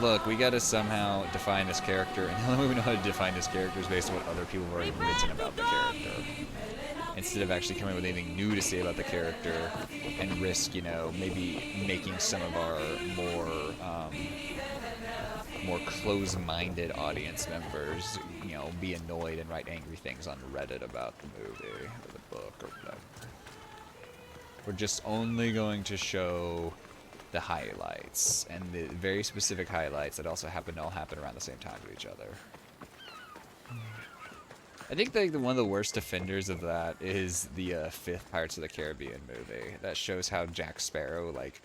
Look, we gotta somehow define this character, and the only way we know how to define this character is based on what other people have already written about the character. Instead of actually coming with anything new to say about the character, and risk, maybe making some of our more close-minded audience members, be annoyed and write angry things on Reddit about the movie or the book or whatever. We're just only going to show the highlights, and the very specific highlights that also all happen around the same time to each other. I think one of the worst offenders of that is the 5th Pirates of the Caribbean movie. That shows how Jack Sparrow, like,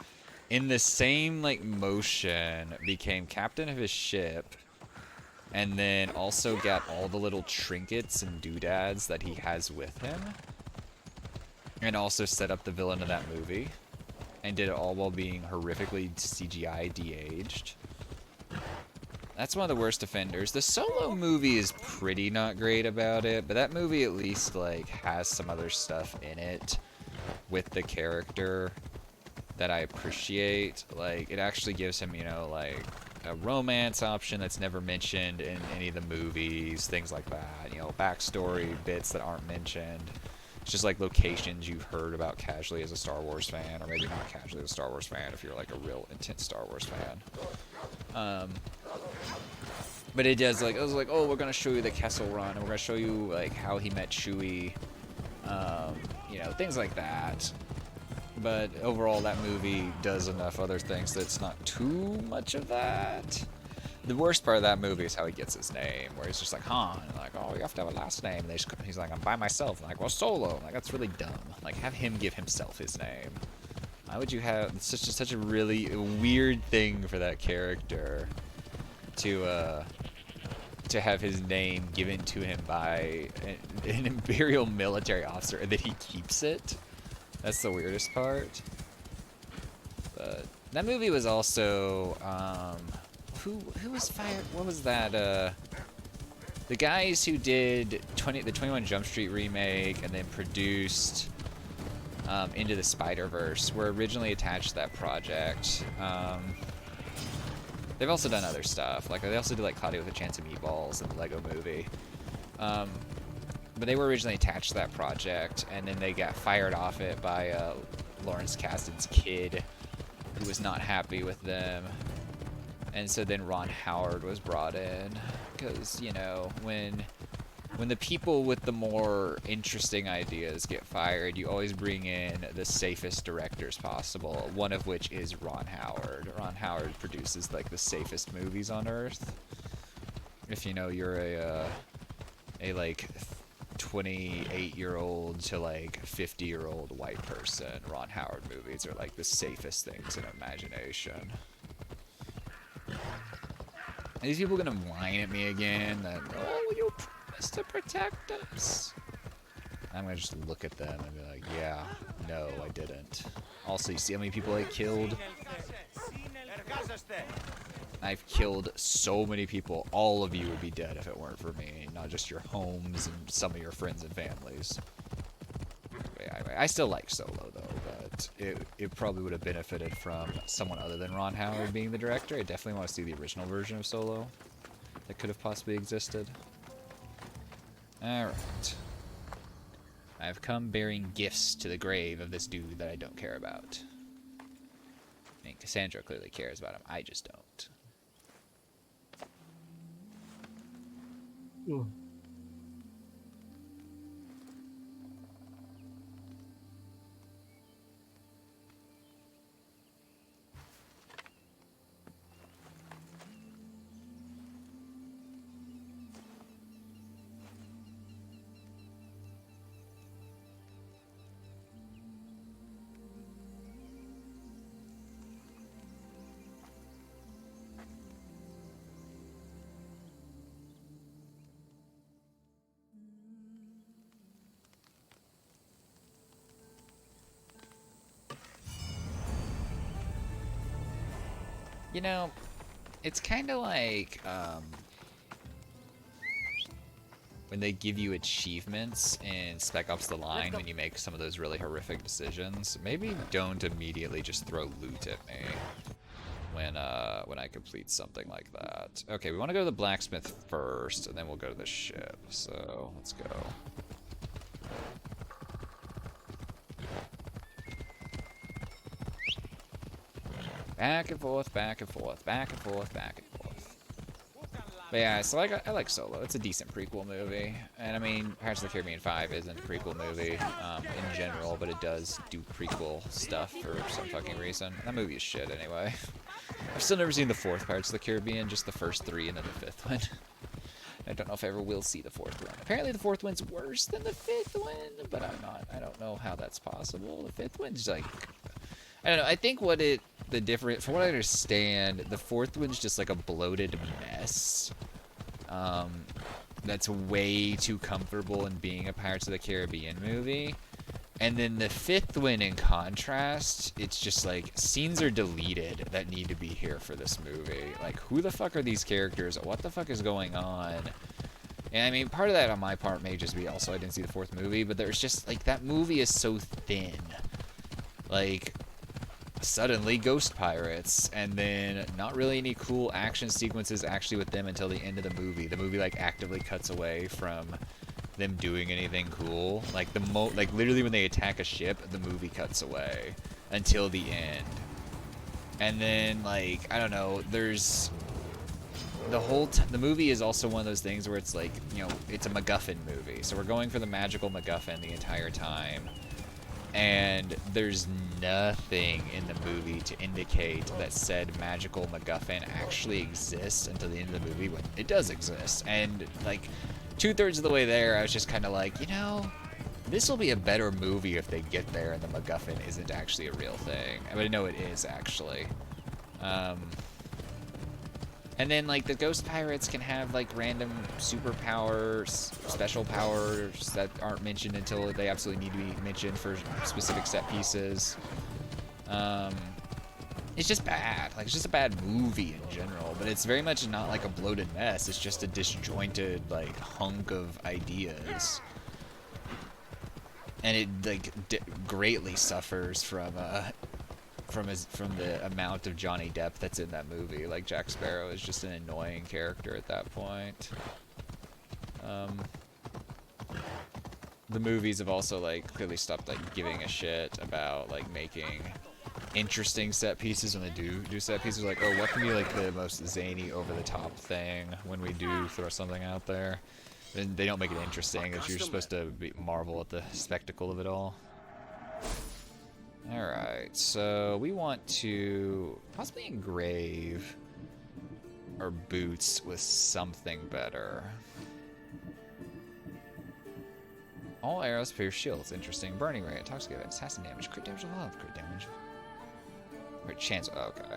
in the same, like, motion, became captain of his ship, and then also got all the little trinkets and doodads that he has with him, and also set up the villain of that movie, and did it all while being horrifically CGI de-aged. That's one of the worst offenders. The Solo movie is pretty not great about it, but that movie at least, like, has some other stuff in it with the character that I appreciate. Like, it actually gives him, like, a romance option that's never mentioned in any of the movies, things like that. Backstory bits that aren't mentioned. It's just, like, locations you've heard about casually as a Star Wars fan, or maybe not casually as a Star Wars fan if you're, like, a real intense Star Wars fan. But it does, like, it was like, oh, we're gonna show you the Kessel Run, and we're gonna show you, like, how he met Chewie, things like that. But overall, that movie does enough other things that it's not too much of that. The worst part of that movie is how he gets his name, where he's just like, Han, and like, oh, you have to have a last name, and he's like, I'm by myself, and like, well, Solo, like, that's really dumb. Like, have him give himself his name. Why would you have such a really weird thing for that character to have his name given to him by an Imperial military officer, and then he keeps it? That's the weirdest part. But that movie was also, who was fired? What was that? The guys who did the 21 Jump Street remake and then produced Into the Spider-Verse were originally attached to that project. They've also done other stuff. Like, they also did, like, Cloudy with a Chance of Meatballs and the Lego Movie. But they were originally attached to that project, and then they got fired off it by Lawrence Kasdan's kid, who was not happy with them. And so then Ron Howard was brought in, because, when when the people with the more interesting ideas get fired, you always bring in the safest directors possible, one of which is Ron Howard. Ron Howard produces like the safest movies on Earth. If you know you're a like 28-year-old to like 50-year-old white person, Ron Howard movies are like the safest things in imagination. Are these people gonna whine at me again that, oh, you promised to protect us? I'm gonna just look at them and be like, yeah, no, I didn't. Also, you see how many people I killed? I've killed so many people. All of you would be dead if it weren't for me, not just your homes and some of your friends and families. I still like Solo, though, but it probably would have benefited from someone other than Ron Howard being the director. I definitely want to see the original version of Solo that could have possibly existed. Alright. I've come bearing gifts to the grave of this dude that I don't care about. I mean, Cassandra clearly cares about him. I just don't. Ooh. You know, it's kind of like when they give you achievements in Spec Ops: The Line when you make some of those really horrific decisions. Maybe don't immediately just throw loot at me when I complete something like that. Okay, we want to go to the blacksmith first, and then we'll go to the ship. So let's go. Back and forth, back and forth, back and forth, back and forth. But yeah, so I like Solo. It's a decent prequel movie. And I mean, Pirates of the Caribbean 5 isn't a prequel movie in general, but it does do prequel stuff for some fucking reason. That movie is shit anyway. I've still never seen the fourth Pirates of the Caribbean, just the first three and then the fifth one. I don't know if I ever will see the fourth one. Apparently the fourth one's worse than the fifth one, but I don't know how that's possible. The fifth one's like, I don't know, I think the different, from what I understand, the fourth one's just like a bloated mess. That's way too comfortable in being a Pirates of the Caribbean movie. And then the fifth one, in contrast, it's just like scenes are deleted that need to be here for this movie. Like, who the fuck are these characters? What the fuck is going on? And I mean, part of that on my part may just be also I didn't see the fourth movie, but there's just like that movie is so thin. Like, suddenly ghost pirates, and then not really any cool action sequences actually with them until the end of the movie. The movie like actively cuts away from them doing anything cool. Like like literally when they attack a ship, the movie cuts away until the end. And then like I don't know, there's the movie is also one of those things where it's like, you know, it's a MacGuffin movie. So we're going for the magical MacGuffin the entire time. And there's nothing in the movie to indicate that said magical MacGuffin actually exists until the end of the movie, when it does exist. And like 2/3 of the way there, I was just kind of like, you know, this will be a better movie if they get there and the MacGuffin isn't actually a real thing. I mean, no, it is actually. And then like the ghost pirates can have like random superpowers, special powers that aren't mentioned until they absolutely need to be mentioned for specific set pieces. It's just bad. Like, it's just a bad movie in general, but it's very much not like a bloated mess. It's just a disjointed like hunk of ideas. And it like greatly suffers from the amount of Johnny Depp that's in that movie. Like, Jack Sparrow is just an annoying character at that point. The movies have also like clearly stopped like giving a shit about like making interesting set pieces when they do set pieces. Like, oh, what can be like the most zany over the top thing when we do throw something out there? And they don't make it interesting. That you're supposed to marvel at the spectacle of it all. Alright, so we want to possibly engrave our boots with something better. All arrows pierce shields. Interesting. Burning rate, toxic effect, assassin damage, crit damage, crit damage. Or chance. Oh, okay.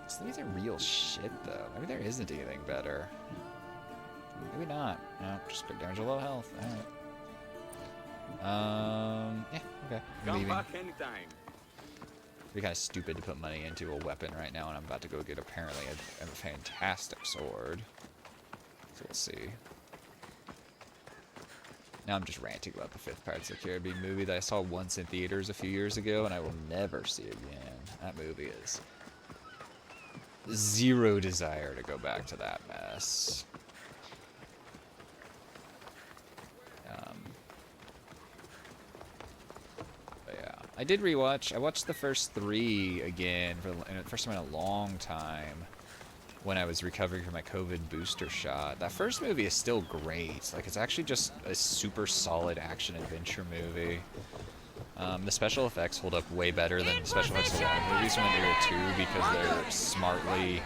So these are real shit, though. Maybe there isn't anything better. Maybe not. No, just crit damage, low health. Alright. Yeah, okay. I'm leaving. Back anytime. It'd be kind of stupid to put money into a weapon right now, and I'm about to go get apparently a fantastic sword. So we'll see. Now I'm just ranting about the 5th Pirates of the Caribbean movie that I saw once in theaters a few years ago, and I will never see again. That movie is zero desire to go back to that mess. But yeah, I did rewatch. I watched the first 3 again for the first time in a long time. When I was recovering from my COVID booster shot. That first movie is still great. Like, it's actually just a super solid action-adventure movie. The special effects hold up way better than the special effects of a lot of movies from the era 2 because they're smartly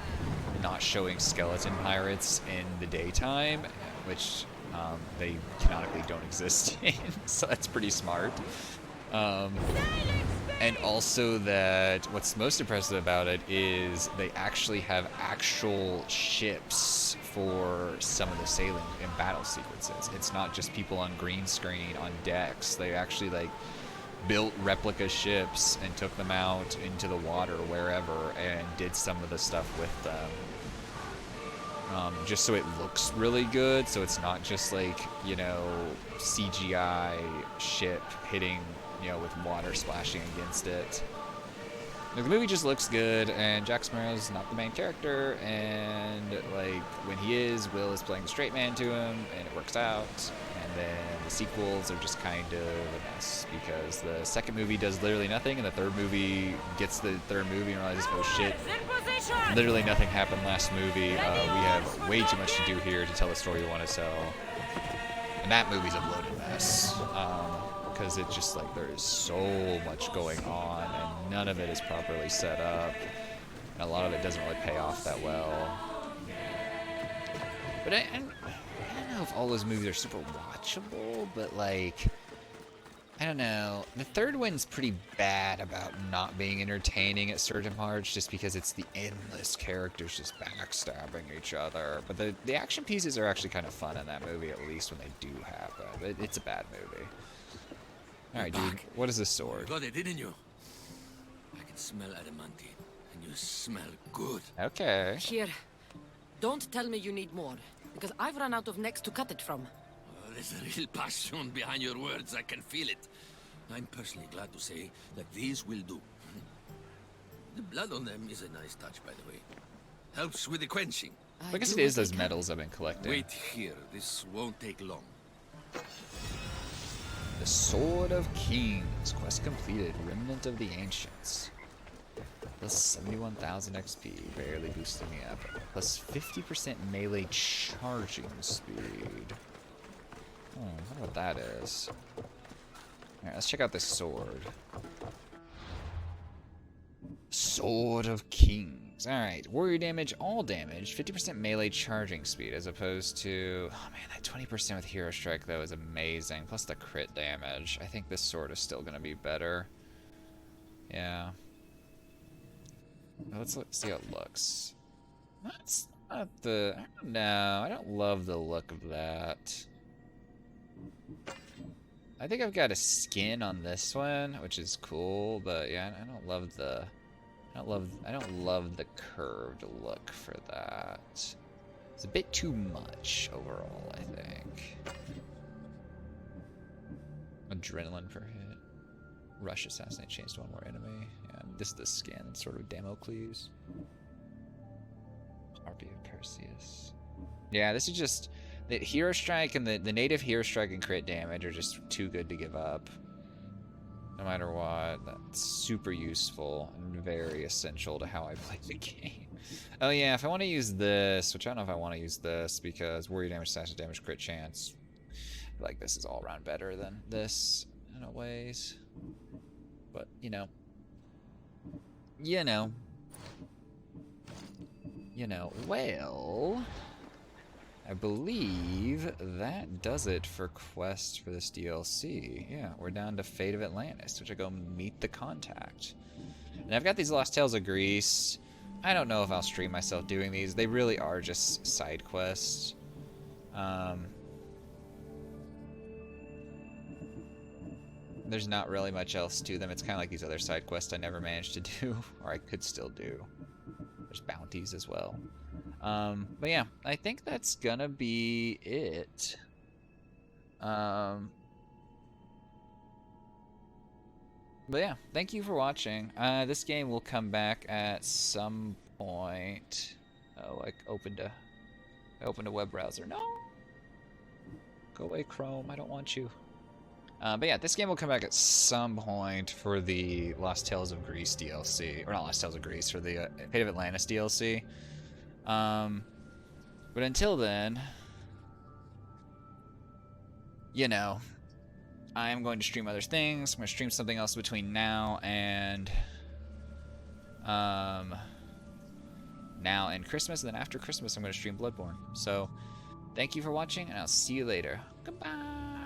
not showing skeleton pirates in the daytime, which they canonically don't exist in, so that's pretty smart. And also that what's most impressive about it is they actually have actual ships for some of the sailing and battle sequences. It's not just people on green screen on decks. They actually like built replica ships and took them out into the water wherever and did some of the stuff with them. Just so it looks really good, so it's not just like, you know, CGI ship hitting, you know, with water splashing against it. The movie just looks good, and Jack Sparrow's not the main character, and like when he is, Will is playing the straight man to him, and it works out. And then the sequels are just kind of a mess because the second movie does literally nothing, and the third movie gets the third movie and realizes, oh shit, literally nothing happened last movie. We have way too much to do here to tell the story we want to tell, and that movie's a bloated mess. Because it just, like, there is so much going on, and none of it is properly set up, and a lot of it doesn't really pay off that well. But I don't know if all those movies are super watchable, but, like, I don't know. The third one's pretty bad about not being entertaining at certain parts, just because it's the endless characters just backstabbing each other. But the action pieces are actually kind of fun in that movie, at least when they do happen. It's a bad movie. Alright, dude, what is this sword? You got it, didn't you? I can smell adamantine, and you smell good. Okay. Here. Don't tell me you need more, because I've run out of necks to cut it from. There's a real passion behind your words, I can feel it. I'm personally glad to say that these will do. The blood on them is a nice touch, by the way. Helps with the quenching. I guess it is those medals I've been collecting. Wait here, this won't take long. The Sword of Kings. Quest completed. Remnant of the Ancients. Plus 71,000 XP. Barely boosting me up. Plus 50% melee charging speed. I wonder what that is. Alright, let's check out this sword. Sword of Kings. Alright, warrior damage, all damage, 50% melee charging speed as opposed to... Oh man, that 20% with Hero Strike though is amazing. Plus the crit damage. I think this sword is still going to be better. Yeah. Well, let's see how it looks. That's not the... I don't know. I don't love the look of that. I think I've got a skin on this one, which is cool, but yeah, I don't love the... I don't love the curved look for that. It's a bit too much overall, I think. Adrenaline per hit. Rush assassinate chains to one more enemy. Yeah, this is the skin. It's sort of Damocles. Harpy of Perseus. Yeah, this is just... The Hero Strike and the native Hero Strike and crit damage are just too good to give up. No matter what, that's super useful and very essential to how I play the game. Oh yeah, if I want to use this, which I don't know if I want to use this because warrior damage, assassin damage, crit chance, like this is all around better than this in a ways. But you know, well, I believe that does it for quests for this DLC. Yeah, we're down to Fate of Atlantis, which I go meet the contact. And I've got these Lost Tales of Greece. I don't know if I'll stream myself doing these. They really are just side quests. There's not really much else to them. It's kind of like these other side quests I never managed to do, or I could still do. There's bounties as well. But yeah, I think that's gonna be it. But yeah, thank you for watching. This game will come back at some point. Oh, I opened a web browser. No! Go away, Chrome. I don't want you. But yeah, this game will come back at some point for the Lost Tales of Greece DLC. Or not Lost Tales of Greece, for the Fate of Atlantis DLC. But until then, you know, I am going to stream other things. I'm going to stream something else between now and Christmas, and then after Christmas I'm going to stream Bloodborne. So, thank you for watching, and I'll see you later. Goodbye!